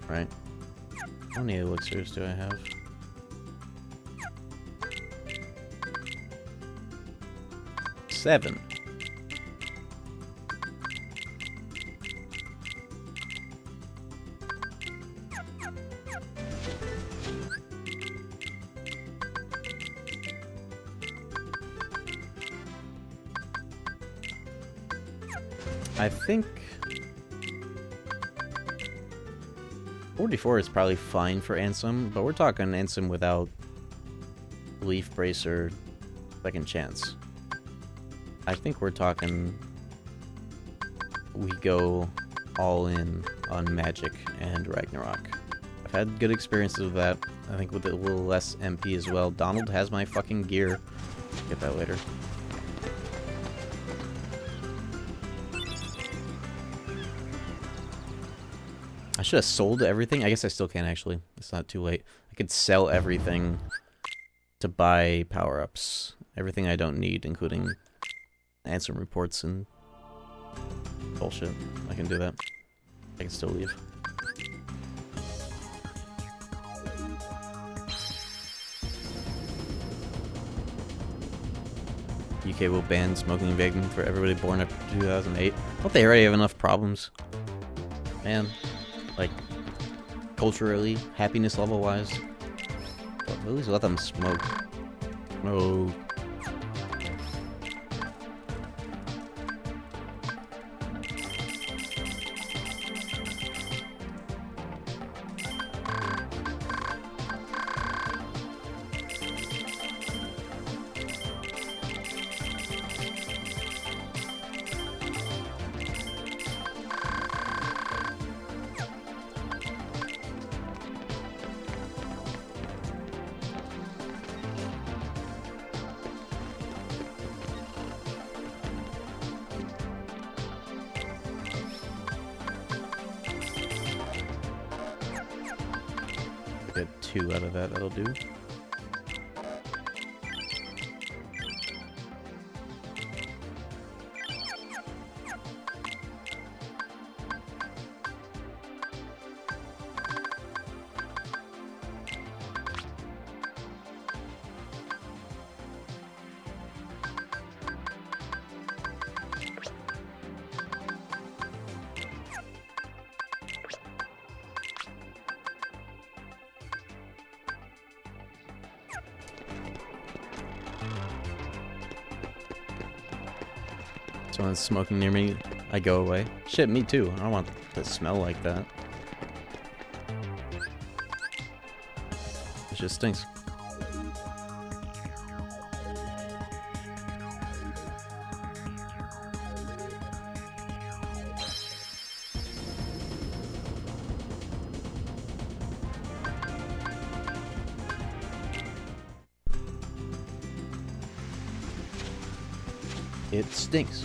Right? How many elixirs do I have? Seven. I think 44 is probably fine for Ansem, but we're talking Ansem without Leaf Bracer Second Chance. I think we're talking we go all in on Magic and Ragnarok. I've had good experiences with that. I think with a little less MP as well. Donald has my fucking gear. Get that later. I should have sold everything. I guess I still can actually. It's not too late. I could sell everything to buy power-ups. Everything I don't need, including answer reports and bullshit. I can do that. I can still leave. UK will ban smoking and vaping for everybody born after 2008. Don't they already have enough problems? Man. Like, culturally, happiness level-wise. But at least let them smoke. No. Get 2 out of that, that'll do. Someone's smoking near me, I go away. Shit, me too. I don't want to smell like that. It just stinks. It stinks.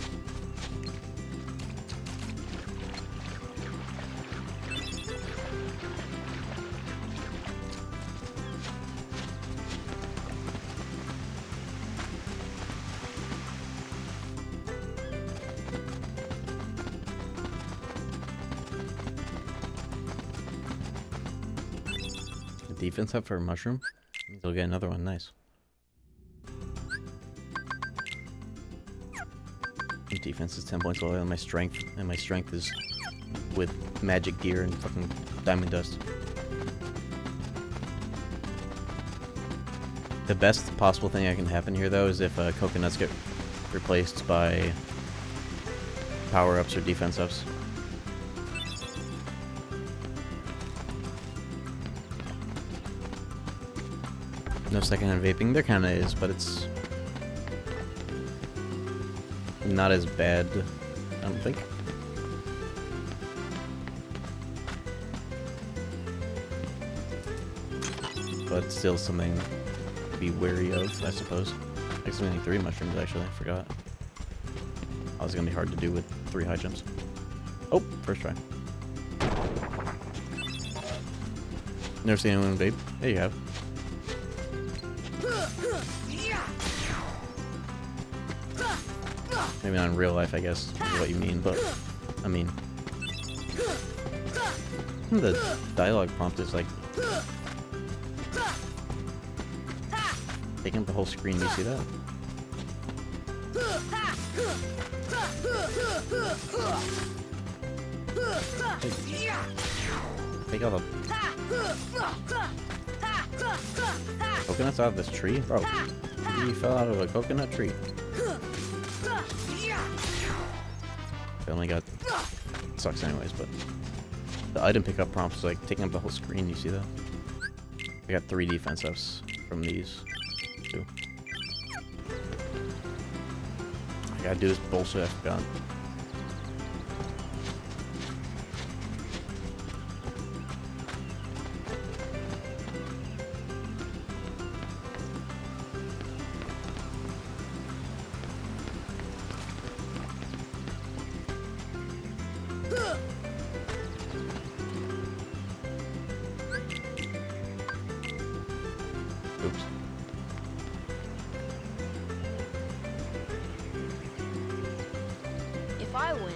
defense up for a mushroom? They'll get another one, nice. Defense is 10 points lower than my strength, and my strength is with magic gear and fucking diamond dust. The best possible thing that can happen here, though, is if coconuts get replaced by power-ups or defense ups. No secondhand vaping. There kind of is, but it's not as bad, I don't think. But still something to be wary of, I suppose. Actually, only 3 mushrooms, actually. I forgot. That was going to be hard to do with 3 high jumps. Oh, first try. Never seen anyone vape? There you have. Maybe not in real life, I guess, is what you mean, but, I mean... The dialogue prompt is like... taking up the whole screen, you see that? Take all the... coconuts out of this tree? Bro, you fell out of a coconut tree. I only got... sucks anyways, but... the item pickup prompt is like taking up the whole screen, you see that? I got 3 defense ups from these 2. I gotta do this bullshit I forgot. Oops. If I win,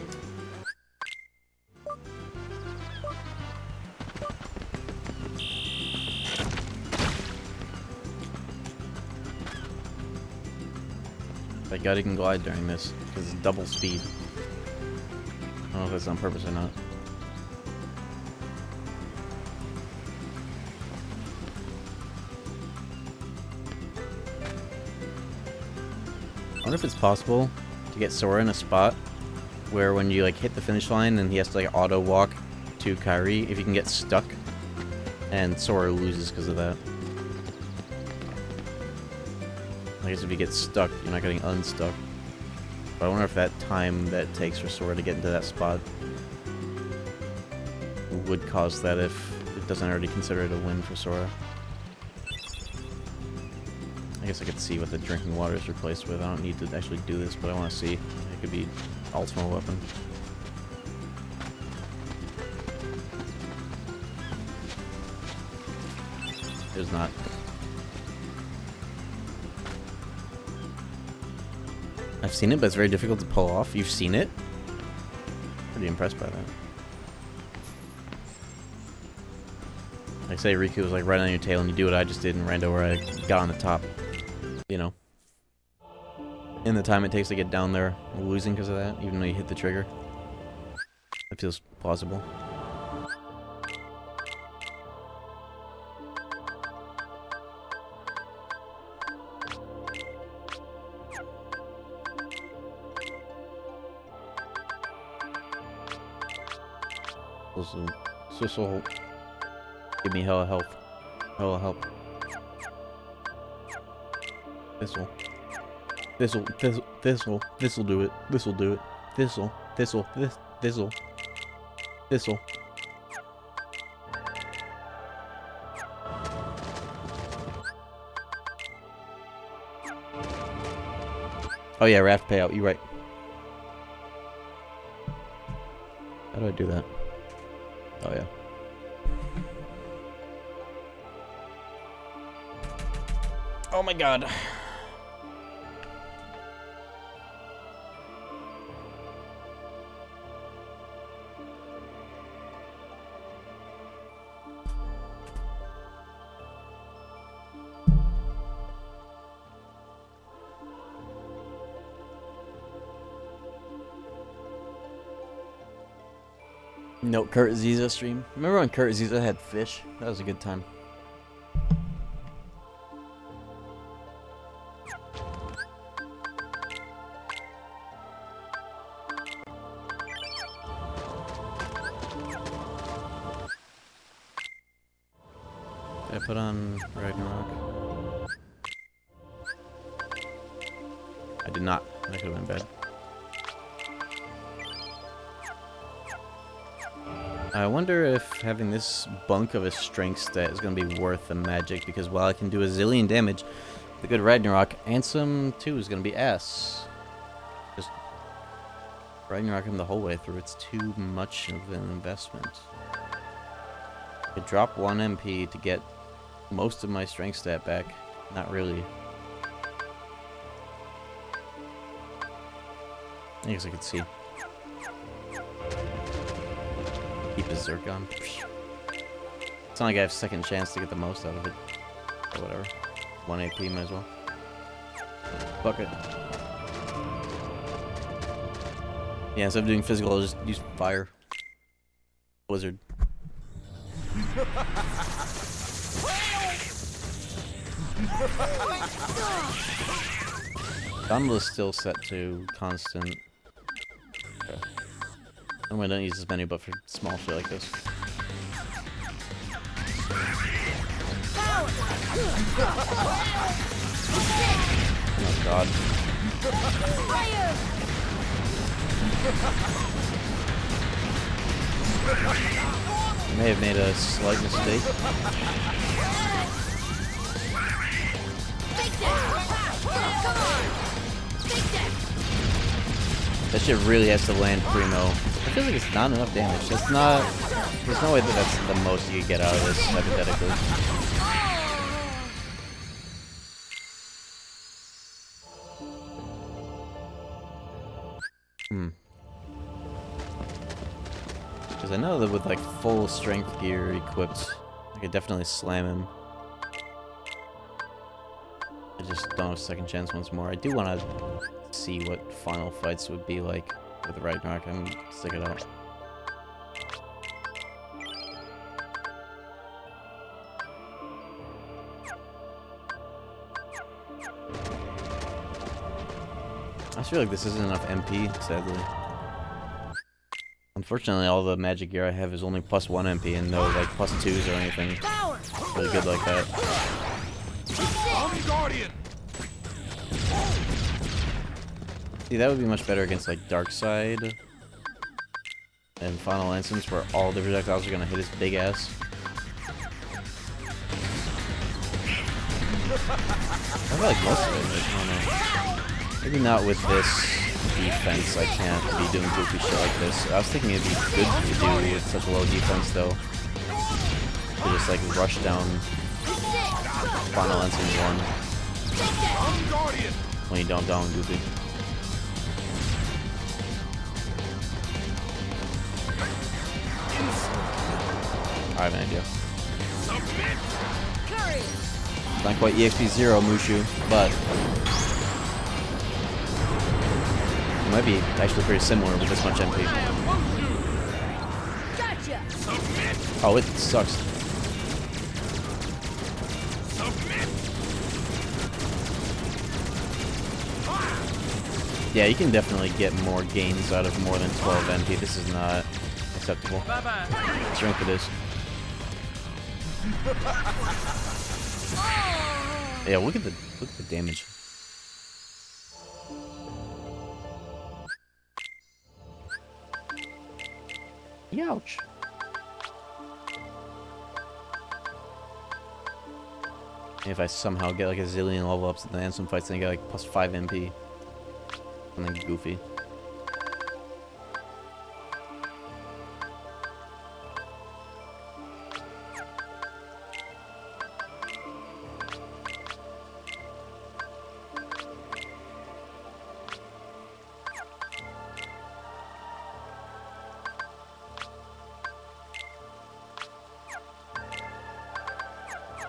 Thank God you can glide during this, because it's double speed. I don't know if that's on purpose or not. I wonder if it's possible to get Sora in a spot where when you like hit the finish line and he has to like auto walk to Kairi, if you can get stuck and Sora loses because of that. I guess if you get stuck, you're not getting unstuck. But I wonder if that time that it takes for Sora to get into that spot would cause that if it doesn't already consider it a win for Sora. I guess I could see what the drinking water is replaced with. I don't need to actually do this, but I want to see. It could be ultimate weapon. There's not. I've seen it, but it's very difficult to pull off. You've seen it? Pretty impressed by that. Like say Riku was like right on your tail and you do what I just did in Rando where I got on the top. You know. In the time it takes to get down there, losing because of that, even though you hit the trigger. It feels plausible. So give me hella health. Hella help. This'll do it. This'll do it. This'll. Oh yeah, raft payout, you're right. How do I do that? Oh yeah. Oh my god. No, Kurt Ziza stream. Remember when Kurt Ziza had fish? That was a good time. Did I put on Ragnarok? I did not. That could have been bad. I wonder if having this bunk of a strength stat is going to be worth the magic, because while I can do a zillion damage, the good Ragnarok, Ansem 2 is going to be ass. Just Ragnarok him the whole way through. It's too much of an investment. I drop 1 MP to get most of my strength stat back. Not really. I guess I could see. Keep his Zergon. It's not like I have second chance to get the most out of it. Or whatever. 1 AP, might as well. Fuck it. Yeah, instead of doing physical, I'll just use fire. Blizzard. Dauntless still set to constant. Okay. I don't use as many, but for small shit like this. Oh god. I may have made a slight mistake. That shit really has to land primo. I feel like it's not enough damage. That's not... There's no way that that's the most you could get out of this, hypothetically. Because I know that with like full strength gear equipped, I could definitely slam him. I just don't have a second chance once more. I do want to see what final fights would be like with Ragnarok. I'm gonna stick it out. I just feel like this isn't enough MP, sadly. Unfortunately, all the magic gear I have is only +1 MP and no like +2s or anything really good like that. See, that would be much better against like Dark Side and Final Instance, where all the projectiles are gonna hit his big ass. I feel like most of it, I don't know. Maybe not with this defense. I can't be doing goofy shit like this. I was thinking it'd be good to do with such a low defense though. To just like rush down Final Instance 1 when you don't down goofy. I have an idea. Not quite EXP0 Mushu, but it might be actually pretty similar with this much MP. Oh, it sucks. Yeah, you can definitely get more gains out of more than 12 MP. This is not acceptable. Strength it is. Yeah, look at the damage. Ouch. If I somehow get like a zillion level ups in the Ansem fights, then I get like +5 MP. Something goofy.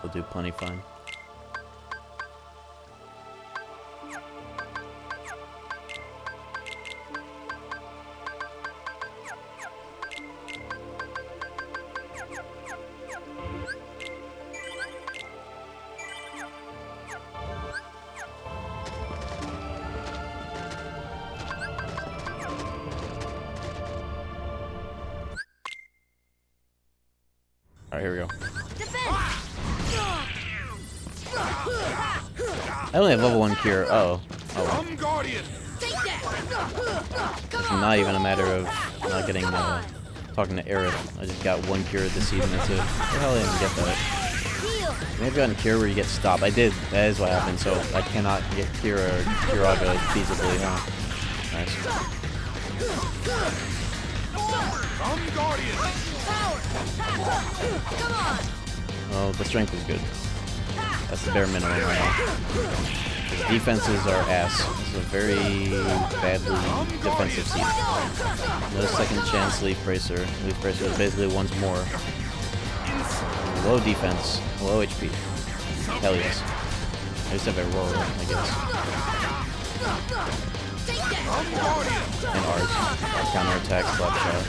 We'll do plenty fine. Alright, here we go. Defend. I only have level 1 cure. Uh-oh. Oh, well. Take that. It's not even a matter of not getting, talking to Aerith. I just got 1 cure this season, that's it. How the hell did I even get that? Heal. Maybe I've gotten cure where you get stopped. I did. That is what happened, so I cannot get Kira or Kiraga feasibly, huh? Nice. Come on. Oh, the strength is good. That's the bare minimum right now. Defenses are ass. This is a very badly defensive season. No second chance Leaf Bracer. Leaf Bracer is basically once more. Low defense, low HP. Hell yes. I just have a roar, I guess. And ours. Counter attack, slap shot.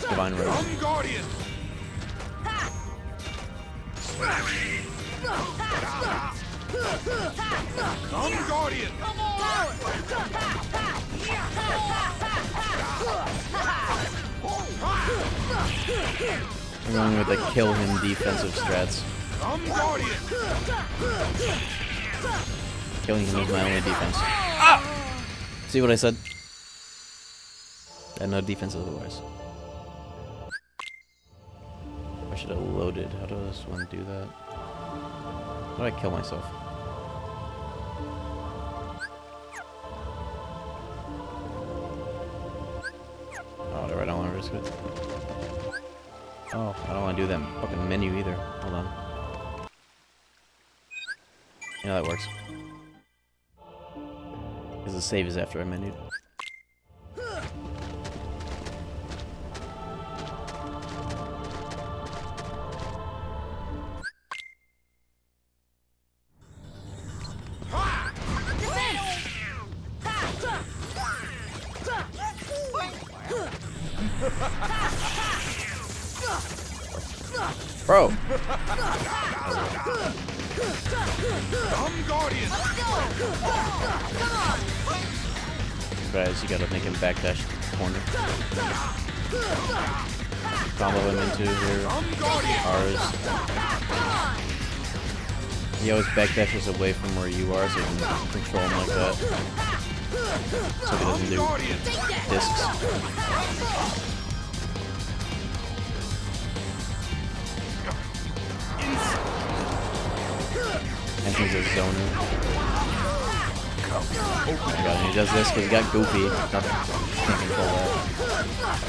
Divine Rose. I'm going with the kill him defensive strats. Killing him is my only defense. Ah! See what I said? I had no defense otherwise. I should have loaded. How does one do that? How do I kill myself? Oh, whatever, I don't want to risk it. Oh, I don't want to do that fucking menu either. Hold on. Yeah, that works. Because the save is after I menued. Bro! Guys, you gotta make him backdash to the corner. Combo him into here. Ours. He always backdashes away from where you are so you can control him like that. So he doesn't do discs. And he's a zoner. Oh my god, and he does this because he got goofy. Can't control that.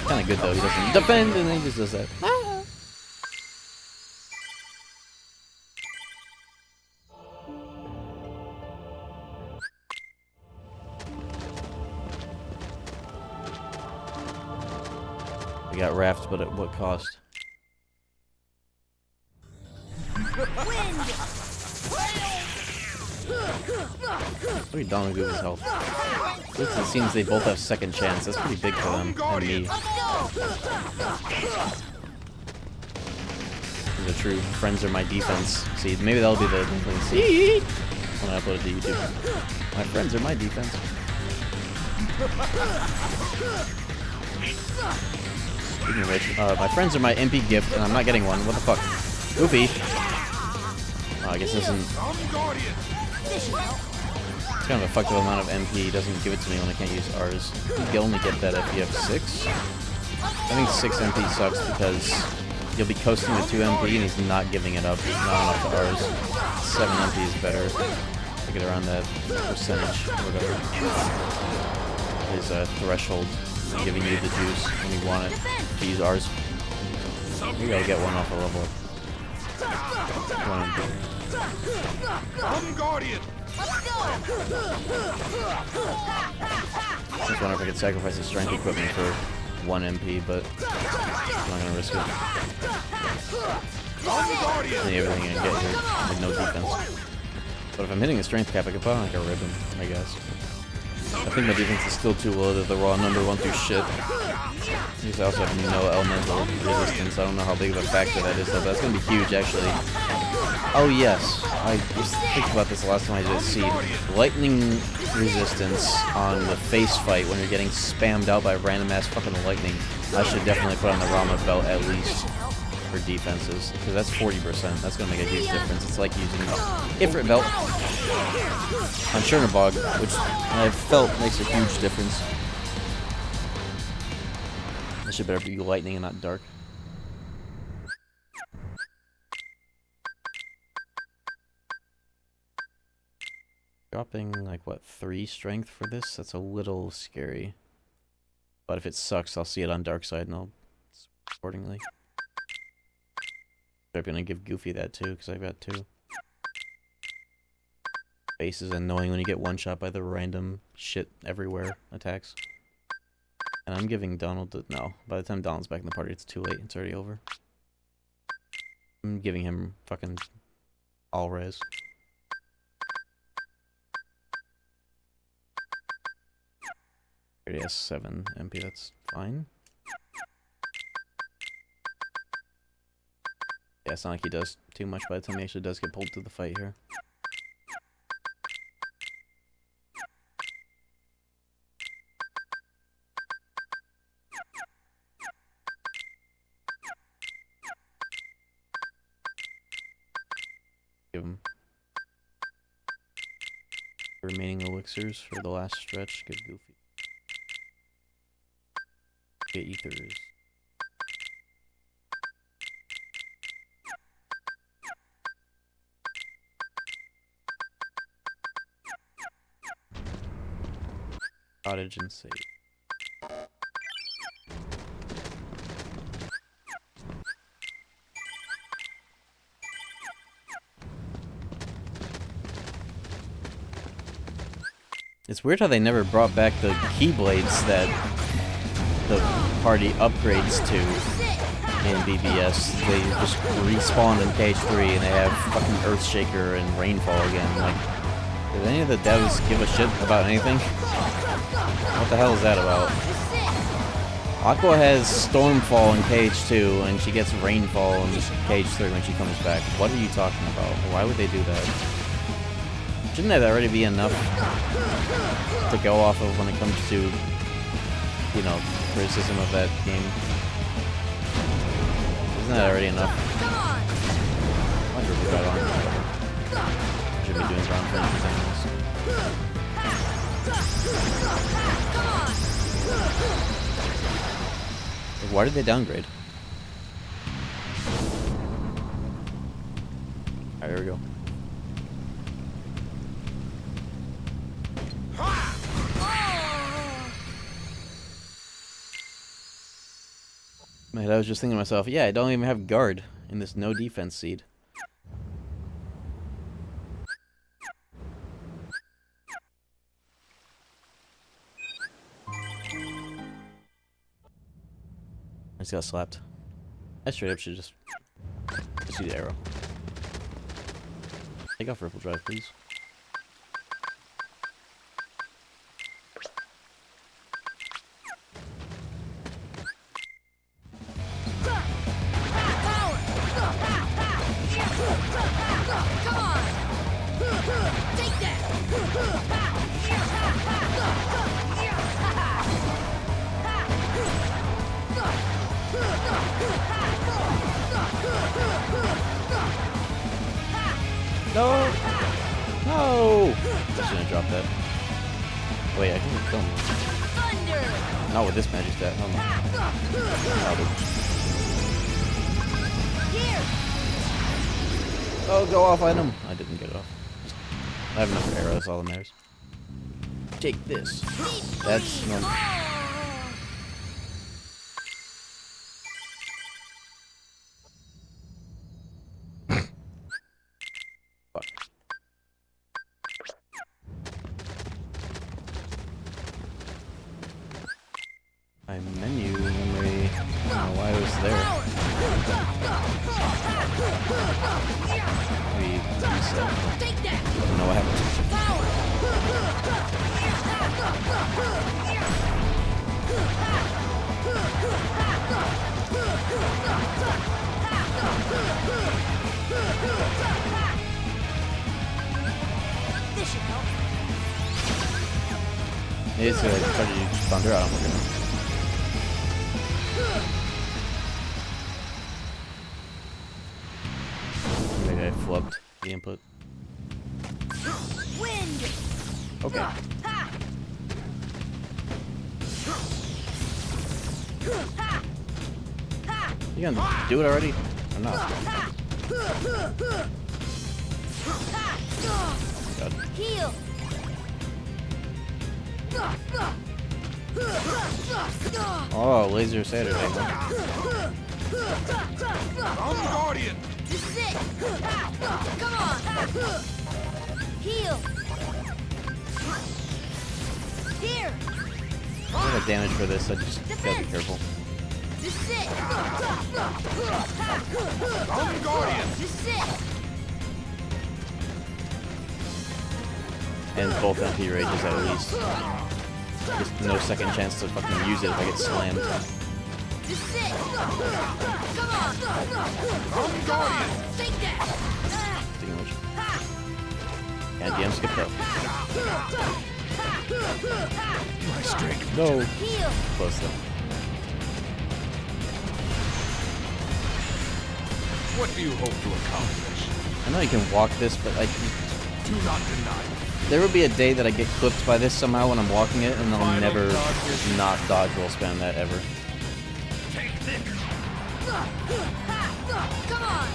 Kinda good though, he doesn't defend and then he just does that. We got Raft, but at what cost? Look at Don and Goofy's health. At least it seems they both have second chance. That's pretty big for them and me. These are true. Friends are my defense. See, maybe that'll be the thing. See, when I upload it to YouTube. My friends are my defense. Speaking of which, my friends are my MP gift, and I'm not getting one. What the fuck? Goofy. Oh, I guess this isn't. It's kind of a fucked up amount of MP. He doesn't give it to me when I can't use ours. You only get that if you have 6. I think 6 MP sucks because you'll be coasting with 2 MP and he's not giving it up. He's not enough to ours. 7 MP is better to get around that percentage or whatever. His threshold giving you the juice when you want it to use ours. You gotta get one off a level up. I'm Guardian! I just wonder if I could sacrifice the strength equipment for 1 MP, but I'm not gonna risk it. I need everything I can get here with no defense. But if I'm hitting the strength cap, I could put on like a ribbon, I guess. I think my defense is still too low that the raw number won't do shit. These also have no elemental resistance. I don't know how big of a factor that is, though. But that's gonna be huge, actually. Oh yes. I just think about this the last time I did a seed. Lightning resistance on the face fight when you're getting spammed out by random ass fucking lightning. I should definitely put on the Rama belt at least for defenses, because that's 40%. That's gonna make a huge difference. It's like using Ifrit belt on Chernobog, which I felt makes a huge difference. I should better be lightning and not dark. Dropping, like, what, 3 strength for this? That's a little scary. But if it sucks, I'll see it on dark side and I'll accordingly. I'm gonna give Goofy that too, because I've got 2. Base is annoying when you get one shot by the random shit everywhere attacks. And I'm giving Donald the... No, by the time Donald's back in the party, it's too late. It's already over. I'm giving him fucking all res. Already has 7 MP, that's fine. Yeah, it's not like he does too much by the time he actually does get pulled to the fight here. Give him the remaining elixirs for the last stretch. Give Goofy. Get ethers. Cottage and save. It's weird how they never brought back the Keyblades that the party upgrades to in BBS. They just respawned in KH3 and they have fucking Earthshaker and Rainfall again. Like, did any of the devs give a shit about anything? What the hell is that about? Aqua has Stormfall in KH2 and she gets Rainfall in KH3 when she comes back. What are you talking about? Why would they do that? Shouldn't that already be enough to go off of when it comes to, you know, criticism of that game? Isn't that already enough? I wonder if we got on. Should be doing ground finishes anyways. Like, why did they downgrade? Alright, here we go. Man, I was just thinking to myself, yeah, I don't even have guard in this no defense seed. I just got slapped. I straight up should just use the arrow. Take off Ripple Drive, please. No! No! I'm just gonna drop that. Wait, I can kill him. Not with this magic stat. Hell no. Oh, go off item! I didn't get it off. I have enough arrows, that's all that matters. Take this. That's normal. Fuck. My menu memory, I don't know why it was there. Maybe reset. I don't know what happened. should help. Maybe it's like try to use thunder. I don't know. Maybe I flubbed the input. Wind. Okay. Ha. Ha. Ha. You gonna do it already? Or not? Ha. God. Heal. Oh, laser Saturday. Huh? I'm Guardian. This is it. Come on. Heal. Here. I got damage for this. I just gotta be careful. This is it. I'm Guardian. This is it. And both MP rages at least. Just no second chance to fucking use it if I get slammed. This is it. Come on. I'm Guardian. Take that. Speaking of which. And DM skipped up. My strength. No. Heal. Close though. What do you hope to accomplish? I know you can walk this, but like, Do not deny. there will be a day that I get clipped by this somehow when I'm walking it, and I'll never not dodge roll spam that ever. Take this. Come on.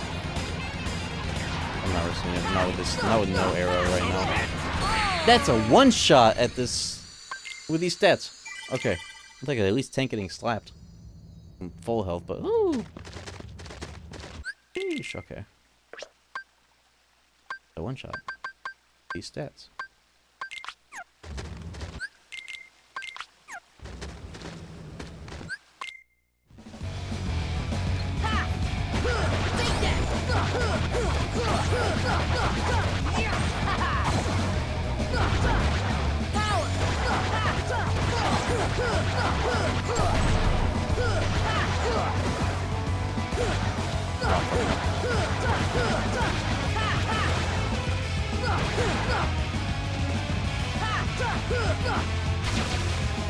I'm not risking it. Not with this. Not with no arrow right now. That's a one shot at this with these stats. Okay, I think I at least tank getting slapped. I'm full health, but ooh. Sheesh, okay. A one shot. These stats. Take that.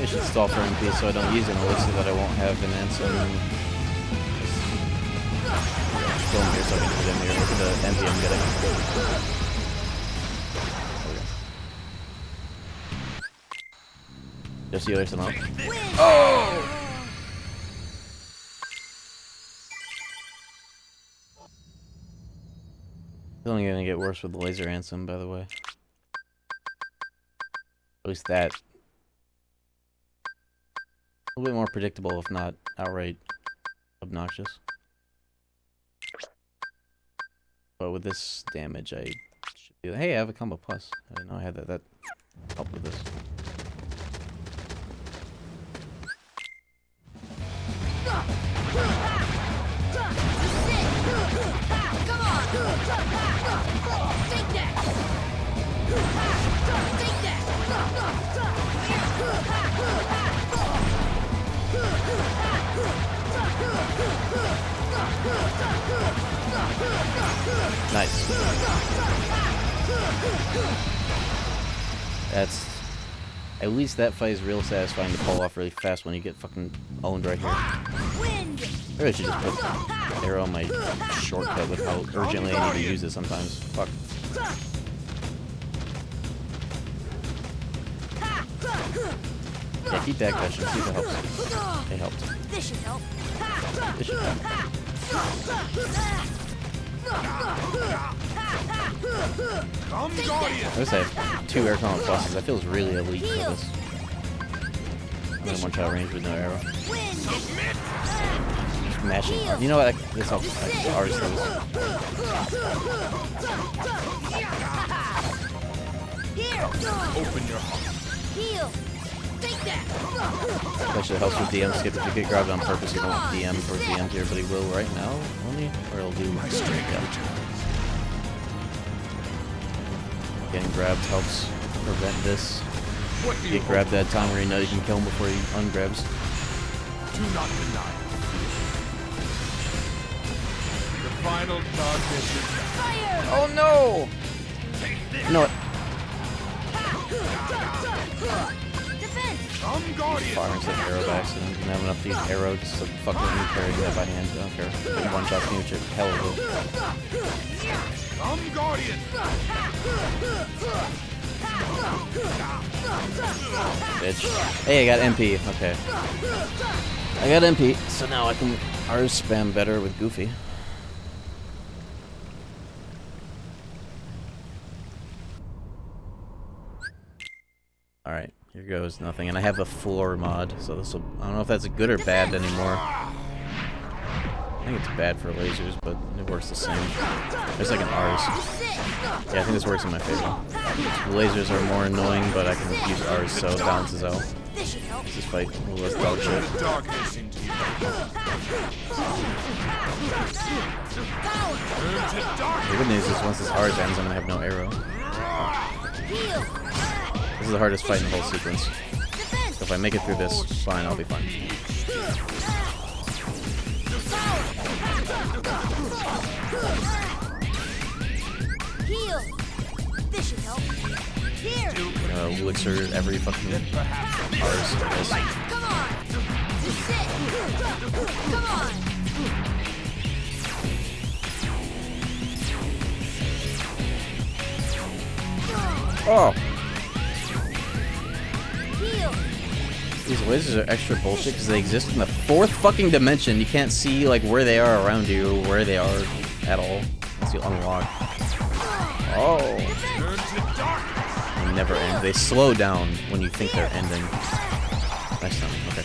I should stall for MP so I don't use it, and so that I won't have an answer. Go in here so I can hit him here with the MP I'm getting. Okay. Just the other side. Oh! It's only gonna get worse with the laser ansem, by the way. At least that. A little bit more predictable, if not outright obnoxious. But with this damage, I should do that. Hey, I have a combo plus. I didn't know I had that. That helped with this. Come on. Take that. Take that. Nice. That's... At least that fight is real satisfying to pull off really fast when you get fucking owned right here. Wind. Maybe I should just put arrow on my shortcut with how urgently I need to use it sometimes. Fuck. Yeah, keep that question. See if it helps. It helped. This should help. This should help. I'm Guardian. I wish I have 2 air combo pluses. That feels really elite for this. I'm in one-shot range with no arrow. Wind. Just mashing. You know what? This helps. I can artist those. Here. Open your heart. Heal. Take that. Actually, it helps with DM skip. If you get grabbed on purpose, you don't DM towards the end here, but he will right now, only, or he'll do. Yeah. Getting grabbed helps prevent this. What do You you get grabbed at a time where you know you can kill him before he ungrabs. do not deny? The final darkness is Fire. Oh no! You know what? Fire instead of arrow by accident. Didn't have enough to use arrow, just to fuck with me carrying that by hand. I don't care. Like one shots me, which are hell of Come, Guardian! bitch. Hey, I got MP. Okay. I got MP, so now I can R's spam better with Goofy. Alright, here goes nothing. And I have a floor mod, so this will. I don't know if that's good or bad anymore. I think it's bad for lasers, but it works the same. There's like an R's. Yeah, I think this works in my favor. Lasers are more annoying, but I can use R's, so it balances out. Let's just fight a little less dog shit. The good news is once this R's ends, I'm gonna have no arrow. This is the hardest fight in the whole sequence. So if I make it through this, fine, I'll be fine. Elixir every fucking R's, I guess. Come on! This is it! Come on! Oh! Heal! These lasers are extra bullshit because they exist in the 4th fucking dimension. You can't see like where they are around you, or where they are at all, unless you unlock. Oh! They never end. They slow down when you think they're ending. Next time, okay.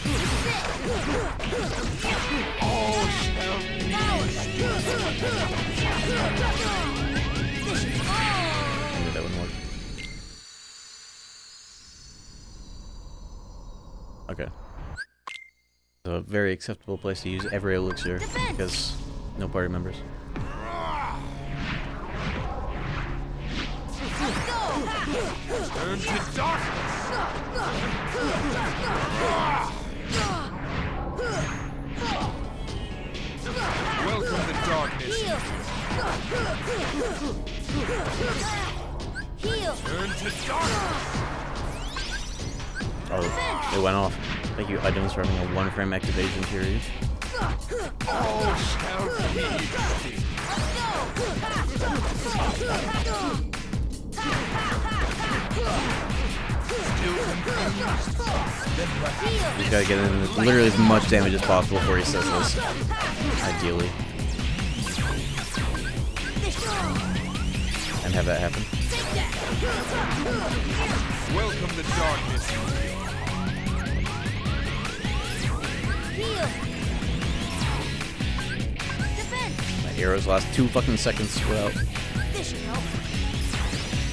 I knew that wouldn't work. Okay. So a very acceptable place to use every elixir because no party members. Turn to darkness! Welcome to darkness. Turn to darkness! Oh, it went off. Thank you, items, for having a 1-frame activation period. All shall be extinct. You gotta get in literally as much damage as possible before he says this. Ideally. And have that happen. Welcome to darkness. My arrows last 2 fucking seconds throughout.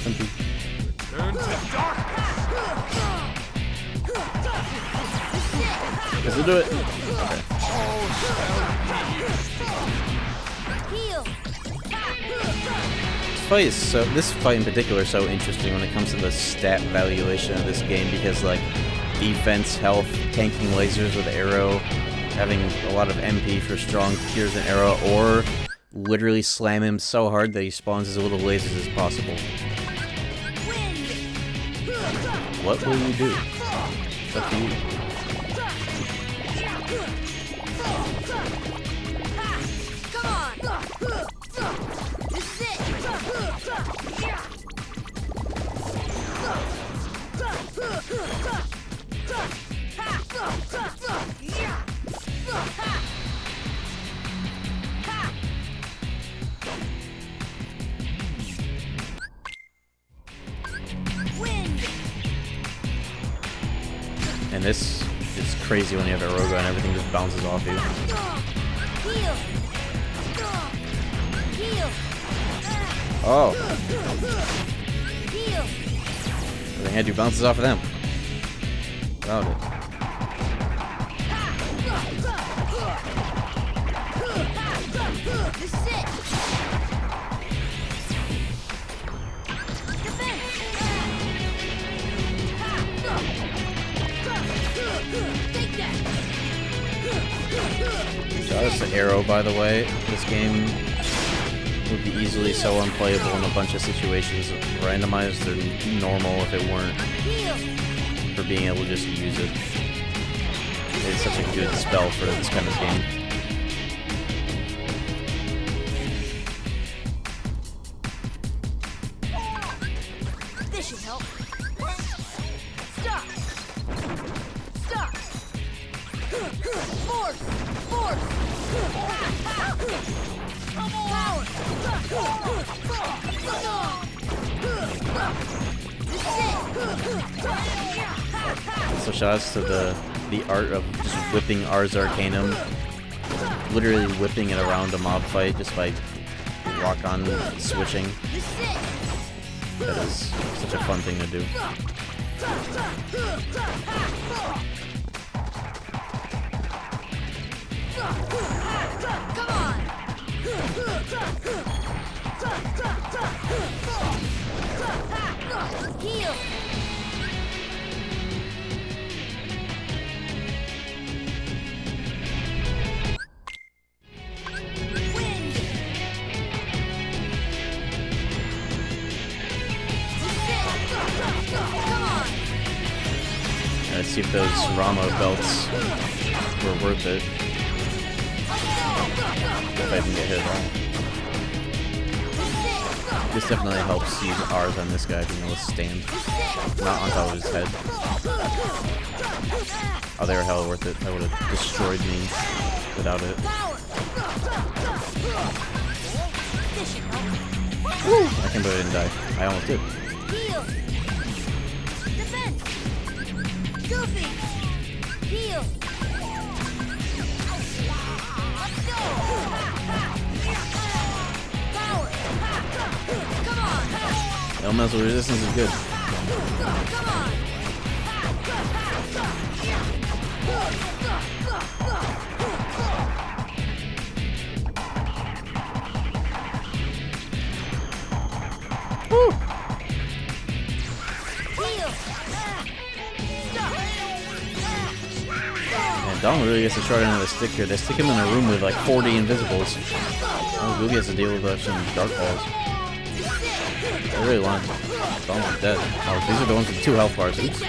MP. Turn to darkness. Guess we'll do it. Okay. This fight in particular is so interesting when it comes to the stat valuation of this game because like defense, health, tanking lasers with arrow, having a lot of MP for strong cures and arrow, or literally slam him so hard that he spawns as little lasers as possible. What will you do? It's up to you. And this is crazy when you have a Roga and everything just bounces off you. Oh. Everything I do bounces off of them. Found it. That's the arrow, by the way. This game would be easily so unplayable in a bunch of situations. Randomized or normal if it weren't for being able to just use it. It's such a good spell for this kind of game. This should help. Stop. Stop. Force. Force. Power. So shoutouts to the art of just whipping Ars Arcanum, literally whipping it around a mob fight just by rock on switching. That is such a fun thing to do. Come on. Heal. Wind. Come on. Let's see if those Rama belts were worth it. If I can get hit at all. This definitely helps use R's on this guy being able to stand. Not on top of his head. Oh, they were hella worth it. That would have destroyed me without it. Woo! I can't believe I didn't die. I almost did. Heal. Defense. Goofy. Heal. Let's go. Power. Come on. Elemental resistance is good. Come on. Woo! Heal. Stop. And Dom really gets the short end of the stick here. They stick him in a room with like 40 invisibles. Oh, Goofy has to deal with some dark balls. I really want Dom's dead. Oh, these are the ones with 2 health bars. Oops.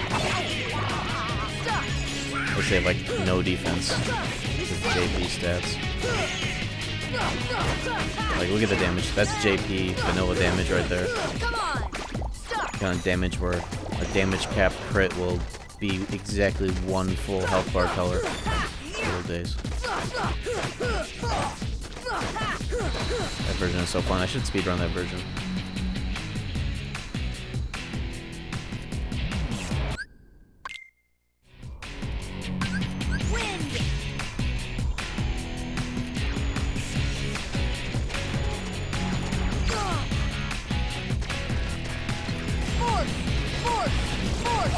They have like no defense with JP stats. Like, look at the damage. That's JP vanilla damage right there. Come on. Stop. Kind of damage where a damage cap crit will be exactly 1 full health bar color. Old days. That version is so fun. I should speedrun that version. Wind. Force. Force. Force.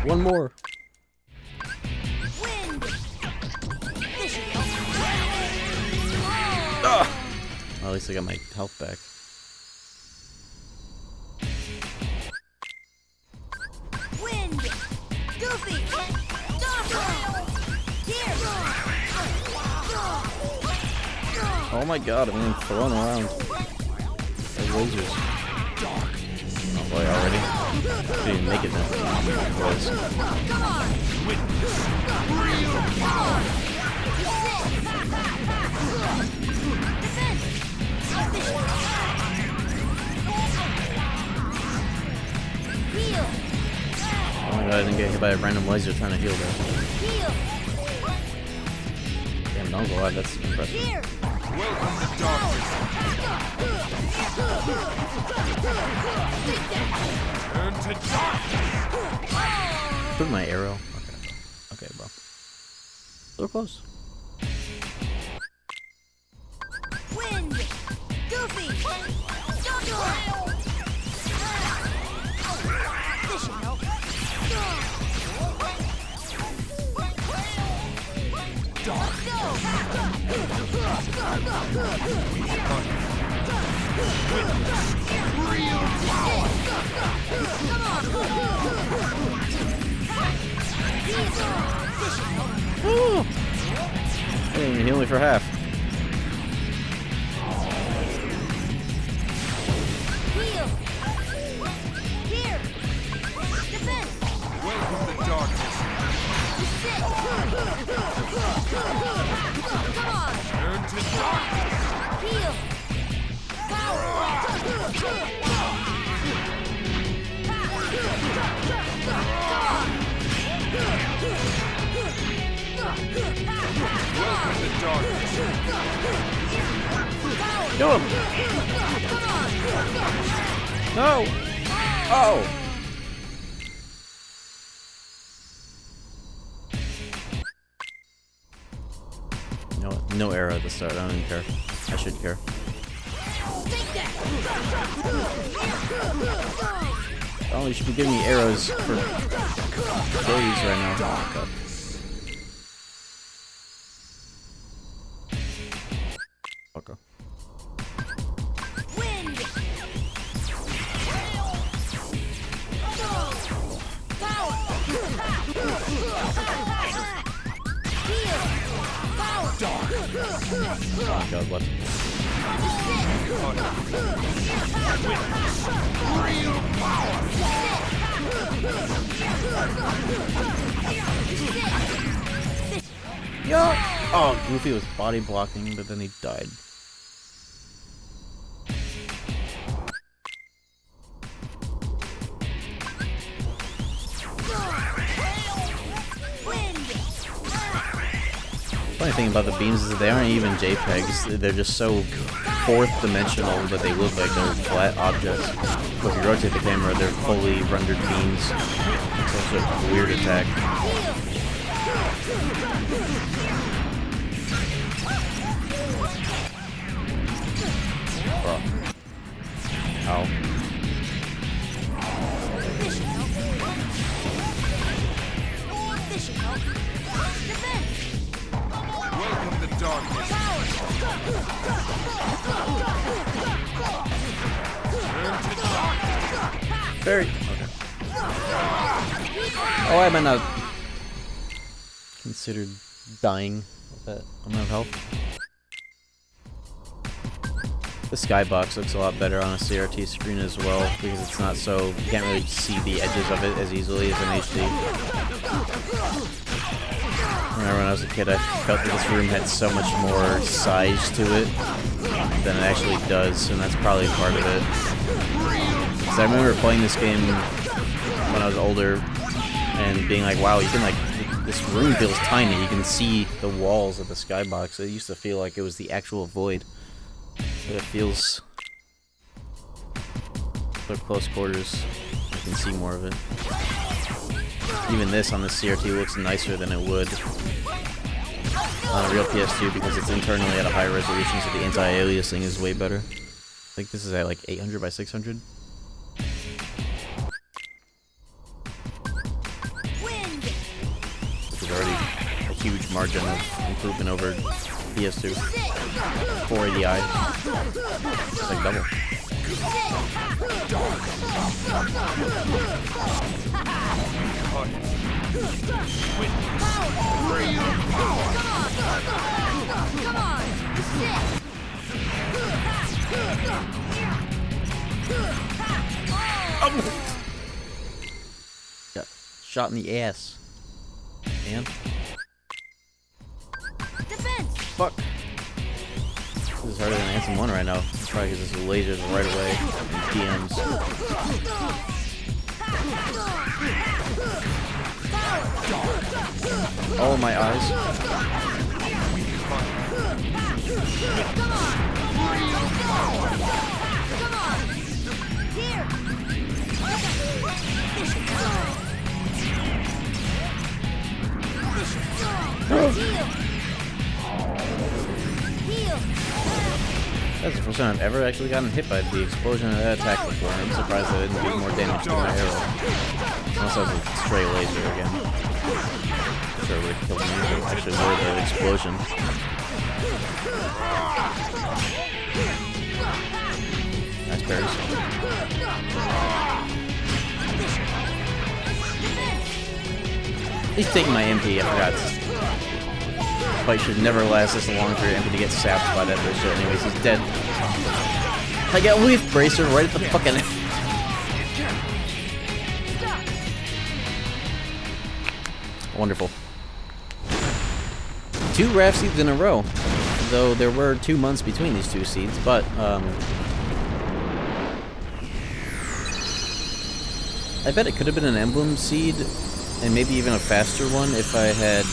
One more. Wind. This should help. Well, at least I got my health back. Wind. Goofy. Stop. Here. Oh my god, I'm getting thrown around. Those lasers. Oh boy, already? Didn't even make it now. Close. Heal. Oh my god, I didn't get hit by a random laser trying to heal that. Heal. Damn, don't go out, that's impressive. Here. Put my arrow. Okay. Okay, bro. So close. Wind. Goofy. Stop. This should help. Let's go. I didn't even heal me for half. Heal. Here. Defense. Welcome to darkness. Sit. Come on. Turn to darkness. Heal. Power. Welcome to darkness. Kill him! No! Oh! No arrow at the start. I don't even care. I should care. Take that. Oh, you should be giving me arrows for days right now. Oh my god. Okay. Wind. Power. Heal. Power. Oh my god, what? Yo! Oh, Goofy was body blocking, but then he died. Funny thing about the beams is that they aren't even JPEGs. They're just so fourth dimensional that they look like they're flat objects. But if you rotate the camera, they're fully rendered beams. It's also a weird attack. Bro. Ow. Welcome to darkness. Turn to darkness. Very. Okay. Oh, I might not considered dying with that amount of health. The skybox looks a lot better on a CRT screen as well because it's not so, you can't really see the edges of it as easily as an HD. Remember when I was a kid, I felt that this room had so much more size to it than it actually does, and that's probably part of it. Because I remember playing this game when I was older and being like, wow, you can like, this room feels tiny, you can see the walls of the skybox. It used to feel like it was the actual void. But it feels so close quarters, I can see more of it. Even this on the CRT looks nicer than it would on a real PS2 because it's internally at a higher resolution, so the anti-aliasing is way better. I think this is at like 800 by 600. Which is already a huge margin of improvement over PS2. 480i. It's like double. Come on. Got shot in the ass. And Defense. fuck. This is harder than Anthem 1 right now. Probably because this lasers right away. And DMs. Oh my eyes. That's the first time I've ever actually gotten hit by the explosion of that attack before. I'm surprised I didn't do more damage to my arrow. Unless I was a stray laser again. I'm sure it would have killed me, but I should avoid that explosion. bears. He's taking my MP, I forgot. Fight should never last this long for your MP to get sapped by that bullshit. Anyways, he's dead. I got Leaf Bracer right at the fucking... Wonderful. 2 raft seeds in a row. Though there were 2 months between these 2 seeds, but, I bet it could have been an emblem seed, and maybe even a faster one if I had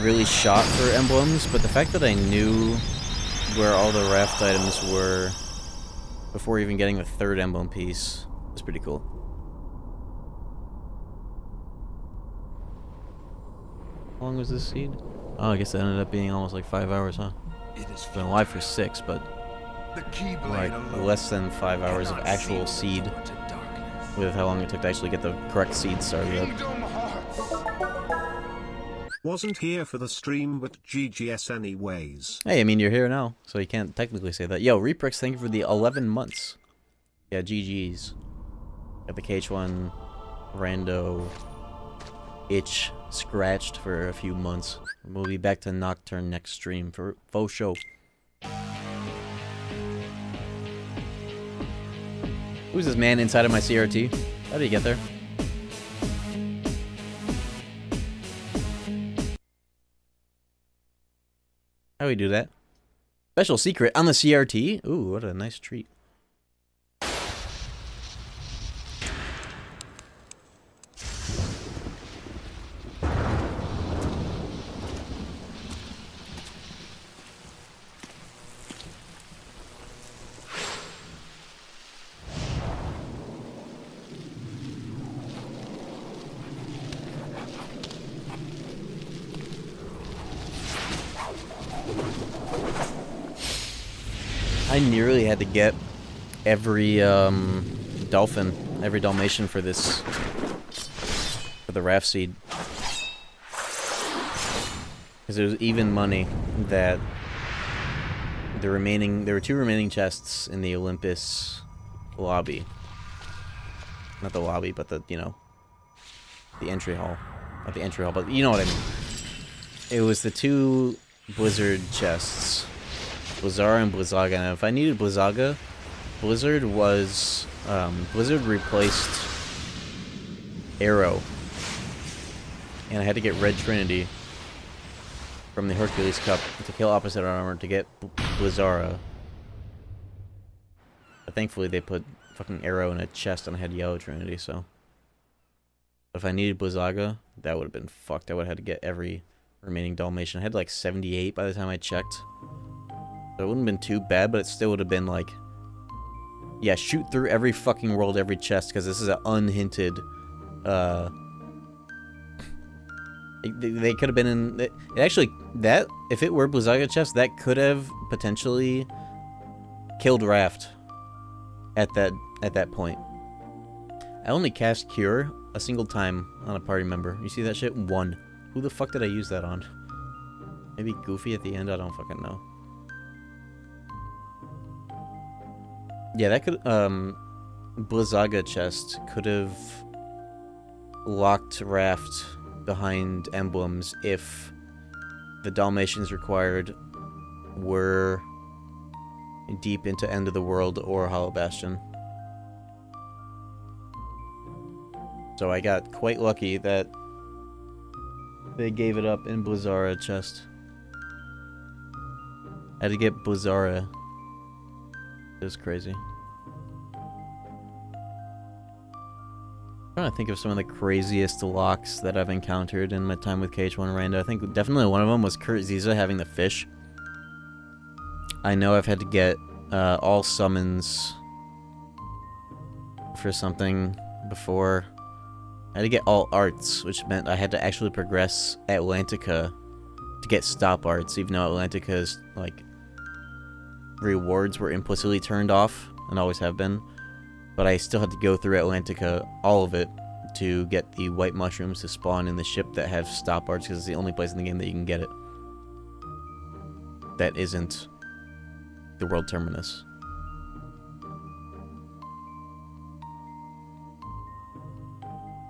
really shot for emblems, but the fact that I knew where all the raft items were before even getting the 3rd emblem piece was pretty cool. How long was this seed? Oh, I guess it ended up being almost like 5 hours, huh? It's been alive for 6, but like less than 5 hours of actual seed with how long it took to actually get the correct seed started up. Wasn't here for the stream, but GGS anyways. Hey, I mean, you're here now, so you can't technically say that. Yo, Reprix, thank you for the 11 months. Yeah, GG's. Got the KH1 Rando itch scratched for a few months. We'll be back to Nocturne next stream for faux show. Who's this man inside of my CRT? How did he get there? How do we do that? Special secret on the CRT? Ooh, what a nice treat. I nearly had to get every dolphin, every Dalmatian for this, for the raft seed, because it was even money that there were 2 remaining chests in the Olympus lobby, not the lobby, but the, you know, the entry hall, not the entry hall, but you know what I mean. It was the 2 Blizzard chests. Blizzara and Blizzaga, and if I needed Blizzaga, Blizzard was, Blizzard replaced Arrow, and I had to get Red Trinity from the Hercules Cup to kill opposite armor to get Blizzara. But thankfully they put fucking Arrow in a chest and I had Yellow Trinity, so. If I needed Blizzaga, that would have been fucked. I would have had to get every remaining Dalmatian. I had like 78 by the time I checked. So it wouldn't have been too bad, but it still would have been like... Yeah, shoot through every fucking world, every chest, because this is an unhinted... They could have been in... It actually, that... If it were Blizzaga chest, that could have potentially killed Raft at that point. I only cast Cure a single time on a party member. You see that shit? 1. Who the fuck did I use that on? Maybe Goofy at the end? I don't fucking know. Yeah, that could, Blizzaga chest could have locked Raft behind emblems if the Dalmatians required were deep into End of the World or Hollow Bastion. So I got quite lucky that they gave it up in Blizzara chest. I had to get Blizzara. It was crazy. I'm trying to think of some of the craziest locks that I've encountered in my time with KH1 Rando. I think definitely one of them was Kurt Ziza having the fish. I know I've had to get all summons for something before. I had to get all arts, which meant I had to actually progress Atlantica to get stop arts, even though Atlantica's, like, rewards were implicitly turned off, and always have been. But I still had to go through Atlantica, all of it, to get the white mushrooms to spawn in the ship that have stop arts, because it's the only place in the game that you can get it. That isn't the world terminus.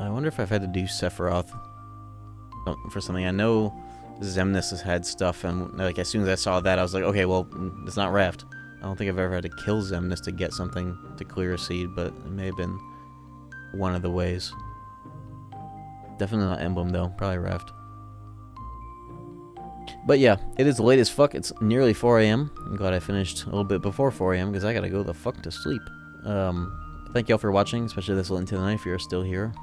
I wonder if I've had to do Sephiroth for something. I know Xemnas has had stuff, and like as soon as I saw that, I was like, okay, well, it's not Raft. I don't think I've ever had to kill Xemnas to get something to clear a seed, but it may have been one of the ways. Definitely not Emblem, though. Probably Raft. But yeah, it is late as fuck. It's nearly 4 a.m. I'm glad I finished a little bit before 4 a.m. because I gotta go the fuck to sleep. Thank y'all for watching, especially this late into the night if you're still here.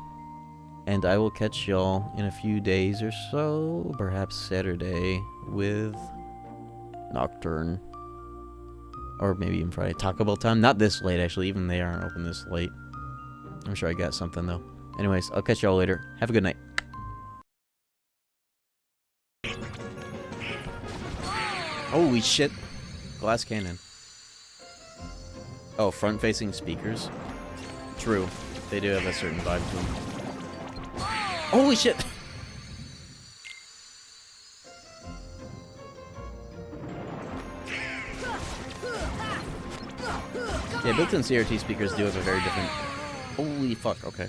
And I will catch y'all in a few days or so, perhaps Saturday, with Nocturne. Or maybe even Friday. Taco Bell time. Not this late, actually. Even they aren't open this late. I'm sure I got something, though. Anyways, I'll catch y'all later. Have a good night. Holy shit. Glass cannon. Oh, front-facing speakers? True. They do have a certain vibe to them. Holy shit! Yeah, built-in CRT speakers do have a very different... Holy fuck, okay.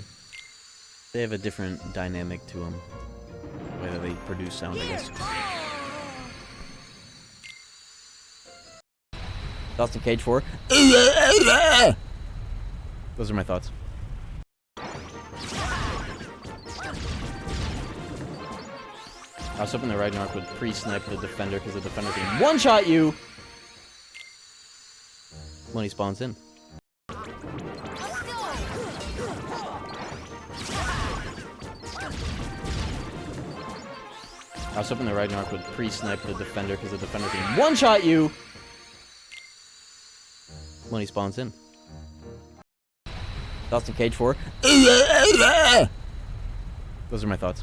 They have a different dynamic to them. The way that they produce sound, I guess. Thoughts on KH1 Rando? Those are my thoughts. I was hoping the Ragnarok would pre-snipe the defender because the defender can one-shot you when he spawns in. I was hoping the Ragnarok would pre-snipe the defender because the defender can one-shot you when he spawns in. Thoughts on KH1 Rando? Those are my thoughts.